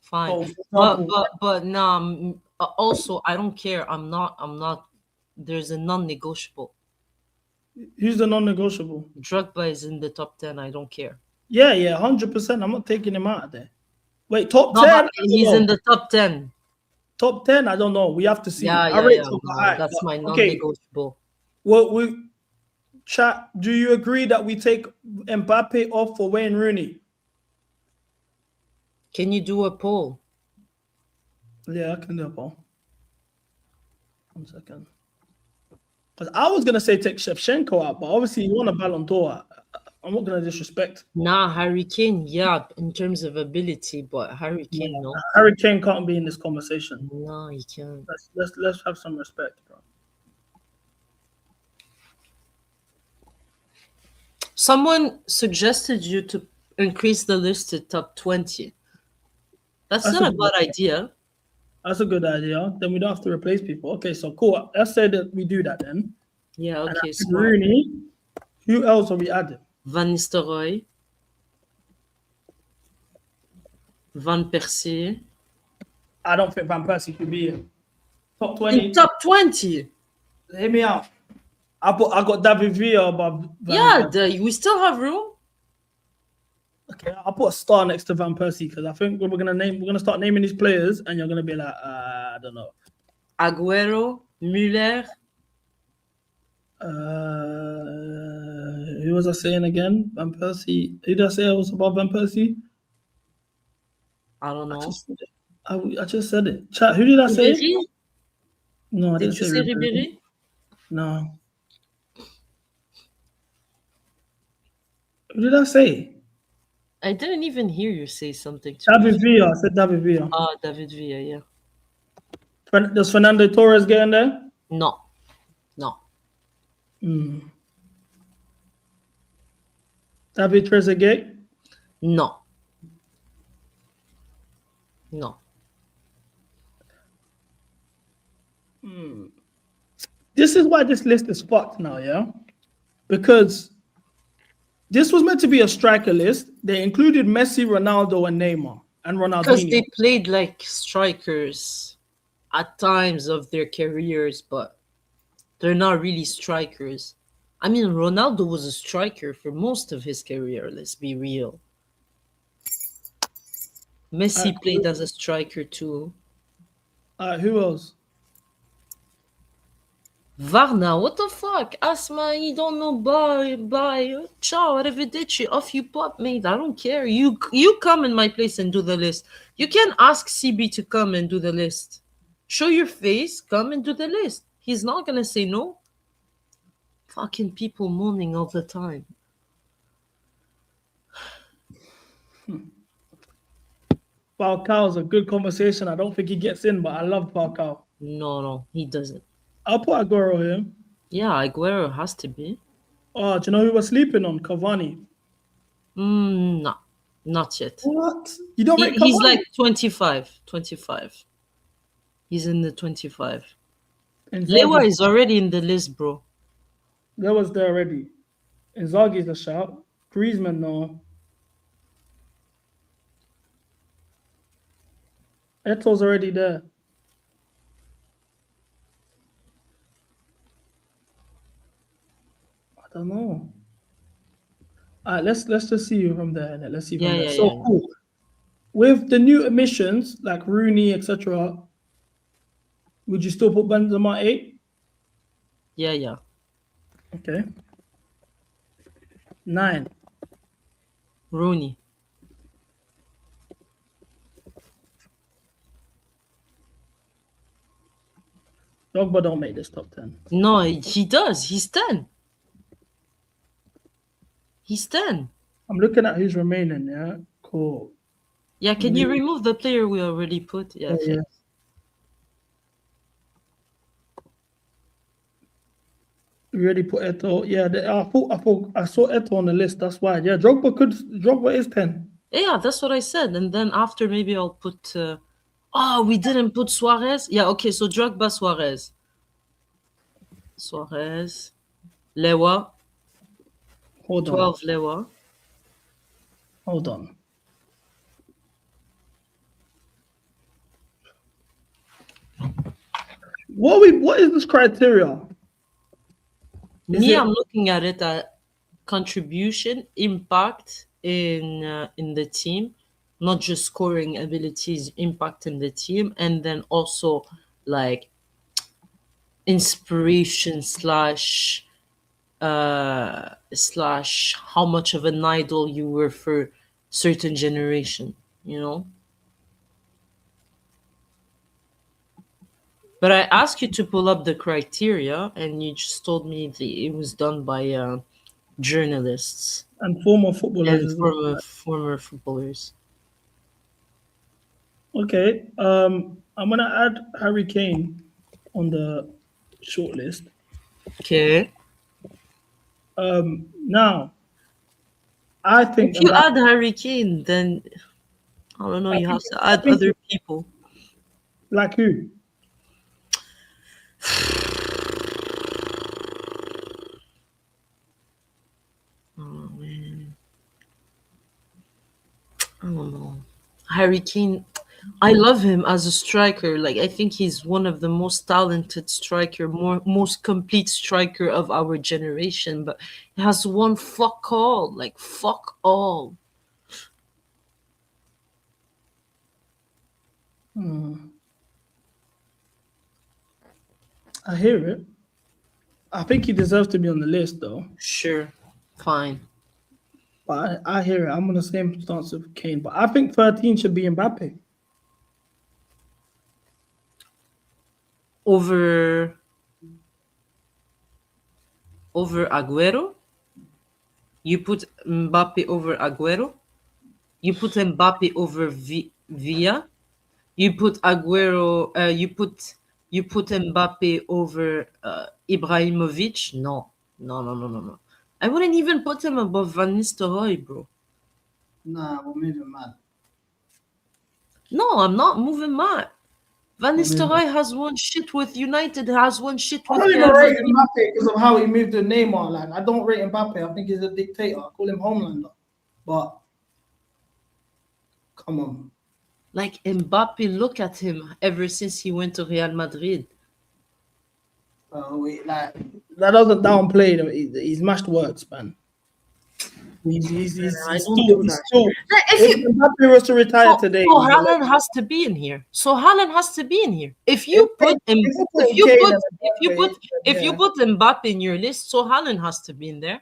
Fine. So, but nah, also I don't care. I'm not there's a non-negotiable. Who's the non-negotiable? Drogba is in the top 10. I don't care. Yeah, 100%. I'm not taking him out of there. Wait, top 10? He's in the top 10. Top 10? I don't know. We have to see. That's my non-negotiable. Well, chat, do you agree that we take Mbappe off for Wayne Rooney? Can you do a poll? Yeah, I can do a poll. 1 second. Because I was going to say take Shevchenko out, but obviously he won a Ballon d'Or. I'm not going to disrespect. Nah, Harry Kane, yeah, in terms of ability, but Harry Kane, no. Harry Kane can't be in this conversation. No, he can't. Let's have some respect, bro. Someone suggested you to increase the list to top 20. That's not a bad idea. That's a good idea. Then we don't have to replace people. Okay, so cool. Let's say that we do that then. Yeah, okay. Rooney. Who else are we adding? Van Nistelrooy. Van Persie. I don't think Van Persie could be in top 20. In top 20? Hear me out. I got David Villa above. We still have room. Okay, I'll put a star next to Van Persie because I think we're gonna start naming these players, and you're gonna be like, I don't know. Aguero. Müller. Who was I saying again? Van Persie. Who did I say I was above Van Persie? I don't know. I just said it. Chat. Who did I say? Ribéry? No, I Did didn't you say say Ribéry. Ribéry? No. Who did I say? I didn't even hear you say something. David Villa. I said David Villa. Ah, David Villa, yeah. Does Fernando Torres get in there? No. No. David Trezeguet? No. No. This is why this list is fucked now, yeah? Because this was meant to be a striker list. They included Messi, Ronaldo, and Neymar, and Because Ronaldinho. they played like strikers at times of their careers, but they're not really strikers. I mean, Ronaldo was a striker for most of his career, let's be real. Messi played as a striker too. Who else? Varna, what the fuck? Asma, you don't know, bye. Ciao, arrivederci, off you pop, mate. I don't care. You come in my place and do the list. You can ask CB to come and do the list. Show your face, come and do the list. He's not gonna say no. Fucking people moaning all the time. Falcao's a good conversation. I don't think he gets in, but I love Falcao. No, he doesn't. I'll put Aguero here. Yeah, Aguero has to be. Oh, do you know who we're sleeping on? Cavani. No, not yet. What? You don't rate He's Cavani? like 25. He's in the 25. Lewa is already in the list, bro. Lewa's there already. Inzaghi's a shout. Griezmann, no. Eto's already there. I don't know. All right, let's just see you from there. Let's see from there. So cool. With the new admissions like Rooney, etc., would you still put Benzema 8? Yeah. Okay. 9. Rooney. Drogba don't make this top 10. No, he does. He's 10. He's 10. I'm looking at who's remaining, yeah? Cool. Yeah, can you remove the player we already put? Yeah. Yeah. We already put Eto. Yeah, I saw Eto on the list. That's why. Yeah, Drogba is 10. Yeah, that's what I said. And then after, maybe I'll put. We didn't put Suarez. Yeah, okay. So Drogba, Suarez, Lewa. Hold on. 12 Lewa. Hold on. What is this criteria? I'm looking at it at contribution, impact in the team, not just scoring abilities, impact in the team, and then also like inspiration slash how much of an idol you were for certain generation, But I asked you to pull up the criteria, and you just told me it was done by journalists and former footballers. And former footballers. Okay, I'm gonna add Harry Kane on the shortlist. Okay. Now, I think if you add Harry Kane, then I don't know. You have to add other people. Like who? Oh man, I don't know. Harry Kane, I love him as a striker. Like, I think he's one of the most talented striker, most complete striker of our generation. But he has one fuck all. Like, fuck all. I hear it. I think he deserves to be on the list, though. Sure, fine. But I hear it. I'm on the same stance with Kane. But I think 13 should be Mbappe. Over Aguero? You put Mbappe over Aguero? You put Mbappe over Villa? You put Aguero, you put Mbappe over Ibrahimovic? No. I wouldn't even put him above Van Nistelrooy, bro. Nah, we're moving mad. No, I'm not moving mad. Van Nistelrooy has won shit with United, has won shit I with don't even rate Mbappe because of how he moved to Neymar. Like, I don't rate Mbappe. I think he's a dictator. I call him Homelander. But come on. Like Mbappe, look at him ever since he went to Real Madrid. That doesn't downplay him. He's mashed words, man. He's still. If Mbappe was to retire today, So Haaland has to be in here. If you put Mbappe in your list, so Haaland has to be in there.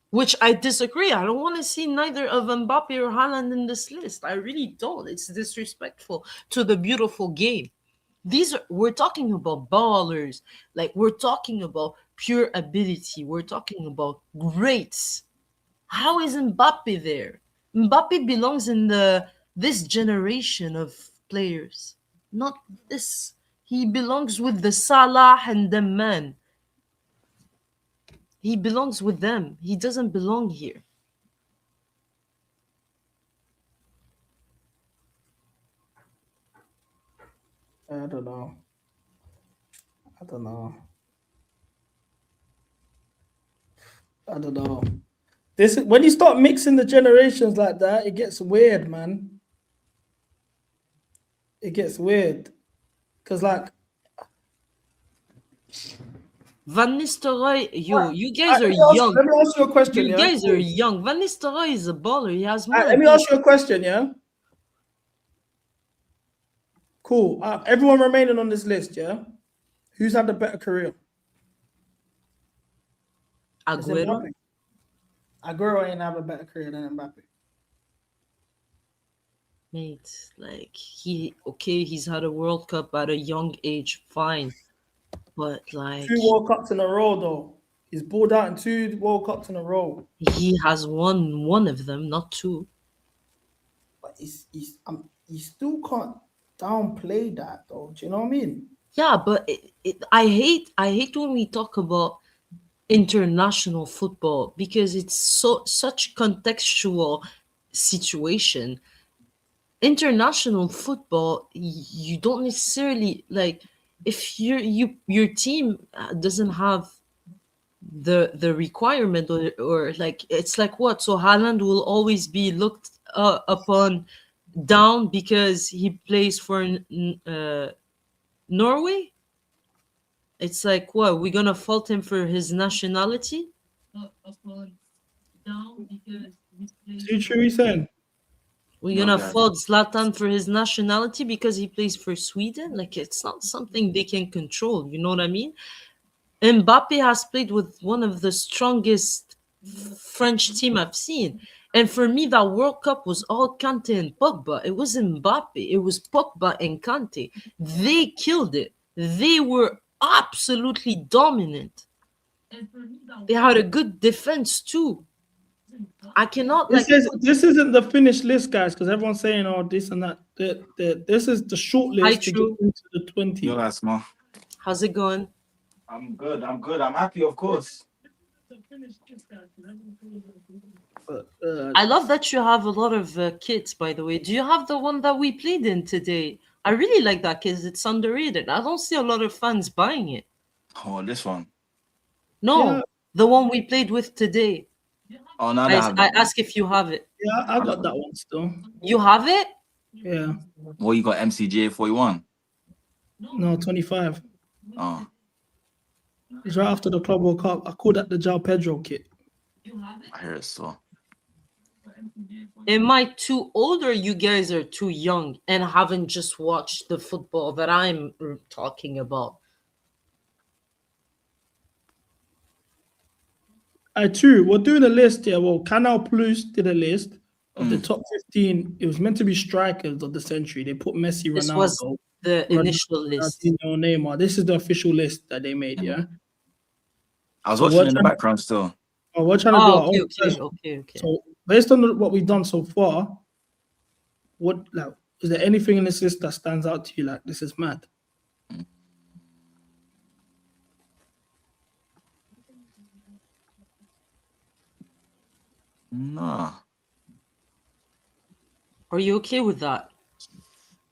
Which I disagree. I don't want to see neither of Mbappe or Haaland in this list. I really don't. It's disrespectful to the beautiful game. We're talking about ballers. Like, we're talking about pure ability. We're talking about greats. How is Mbappe there? Mbappe belongs in this generation of players, not this. He belongs with the Salah and the man. He belongs with them. He doesn't belong here. I don't know. This when you start mixing the generations like that, it gets weird, man. It gets weird. Because, like, Van Nistelrooy, you guys are young. Let me ask you a question. You guys are young. Van Nistelrooy is a baller. He has more. Let me ask you a question, yeah? Cool. Everyone remaining on this list, yeah? Who's had the better career? Aguero. Aguero ain't have a better career than Mbappe. Mate, like, he's had a World Cup at a young age, fine. But, like, 2 World Cups in a row, though. He's balled out in 2 World Cups in a row. He has won one of them, not 2. But he still can't downplay that, though. Do you know what I mean? Yeah, but I hate when we talk about international football because it's such contextual situation. International football, you don't necessarily, like, if your team doesn't have the requirement or like, it's like what? So Haaland will always be looked upon down because he plays for Norway? It's like, what? We're gonna fault him for his nationality? Too true, he's saying. We're gonna fault Zlatan for his nationality because he plays for Sweden? Like, it's not something they can control, you know what I mean? Mbappe has played with one of the strongest French team I've seen. And for me, that World Cup was all Kante and Pogba. It wasn't Mbappe. It was Pogba and Kante. They killed it. They were absolutely dominant. They had a good defense too. I cannot. This isn't the finished list, guys, because everyone's saying, "Oh, this and that." This is the short list to get into the 20. Yo, that's smart. How's it going? I'm good. I'm happy, of course. I love that you have a lot of kits, by the way. Do you have the one that we played in today? I really like that because it's underrated. I don't see a lot of fans buying it. Oh, this one. No, the one we played with today. Oh, no, I ask if you have it. Yeah, I got that one still. You have it? Yeah. Well, you got MCGA 41. No, 25. Oh. It's right after the Club World Cup. I call that the João Pedro kit. I hear it still. Am I too old or you guys are too young and haven't just watched the football that I'm talking about? True. We're doing a list here. Well, Canal Plus did a list of the top 15. It was meant to be strikers of the century. They put Messi, This Ronaldo, was the initial list. Ronaldinho, Neymar. This is the official list that they made. Yeah. I was So watching we're in the trying- background still. Oh, we're trying to do our okay, own okay, list. okay. So based on what we've done so far, what like is there anything in this list that stands out to you? Like this is mad. No. Are you okay with that?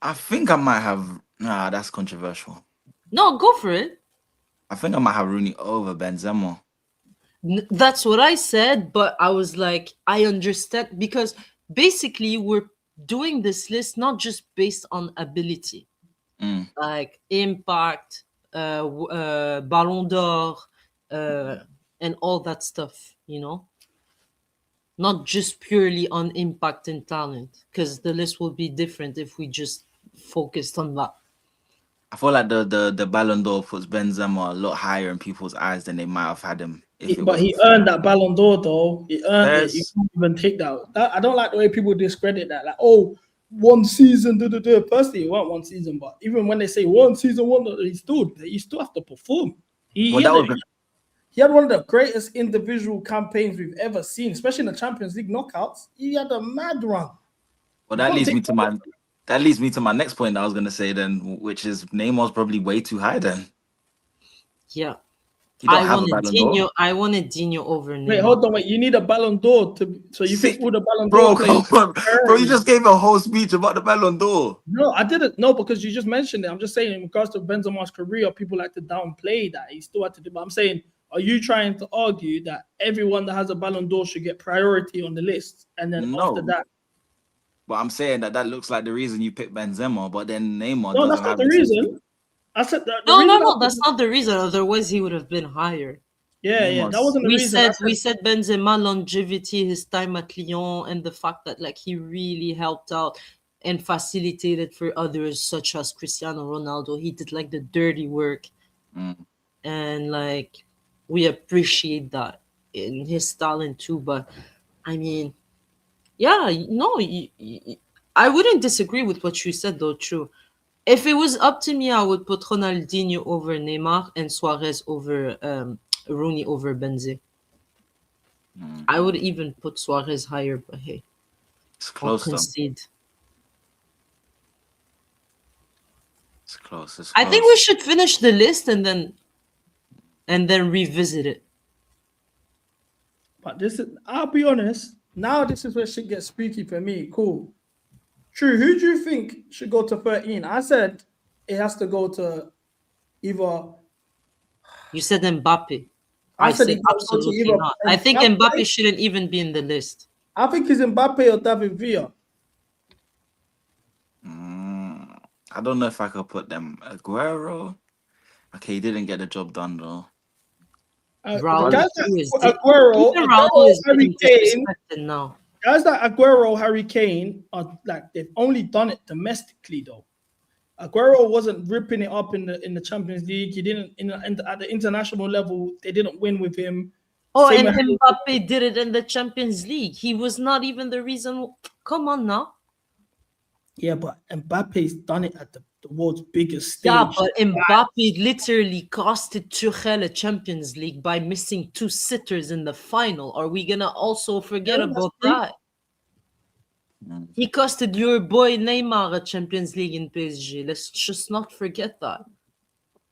I think I might have. Nah, that's controversial. No, go for it. I think I might have Rooney over Benzema. That's what I said, but I was like, I understand because basically we're doing this list not just based on ability, like impact, Ballon d'Or, and all that stuff, you know, not just purely on impact and talent, because the list will be different if we just focused on that. I feel like the Ballon d'Or puts Benzema a lot higher in people's eyes than they might have had him. But he earned that Ballon d'Or, though. He earned it. You can't even take that. I don't like the way people discredit that. Like, oh, one season, Firstly, it wasn't one season, but even when they say one season wonder, you still have to perform. He had one of the greatest individual campaigns we've ever seen, especially in the Champions League knockouts. He had a mad run. Well, that leads me to my next point that I was gonna say then, which is Neymar's probably way too high then. Yeah. I wanted Dino over Neymar. Wait, hold on, wait. You need a Ballon d'Or so you think all the Ballon Bro, d'Or players? come on. Bro, you just gave a whole speech about the Ballon d'Or. No, I didn't. No, because you just mentioned it. I'm just saying in regards to Benzema's career, people like to downplay that. He still had to do. But I'm saying, are you trying to argue that everyone that has a Ballon d'Or should get priority on the list, and then after that? But I'm saying that looks like the reason you picked Benzema, but then Neymar. No, that's not the reason. I said that. No, that's not the reason. Otherwise, he would have been higher. Yeah, that wasn't the reason. We said Benzema longevity, his time at Lyon, and the fact that like he really helped out and facilitated for others such as Cristiano Ronaldo. He did like the dirty work, and like we appreciate that in his talent too. But I mean, yeah, no, I wouldn't disagree with what you said though. True. If it was up to me, I would put Ronaldinho over Neymar and Suarez over Rooney over Benzema. I would even put Suarez higher, but hey, it's close. Concede. It's close. I think we should finish the list and then revisit it. But I'll be honest. Now this is where shit gets spooky for me. Cool. True. Who do you think should go to 13? I said it has to go to either. You said Mbappe. I said absolutely not. I think Mbappe shouldn't even be in the list. I think it's Mbappe or David Villa. I don't know if I could put them. Aguero. Okay, he didn't get the job done though. Aguero, Harry Kane. Now. Guys like Aguero, Harry Kane are like they've only done it domestically though. Aguero wasn't ripping it up in the Champions League. He didn't at the international level. They didn't win with him. Oh, and Mbappe did it in the Champions League. He was not even the reason. Come on now. Yeah, but Mbappe's done it at the world's biggest stage. Yeah, but Mbappe literally costed Tuchel a Champions League by missing 2 sitters in the final. Are we gonna also forget about that? He costed your boy Neymar a Champions League in PSG. Let's just not forget that.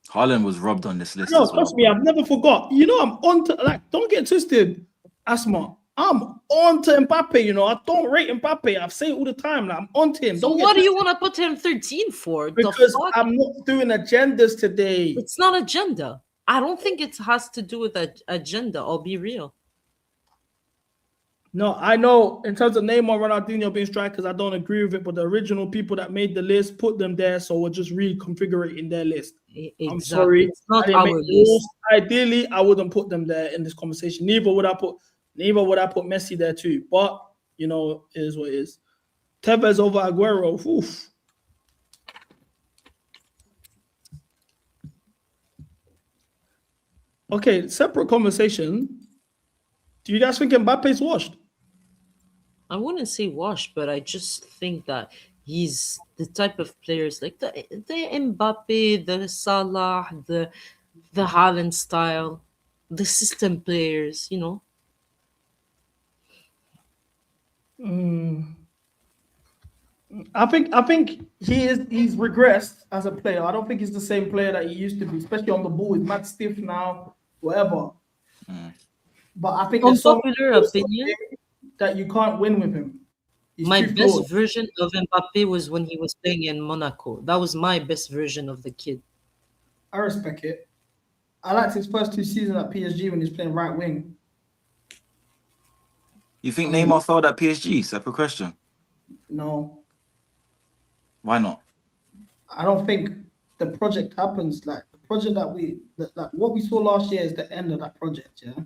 Haaland was robbed on this list. No, trust me, I've never forgot. You know, I'm on to don't get twisted, Asma. I'm on to Mbappe, you know. I don't rate Mbappe. I've said it all the time. Like, I'm on to him. So what do you want to put him 13 for? Because I'm not doing agendas today. It's not agenda. I don't think it has to do with that agenda. I'll be real. No, I know in terms of Neymar, Ronaldinho being strikers, I don't agree with it. But the original people that made the list put them there, so we're just reconfiguring their list. Exactly. I'm sorry. It's not our list. Ideally, I wouldn't put them there in this conversation. Neither would I put Messi there too. But you know, it is what it is. Tevez over Aguero. Oof. Okay, separate conversation. Do you guys think Mbappe's washed? I wouldn't say washed, but I just think that he's the type of players like the Mbappe, the Salah, the Haaland style, the system players, you know. I think he's regressed as a player. I don't think he's the same player that he used to be, especially on the ball. He's mad stiff now, whatever. But I think there's Unpopular opinion that you can't win with him. He's my too best flawed. version of Mbappe was when he was playing in Monaco. That was my best version of the kid. I respect it. I liked his first 2 seasons at PSG when he was playing right wing. You think Neymar failed at PSG? Separate question. No, Why not? I don't think the project happens. Like the project like what we saw last year is the end of that project, yeah.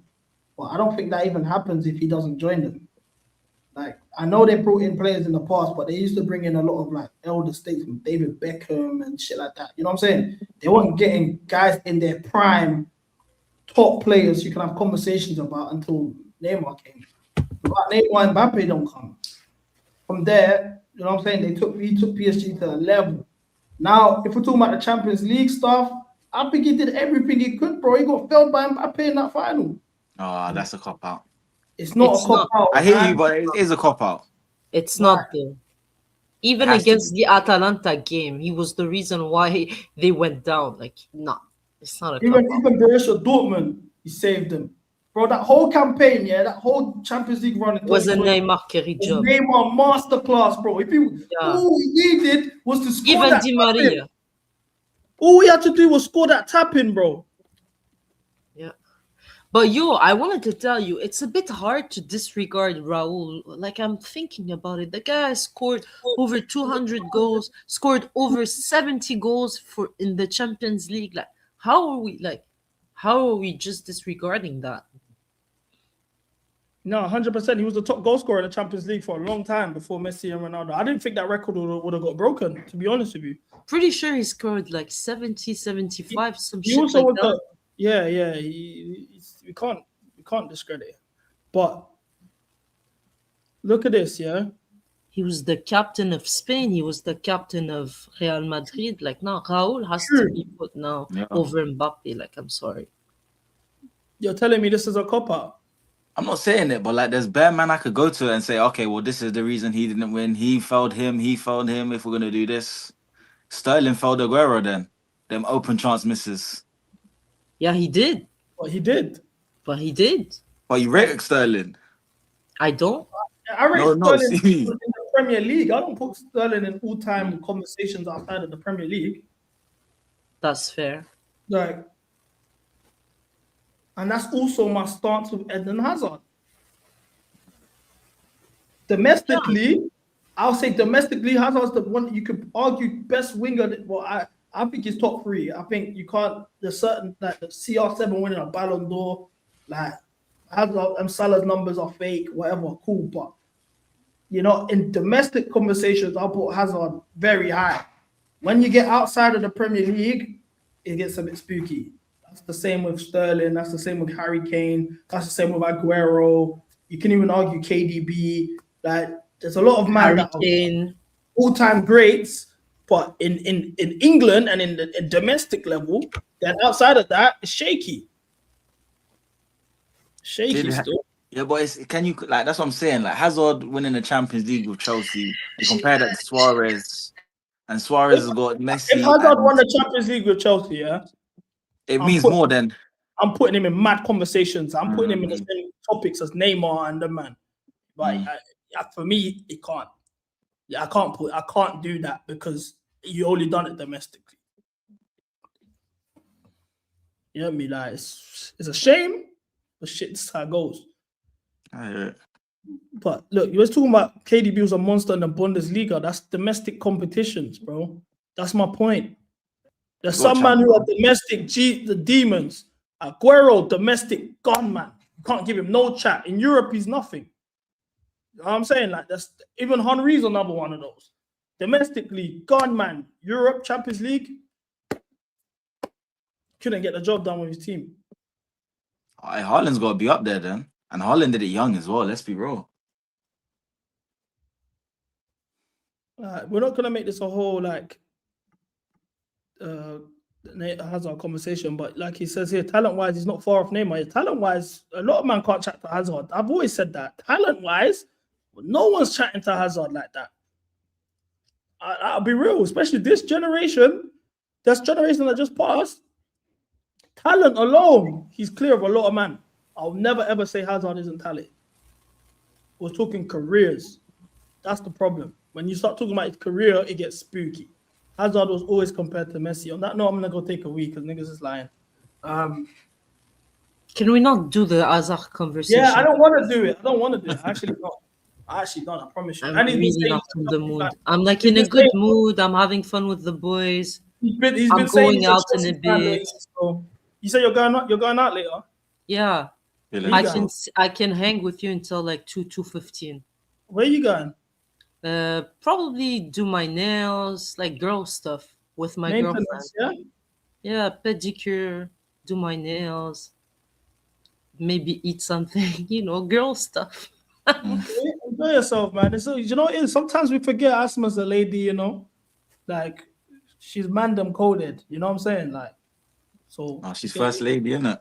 But I don't think that even happens if he doesn't join them. Like I know they brought in players in the past, but they used to bring in a lot of like elder statesmen, David Beckham and shit like that. You know what I'm saying? They weren't getting guys in their prime, top players you can have conversations about until Neymar came. But Neymar and Mbappe don't come. From there, you know what I'm saying? He took PSG to a level. Now, if we're talking about the Champions League stuff, I think he did everything he could, bro. He got failed by Mbappe in that final. Oh, that's a cop out. It's not a cop out. I hear you, but it is a cop out. It's not though. Even against the Atalanta game, he was the reason why they went down. Like, no, it's not a Even Borussia Dortmund, he saved them. Bro, that whole campaign, yeah, that whole Champions League run was a Neymar carry job. Neymar masterclass, bro. If all he needed was to score Even that Di Maria. tap-in. All he had to do was score that tap-in, bro. Yeah. But I wanted to tell you, it's a bit hard to disregard Raul. Like, I'm thinking about it. The guy scored over 200 goals, scored over 70 goals in the Champions League. Like, how are we just disregarding that? No, 100%. He was the top goal scorer in the Champions League for a long time before Messi and Ronaldo. I didn't think that record would have got broken, to be honest with you. Pretty sure he scored like 70, 75, some He shit also like was that. we can't discredit it. But look at this, yeah. He was the captain of Spain. He was the captain of Real Madrid. Like, now Raul has to be put now over Mbappe. Like, I'm sorry. You're telling me this is a cop-out? I'm not saying it, but like there's bare man I could go to and say, okay, well, this is the reason he didn't win. He failed him. If we're gonna do this, Sterling failed Aguero. Then them open chance misses. Yeah, he did. But he did. But you rate Sterling? I don't. I rate Sterling see. in the Premier League. I don't put Sterling in all-time conversations outside of the Premier League. That's fair. Like, and that's also my stance with Eden Hazard. Domestically, I'll say domestically, Hazard's the one you could argue best winger. Well, I think he's top 3. I think you can't. There's certain like the CR7 winning a Ballon d'Or, like Hazard and Salah's numbers are fake, whatever, cool. But you know, in domestic conversations, I'll put Hazard very high. When you get outside of the Premier League, it gets a bit spooky. That's the same with Sterling. That's the same with Harry Kane. That's the same with Aguero. You can even argue KDB. Like, there's a lot of man that are all-time greats, but in England and in the domestic level, then outside of that, it's shaky. Shaky still. Yeah, but can you like that's what I'm saying? Like Hazard winning the Champions League with Chelsea, you compare that to Suarez, and Suarez has got Messi. If Hazard won the Champions League with Chelsea, yeah, it means more than. I'm putting him in mad conversations. I'm putting him in the same topics as Neymar and the man. But for me, it can't. Yeah, I can't do that because you only done it domestically. You know what I mean? Like it's a shame, but shit, this is how it goes. But look, you was talking about KDB was a monster in the Bundesliga. That's domestic competitions, bro. That's my point. There's some man who are domestic the demons. Aguero, domestic gunman. You can't give him no chat. In Europe, he's nothing. You know what I'm saying? Like that's even Henry's another one of those. Domestically, gone man. Europe, Champions League, couldn't get the job done with his team. Haaland's got to be up there then. And Haaland did it young as well, let's be real. We're not gonna make this a whole like Hazard conversation, but like he says here, talent-wise, he's not far off Neymar. Talent-wise, a lot of man can't chat to Hazard. I've always said that. Talent-wise, no one's chatting to Hazard like that. I'll be real, especially this generation that just passed. Talent alone, he's clear of a lot of man. I'll never ever say Hazard isn't talented. We're talking careers. That's the problem. When you start talking about his career, it gets spooky. Hazard was always compared to Messi. On that note, I'm gonna go take a week because niggas is lying. Can we not do the Hazard conversation? Yeah, I don't want to do it. I actually don't. I promise you. I'm really not in the mood. I'm like in a good mood. I'm having fun with the boys. I'm going out in a bit. So you say you're going out later? Yeah. I can hang with you until like 2:15. Where are you going? Probably do my nails, like girl stuff with my girlfriend. Yeah, pedicure, do my nails, maybe eat something, girl stuff. Enjoy yourself, man. So, you know what it is? Sometimes we forget Asma's a lady, like she's mandem coded. You know what I'm saying? Like, so she's first lady, isn't it?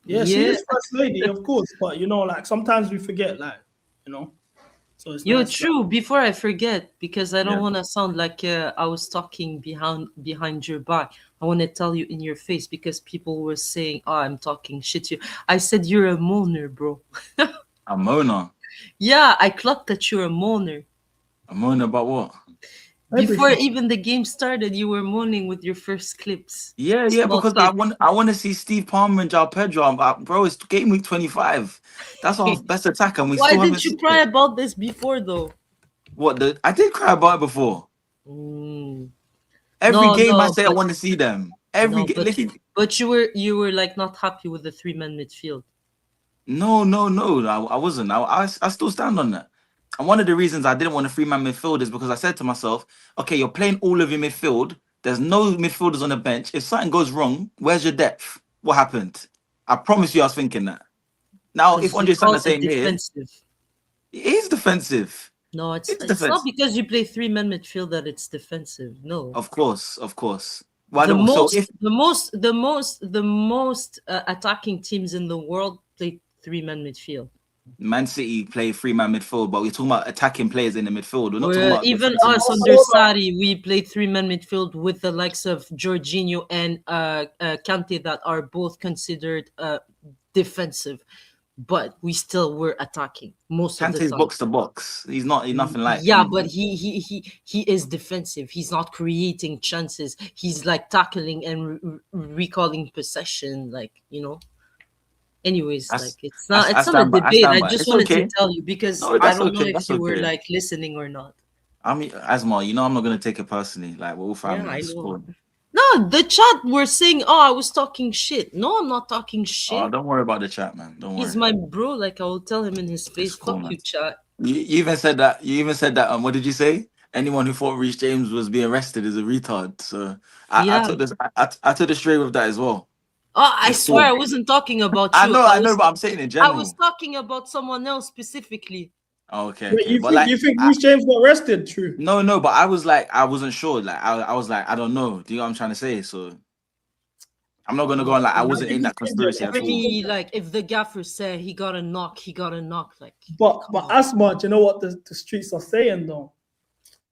Yeah, she is first lady, of course. But like sometimes we forget, like, So it's Yo, nice true. Before I forget, because I don't want to sound like I was talking behind your back. I want to tell you in your face because people were saying, "Oh, I'm talking shit to you." I said you're a moaner, bro. A moaner? Yeah, I clocked that you're a moaner. A moaner about what? Before even the game started, you were moaning with your first clips. Yeah, because I want to see Steve Palmer and João Pedro. Bro, it's game week 25. That's our best attack, and we Why still didn't you cry about this before, though? I did cry about it before. Every game I say I want to see them. Every game. But you were like not happy with the 3-man midfield. No. I wasn't. I still stand on that. And one of the reasons I didn't want a 3-man midfield is because I said to myself, okay, you're playing all of your midfield. There's no midfielders on the bench. If something goes wrong, where's your depth? What happened? I promise you I was thinking that. Now, if Andre Santos saying here, it is defensive. No, it's not because you play 3-man midfield that it's defensive. No. Of course. The most attacking teams in the world play 3-man midfield. Man City play 3-man midfield, but we're talking about attacking players in the midfield. We're not talking about even us under Sarri, we played 3-man midfield with the likes of Jorginho and Kante that are both considered defensive, but we still were attacking most of the time. Kante's box to box. He's nothing like. Yeah, but he is defensive. He's not creating chances. He's like tackling and recalling possession, like Anyways, it's not a debate. I just wanted to tell you because I don't know if you were like listening or not. I mean, Asma, I'm not gonna take it personally. Like we're all family. No, the chat were saying, "Oh, I was talking shit." No, I'm not talking shit. Oh, don't worry about the chat, man. Don't worry. He's my bro. Like I will tell him in his face. Fuck you, chat. You even said that. What did you say? Anyone who thought Reece James was being arrested is a retard. So I took the straight with that as well. Oh, I swear I wasn't talking about you. I know, but I'm saying in general. I was talking about someone else specifically. Oh, okay. Wait, you think Reece James got arrested? True. No, but I was like, I wasn't sure. Like, I was like, I don't know. Do you know what I'm trying to say? So I'm not gonna go on like I wasn't in that conspiracy at all. Like, if the gaffer said he got a knock. Like, but as much, you know what the streets are saying though.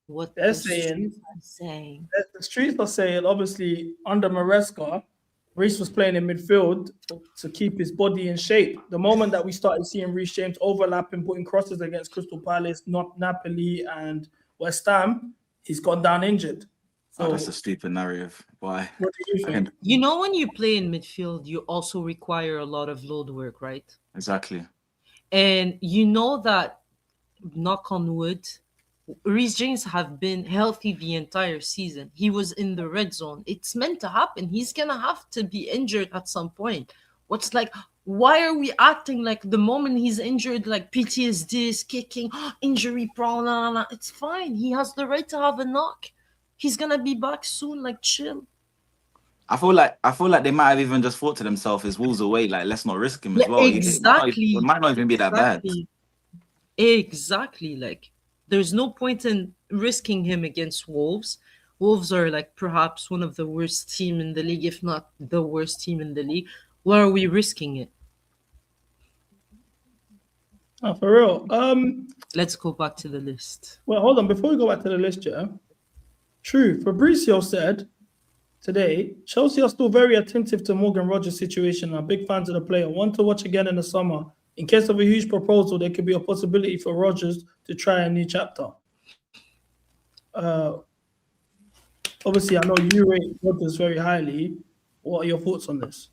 What they're saying? The streets are saying, obviously, under Maresca, Reece was playing in midfield to keep his body in shape. The moment that we started seeing Reece James overlapping, putting crosses against Crystal Palace, Napoli, and West Ham, he's gone down injured. So that's a stupid narrative. Why? What do you think? When you play in midfield, you also require a lot of load work, right? Exactly. And that, knock on wood, Reece James have been healthy the entire season. He was in the red zone. It's meant to happen. He's gonna have to be injured at some point. What's like, why are we acting like the moment he's injured, like PTSD is kicking, injury prone? Nah, nah, nah. It's fine. He has the right to have a knock. He's gonna be back soon. Like, chill. I feel like they might have even just thought to themselves, "Is Wolves away? Like, let's not risk him as well." Exactly. It might not even be that bad. Exactly. Like, there's no point in risking him against Wolves. Wolves are like perhaps one of the worst team in the league, if not the worst team in the league. Why are we risking it? Oh, for real. Let's go back to the list. Well, hold on. Before we go back to the list, yeah. True. Fabrizio said today, Chelsea are still very attentive to Morgan Rogers' situation and are big fans of the player. Want to watch again in the summer. In case of a huge proposal, there could be a possibility for Rogers to try a new chapter. Obviously, I know you rate Rogers very highly. What are your thoughts on this?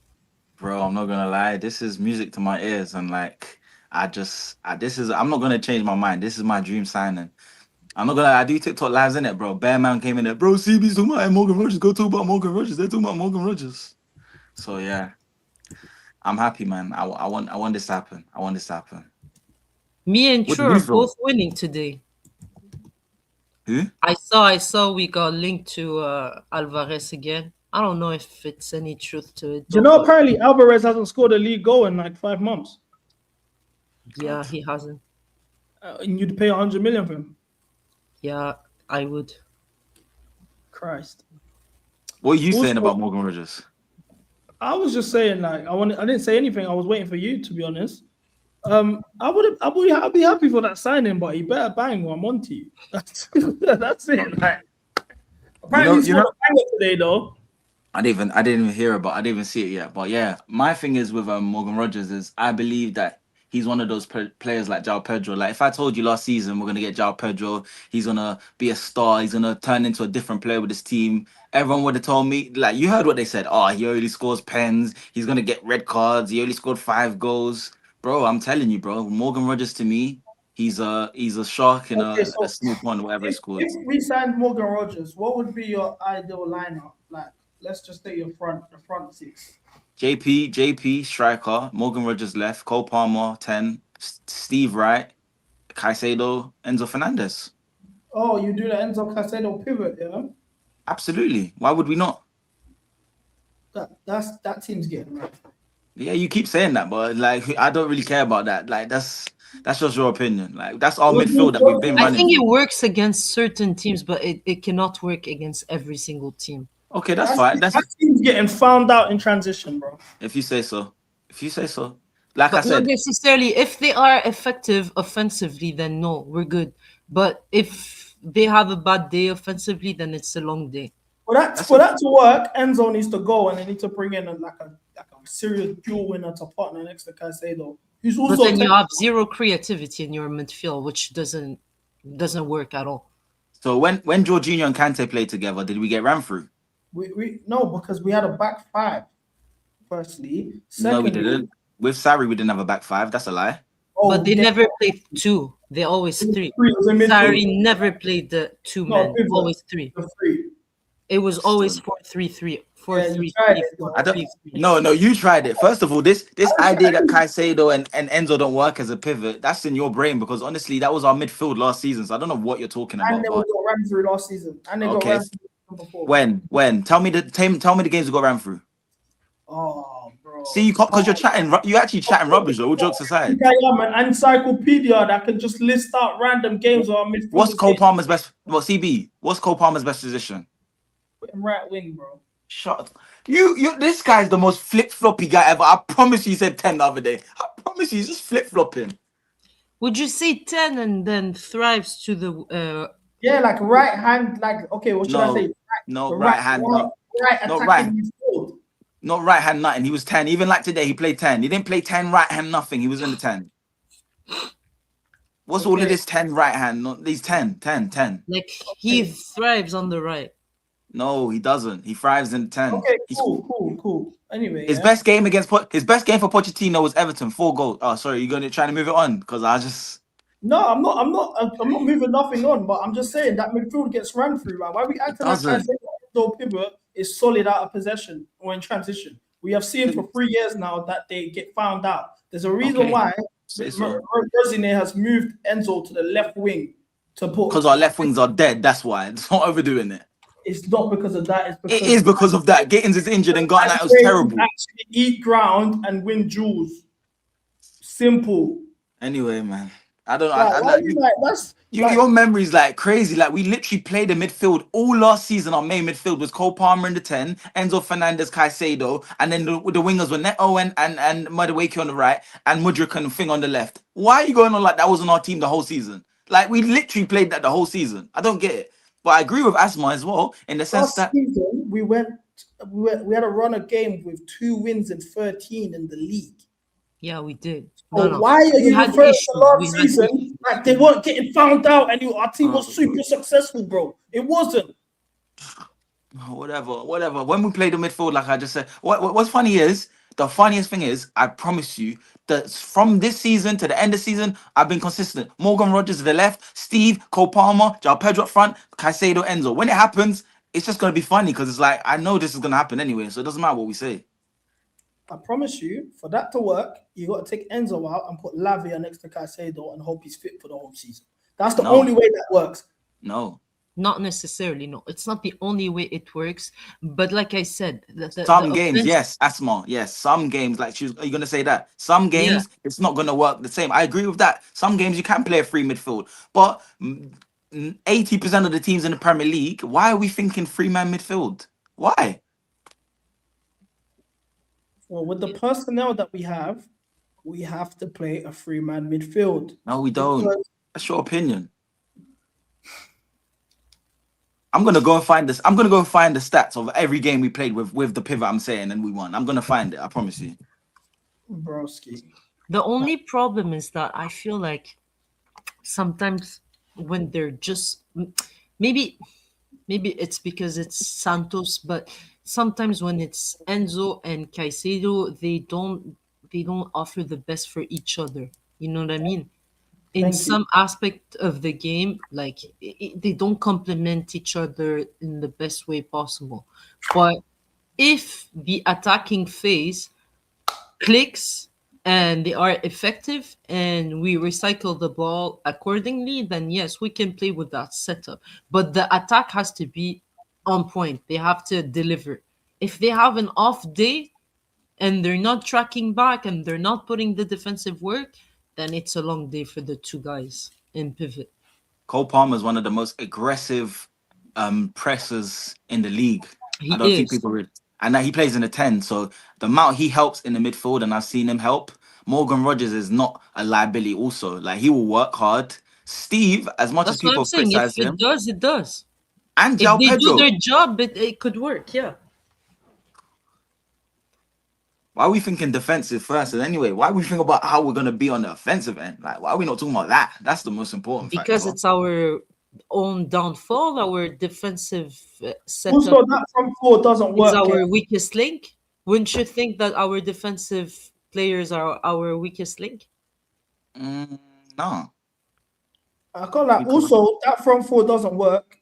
Bro, I'm not gonna lie. This is music to my ears, and like, I'm not gonna change my mind. This is my dream signing. I'm not gonna lie, I do TikTok lives in it, bro. Bear Man came in there, bro. CB's talking about Morgan Rogers. Go talk about Morgan Rogers. They're talking about Morgan Rogers. So yeah, I'm happy, man. I want this to happen. I want this to happen. Me and True are both winning today. Who? I saw we got linked to Alvarez again. I don't know if it's any truth to it. You know, apparently Alvarez hasn't scored a league goal in like 5 months. Yeah, he hasn't. And you'd pay 100 million for him. Yeah, I would. Christ. What are you saying about Morgan Rogers? I was just saying, like, I didn't say anything. I was waiting for you, to be honest. I'd be happy for that signing, but he better bang or I'm on to you. That's it. Like, apparently, he's a banger today, though. I didn't even hear about. I didn't even see it yet. But yeah, my thing is with Morgan Rogers is I believe that he's one of those players like João Pedro. Like if I told you last season we're gonna get João Pedro, he's gonna be a star. He's gonna turn into a different player with his team. Everyone would have told me, like you heard what they said. Oh, he only scores pens. He's gonna get red cards. He only scored 5 goals. Bro, I'm telling you, bro. Morgan Rogers to me, he's a shark in a small pond, whatever it's called. If we signed Morgan Rogers, what would be your ideal lineup? Like, let's just take the front 6. JP, striker, Morgan Rogers left, Cole Palmer, 10, Steve Wright, Caicedo, Enzo Fernandez. Oh, you do the Enzo Caicedo pivot, yeah? Absolutely. Why would we not? That team's getting right. Yeah, you keep saying that, but like I don't really care about that. Like that's just your opinion. Like that's our midfield that we've been running. I think it works against certain teams, but it cannot work against every single team. Okay, that's fine. That team's getting found out in transition, bro. If you say so. Like I said, not necessarily. If they are effective offensively, then no, we're good. But if they have a bad day offensively, then it's a long day. For that to work, Enzo needs to go, and they need to bring in a serious dual winner to partner next to Caicedo. Who's also but then you have zero creativity in your midfield, which doesn't work at all. So when Jorginho and Kante played together, did we get ran through? We no, because we had a back 5. Firstly, secondly, no, we didn't. With Sarri, we didn't have a back 5. That's a lie. But they never played 2. They always 3. Sarri never played the 2 men. Always 3. It was always 4-3-3. 4-3-3. No, you tried it. First of all, this idea that Caicedo and Enzo don't work as a pivot, that's in your brain because honestly, that was our midfield last season. So I don't know what you're talking about. And they got ran through last season. And they got ran through before. When? Tell me the games we got ran through. Oh, bro. See, you can't because you're chatting. You actually chatting rubbish. All jokes aside. Yeah, an encyclopedia that can just list out random games on our midfield. What's Cole Palmer's best? Well, CB. What's Cole Palmer's best position? Right wing, bro. Shut up. You. This guy's the most flip-floppy guy ever. I promise you said 10 the other day. I promise you, he's just flip-flopping. Would you say 10 and then thrives to the yeah, like right hand, like okay, what should I say? Right hand, not right hand nothing. He was 10. Even like today, he played 10. He didn't play 10 right hand nothing. He was in the 10. What's all of this 10 right hand? Not these 10. Like he thrives on the right. No, he doesn't. He thrives in 10. Okay, cool. Anyway, his best game for Pochettino was Everton, 4 goals. Oh, sorry, you're gonna try to move it on because I just. No, I'm not moving nothing on, but I'm just saying that midfield gets ran through. Right? Why we acting like the pivot is solid out of possession or in transition? We have seen for 3 years now that they get found out. There's a reason Okay. why Say so. Rosine has moved Enzo to the left wing to put. Because our left wings are dead. That's why. It's not overdoing it. It's not because of that. It's because It is because of that. Gittins is injured and Garnacho was Actually terrible. eat ground and win duels. Simple. Anyway, man. I don't know. Like, why you like that's Your memory's like crazy. Like we literally played a midfield all last season. Our main midfield was Cole Palmer in the 10, Enzo Fernandez, Caicedo, and then the wingers were Neto and Madueke on the right, and Mudryk and Thing on the left. Why are you going on like that wasn't our team the whole season? Like we literally played that the whole season. I don't get it. But I agree with Asma as well in the sense that season, we had a run of game with 2 wins and 13 in the league. Yeah, we did. Why are you referring to last season like they weren't getting found out and our team was super successful, bro? It wasn't. Whatever. When we played the midfield, like I just said, what's funny is the funniest thing is I promise you that from this season to the end of the season, I've been consistent. Morgan Rogers to the left, Steve, Cole Palmer, João Pedro up front, Caicedo, Enzo. When it happens, it's just gonna be funny because it's like I know this is gonna happen anyway, so it doesn't matter what we say. I promise you, for that to work, you got to take Enzo out and put Lavia next to Caicedo and hope he's fit for the whole season. That's the only way that works. No. Not necessarily, no. It's not the only way it works. But like I said, Some games, yes, Asma, yes. Some games, like are you gonna say that? Some games, it's not gonna work the same. I agree with that. Some games you can play a free midfield, but 80% of the teams in the Premier League, why are we thinking 3-man midfield? Why? Well, with the personnel that we have to play a 3-man midfield. No, we don't. That's your opinion. I'm gonna go and find this. I'm gonna go find the stats of every game we played with the pivot I'm saying, and we won. I'm gonna find it. I promise you. Broski. The only problem is that I feel like sometimes when they're just maybe it's because it's Santos, but sometimes when it's Enzo and Caicedo, they don't offer the best for each other. You know what I mean? In some aspect of the game, like they don't complement each other in the best way possible. But if the attacking phase clicks and they are effective and we recycle the ball accordingly, then yes, we can play with that setup. But the attack has to be on point. They have to deliver. If they have an off day and they're not tracking back and they're not putting the defensive work, then it's a long day for the 2 guys in pivot. Cole Palmer is one of the most aggressive pressers in the league. He I don't think is. people really, and that he plays in the 10. So the amount he helps in the midfield, and I've seen him help. Morgan Rogers is not a liability. Also, like he will work hard. Steve, as much That's as what people I'm saying. If criticize him, it does, it does. and If João they Pedro. do their job, it could work. Yeah. Why are we thinking defensive first? And anyway, why are we thinking about how we're gonna be on the offensive end? Like, why are we not talking about that? That's the most important Because factor. it's our own downfall, our defensive setup. Also, that front 4 doesn't work. Is our weakest link. Wouldn't you think that our defensive players are our weakest link? No. I can't like. Also, that front 4 doesn't work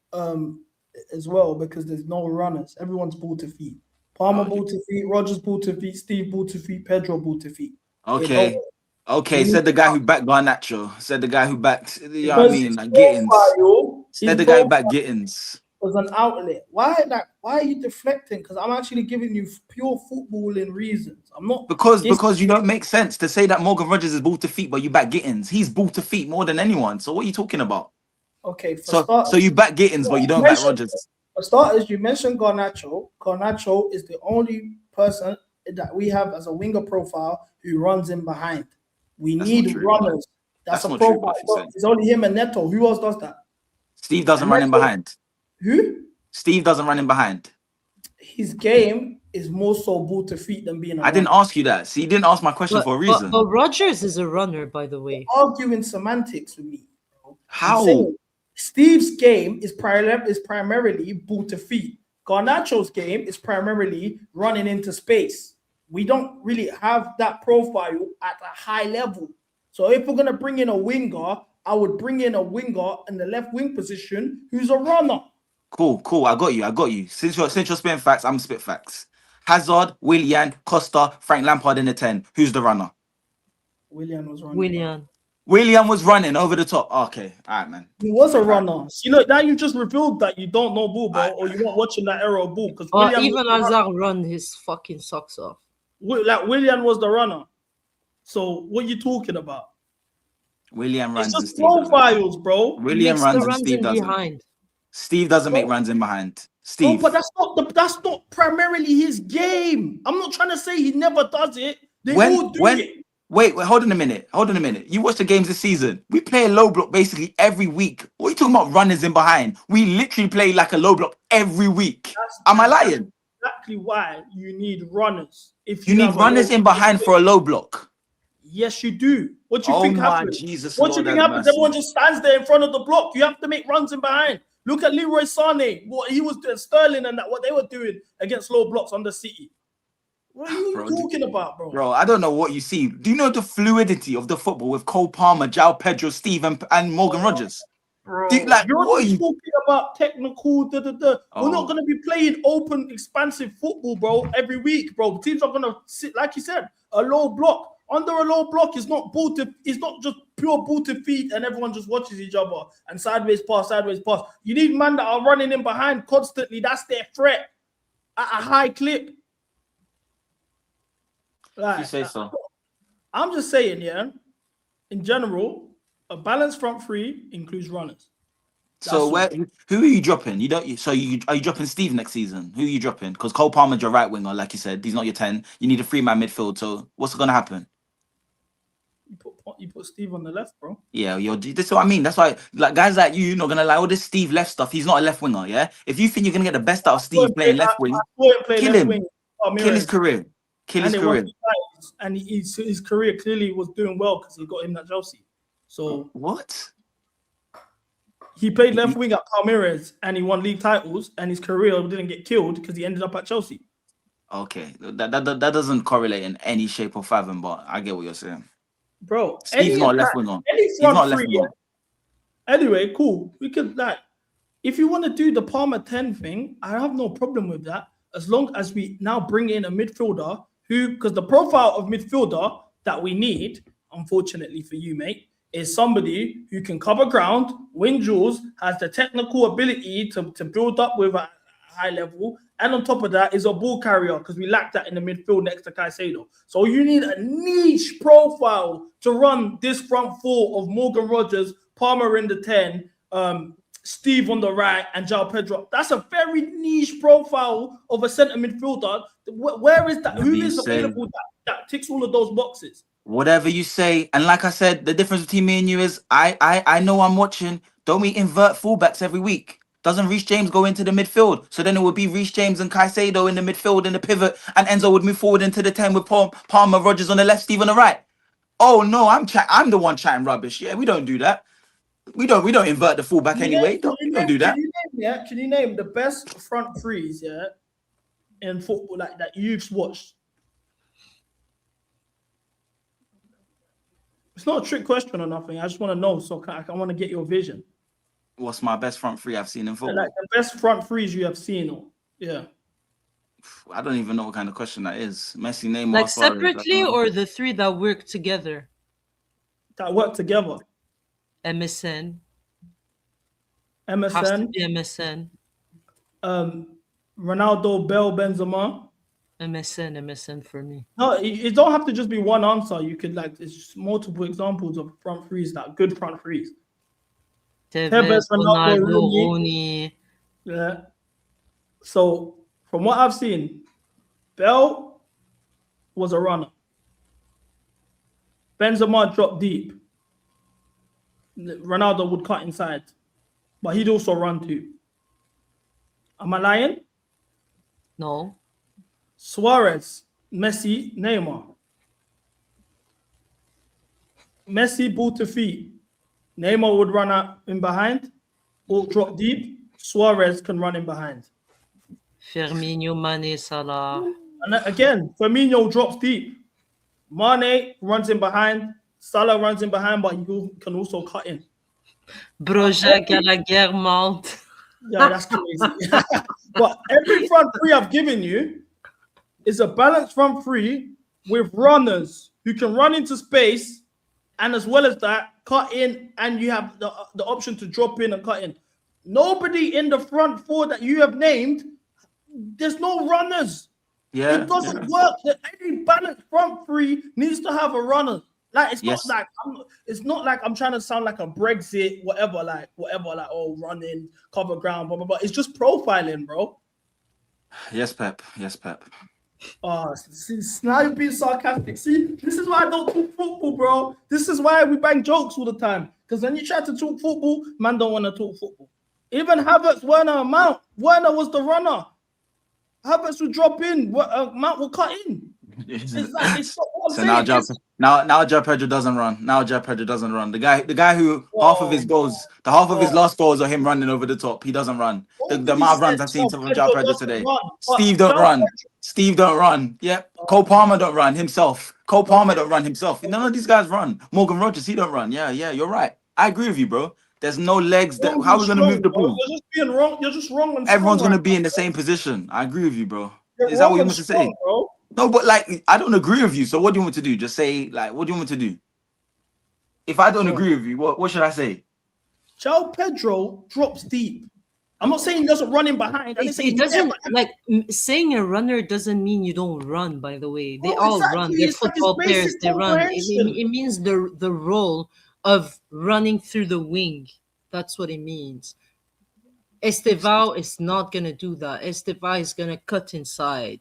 as well because there's no runners. Everyone's ball to feet. Palmer ball to feet, Rogers ball to feet, Steve ball to feet, Pedro ball to feet. Okay. Okay, said the guy who backed Garnacho. Said the guy who backed, you know what I mean, like Gittins. Said the guy who backed Gittins. Was an outlet. Why are you deflecting? Because I'm actually giving you pure footballing reasons. I'm not because you don't make sense to say that Morgan Rogers is ball to feet, but you back Gittins. He's ball to feet more than anyone. So what are you talking about? Okay, so you back Gittins, but you don't back Rogers. For starters, you mentioned Garnacho. Garnacho is the only person that we have as a winger profile who runs in behind. We need runners. That's a profile. It's only him and Neto. Who else does that? Steve doesn't run in behind. Who? Steve doesn't run in behind. His game is more so ball to feet than being a I didn't ask you that. See, you didn't ask my question for a reason. But Rogers is a runner, by the way. Arguing semantics with me. How? Steve's game is primarily ball to feet. Garnacho's game is primarily running into space. We don't really have that profile at a high level. So if we're going to bring in a winger, I would bring in a winger in the left wing position who's a runner. Cool. I got you. Since you're spitting facts, I'm spit facts. Hazard, Willian, Costa, Frank Lampard in the 10. Who's the runner? Willian was running. Willian was running over the top. Okay, all right, man. He was a runner. See, look, now you just revealed that you don't know ball, bro, or you weren't watching that era of ball. Because even Hazard run his fucking socks off. Like Willian was the runner. So what are you talking about? William runs. It's just profiles, bro. William runs and Steve doesn't. Behind. Steve doesn't make runs in behind. Steve. Bro, but that's not primarily his game. I'm not trying to say he never does it. They all do it. Wait, hold on a minute. You watch the games this season. We play a low block basically every week. What are you talking about runners in behind? We literally play like a low block every week. Am I lying? Exactly why you need runners. If you need runners in behind for a low block. Yes, you do. What do you think happens? Jesus, what do you think happens? Everyone just stands there in front of the block. You have to make runs in behind. Look at Leroy Sané, what he was doing, Sterling and that, what they were doing against low blocks on the City. What are you talking about, bro? Bro, I don't know what you see. Do you know the fluidity of the football with Cole Palmer, João Pedro, Steve, and Morgan Rogers? Bro, you're talking about technical. We're not going to be playing open, expansive football, bro, every week, bro. Teams are going to sit, like you said, a low block. Under a low block is not ball to, it's not just pure ball to feet and everyone just watches each other and sideways pass. You need men that are running in behind constantly. That's their threat at a high clip. Like, you say so. I'm just saying, yeah. In general, a balanced front three includes runners. So who are you dropping? Are you dropping Steve next season? Who are you dropping? Because Cole Palmer's your right winger, like you said. He's not your 10. You need a 3-man midfield. So what's going to happen? You put Steve on the left, bro. Yeah, that's what I mean. That's why, like, guys like you, not gonna lie. All this Steve left stuff. He's not a left winger. Yeah. If you think you're gonna get the best out of Steve playing left wing, kill him. Kill his career. Kill his career. And his career clearly was doing well because he got him at Chelsea. So what? He played left wing at Palmeiras and he won league titles, and his career didn't get killed because he ended up at Chelsea. Okay, that doesn't correlate in any shape or fathom, but I get what you're saying. Bro, Steve's not left winger. He's not left winger. Anyway, cool. We could, like, if you want to do the Palmer 10 thing, I have no problem with that, as long as we now bring in a midfielder who, because the profile of midfielder that we need, unfortunately for you, mate, is somebody who can cover ground, win duels, has the technical ability to build up with a high level, and on top of that is a ball carrier, because we lack that in the midfield next to Caicedo. So you need a niche profile to run this front four of Morgan Rogers, Palmer in the 10, Steve on the right, and João Pedro. That's a very niche profile of a centre midfielder. Where is that? Who is available that ticks all of those boxes? Whatever you say. And like I said, the difference between me and you is I know I'm watching. Don't we invert fullbacks every week? Doesn't Reece James go into the midfield? So then it would be Reece James and Caicedo in the midfield in the pivot, and Enzo would move forward into the 10 with Palmer, Rogers on the left, Steve on the right. Oh no, I'm the one chatting rubbish. Yeah, we don't do that. We don't invert the fullback anyway. We don't do that. Can you name the best front threes, in football like that you've watched? It's not a trick question or nothing. I just want to know, so I want to get your vision. What's my best front three I've seen in football? Like the best front threes you have seen, yeah. I don't even know what kind of question that is. Messi, Neymar, like separately or the three that work together? That work together. MSN. Has to be MSN. Ronaldo, Bell, Benzema. MSN for me. No, it don't have to just be one answer. You could, like, it's just multiple examples of front threes, that good front threes. Tevez, Ronaldo, Rooney. Yeah. So from what I've seen, Bell was a runner. Benzema dropped deep. Ronaldo would cut inside, but he'd also run too. Am I lying? No. Suarez, Messi, Neymar. Messi ball to feet. Neymar would run out in behind, or drop deep. Suarez can run in behind. Firmino, Mane, Salah. And again, Firmino drops deep. Mane runs in behind. Salah runs in behind, but he can also cut in. Broja, Gallagher, Mount. Yeah, that's crazy. But every front three I've given you is a balanced front three with runners who can run into space, and as well as that, cut in, and you have the option to drop in and cut in. Nobody in the front four that you have named, there's no runners. Yeah, It doesn't work. Any balanced front three needs to have a runner. Like it's Yes. not like I'm trying to sound like a Brexit, whatever, like oh, running, cover ground, blah blah blah. It's just profiling, bro. Yes, Pep. Yes, Pep. Oh, now you're being sarcastic. See, this is why I don't talk football, bro. This is why we bang jokes all the time. Because when you try to talk football, man don't want to talk football. Even Havertz, Werner, Mount. Werner was the runner. Havertz would drop in. Mount will cut in. It's like, it's what I'm So now saying. now João Pedro doesn't run. Now João Pedro doesn't run. The guy who half of his goals, half of his last goals are him running over the top. He doesn't run. The amount of runs I've seen from João Pedro today. Steve don't run. Steve don't run. Yeah. Cole Palmer don't run himself. Cole Palmer don't run himself. None of these guys run. Morgan Rogers, he don't run. Yeah, you're right. I agree with you, bro. There's no legs. How are we gonna move the ball? You're just being wrong. You're just wrong. On Everyone's strong gonna right be now. in the same position. I agree with you, bro. You're Is that wrong what you on want to strong, say? bro. No, but like I don't agree with you. So what do you want me to do? Just say like, what do you want me to do? If I don't agree with you, what should I say? João Pedro drops deep. I'm not saying he doesn't run in behind. I didn't say It doesn't like saying a runner doesn't mean you don't run. By the way, they all run. They're It's like football it's players. basic They run. comprehension. It means the role of running through the wing. That's what it means. Estevao is not gonna do that. Estevao is gonna cut inside.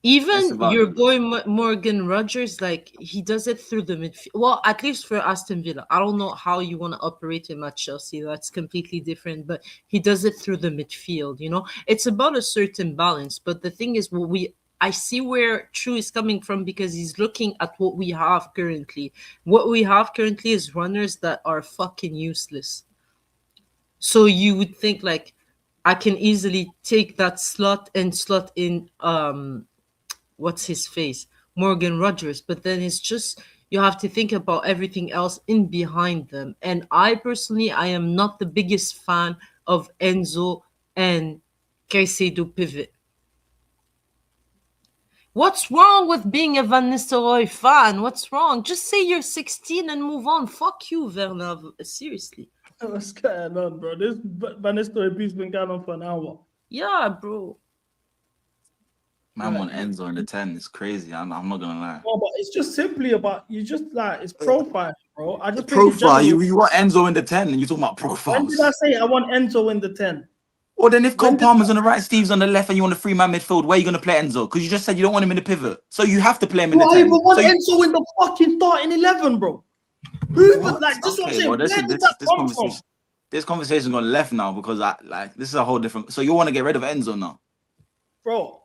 Even Estevao. your boy Morgan Rogers, like he does it through the midfield. Well, at least for Aston Villa, I don't know how you want to operate him at Chelsea. That's completely different. But he does it through the midfield. You know, it's about a certain balance. But the thing is, I see where True is coming from because he's looking at what we have currently. What we have currently is runners that are fucking useless. So you would think like I can easily take that slot and slot in what's his face? Morgan Rogers. But then it's just you have to think about everything else in behind them. And I personally I am not the biggest fan of Enzo and Caicedo pivot. What's wrong with being a Van Nistelrooy fan? What's wrong? Just say you're 16 and move on. Fuck you, Werner. Seriously. What's going on, bro? This Van Nistelrooy beef's been going on for an hour. Yeah, bro. Man, want Enzo in the 10. It's crazy. I'm not gonna lie. No, but it's just simply about you just like it's profile, bro. I just think in Profile. general- You want Enzo in the 10 and you talking about When profiles. did I say I want Enzo in the 10? Well, then if Cole Palmer's on the right, Steve's on the left, and you want a three-man midfield, where are you going to play Enzo? Because you just said you don't want him in the pivot. So you have to play him in the I 10. even want So you- Enzo in the fucking starting 11, bro. Who was like this? What I'm Okay, saying. well, Where did that come from? this conversation's gone left now because this is a whole different. So you want to get rid of Enzo now? Bro,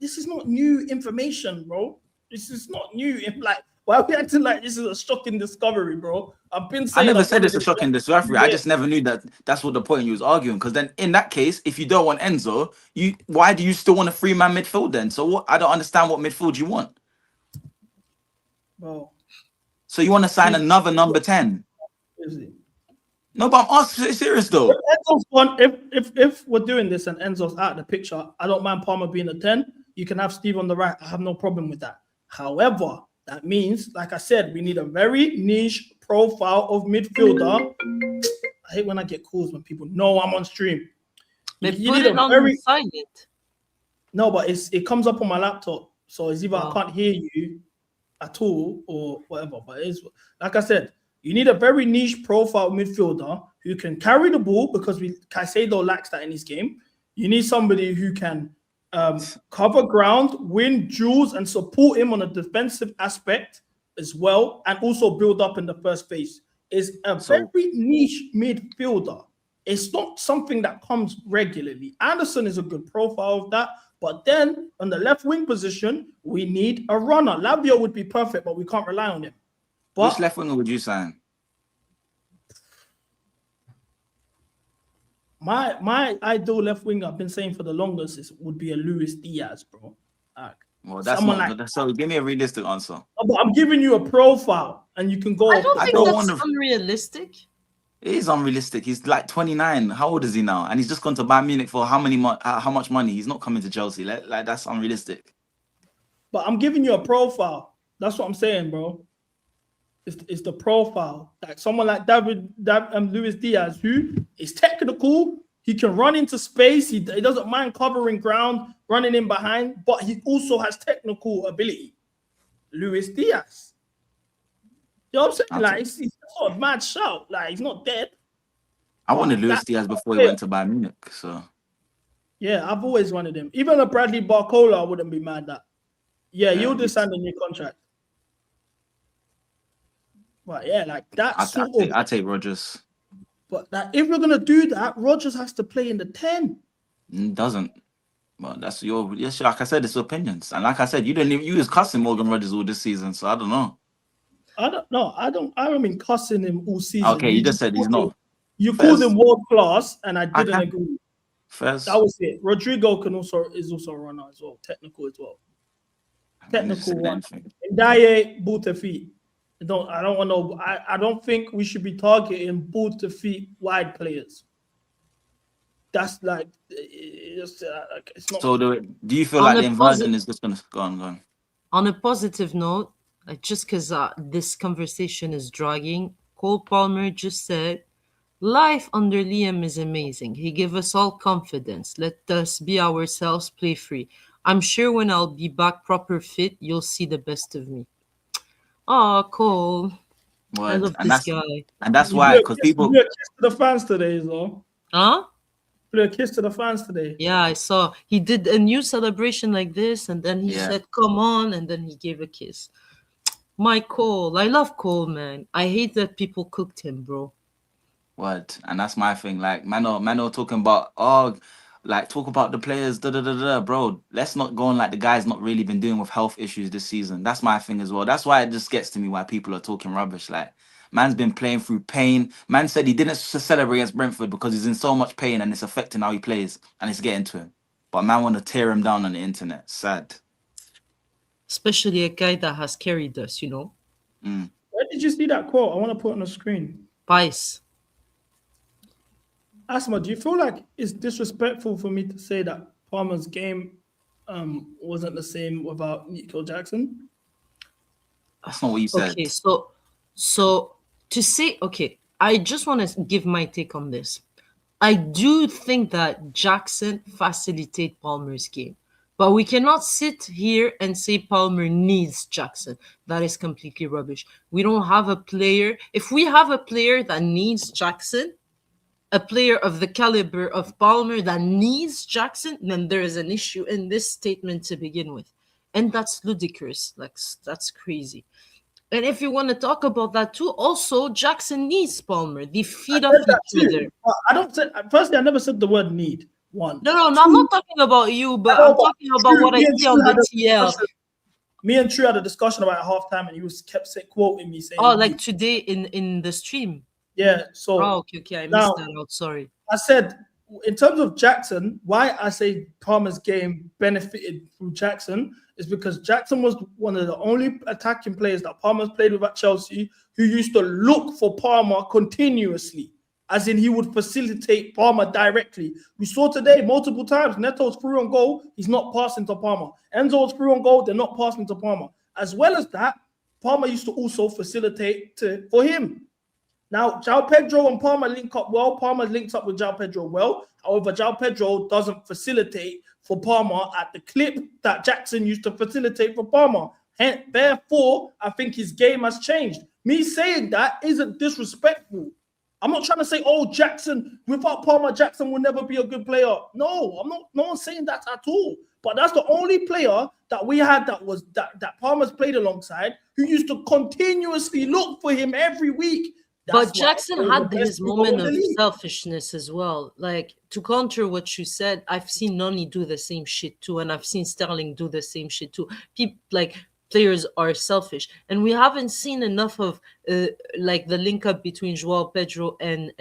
this is not new information, bro. This is not new. Why are we acting like this is a shocking discovery, bro? I've been I saying never I've said it's a already- shocking discovery. I Yeah. just never knew that's what the point you was arguing. Because then in that case, if you don't want Enzo, why do you still want a three-man midfield then? So what? I don't understand what midfield you want. Bro, So you want to sign another number 10? is it? No, but I'm asking serious though. If Enzo's gone, if we're doing this and Enzo's out of the picture, I don't mind Palmer being a 10. You can have Steve on the right. I have no problem with that. However, that means, like I said, we need a very niche profile of midfielder. I hate when I get calls when people know I'm on stream. They put it on silent. No, but it comes up on my laptop, so it's either I can't hear you at all or whatever. But it's like I said, you need a very niche profile midfielder who can carry the ball because Caicedo lacks that in his game. You need somebody who can cover ground, win duels, and support him on a defensive aspect as well, and also build up in the first phase. Is a very niche midfielder. It's not something that comes regularly. Anderson is a good profile of that, but then on the left wing position, we need a runner. Lavia would be perfect, but we can't rely on him. Which left winger would you sign? My ideal left winger, I've been saying for the longest, would be a Luis Diaz, bro. Well, that's someone not. So give me a realistic answer. But I'm giving you a profile, and you can go. I don't think that's unrealistic. It is unrealistic. He's like 29. How old is he now? And he's just gone to Bayern Munich for how much money? He's not coming to Chelsea. Like that's unrealistic. But I'm giving you a profile. That's what I'm saying, bro. It's the profile. Like someone like Luis Diaz, who is technical. He can run into space. He doesn't mind covering ground, running in behind, but he also has technical ability. Luis Diaz. You know what I'm saying? Like, he's not a mad shout. Like, he's not dead. I wanted Luis Diaz before he went to Bayern Munich. So, yeah, I've always wanted him. Even a Bradley Barcola, I wouldn't be mad at. Yeah, you'll just sign a new contract. But yeah, like that. I take Rodgers. But if we're gonna do that, Rodgers has to play in the 10. Doesn't. Well, that's like I said, it's opinions. And like I said, you was cussing Morgan Rodgers all this season, so I don't know. I don't mean cussing him all season. Okay, you just said he's not. You called him world class, and I didn't agree. First. That was it. Rodrigo is also a runner as well, technical as well. Technical one. Ndaye, boot to feet. I don't think we should be targeting boot to feet wide players. That's like it's not. So do you feel like the inversion is just gonna go on? On a positive note, just because this conversation is dragging, Cole Palmer just said, "Life under Liam is amazing. He gave us all confidence. Let us be ourselves, play free. I'm sure when I'll be back proper fit, you'll see the best of me." Oh, Cole. I love this guy. And that's why, because people. You a kiss to the fans today, though. Huh? You a kiss to the fans today. Yeah, I saw. He did a new celebration like this, and then he said, "Come on," and then he gave a kiss. My Cole. I love Cole, man. I hate that people cooked him, bro. What? And that's my thing. Like, Mano talking about, talk about the players, bro. Let's not go on like the guy's not really been doing with health issues this season. That's my thing as well. That's why it just gets to me why people are talking rubbish. Like, man's been playing through pain. Man said he didn't celebrate against Brentford because he's in so much pain and it's affecting how he plays and it's getting to him. But man want to tear him down on the internet. Sad. Especially a guy that has carried us, you know. Where did you see that quote? I want to put it on the screen. Pice. Asma, do you feel like it's disrespectful for me to say that Palmer's game wasn't the same without Nico Jackson? That's not what you said. Okay, so to say, okay, I just want to give my take on this. I do think that Jackson facilitated Palmer's game, but we cannot sit here and say Palmer needs Jackson. That is completely rubbish. We don't have a player. If we have a player that needs Jackson, a player of the caliber of Palmer that needs Jackson, then there is an issue in this statement to begin with. And that's ludicrous. Like, that's crazy. And if you want to talk about that too, also, Jackson needs Palmer. They feed off each other. Firstly, I never said the word need. One. No, I'm not talking about you, but I'm talking about what I see on the TL. Me and True had a discussion about halftime, and he kept quoting me saying, "Oh, like today in the stream." Yeah. So. Oh, okay. I missed that out. Sorry. I said, in terms of Jackson, why I say Palmer's game benefited from Jackson is because Jackson was one of the only attacking players that Palmer's played with at Chelsea who used to look for Palmer continuously, as in he would facilitate Palmer directly. We saw today multiple times, Neto's through on goal, he's not passing to Palmer. Enzo's through on goal, they're not passing to Palmer. As well as that, Palmer used to also facilitate for him. Now, João Pedro and Palmer link up well. Palmer links up with João Pedro well. However, João Pedro doesn't facilitate for Palmer at the clip that Jackson used to facilitate for Palmer. Hence, therefore, I think his game has changed. Me saying that isn't disrespectful. I'm not trying to say, oh, Jackson, without Palmer, Jackson will never be a good player. No, I'm not. No one's saying that at all. But that's the only player that we had that Palmer's played alongside who used to continuously look for him every week. But Jackson had his moment of selfishness as well. Like, to counter what you said, I've seen Noni do the same shit too, and I've seen Sterling do the same shit too. Players are selfish, and we haven't seen enough of the link up between João Pedro and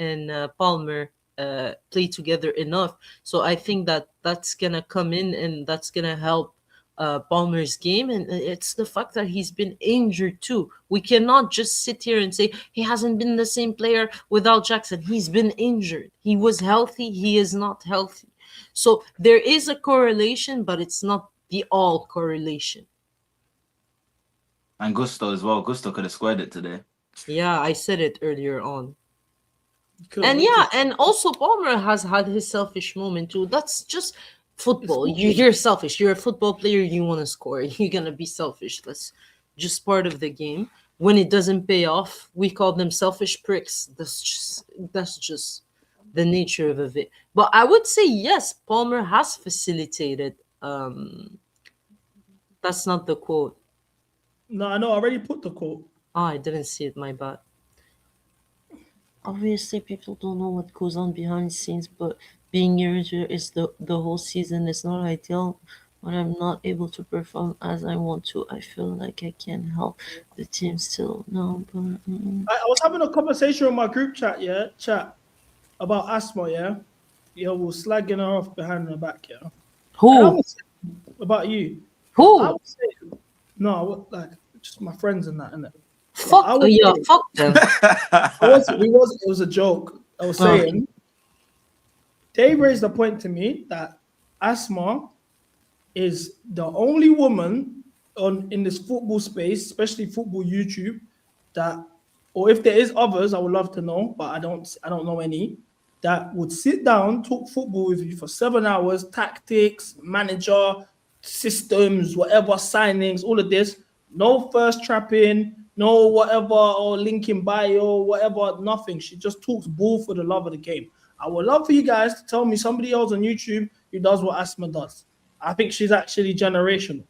Palmer play together enough. So I think that's gonna come in and that's gonna help Palmer's game, and it's the fact that he's been injured too. We cannot just sit here and say he hasn't been the same player without Jackson. He's been injured. He was healthy. He is not healthy. So there is a correlation, but it's not the all correlation. And Gusto as well. Gusto could have squared it today. Yeah, I said it earlier on. And yeah, and also Palmer has had his selfish moment too. That's just football. You're selfish. You're a football player. You want to score. You're gonna be selfish. That's just part of the game. When it doesn't pay off, we call them selfish pricks. That's just the nature of it. But I would say yes, Palmer has facilitated. That's not the quote. No, I know. I already put the quote. Oh, I didn't see it. My bad. Obviously, people don't know what goes on behind the scenes, but being injured is the whole season is not ideal. When I'm not able to perform as I want to, I feel like I can help the team still. No, but I was having a conversation with my group chat, about Asma, we're slagging her off behind her back, Who? About you. Who? I would say, no, like just my friends and that, innit? Fuck, fuck them. It was a joke. I was saying, they raised a point to me that Asma is the only woman in this football space, especially football YouTube, that, or if there is others, I would love to know, but I don't know any, that would sit down, talk football with you for 7 hours, tactics, manager, systems, whatever, signings, all of this. No first trapping, no whatever, or link in bio, whatever, nothing. She just talks ball for the love of the game. I would love for you guys to tell me somebody else on YouTube who does what Asma does. I think she's actually generational.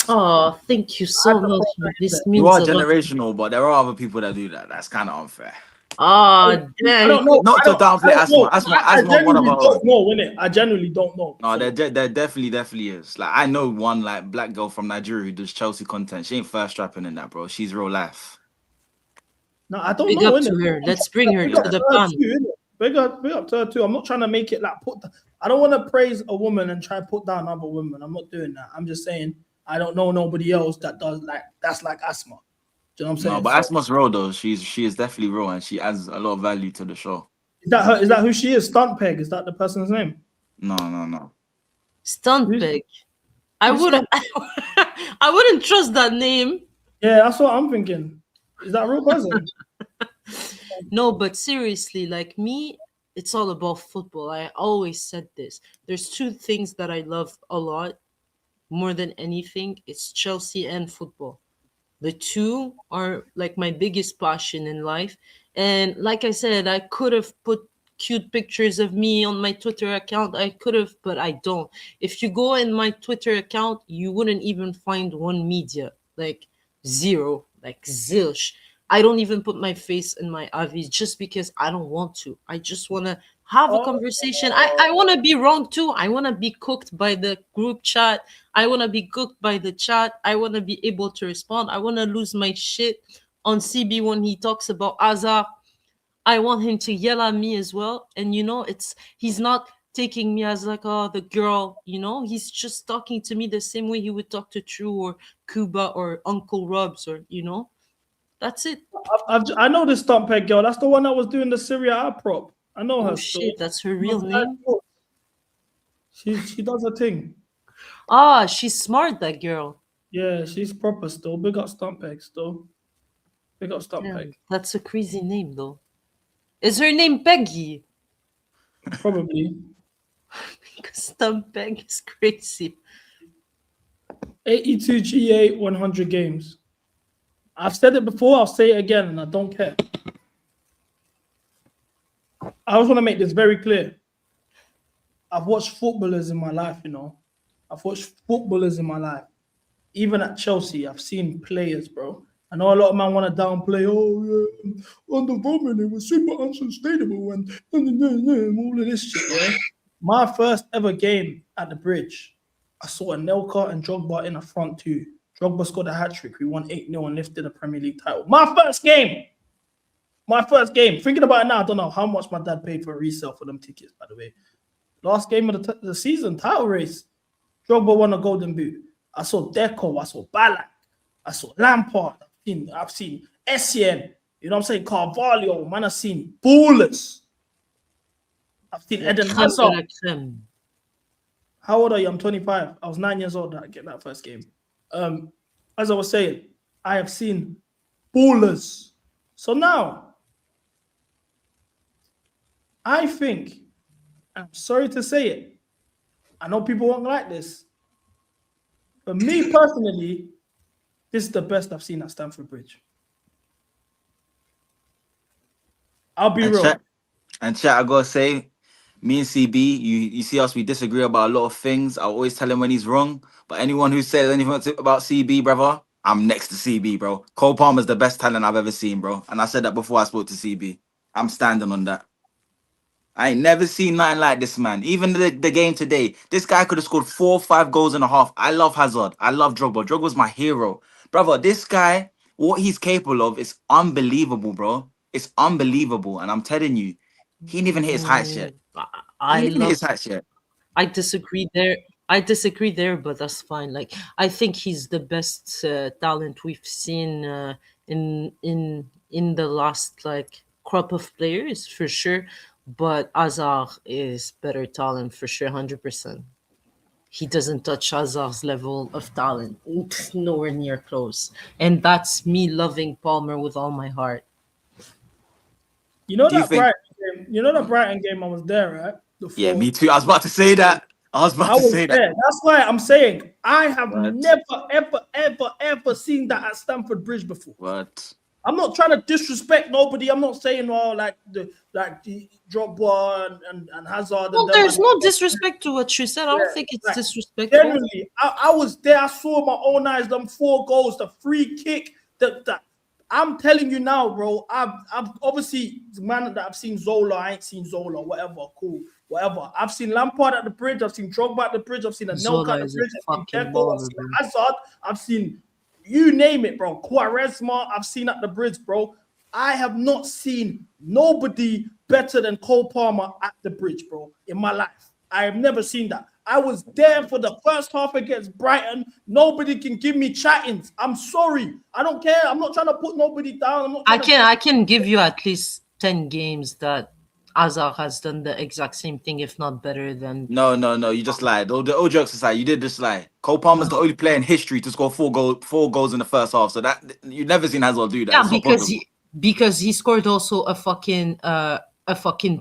Oh, thank you so much. This means You are a lot. generational, but there are other people that do that. That's kind of unfair. Oh, damn. I don't know. Not to downplay Asma. I Asma, one of genuinely our don't own. know, innit? I genuinely don't know. No, there definitely is. Like, I know one like black girl from Nigeria who does Chelsea content. She ain't first strapping in that, bro. She's real life. No, I don't Big know. up to her. Let's bring her to the pan. Big up to her too. I'm not trying to make it like I don't want to praise a woman and try to put down other women. I'm not doing that. I'm just saying I don't know nobody else that does that's like Asma. Do you know what I'm saying? No, but Asma's real though. She is definitely real, and she adds a lot of value to the show. Is that her? Is that who she is? Stunt Peg? Is that the person's name? No. Stunt Peg. I wouldn't trust that name. Yeah, that's what I'm thinking. Is that a real person? No, but seriously, like me, it's all about football. I always said this. There's two things that I love a lot more than anything. It's Chelsea and football. The two are like my biggest passion in life. And like I said, I could have put cute pictures of me on my Twitter account. I could have, but I don't. If you go in my Twitter account, you wouldn't even find one media, like zero, like zilch. I don't even put my face in my avis just because I don't want to. I just want to have a conversation. I want to be wrong too. I want to be cooked by the group chat. I want to be cooked by the chat. I want to be able to respond. I want to lose my shit on CB when he talks about Azar. I want him to yell at me as well. And he's not taking me as like, oh, the girl, he's just talking to me the same way he would talk to True or Cuba or Uncle Rubs or, That's it. I know this Stunt Peg girl. That's the one that was doing the Syria prop. I know her. Oh shit, that's her real name. She does her thing. Ah, she's smart, that girl. Yeah, she's proper still. Big up Stunt Peg still. Big up Stunt Peg. That's a crazy name though. Is her name Peggy? Probably. Stunt Peg is crazy. 82 GA 100 games. I've said it before, I'll say it again, and I don't care. I just want to make this very clear. I've watched footballers in my life, I've watched footballers in my life. Even at Chelsea, I've seen players, bro. I know a lot of men want to downplay, on the Roman, it was super unsustainable and all of this shit, yeah? My first ever game at the Bridge, I saw Anelka and Drogba in the front two. Drogba scored a hat-trick. We won 8-0 and lifted the Premier League title. My first game. Thinking about it now, I don't know how much my dad paid for a resale for them tickets, by the way. Last game of the season, title race. Drogba won a Golden Boot. I saw Deco. I saw Ballack. I saw Lampard. I've seen Essien. You know what I'm saying? Carvalho. Man, I've seen ballers. I've seen Eden Hazard. How old are you? I'm 25. I was 9 years old when I get that first game. As I was saying, I have seen ballers. So now, I think, I'm sorry to say it, I know people won't like this, but me personally, this is the best I've seen at Stamford Bridge. I'll be real. Chat, I gotta say, me and CB, you see us, we disagree about a lot of things. I always tell him when he's wrong. But anyone who says anything about CB, brother, I'm next to CB, bro. Cole Palmer's the best talent I've ever seen, bro. And I said that before I spoke to CB. I'm standing on that. I ain't never seen nothing like this, man. Even the game today, this guy could have scored 4 or 5 goals and a half. I love Hazard. I love Drogba. Drogba's my hero. Brother, this guy, what he's capable of is unbelievable, bro. It's unbelievable. And I'm telling you, he didn't even hit his heights yet. I disagree there. But that's fine. Like, I think he's the best talent we've seen in the last like crop of players for sure. But Hazard is better talent for sure, 100%. He doesn't touch Hazard's level of talent. It's nowhere near close. And that's me loving Palmer with all my heart. You know that Brighton game? You know the Brighton game? I was there, right? Yeah, me too. I was about to say that. I was about to say that. That's why I'm saying I have never, ever seen that at Stamford Bridge before. What? I'm not trying to disrespect nobody. I'm not saying like the Drogba and Hazard. Well, there's no disrespect to what you said. I don't think it's disrespectful. Generally, I was there. I saw my own eyes. Them 4 goals, the free kick. That I'm telling you now, bro. I've obviously the man that I've seen Zola. I ain't seen Zola. Whatever, cool. Whatever. I've seen Lampard at the Bridge. I've seen Drogba at the Bridge. I've seen Anelka at the Bridge. I've seen Deco. I've seen Hazard. I've seen you name it, bro. Quaresma, I've seen at the Bridge, bro. I have not seen nobody better than Cole Palmer at the Bridge, bro, in my life. I have never seen that. I was there for the first half against Brighton. Nobody can give me chattings. I'm sorry. I don't care. I'm not trying to put nobody down. I can give you at least 10 games that Hazard has done the exact same thing, if not better than. No. You just lied. All jokes aside, you did just lie. Cole Palmer's the only player in history to score 4 goals in the first half. So that you've never seen Hazard do that. Yeah, because he scored also a fucking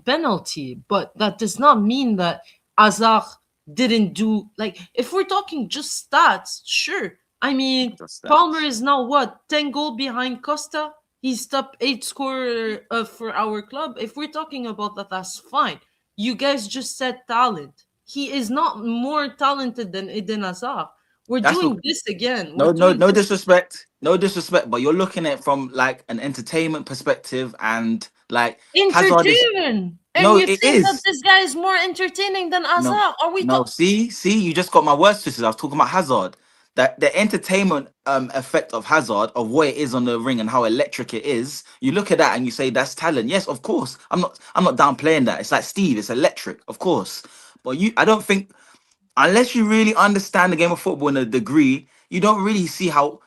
penalty. But that does not mean that Hazard didn't do, like, if we're talking just stats, sure. I mean, Palmer is now what, 10 goals behind Costa? He's top 8 scorer for our club. If we're talking about that, that's fine. You guys just said talent. He is not more talented than Eden Hazard. We're doing this again. No disrespect. No disrespect, but you're looking at it from like an entertainment perspective and like entertainment. And you think that this guy is more entertaining than Hazard? Are we see, you just got my words twisted. I was talking about Hazard. That the entertainment effect of Hazard, of what it is on the ring and how electric it is, you look at that and you say that's talent. Yes, of course. I'm not downplaying that. It's like Steve, it's electric, of course. But I don't think, unless you really understand the game of football in a degree, you don't really see how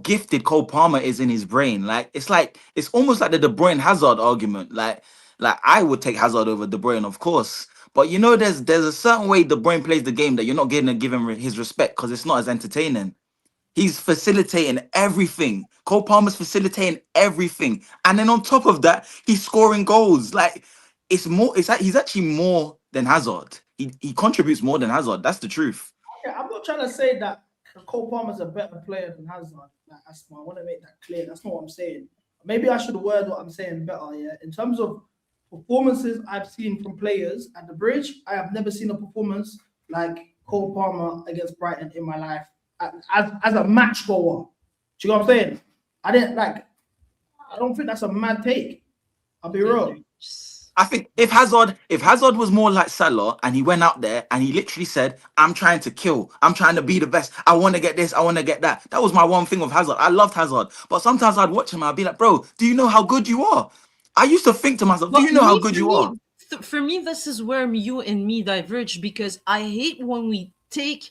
gifted Cole Palmer is in his brain. Like it's almost like the De Bruyne Hazard argument. Like I would take Hazard over De Bruyne, of course. But you know, there's a certain way De Bruyne plays the game that you're not going to give him his respect because it's not as entertaining. He's facilitating everything. Cole Palmer's facilitating everything, and then on top of that, he's scoring goals. Like he's actually more than Hazard. He contributes more than Hazard. That's the truth. Yeah, I'm not trying to say that Cole Palmer's a better player than Hazard. Like, I want to make that clear. That's not what I'm saying. Maybe I should word what I'm saying better. Yeah, in terms of performances I've seen from players at the Bridge, I have never seen a performance like Cole Palmer against Brighton in my life as a match goer. Do you know what I'm saying? I don't think that's a mad take. I'll be real. I think if Hazard was more like Salah and he went out there and he literally said, I'm trying to kill, I'm trying to be the best, I want to get this, I want to get that. That was my one thing of Hazard. I loved Hazard. But sometimes I'd watch him and I'd be like, bro, do you know how good you are? I used to think to myself, do you know how good you are? For me, this is where you and me diverge, because I hate when we take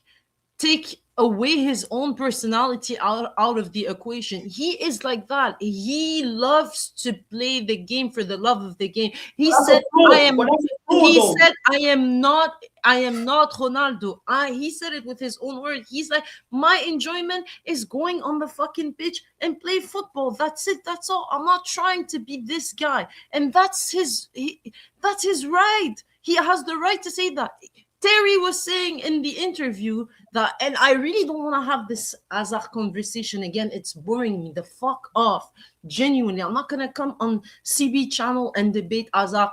take away his own personality out of the equation. He is like that. He loves to play the game for the love of the game. He said, I am not Ronaldo. He said it with his own words. He's like, my enjoyment is going on the fucking pitch and play football. That's it. That's all. I'm not trying to be this guy. And that's his right. He has the right to say that. Terry was saying in the interview that, and I really don't want to have this Hazard conversation again. It's boring me the fuck off. Genuinely, I'm not gonna come on CB channel and debate Hazard.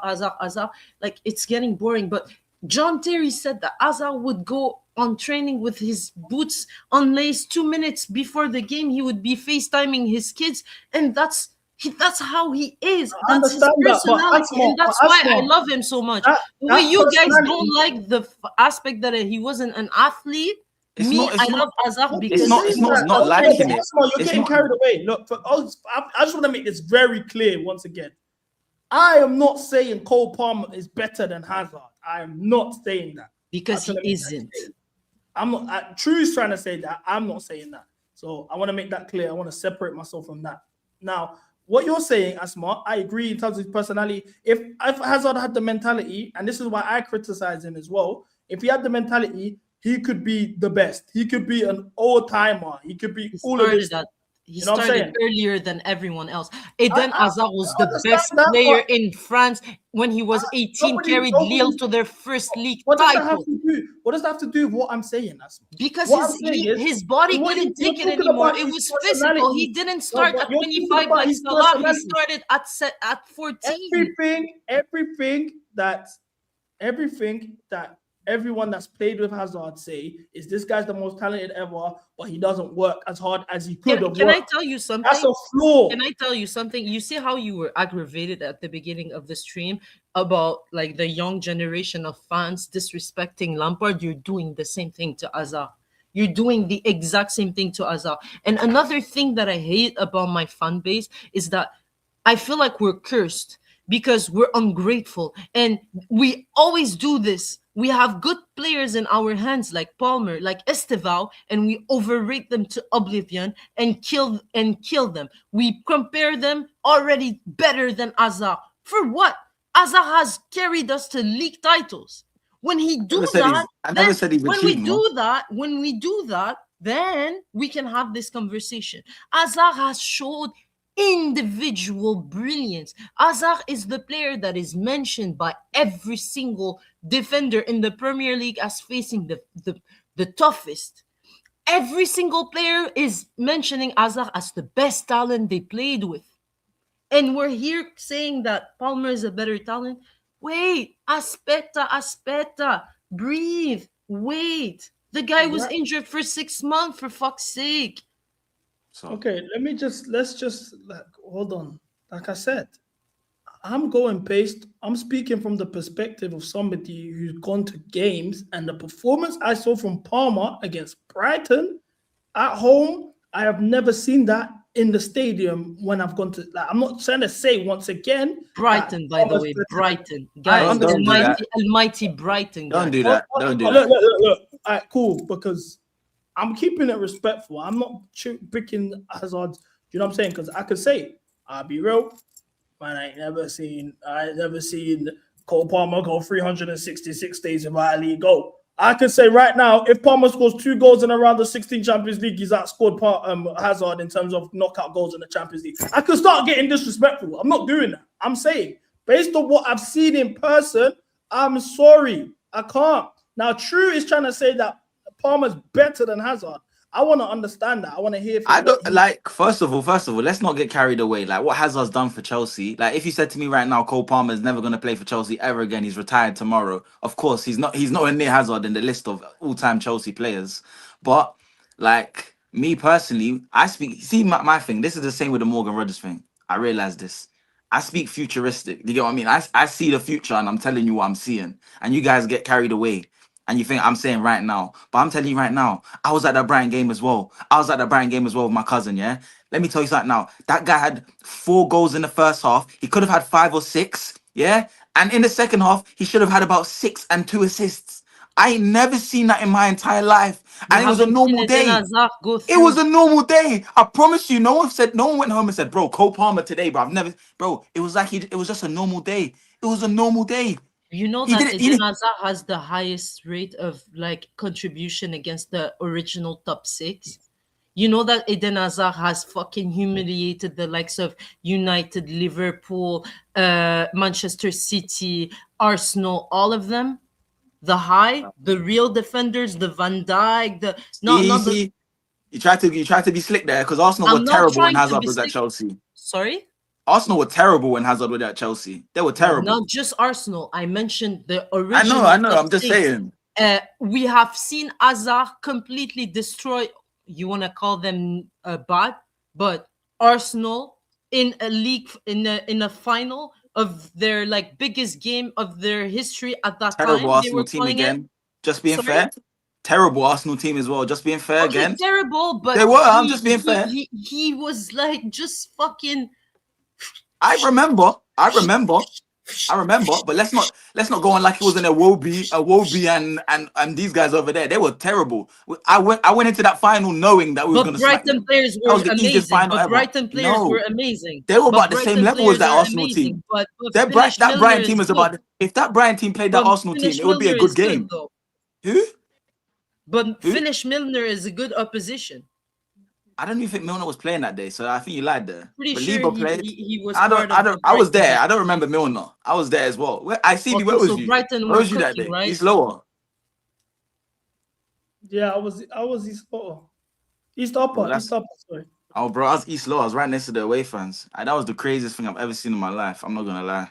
Like, it's getting boring. But John Terry said that Hazard would go on training with his boots unlaced 2 minutes before the game. He would be FaceTiming his kids, and that's how he is. That's his personality, and that's why I love him so much. The way you guys don't like the aspect that he wasn't an athlete. I love Hazard because it's not liking it. You're getting carried away. Look, I just want to make this very clear once again. I am not saying Cole Palmer is better than Hazard. I am not saying that because he isn't. I'm not. True is trying to say that. I'm not saying that. So I want to make that clear. I want to separate myself from that. Now, what you're saying, Asma, I agree in terms of his personality. If Hazard had the mentality, and this is why I criticize him as well, if he had the mentality, he could be the best. He could be an all-timer. He could be all of this. He started earlier than everyone else. Eden Hazard was the best player in France when he was 18, carried Lille to their first league title. What does that have to do with what I'm saying? Because his body couldn't take it anymore. It was physical. He didn't start at 25 like Salah. He started at 14. Everything that everyone that's played with Hazard say is this guy's the most talented ever, but he doesn't work as hard as he could have. Can I tell you something? That's a flaw. Can I tell you something? You see how you were aggravated at the beginning of the stream about like the young generation of fans disrespecting Lampard? You're doing the same thing to Hazard. You're doing the exact same thing to Hazard. And another thing that I hate about my fan base is that I feel like we're cursed because we're ungrateful. And we always do this. We have good players in our hands like Palmer, like Estevao, and we overrate them to oblivion and kill them. We compare them already better than Hazard. For what? Hazard has carried us to league titles. When he do that, when we do that, then we can have this conversation. Hazard has showed individual brilliance. Hazard is the player that is mentioned by every single defender in the Premier League as facing the toughest. Every single player is mentioning Hazard as the best talent they played with. And we're here saying that Palmer is a better talent. Wait, aspetta, breathe, wait. The guy was injured for 6 months, for fuck's sake. Okay, let's just hold on. Like I said, I'm speaking from the perspective of somebody who's gone to games, and the performance I saw from Palmer against Brighton at home, I have never seen that in the stadium when I've gone to. I'm not trying to say once again. Brighton, by the way, Brighton, guys, almighty Brighton. Don't do that. Don't do that. Look. All right, cool, because I'm keeping it respectful. I'm not picking Hazard. You know what I'm saying? Because I could say, I'll be real, man. I ain't never seen Cole Palmer go 366 days without a league goal. I could say right now, if Palmer scores 2 goals in around the 16 Champions League, he's outscored Hazard in terms of knockout goals in the Champions League. I could start getting disrespectful. I'm not doing that. I'm saying, based on what I've seen in person, I'm sorry. I can't. Now, True is trying to say that Palmer's better than Hazard. I want to understand that. I want to hear. First of all, let's not get carried away. Like what Hazard's done for Chelsea. Like if you said to me right now, Cole Palmer is never going to play for Chelsea ever again. He's retired tomorrow. Of course, he's not near Hazard in the list of all-time Chelsea players. But like me personally, my thing. This is the same with the Morgan Rogers thing. I realize this. I speak futuristic. You get what I mean? I see the future, and I'm telling you what I'm seeing. And you guys get carried away. And you think I'm saying right now, but I'm telling you right now, I was at that Brighton game as well. With my cousin, yeah? Let me tell you something now. That guy had 4 goals in the first half. He could have had 5 or 6, yeah? And in the second half, he should have had about 6 and 2 assists. I ain't never seen that in my entire life. And it was a haven't normal seen day. Eden Hazard go It was through. a normal day. I promise you. No one went home and said, bro, Cole Palmer today, bro. I've never, bro. It was like it was just a normal day. It was a normal day. You know He that didn't. Eden Hazard has the highest rate of like contribution against the original top 6. You know that Eden Hazard has fucking humiliated the likes of United, Liverpool, Manchester City, Arsenal, all of them. The real defenders, the Van Dijk, the not the. You tried to be slick there because Arsenal I'm were not terrible when trying to Hazard be was at slick. Chelsea. Sorry? Arsenal were terrible when Hazard was at Chelsea. They were terrible. Not just Arsenal. I mentioned the original. I know. top I'm just 6. saying. We have seen Hazard completely destroy. You want to call them bad, but Arsenal in a league in a final of their like biggest game of their history at that Terrible time. They Arsenal were team calling again. Just being Sorry? fair. Terrible Arsenal team as well. Just being fair Okay, again. terrible, but They were. I'm just being fair. He was like just fucking. I remember. But let's not go on like it was in a Wobie and these guys over there. They were terrible. I went into that final knowing that we were going to smack them. Brighton players That were was the easiest amazing. final But ever. Brighton players No. were amazing. They were But about the same Brighton level as that players are Arsenal amazing, team. But That Milner Brighton is team was good. about. If that Brighton team played that But Arsenal team, Finnish it would be a Milner good is good, game. though. Who? But Finnish Milner is a good opposition. I don't even think Milner was playing that day, so I think you lied there. Pretty But sure Liba played. he was. I was there. Brighton. I don't remember Milner. I was there as well. Where where was you? Brighton Where were was you that day? cooking, right? East Lower. Yeah, I was East Upper. East Upper, sorry. Oh, bro, I was East Lower. I was right next to the away fans. And that was the craziest thing I've ever seen in my life. I'm not gonna lie.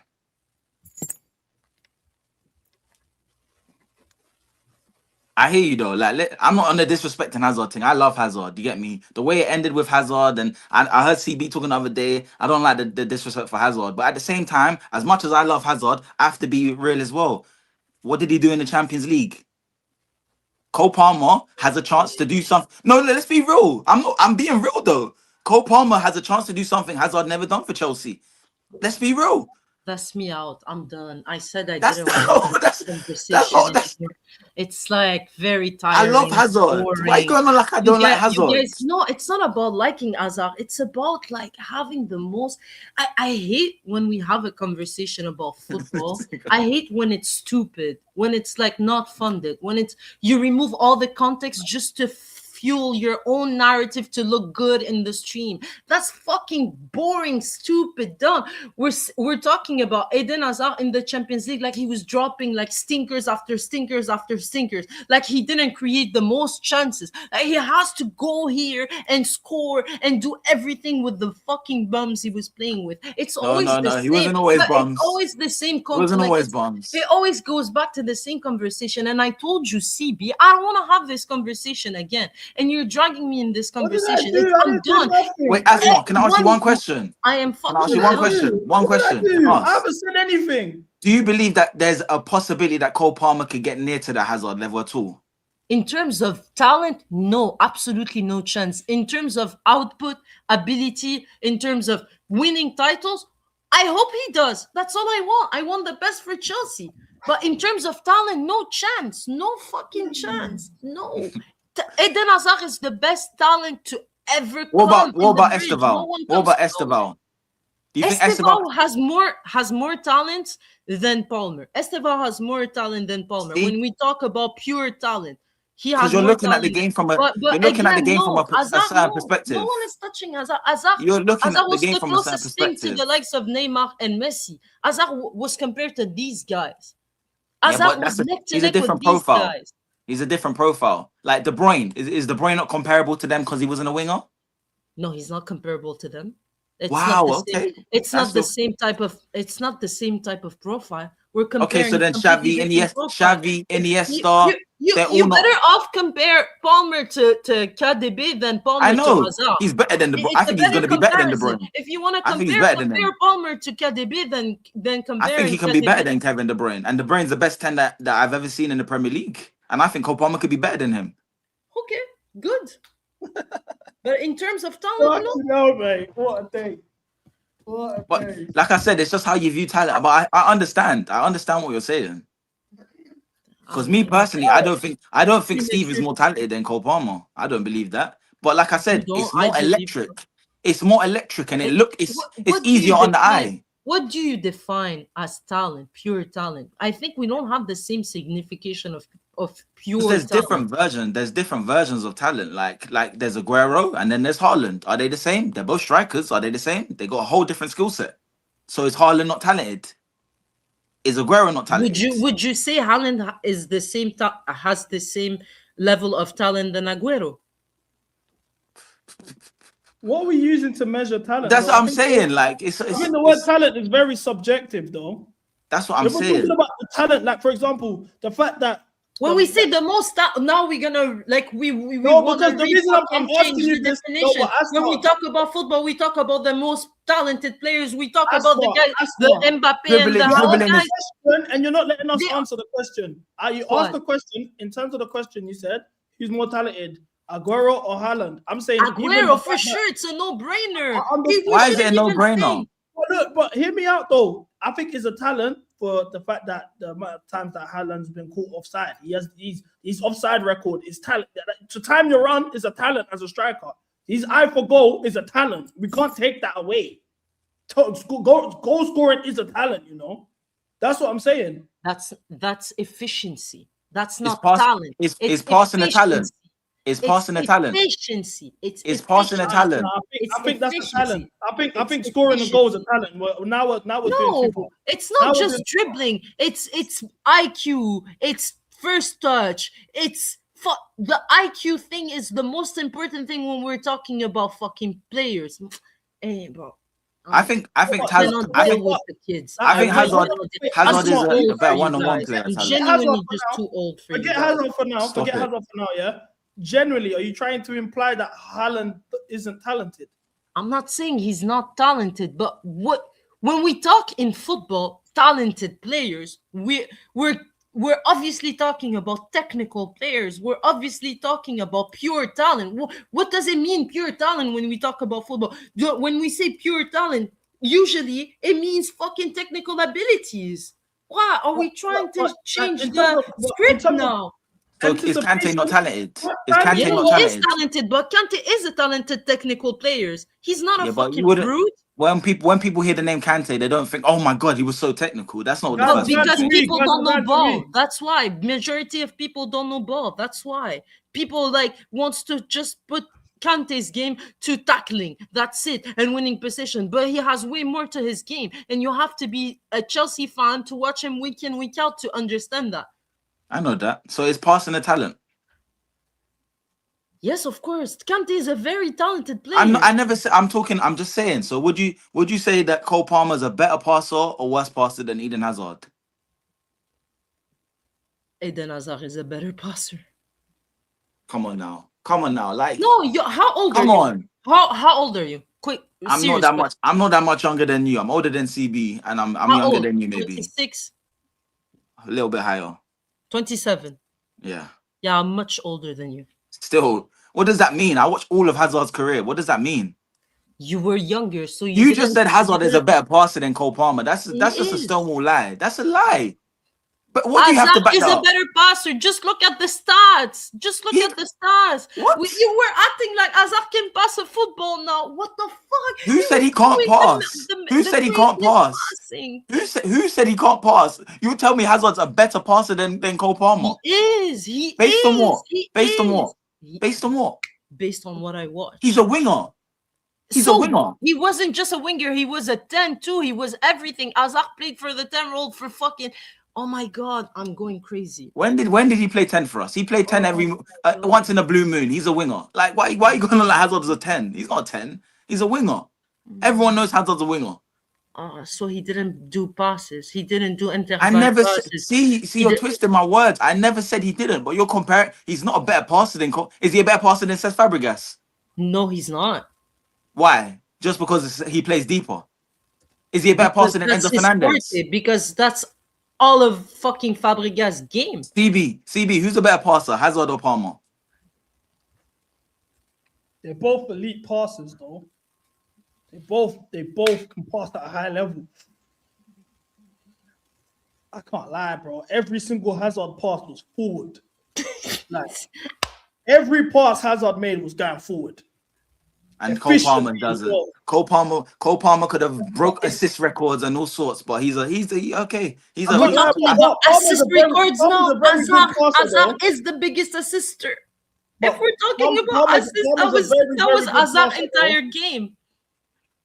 I hear you though. Like, I'm not on the disrespecting Hazard thing. I love Hazard. You get me? The way it ended with Hazard, and I heard CB talking the other day. I don't like the disrespect for Hazard, but at the same time, as much as I love Hazard, I have to be real as well. What did he do in the Champions League? Cole Palmer has a chance to do something. No, let's be real. I'm being real though. Cole Palmer has a chance to do something Hazard never done for Chelsea. Let's be real. That's me out. I'm done. I said I That's didn't want this conversation. It's like very tiring. I love Hazard. Boring. Why are you going on like I don't like Hazard? No, it's not about liking Hazard. It's about like having the most. I hate when we have a conversation about football. I hate when it's stupid, when it's like not funded, when it's you remove all the context just to fuel your own narrative to look good in the stream. That's fucking boring, stupid, dumb. We're talking about Eden Hazard in the Champions League like he was dropping like stinkers after stinkers after stinkers, like he didn't create the most chances. Like he has to go here and score and do everything with the fucking bums he was playing with. It's always the same. He wasn't always bums. It's always the same. He wasn't always bums. It always goes back to the same conversation. And I told you, CB, I don't want to have this conversation again. And you're dragging me in this conversation. I'm done. Wait, Asma, can I ask you one question? I am fucking. Can I ask you one question? One question. I haven't said anything. Do you believe that there's a possibility that Cole Palmer could get near to the Hazard level at all? In terms of talent, no, absolutely no chance. In terms of output, ability, in terms of winning titles, I hope he does. That's all I want. I want the best for Chelsea. But in terms of talent, no chance. No fucking chance. No. Eden Hazard is the best talent to ever come. What about Esteval? Esteval? What about Esteval? Do you think Esteval has more talent than Palmer? Esteval has more talent than Palmer. See? When we talk about pure talent, he has. Because you're more looking at the talent. game from a But you're looking at the game again, from a Hazard, certain perspective. No one is touching Hazard. Hazard, You're looking Hazard at the was game the from a certain closest thing to perspective. the likes of Neymar and Messi. Hazard was compared to these guys. Yeah, Hazard but was neck to he's a neck with different these profile. guys. He's a different profile. Like De Bruyne. Is De Bruyne not comparable to them because he wasn't a winger? No, he's not comparable to them. It's Wow, not the okay. same. It's That's not the the- same type of. It's not the same type of profile. We're comparing. Okay, so then completely Xavi, different profiles. Iniesta, they're all You not. better off compare Palmer to KDB than Palmer I know to Hazard. he's better than De Bruyne. I It's a think he's going to be better than De comparison. Bruyne. If you want to I think he's better than compare him. Palmer to KDB, then compare. I think he can be better than Kevin De Bruyne, and De Bruyne's the best 10 that I've ever seen in the Premier League, and I think Cole Palmer could be better than him. Okay, good. But in terms of talent, No, mate. What a day. What a But day. like I said, it's just how you view talent. But I understand. I understand what you're saying. Because me personally, I don't think Steve is more talented than Cole Palmer. I don't believe that. But like I said, it's more electric. It's more electric, and it's easier on the eye. What do you define as talent? Pure talent? I think we don't have the same signification of pure. There's talent. different versions. There's different versions of talent. Like there's Aguero, and then there's Haaland. Are they the same? They're both strikers. Are they the same? They got a whole different skill set. So is Haaland not talented? Is Aguero not talented? Would you say Haaland is the same has the same level of talent than Aguero? What are we using to measure talent? That's what I'm saying. Like I mean, the word talent is very subjective, though. That's what I'm saying. Talking about the talent, like for example, the fact that when we say the most, now we're gonna like we no, because the reason I'm asking you this, definition. When we talk about football, we talk about the most talented players. We talk about the guys, the Mbappe and the whole guys. And you're not letting us answer the question. You asked the question in terms of the question. You said who's more talented, Aguero or Haaland? I'm saying Aguero for sure. It's a no-brainer. Why is it a no-brainer? Look, but hear me out though. I think it's a talent for the fact that the amount of times that Haaland's been caught offside. His offside record is talent. To time your run is a talent as a striker. His eye for goal is a talent. We can't take that away. Goal scoring is a talent, you know. That's what I'm saying. That's efficiency. That's not talent. It's passing the talent. It's passing the talent. Efficiency. It's passing the talent. I think that's a talent. I think scoring a goal is a talent. Now we're doing people. It's not just dribbling. It's IQ. It's first touch. The IQ thing is the most important thing when we're talking about fucking players. Hey, bro. I think talent. I think Hazard is a better one-on-one player. I'm genuinely just too old for you. Forget Hazard for now. Yeah. Generally, are you trying to imply that Haaland isn't talented? I'm not saying he's not talented, but when we talk in football, talented players, we're obviously talking about technical players. We're obviously talking about pure talent. What does it mean, pure talent, when we talk about football? When we say pure talent, usually it means fucking technical abilities. Why are we trying to change the script now? So is Kante not talented? Is Kante not He talented? is talented, but Kante is a talented technical player. He's not a fucking brute. When people hear the name Kante, they don't think, "Oh my god, he was so technical." That's not what the first because thing. people don't know ball. That's why majority of people don't know ball. That's why people wants to just put Kante's game to tackling. That's it, and winning possession. But he has way more to his game, and you have to be a Chelsea fan to watch him week in, week out to understand that. I know that. So it's passing the talent. Yes, of course. Kante is a very talented player. I'm just saying. So would you say that Cole Palmer is a better passer or worse passer than Eden Hazard? Eden Hazard is a better passer. Come on now. Like no, how old are you? Come on. How old are you? Quick. I'm not that much younger than you. I'm older than CB, and I'm younger than you, maybe. 26. A little bit higher. 27. Yeah. Yeah, I'm much older than you. Still, what does that mean? I watched all of Hazard's career. What does that mean? You were younger, so you just said Hazard is a better passer than Cole Palmer. That's just a stonewall lie. That's a lie. But what do you have to back that up? Is a better passer. Just look at the stats. At the stats. What? You were acting like Hazard can pass a football now. What the fuck? Who said he can't pass? Who said he can't pass? Who said he can't pass? You tell me Hazard's a better passer than Cole Palmer. He is. Based on what? Based on what? Based on what I watched. He's a winger. He's a winger. He wasn't just a winger. He was a 10 too. He was everything. Hazard played for the 10 role for fucking... Oh my god, I'm going crazy. When did he play 10 for us? He played 10 every once in a blue moon. He's a winger. Like why are you going to like Hazard as a 10? He's not a 10. He's a winger. Everyone knows Hazard's a winger. So he didn't do passes. He didn't do I never see you're twisting my words. I never said he didn't, but you're comparing. He's not a better passer than Is he a better passer than Cesc Fabregas? No, he's not. Why? Just because he plays deeper? Is he a better passer than Enzo Fernandez? Because that's all of fucking Fabregas' game. CB, who's a better passer, Hazard or Palmer? They're both elite passers, though. They both can pass at a high level. I can't lie, bro. Every single Hazard pass was forward. Like every pass Hazard made was going forward. And Cole Palmer doesn't. Cole Palmer could have broke assist records and all sorts, but he's a okay. He's We're talking about assist records now. Azar though. is the biggest assister. But if we're talking about assists, that was Azar's entire game.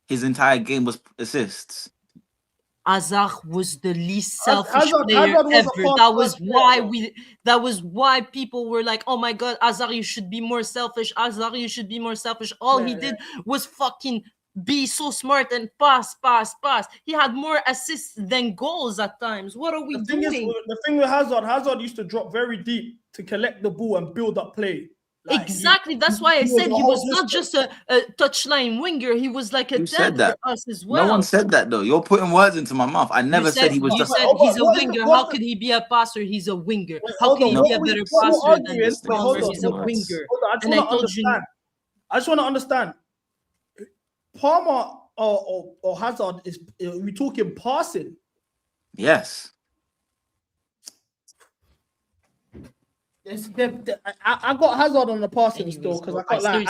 His entire game was assists. Azar was the least selfish player ever. That was why people were like, "Oh my God, Azar, you should be more selfish. Azar, you should be more selfish." All he did was fucking be so smart and pass. He had more assists than goals at times. What are we doing? The thing with Hazard used to drop very deep to collect the ball and build up play. Like exactly. That's why I said he was not just a touchline winger. He was like a 10 for us as well. No one said that though. You're putting words into my mouth. I never said he was you just. said he's a winger. How could he be a passer? He's a winger. How can he be a better passer than this? He's a winger. And I told you. I just want to understand. Palmer or Hazard is we talking passing? Yes. I got Hazard on the passing still because I can't lie.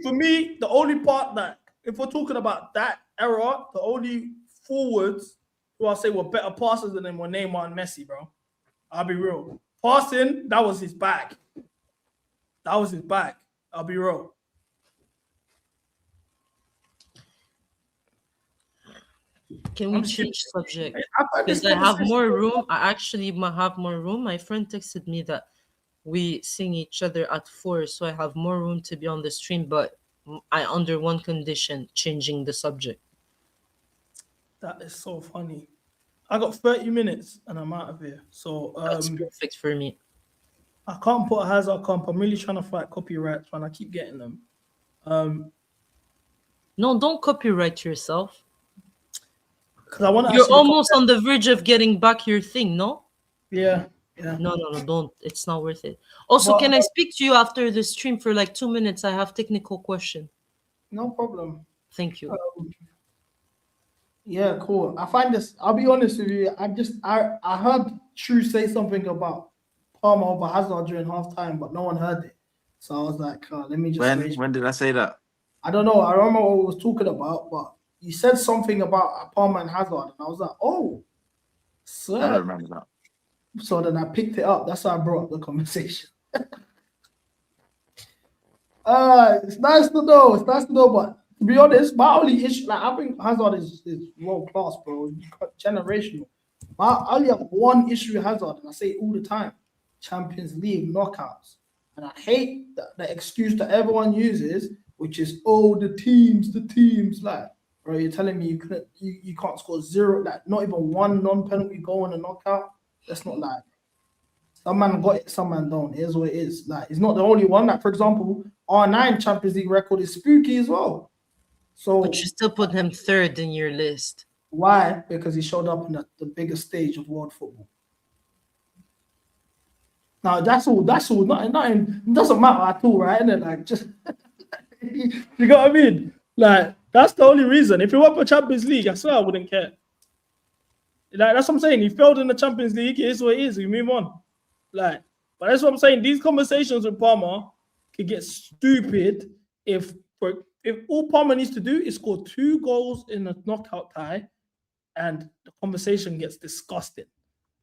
For me, the only part that if we're talking about that era, the only forwards who I say were better passers than him were Neymar and Messi, bro. I'll be real. Passing, that was his bag. I'll be real. Can we change subject? Because I have more room. I actually have more room. My friend texted me that we sing each other at 4, so I have more room to be on the stream, but I under one condition, changing the subject. That is so funny. I got 30 minutes and I'm out of here. So that's perfect for me. I can't put a Hazard comp. I'm really trying to fight copyrights when I keep getting them. No, don't copyright yourself. I want You're almost on the verge of getting back your thing, no? Yeah. No, don't. It's not worth it. Also, can I speak to you after the stream for like 2 minutes? I have technical question. No problem. Thank you. Yeah, cool. I find this. I'll be honest with you. I heard True say something about Palmer over Hazard during halftime, but no one heard it. So I was like, let me just. When did I say that? I don't know. I don't remember what we was talking about, but you said something about Palmer and Hazard, and I was like, oh, sir. I don't remember that. So then I picked it up. That's why I brought up the conversation. It's nice to know. But to be honest, my only issue, like I think Hazard is world class, bro. Generational. I only have one issue with Hazard, and I say it all the time: Champions League knockouts. And I hate the excuse that everyone uses, which is the teams. Like, bro, you're telling me you can't score 0, like not even one non-penalty goal in a knockout. That's not like some man got it, some man don't. Here's what it is. Like, it's not the only one. Like, for example, R9 Champions League record is spooky as well. So, but you still put him 3rd in your list. Why? Because he showed up in the biggest stage of world football. Now that's all. Nothing. It doesn't matter at all, right? And then like just you know what I mean? Like that's the only reason. If he went for Champions League, I swear I wouldn't care. Like that's what I'm saying. He failed in the Champions League. It is what it is. We move on. Like, but that's what I'm saying. These conversations with Palmer could get stupid if all Palmer needs to do is score 2 goals in a knockout tie, and the conversation gets disgusting.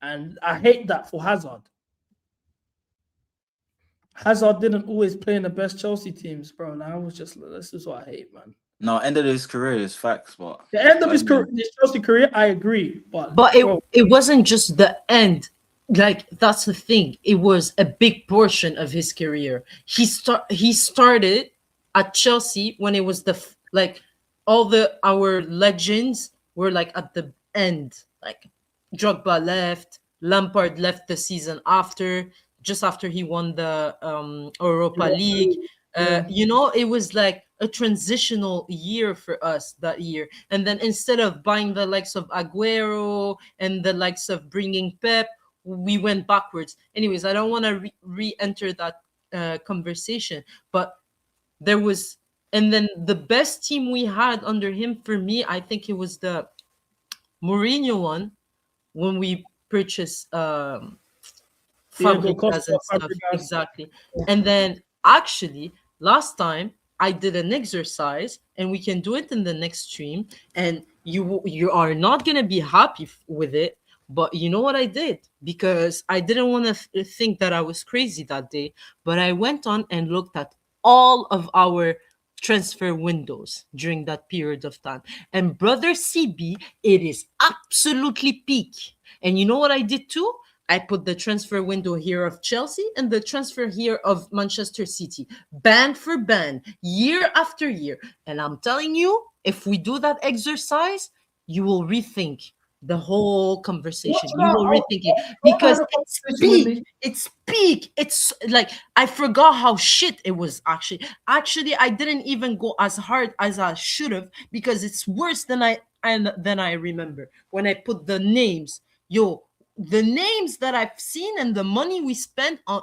And I hate that for Hazard. Hazard didn't always play in the best Chelsea teams, bro. Now I was just this is what I hate, man. No, end of his career is facts, but the end of his Chelsea career, I agree, but it wasn't just the end. Like that's the thing. It was a big portion of his career. He started at Chelsea when it was our legends were like at the end. Like Drogba left, Lampard left the season after. Just after he won the Europa League. You know, it was like a transitional year for us that year. And then instead of buying the likes of Aguero and the likes of bringing Pep, we went backwards. Anyways, I don't want to re-enter that conversation. But there was, and then the best team we had under him, for me, I think it was the Mourinho one, when we purchase Diego Fabregas Costa, and stuff. Fabregas. Exactly. And then actually last time I did an exercise, and we can do it in the next stream, and you are not gonna be happy with it. But you know what I did? Because I didn't want to think that I was crazy that day, but I went on and looked at all of our transfer windows during that period of time. And brother CB, it is absolutely peak. And you know what I did too? I put the transfer window here of Chelsea and the transfer here of Manchester City, band for band, year after year. And I'm telling you, if we do that exercise, you will rethink the whole conversation. You will rethink it because it's peak. It's peak. It's like I forgot how shit it was actually. Actually, I didn't even go as hard as I should have because it's worse than I remember when I put the names. Yo, the names that I've seen and the money we spent on.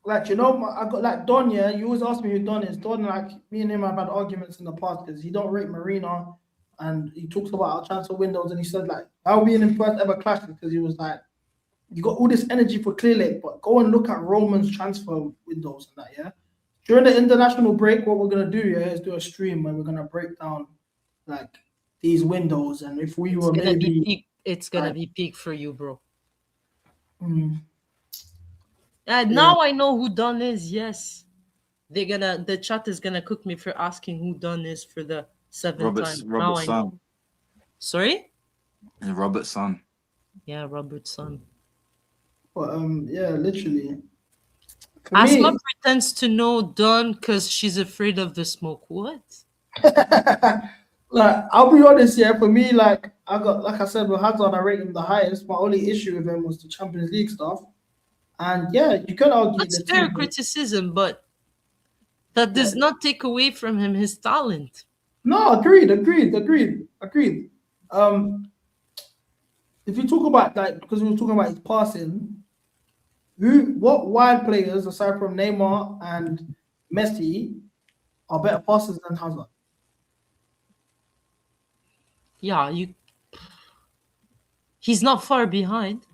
Like, you know, I got like Don, yeah. You always ask me who Don is. Don, like, me and him have had arguments in the past because he don't rate Marina, and he talks about our transfer windows, and he said like how me and him first ever clashed because he was like, you got all this energy for Clear Lake, but go and look at Roman's transfer windows and that, yeah. During the international break, what we're gonna do, yeah, is do a stream where we're gonna break down like these windows, and if we were maybe peak, it's gonna be peak for you, bro. Mm. Now I know who Don is. Yes, the chat is gonna cook me for asking who Don is for the seventh time. Now I know. Sorry? Robert's son. Yeah, Robert's son. But yeah, literally. Asma pretends to know Don because she's afraid of the smoke. What? Like, I'll be honest, yeah. For me, like I said, with Hazard, I rate him the highest. My only issue with him was the Champions League stuff. And yeah, you could argue that's fair criticism, but that does not take away from him his talent. No, agreed. If you talk about like, because we were talking about his passing, what wide players aside from Neymar and Messi are better passers than Hazard? Yeah, he's not far behind.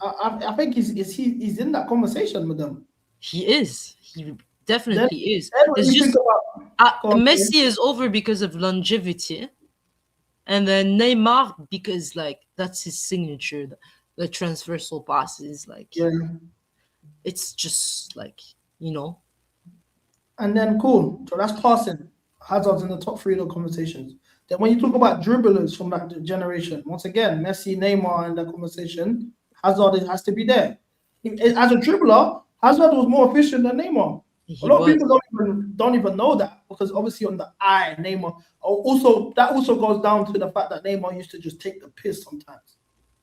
I think he's in that conversation with them. He is. He definitely is. It's just Messi is over because of longevity, and then Neymar because like that's his signature. The transversal passes, like it's just like, you know. And then cool. So that's passing. Hazard's in the top 3 of the conversations. Then when you talk about dribblers from that generation, once again, Messi, Neymar in that conversation, Hazard has to be there. As a dribbler, Hazard was more efficient than Neymar. A lot of people don't even know that because obviously on the eye, Neymar. That also goes down to the fact that Neymar used to just take the piss sometimes,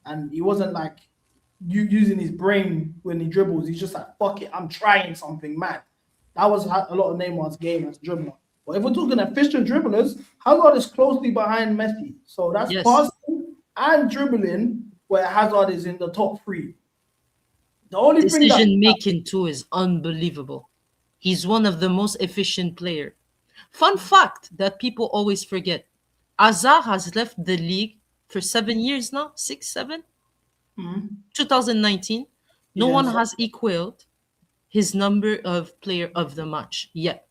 and he wasn't like using his brain when he dribbles. He's just like, fuck it, I'm trying something mad. That was a lot of Neymar's game as a dribbler. But if we're talking efficient dribblers, Hazard is closely behind Messi. So that's passing and dribbling, where Hazard is in the top 3. The only decision making too is unbelievable. He's one of the most efficient players. Fun fact that people always forget: Hazard has left the league for 7 years now, 6, 7. 2019. No one has equaled his number of player of the match yet.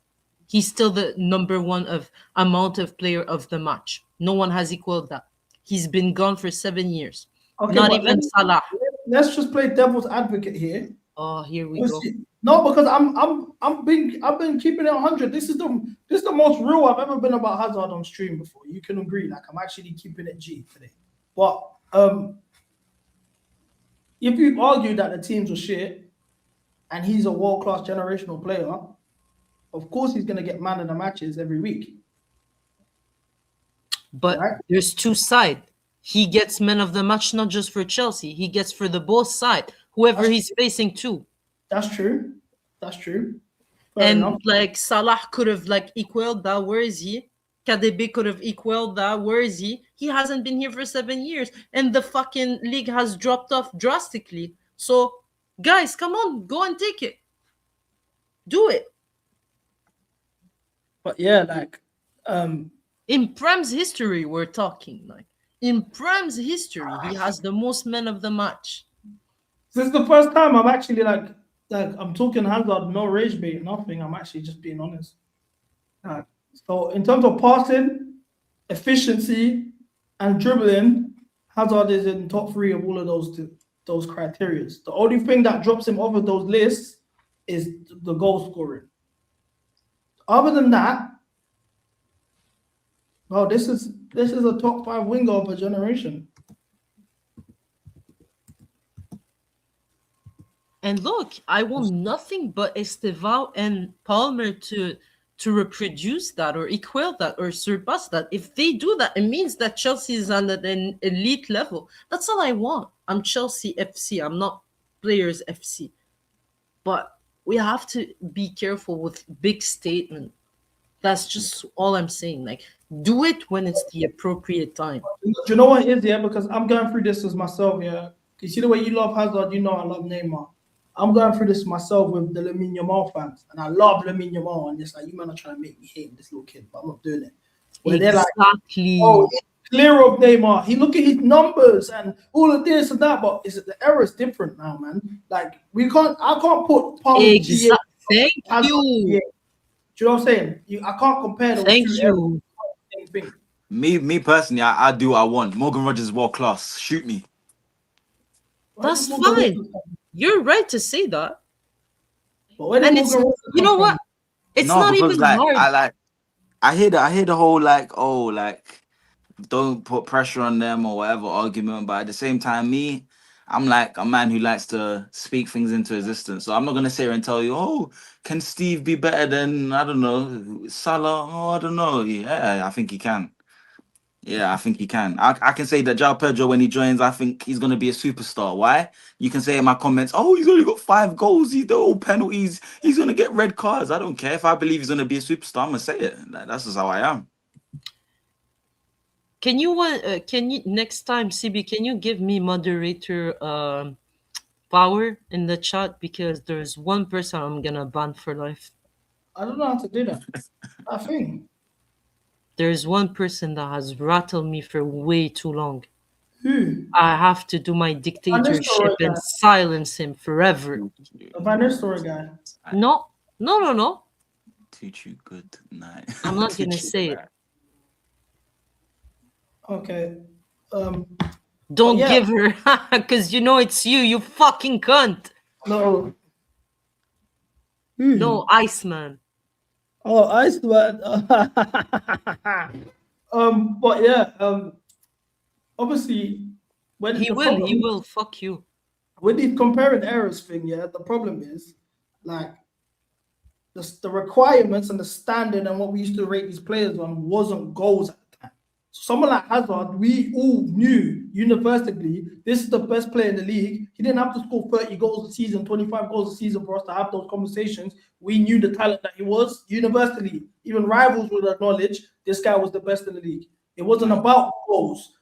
He's still the number 1 of amount of player of the match. No one has equaled that. He's been gone for 7 years. Okay, not even Salah. Let's just play devil's advocate here. Oh, here we go. No, because I've been keeping it 100. This is the most real I've ever been about Hazard on stream before. You can agree. Like, I'm actually keeping it G today. But if you argue that the teams are shit and he's a world-class generational player, of course he's gonna get man of the matches every week. But there's 2 sides. He gets man of the match not just for Chelsea. He gets for the both side, whoever he's facing too. That's true. Fair and enough. like Salah could have like equaled that. Where is he? KDB could have equaled that. Where is he? He hasn't been here for 7 years, and the fucking league has dropped off drastically. So, guys, come on, go and take it. Do it. But yeah, like in Prem's history, we're talking like In Prem's history, he has the most men of the match. This is the first time I'm actually like I'm talking Hazard, no rage bait, nothing. I'm actually just being honest. So in terms of passing, efficiency, and dribbling, Hazard is in top 3 of all of those criteria. The only thing that drops him off of those lists is the goal scoring. Other than that, this is a top 5 winger of a generation. And look, I want nothing but Estevao and Palmer to reproduce that or equal that or surpass that. If they do that, it means that Chelsea is on an elite level. That's all I want. I'm Chelsea FC. I'm not Players FC. But we have to be careful with big statement. That's just all I'm saying. Like, do it when it's the appropriate time. Do you know what it is, yeah? Because I'm going through this as myself, yeah. You see the way you love Hazard, you know I love Neymar. I'm going through this myself with the Lamine Yamal fans, and I love Lamine Yamal, and it's like, you man are trying to make me hate this little kid, but I'm not doing it. Where they're like, oh, it's clear of Neymar. He look at his numbers and all of this and that, but the era is different now, man. Like I can't put Thank you. Yeah. Do you know what I'm saying? I can't compare those two eras. Me personally, I do what I want. Morgan Rogers is world class. Shoot me. That's fine. You're right to say that. And it's, you know what? It's not even hard. I hear the whole don't put pressure on them or whatever argument, but at the same time, I'm like a man who likes to speak things into existence. So I'm not gonna sit here and tell you, oh, can Steve be better than, I don't know, Salah? Oh, I don't know. Yeah, I think he can. Yeah, I think he can. I can say that João Pedro, when he joins, I think he's going to be a superstar. Why? You can say in my comments, oh, he's only got 5 goals. They're all penalties. He's going to get red cards. I don't care. If I believe he's going to be a superstar, I'm going to say it. That's just how I am. Can you next time, CB, can you give me moderator power in the chat? Because there's one person I'm going to ban for life. I don't know how to do that. I think. There's one person that has rattled me for way too long. Who? I have to do my dictatorship and silence him forever. The Van Story guy. No. Teach you good night. I'm not gonna say it. Okay. Don't give her, because you know it's you fucking cunt. No. No, Iceman. Oh, Iceman. But yeah, obviously, when he will fuck you. With the comparing errors thing, yeah, the problem is like the requirements and the standard and what we used to rate these players on wasn't goals at the time. So someone like Hazard, we all knew universally this is the best player in the league. He didn't have to score 30 goals a season, 25 goals a season for us to have those conversations. We knew the talent that he was universally. Even rivals would acknowledge this guy was the best in the league. It wasn't about goals.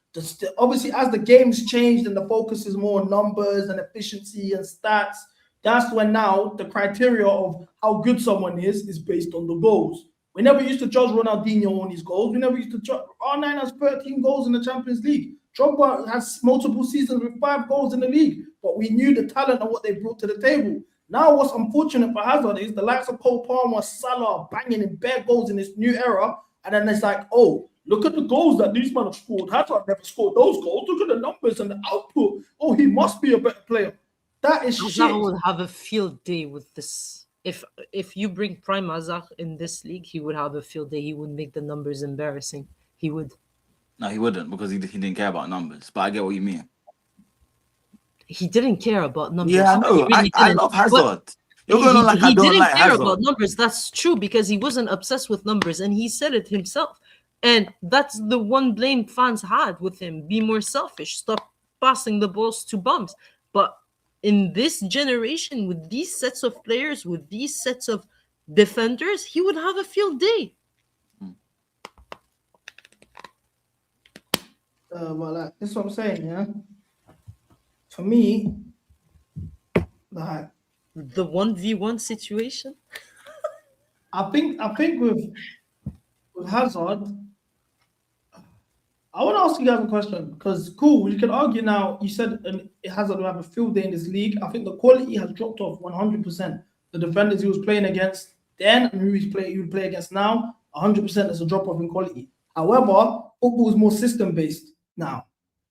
Obviously, as the game's changed and the focus is more on numbers and efficiency and stats, that's when now the criteria of how good someone is based on the goals. We never used to judge Ronaldinho on his goals. We never used to judge. R9 has 13 goals in the Champions League. Drogba has multiple seasons with 5 goals in the league. But we knew the talent and what they brought to the table. Now, what's unfortunate for Hazard is the likes of Cole Palmer, Salah banging in bare goals in this new era. And then it's like, oh, look at the goals that these men have scored. Hazard never scored those goals. Look at the numbers and the output. Oh, he must be a better player. That is shit. Hazard would have a field day with this. If you bring Prime Hazard in this league, he would have a field day. He would make the numbers embarrassing. He would. No, he wouldn't, because he didn't care about numbers. But I get what you mean. He didn't care about numbers. Yeah, I know. Really I love Hazard. You're going on like I don't like Hazard. He didn't care about numbers. That's true, because he wasn't obsessed with numbers, and he said it himself. And that's the one blame fans had with him. Be more selfish. Stop passing the balls to bums. But in this generation, with these sets of players, with these sets of defenders, he would have a field day. Well, that's what I'm saying, yeah. For me, like the 1v1 situation. I think with Hazard, I want to ask you guys a question because cool, you can argue now. You said it hasn't have a field day in this league. I think the quality has dropped off 100%. The defenders he was playing against then and who he would play against now, 100% there's a drop off in quality. However, football is more system based now.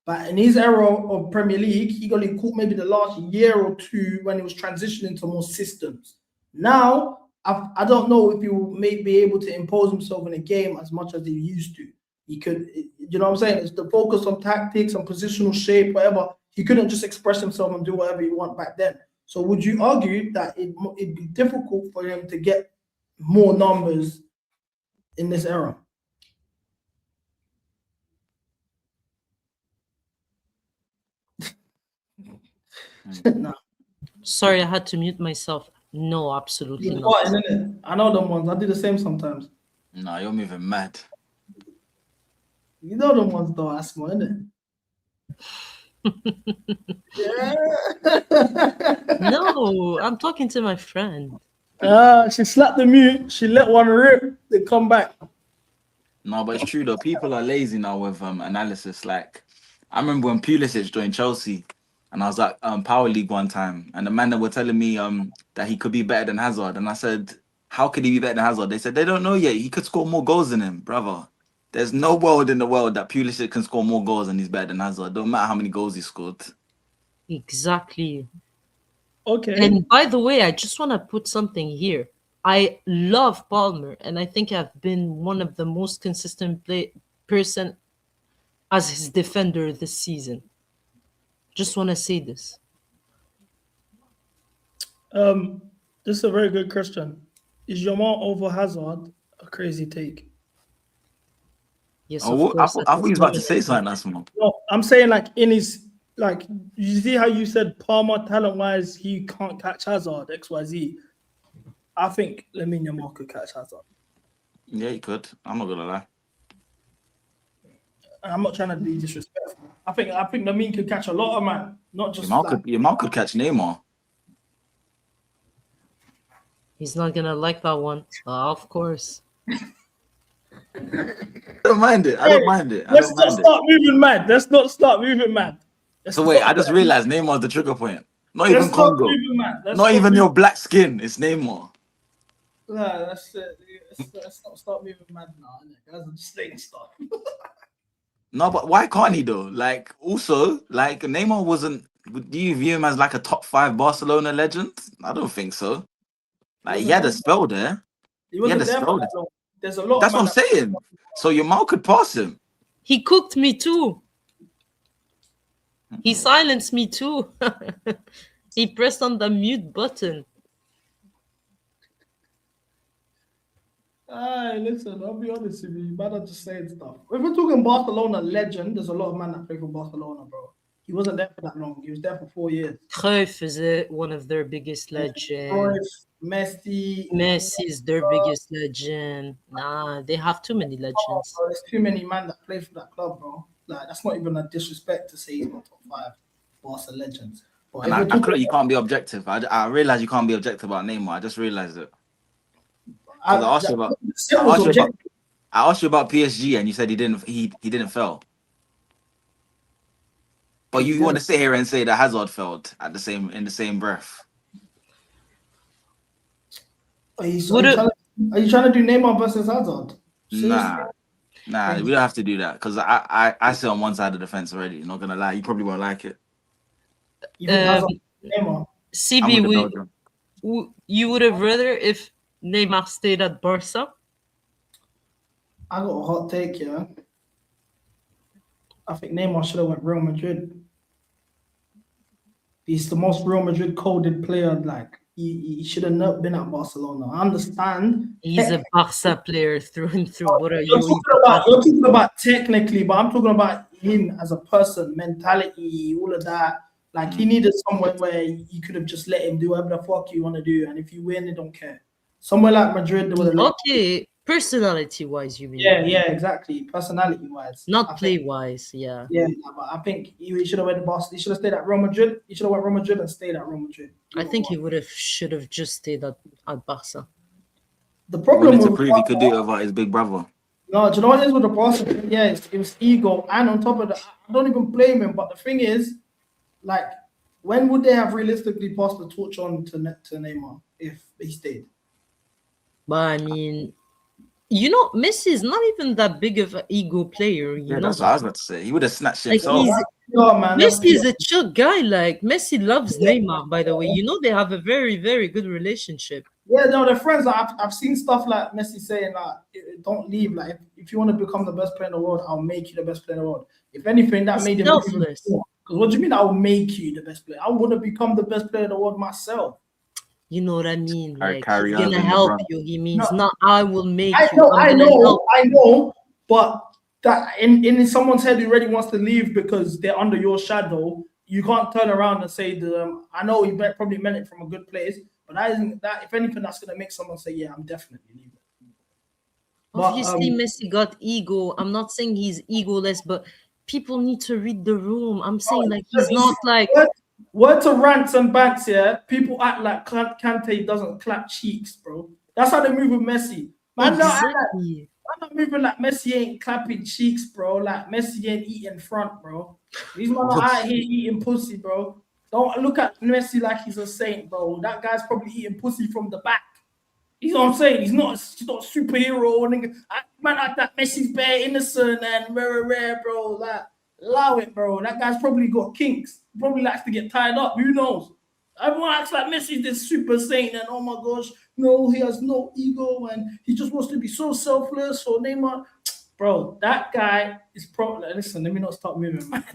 But in his era of Premier League, he only caught maybe the last year or two when he was transitioning to more systems. Now, I don't know if he will be able to impose himself in a game as much as he used to. He could, you know what I'm saying? It's the focus on tactics and positional shape, whatever. He couldn't just express himself and do whatever he want back then. So would you argue that it'd be difficult for him to get more numbers in this era? No. Sorry, I had to mute myself. No, absolutely You're not. fighting, innit? I know them ones. I do the same sometimes. Nah, you're moving mad. You know them ones though, Asma, innit? No, I'm talking to my friend. She slapped the mute. She let one rip. They come back. No, but it's true though. People are lazy now with analysis. Like, I remember when Pulisic joined Chelsea, and I was at Power League one time, and the man that were telling me that he could be better than Hazard, and I said, "How could he be better than Hazard?" They said they don't know yet. He could score more goals than him, brother. There's no world in the world that Pulisic can score more goals and he's better than Hazard. Don't matter how many goals he scored. Exactly. Okay. And by the way, I just want to put something here. I love Palmer, and I think I've been one of the most consistent person as his defender this season. Just want to say this. This is a very good question. Is Jamal over Hazard a crazy take? Yes, Oh, I thought he was about to say something. That's more. No, I'm saying like in his you see how you said Palmer talent-wise he can't catch Hazard XYZ. I think Lamine Yamal could catch Hazard. Yeah, he could. I'm not gonna lie. And I'm not trying to be disrespectful. I think Lamine could catch a lot of man, not just Yamal could catch Neymar. He's not gonna like that one. Of course. I don't mind it. I don't mind it. Let's not start moving mad. Let's not start moving mad. So wait, I just realized Neymar's the trigger point. Not even Let's stop Congo. moving mad. Not even your black skin. It's Neymar. Nah, that's it. Let's not start moving mad now. Guys are just saying stuff. No, but why can't he though? Like, also, like Neymar wasn't. Do you view him as like a top 5 Barcelona legend? I don't think so. Like he had a spell there. He wasn't had a there spell for there. that long. There's a lot. That's of what I'm saying. So Yamal could pass him. He cooked me too. He silenced me too. He pressed on the mute button. Listen, I'll be honest with you. You better just saying stuff. If we're talking Barcelona legend, there's a lot of men that play for Barcelona, bro. He wasn't there for that long. He was there for 4 years. Cruyff is one of their biggest legends. Cruyff, Messi. Messi is their biggest legend. Nah, they have too many legends. Bro, there's too many men that play for that club, bro. Like, that's not even a disrespect to say he's not top 5 Barca legends. But And I you can't be objective. I realize you can't be objective about Neymar. I just realized it. I asked you about PSG and you said he didn't fail. But you want to sit here and say that Hazard failed in the same breath. Are you trying to do Neymar versus Hazard? Nah, we don't have to do that because I sit on one side of the fence already. Not gonna lie, you probably won't like it. CB, you would have rather if Neymar stayed at Barca? I got a hot take, yeah. I think Neymar should have went Real Madrid. He's the most Real Madrid coded player. Like he should have not been at Barcelona. I understand. He's a Barca player through and through. What are You're you? talking about technically, but I'm talking about him as a person, mentality, all of that. Like he needed somewhere where you could have just let him do whatever the fuck you want to do, and if you win, they don't care. Somewhere like Madrid, they would have. Okay, personality-wise, you mean? Yeah, exactly. Personality-wise, not play-wise. Yeah. Yeah, but I think he should have went to Barcelona. He should have stayed at Real Madrid. He should have went Real Madrid and stayed at Real Madrid. I think he should have just stayed at Barca. The problem to prove he could do it without his big brother. No, do you know what it is with the Barca? Yeah, it was ego, and on top of that, I don't even blame him. But the thing is, like, when would they have realistically passed the torch on to Neymar if he stayed? But I mean, you know, Messi is not even that big of an ego player. You Yeah, know that's what I that. was about to say. He would have snatched Like himself. Messi is a chill guy. Like Messi loves Neymar. By the way, you know they have a very, very good relationship. Yeah, no, they're friends. I've seen stuff like Messi saying don't leave. Like, if you want to become the best player in the world, I'll make you the best player in the world. If anything, that He's made him selfless. Because what do you mean I'll make you the best player? I want to become the best player in the world myself. You know what I mean? Alright, Like Kyrie he's gonna Irving, help LeBron. you. He means No. not I will make I you. know, I'm gonna help. I know, but that in someone's head who already wants to leave because they're under your shadow, you can't turn around and say to them, I know he probably meant it from a good place, but that isn't that. If anything, that's gonna make someone say, yeah, I'm definitely leaving. Obviously, Messi got ego. I'm not saying he's egoless, but people need to read the room. I'm saying like he's not like. Word to rants and bants, yeah. People act like Kante doesn't clap cheeks, bro. That's how they move with Messi. Man, Exactly. I'm not moving like Messi ain't clapping cheeks, bro. Like Messi ain't eating front, bro. These men are out here eating pussy, bro. Don't look at Messi like he's a saint, bro. That guy's probably eating pussy from the back. You know what I'm saying? He's not a superhero. Nigga. Man, like that Messi's bare innocent and rare, bro. Like, allow it, bro. That guy's probably got kinks. He probably likes to get tied up. Who knows? Everyone acts like Messi's this super saint and oh my gosh, no, he has no ego and he just wants to be so selfless. So Neymar, bro, that guy is probably. Listen, let me not start moving mad.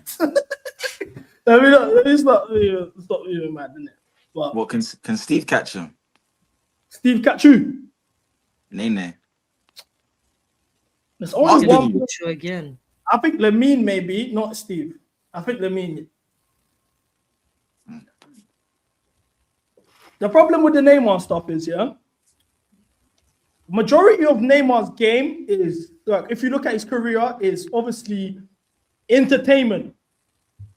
let me stop moving mad, innit? But What can Steve catch him? Steve catch you? Nene. There's only one again. I think Lamine maybe, not Steve. I think Lamine. The problem with the Neymar stuff is, yeah, majority of Neymar's game is, like, if you look at his career, is obviously entertainment.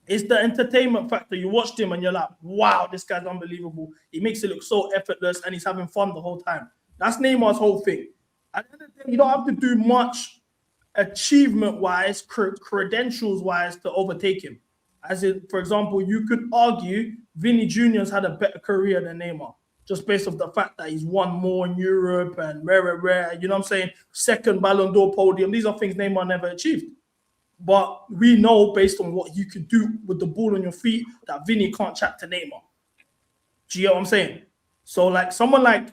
It's the entertainment factor. You watched him and you're like, wow, this guy's unbelievable. He makes it look so effortless and he's having fun the whole time. That's Neymar's whole thing. At the end of the day, you don't have to do much achievement-wise, credentials-wise to overtake him. As in, for example, you could argue Vinny Jr.'s had a better career than Neymar, just based off the fact that he's won more in Europe and rare, you know what I'm saying? Second Ballon d'Or podium. These are things Neymar never achieved. But we know, based on what you could do with the ball on your feet, that Vinny can't chat to Neymar. Do you get what I'm saying? So, like, someone like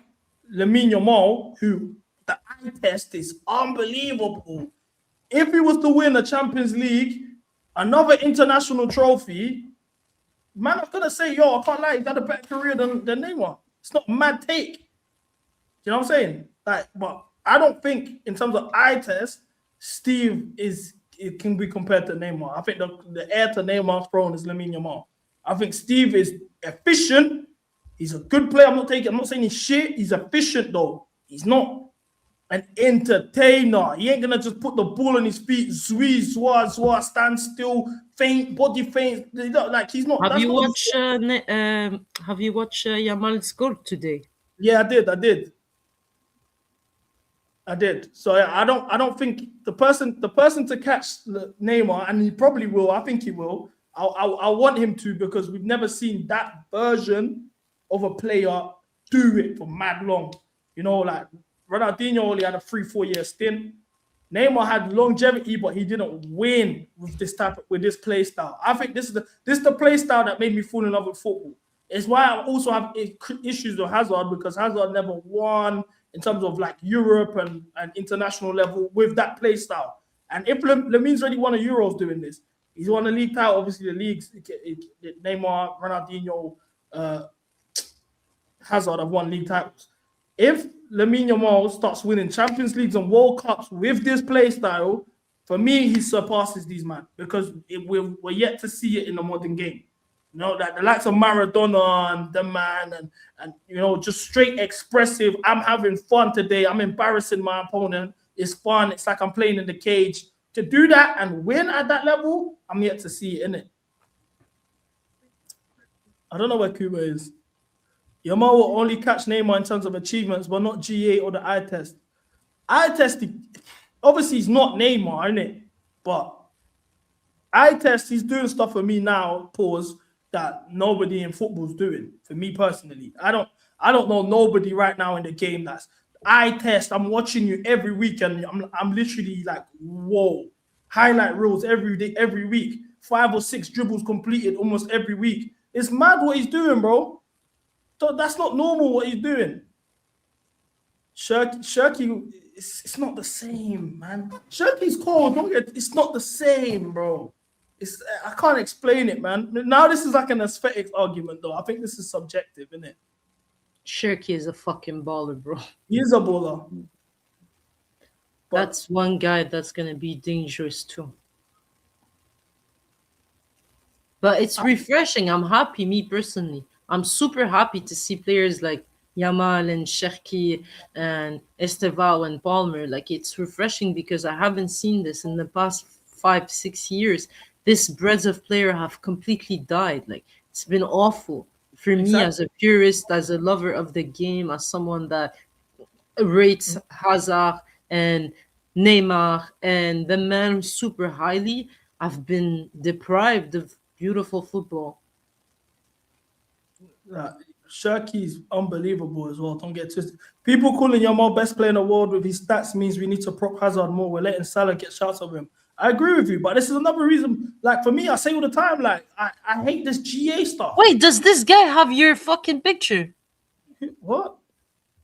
Lamine Yamal, who the eye test is unbelievable. If he was to win a Champions League, another international trophy, man, I'm going to say, yo, I can't lie, he's had a better career than Neymar. It's not a mad take. You know what I'm saying? Like, but I don't think, in terms of eye test, Steve it can be compared to Neymar. I think the heir to Neymar's throne is Lamine Yamal. I think Steve is efficient. He's a good player. I'm not saying he's shit. He's efficient, though. He's not an entertainer. He ain't gonna just put the ball on his feet, zwar, stand still, faint, body faint. Like, he's not. Have you watched Yamal score today? Yeah, I did. So I don't think the person to catch Neymar, and he probably will. I think he will. I want him to, because we've never seen that version of a player do it for mad long. You know, like Ronaldinho only had a 3-4 year stint. Neymar had longevity, but he didn't win with this play style. I think this is the play style that made me fall in love with football. It's why I also have issues with Hazard, because Hazard never won in terms of like Europe and international level with that play style. And if Lamine's already won a Euros doing this, he's won a league title. Obviously, the leagues, Neymar, Ronaldinho, Hazard have won league titles. If Lamine Yamal starts winning Champions Leagues and World Cups with this play style, for me, he surpasses these men, because we're yet to see it in the modern game. You know, that the likes of Maradona and the man and you know, just straight expressive. I'm having fun today. I'm embarrassing my opponent. It's fun. It's like I'm playing in the cage. To do that and win at that level, I'm yet to see it, innit? I don't know where Cuba is. Yamal will only catch Neymar in terms of achievements, but not G8 or the eye test. Eye testing. obviously he's not Neymar, innit? But eye test, he's doing stuff for me now, pause, that nobody in football's doing. For me personally. I don't know nobody right now in the game that's eye test. I'm watching you every week and I'm literally like, whoa. Highlight reels every day, every week. 5 or 6 dribbles completed almost every week. It's mad what he's doing, bro. So that's not normal what he's doing. Shirky, it's not the same, man. Shirky's cold. It's not the same, bro. I can't explain it, man. Now this is like an aesthetics argument, though. I think this is subjective, isn't it? Shirky is a fucking baller, bro. He is a baller. That's one guy that's gonna be dangerous too. But it's refreshing. I'm happy, me personally. I'm super happy to see players like Yamal and Cherki and Estevao and Palmer. Like, it's refreshing because I haven't seen this in the past 5-6 years. This breadth of player have completely died. Like, it's been awful for me as a purist, as a lover of the game, as someone that rates Hazard and Neymar and the man super highly. I've been deprived of beautiful football. Shirky's unbelievable as well. Don't get twisted. People calling Yamal best player in the world with his stats means we need to prop Hazard more. We're letting Salah get shots of him. I agree with you, but this is another reason. Like, for me, I say all the time, like, I hate this GA stuff. Wait, does this guy have your fucking picture? What?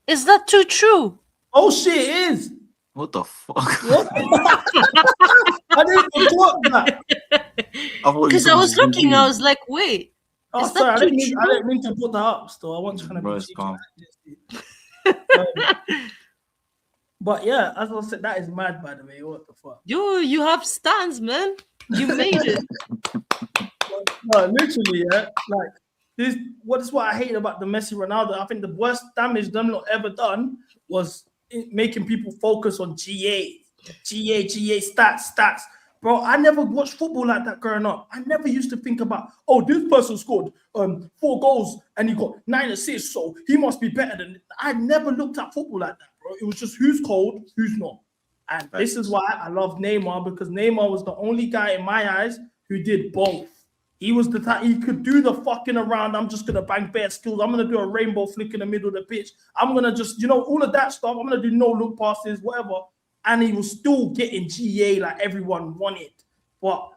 Is that too true? Oh shit, it is. What the fuck? What? I didn't even thought that. Because I was looking, I was like, wait. Oh, sorry, I didn't mean to put that up still. I wasn't trying to be But yeah, as I said, that is mad, by the way. What the fuck? Yo, you have stands, man. You made it. No, literally, yeah. Like, this is what I hate about the Messi Ronaldo. I think the worst damage them lot ever done was making people focus on GA, stats. Bro, I never watched football like that growing up. I never used to think about, oh, this person scored 4 goals and he got 9 assists, so he must be better than. I never looked at football like that, bro. It was just who's cold, who's not. And this is why I love Neymar, because Neymar was the only guy in my eyes who did both. He was the type, he could do the fucking around. I'm just going to bang bare skills. I'm going to do a rainbow flick in the middle of the pitch. I'm going to just, all of that stuff. I'm going to do no look passes, whatever. And he was still getting GA like everyone wanted. But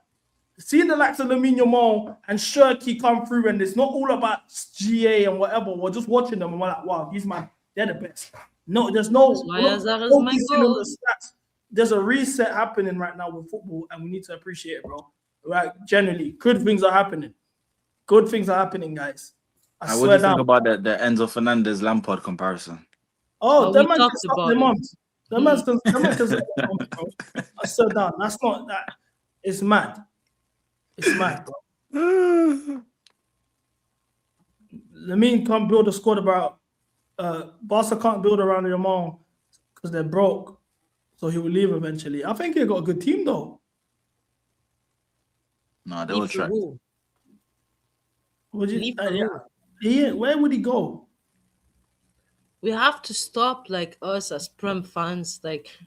seeing the likes of Lamine Yamal and Shirky come through, and it's not all about GA and whatever. We're just watching them and we're like, wow, they're the best. No, there's no stats. There's a reset happening right now with football, and we need to appreciate it, bro. Right? Generally, good things are happening. Good things are happening, guys. I what do you think about the Enzo Fernandez Lampard comparison? Oh, that man can stop their moms. That man can stop their moms, bro. I swear down. That's not that. It's mad. It's mad, bro. Lamine can't build a squad about. Barca can't build around Yamal because they're broke, so he will leave eventually. I think he got a good team though. No, they will try. Would you? Yeah. Where would he go? We have to stop, like, us as Prem fans, like,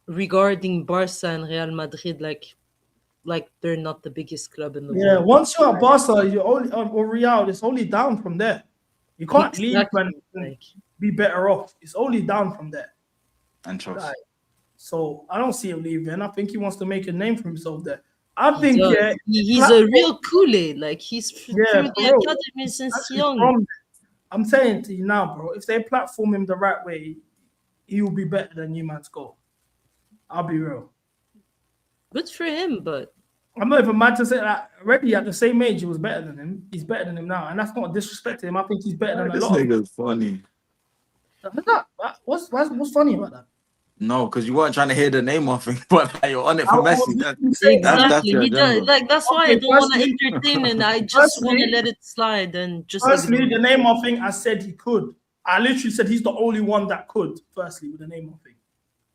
regarding Barca and Real Madrid, like they're not the biggest club in the world. Yeah, once you're at Barca, you're only or Real, it's only down from there. You can't leave and be better off. It's only down from there. And trust. Right. So I don't see him leaving. I think he wants to make a name for himself there. I think he's a real Kool-Aid. Like, he's through the academy since young. I'm saying to you now, bro, if they platform him the right way, he will be better than you, man's goal. I'll be real. Good for him, but I'm not even mad to say that. Already at the same age, he was better than him. He's better than him now, and that's not disrespecting him. I think he's better than a lot. This nigga's funny. What's funny about that? No, because you weren't trying to hear the Neymar thing, but you're on it for Messi. Exactly. That's why I don't want to entertain, and I just want to let it slide and just. Firstly, the Neymar thing, I said he could. I literally said he's the only one that could. Firstly, with the Neymar thing.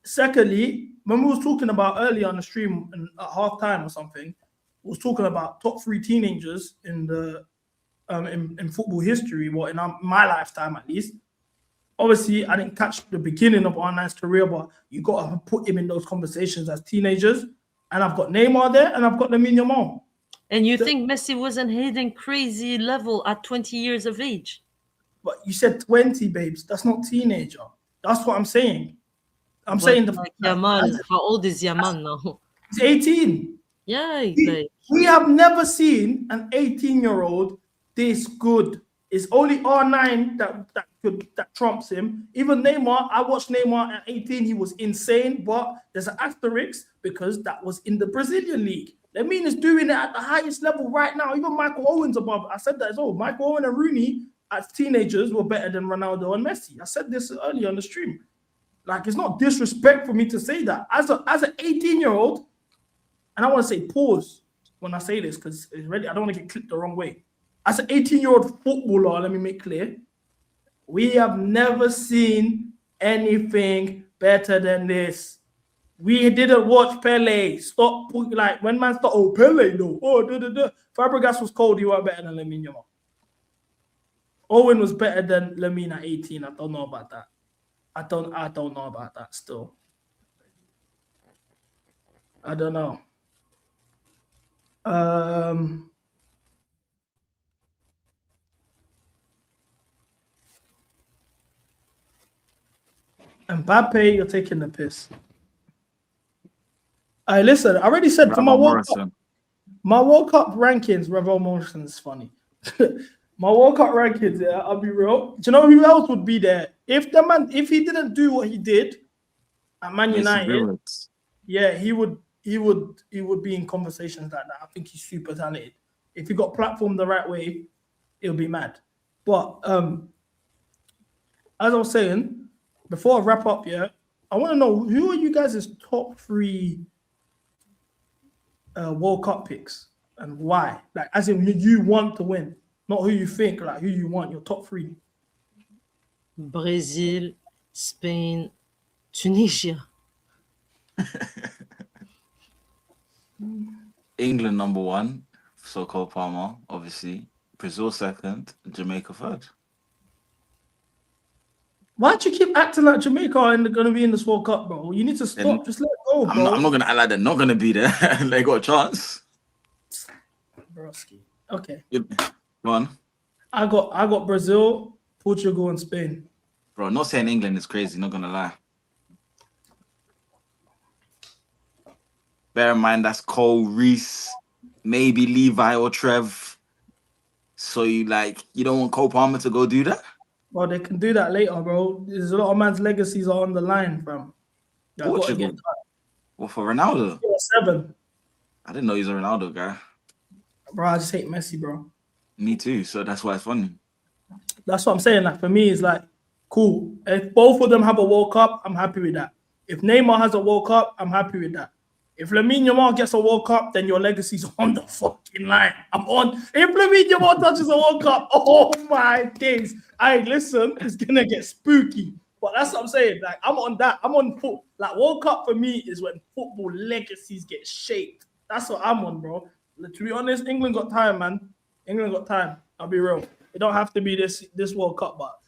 Secondly, when we was talking about earlier on the stream and at halftime or something, we was talking about top 3 teenagers in the in football history, in my lifetime at least. Obviously, I didn't catch the beginning of R9's career, but you got to put him in those conversations as teenagers. And I've got Neymar there, and I've got Lamine Yamal. And you think Messi wasn't hitting crazy level at 20 years of age? But you said 20, babes. That's not teenager. That's what I'm saying. I'm saying like Yamal. How old is Yamal now? He's 18. Yeah, we have never seen an 18-year-old this good. It's only R9 that trumps him. Even Neymar, I watched Neymar at 18. He was insane, but there's an asterisk because that was in the Brazilian league. Lamine is doing it at the highest level right now. Even Michael Owen's above. I said that as well. Michael Owen and Rooney as teenagers were better than Ronaldo and Messi. I said this earlier on the stream. Like, it's not disrespect for me to say that. As an 18-year-old, and I want to say pause when I say this because it's ready. I don't want to get clipped the wrong way. As an 18-year-old footballer, let me make clear, we have never seen anything better than this. We didn't watch Pele. Stop, like, when man start, oh, Pele, no. Oh, Fabregas was cold. You are better than Lamine Yamal. Owen was better than Lamine at 18. I don't know about that. I don't know about that still. I don't know. Mbappe, you're taking the piss. Listen, I already said for my World Cup rankings, Revel Morrison is funny. My World Cup rankings, yeah, I'll be real. Do you know who else would be there? If he didn't do what he did at Man United, yeah, he would be in conversations like that. I think he's super talented. If he got platformed the right way, it'll be mad. But as I was saying, before I wrap up, yeah, I want to know who are you guys' top 3 World Cup picks and why? Like, as in who you want to win, not who you think, like who you want, your top 3. Brazil, Spain, Tunisia. England number 1, so-called Palmer, obviously. Brazil 2nd, Jamaica 3rd. Why'd you keep acting like Jamaica are going to be in this World Cup, bro? You need to stop. Just let it go, bro. I'm not going to act like they're not going to be there. They got a chance. Broski. Okay. Go on. I got Brazil, Portugal, and Spain. Bro, not saying England is crazy, not going to lie. Bear in mind, that's Cole, Reece, maybe Levi or Trev. So you don't want Cole Palmer to go do that? Well, they can do that later, bro. There's a lot of man's legacies are on the line, fam. Portugal? What, for Ronaldo? 7. I didn't know he's a Ronaldo guy. Bro, I just hate Messi, bro. Me too, so that's why it's funny. That's what I'm saying. Like, for me, it's like, cool. If both of them have a World Cup, I'm happy with that. If Neymar has a World Cup, I'm happy with that. If Lamine Yamal gets a World Cup, then your legacy's on the fucking line. I'm on. If Lamine Yamal touches a World Cup, oh my days. Listen, it's going to get spooky. But that's what I'm saying. Like, I'm on that. I'm on foot. Like, World Cup for me is when football legacies get shaped. That's what I'm on, bro. To be honest, England got time, man. England got time. I'll be real. It don't have to be this World Cup, but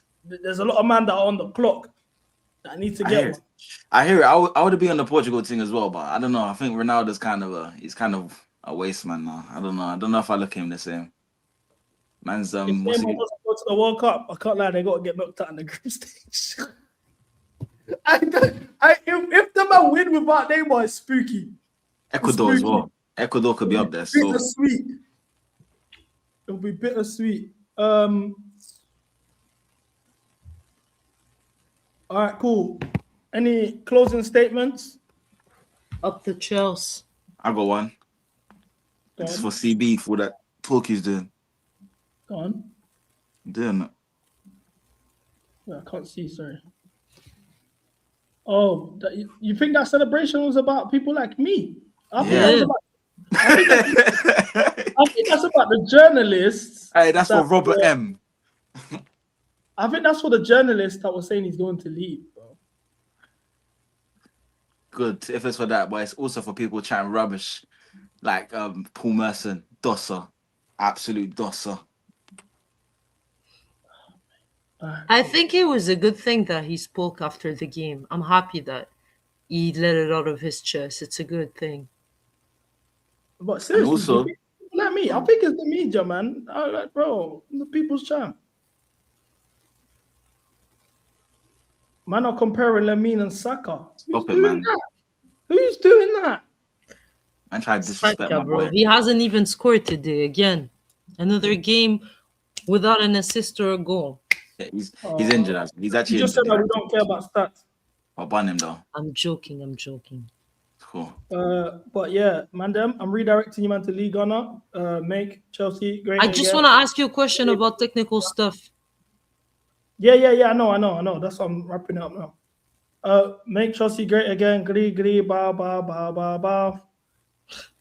there's a lot of men that are on the clock that need to get one. I hear it. I would be on the Portugal thing as well, but I don't know. I think Ronaldo's kind of a waste man now. I don't know. I don't know if I look at him the same. Man's If Neymar doesn't go to the World Cup, I can't lie. They got to get knocked out in the group stage. If the man win without Neymar, it's spooky. Ecuador as well. Ecuador could be up there. So bittersweet. It'll be bittersweet. All right, cool. Any closing statements? Up the Chelsea. I got one. It's for CB for that talk he's doing. Go on. Doing it. Yeah, I can't see, sorry. Oh, you think that celebration was about people like me? I think that's about the journalists. Hey, that's for Robert M. I think that's for the journalist that was saying he's going to leave, bro. Good if it's for that, but it's also for people chatting rubbish, like Paul Merson, Dosser, absolute Dosser. I think it was a good thing that he spoke after the game. I'm happy that he let it out of his chest. It's a good thing. But seriously, also- let me. I think it's the media, man. Like, bro, I'm the people's champ. Man, are comparing Lamine and Saka. Stop it, man. Who's doing that? Man tried to disrespect Saka, my bro. boy. He hasn't even scored today. Again, another game without an assist or a goal. Yeah, he's injured. He's actually You just said injured. that we don't care about stats. I'll ban him though. I'm joking. I'm joking. Cool. But yeah, Mandem, I'm redirecting you, man, to Liga now. Make Chelsea great. I just want to ask you a question about technical stuff. Yeah. I know. That's why I'm wrapping it up now. Make Chelsea great again. Glee, bow.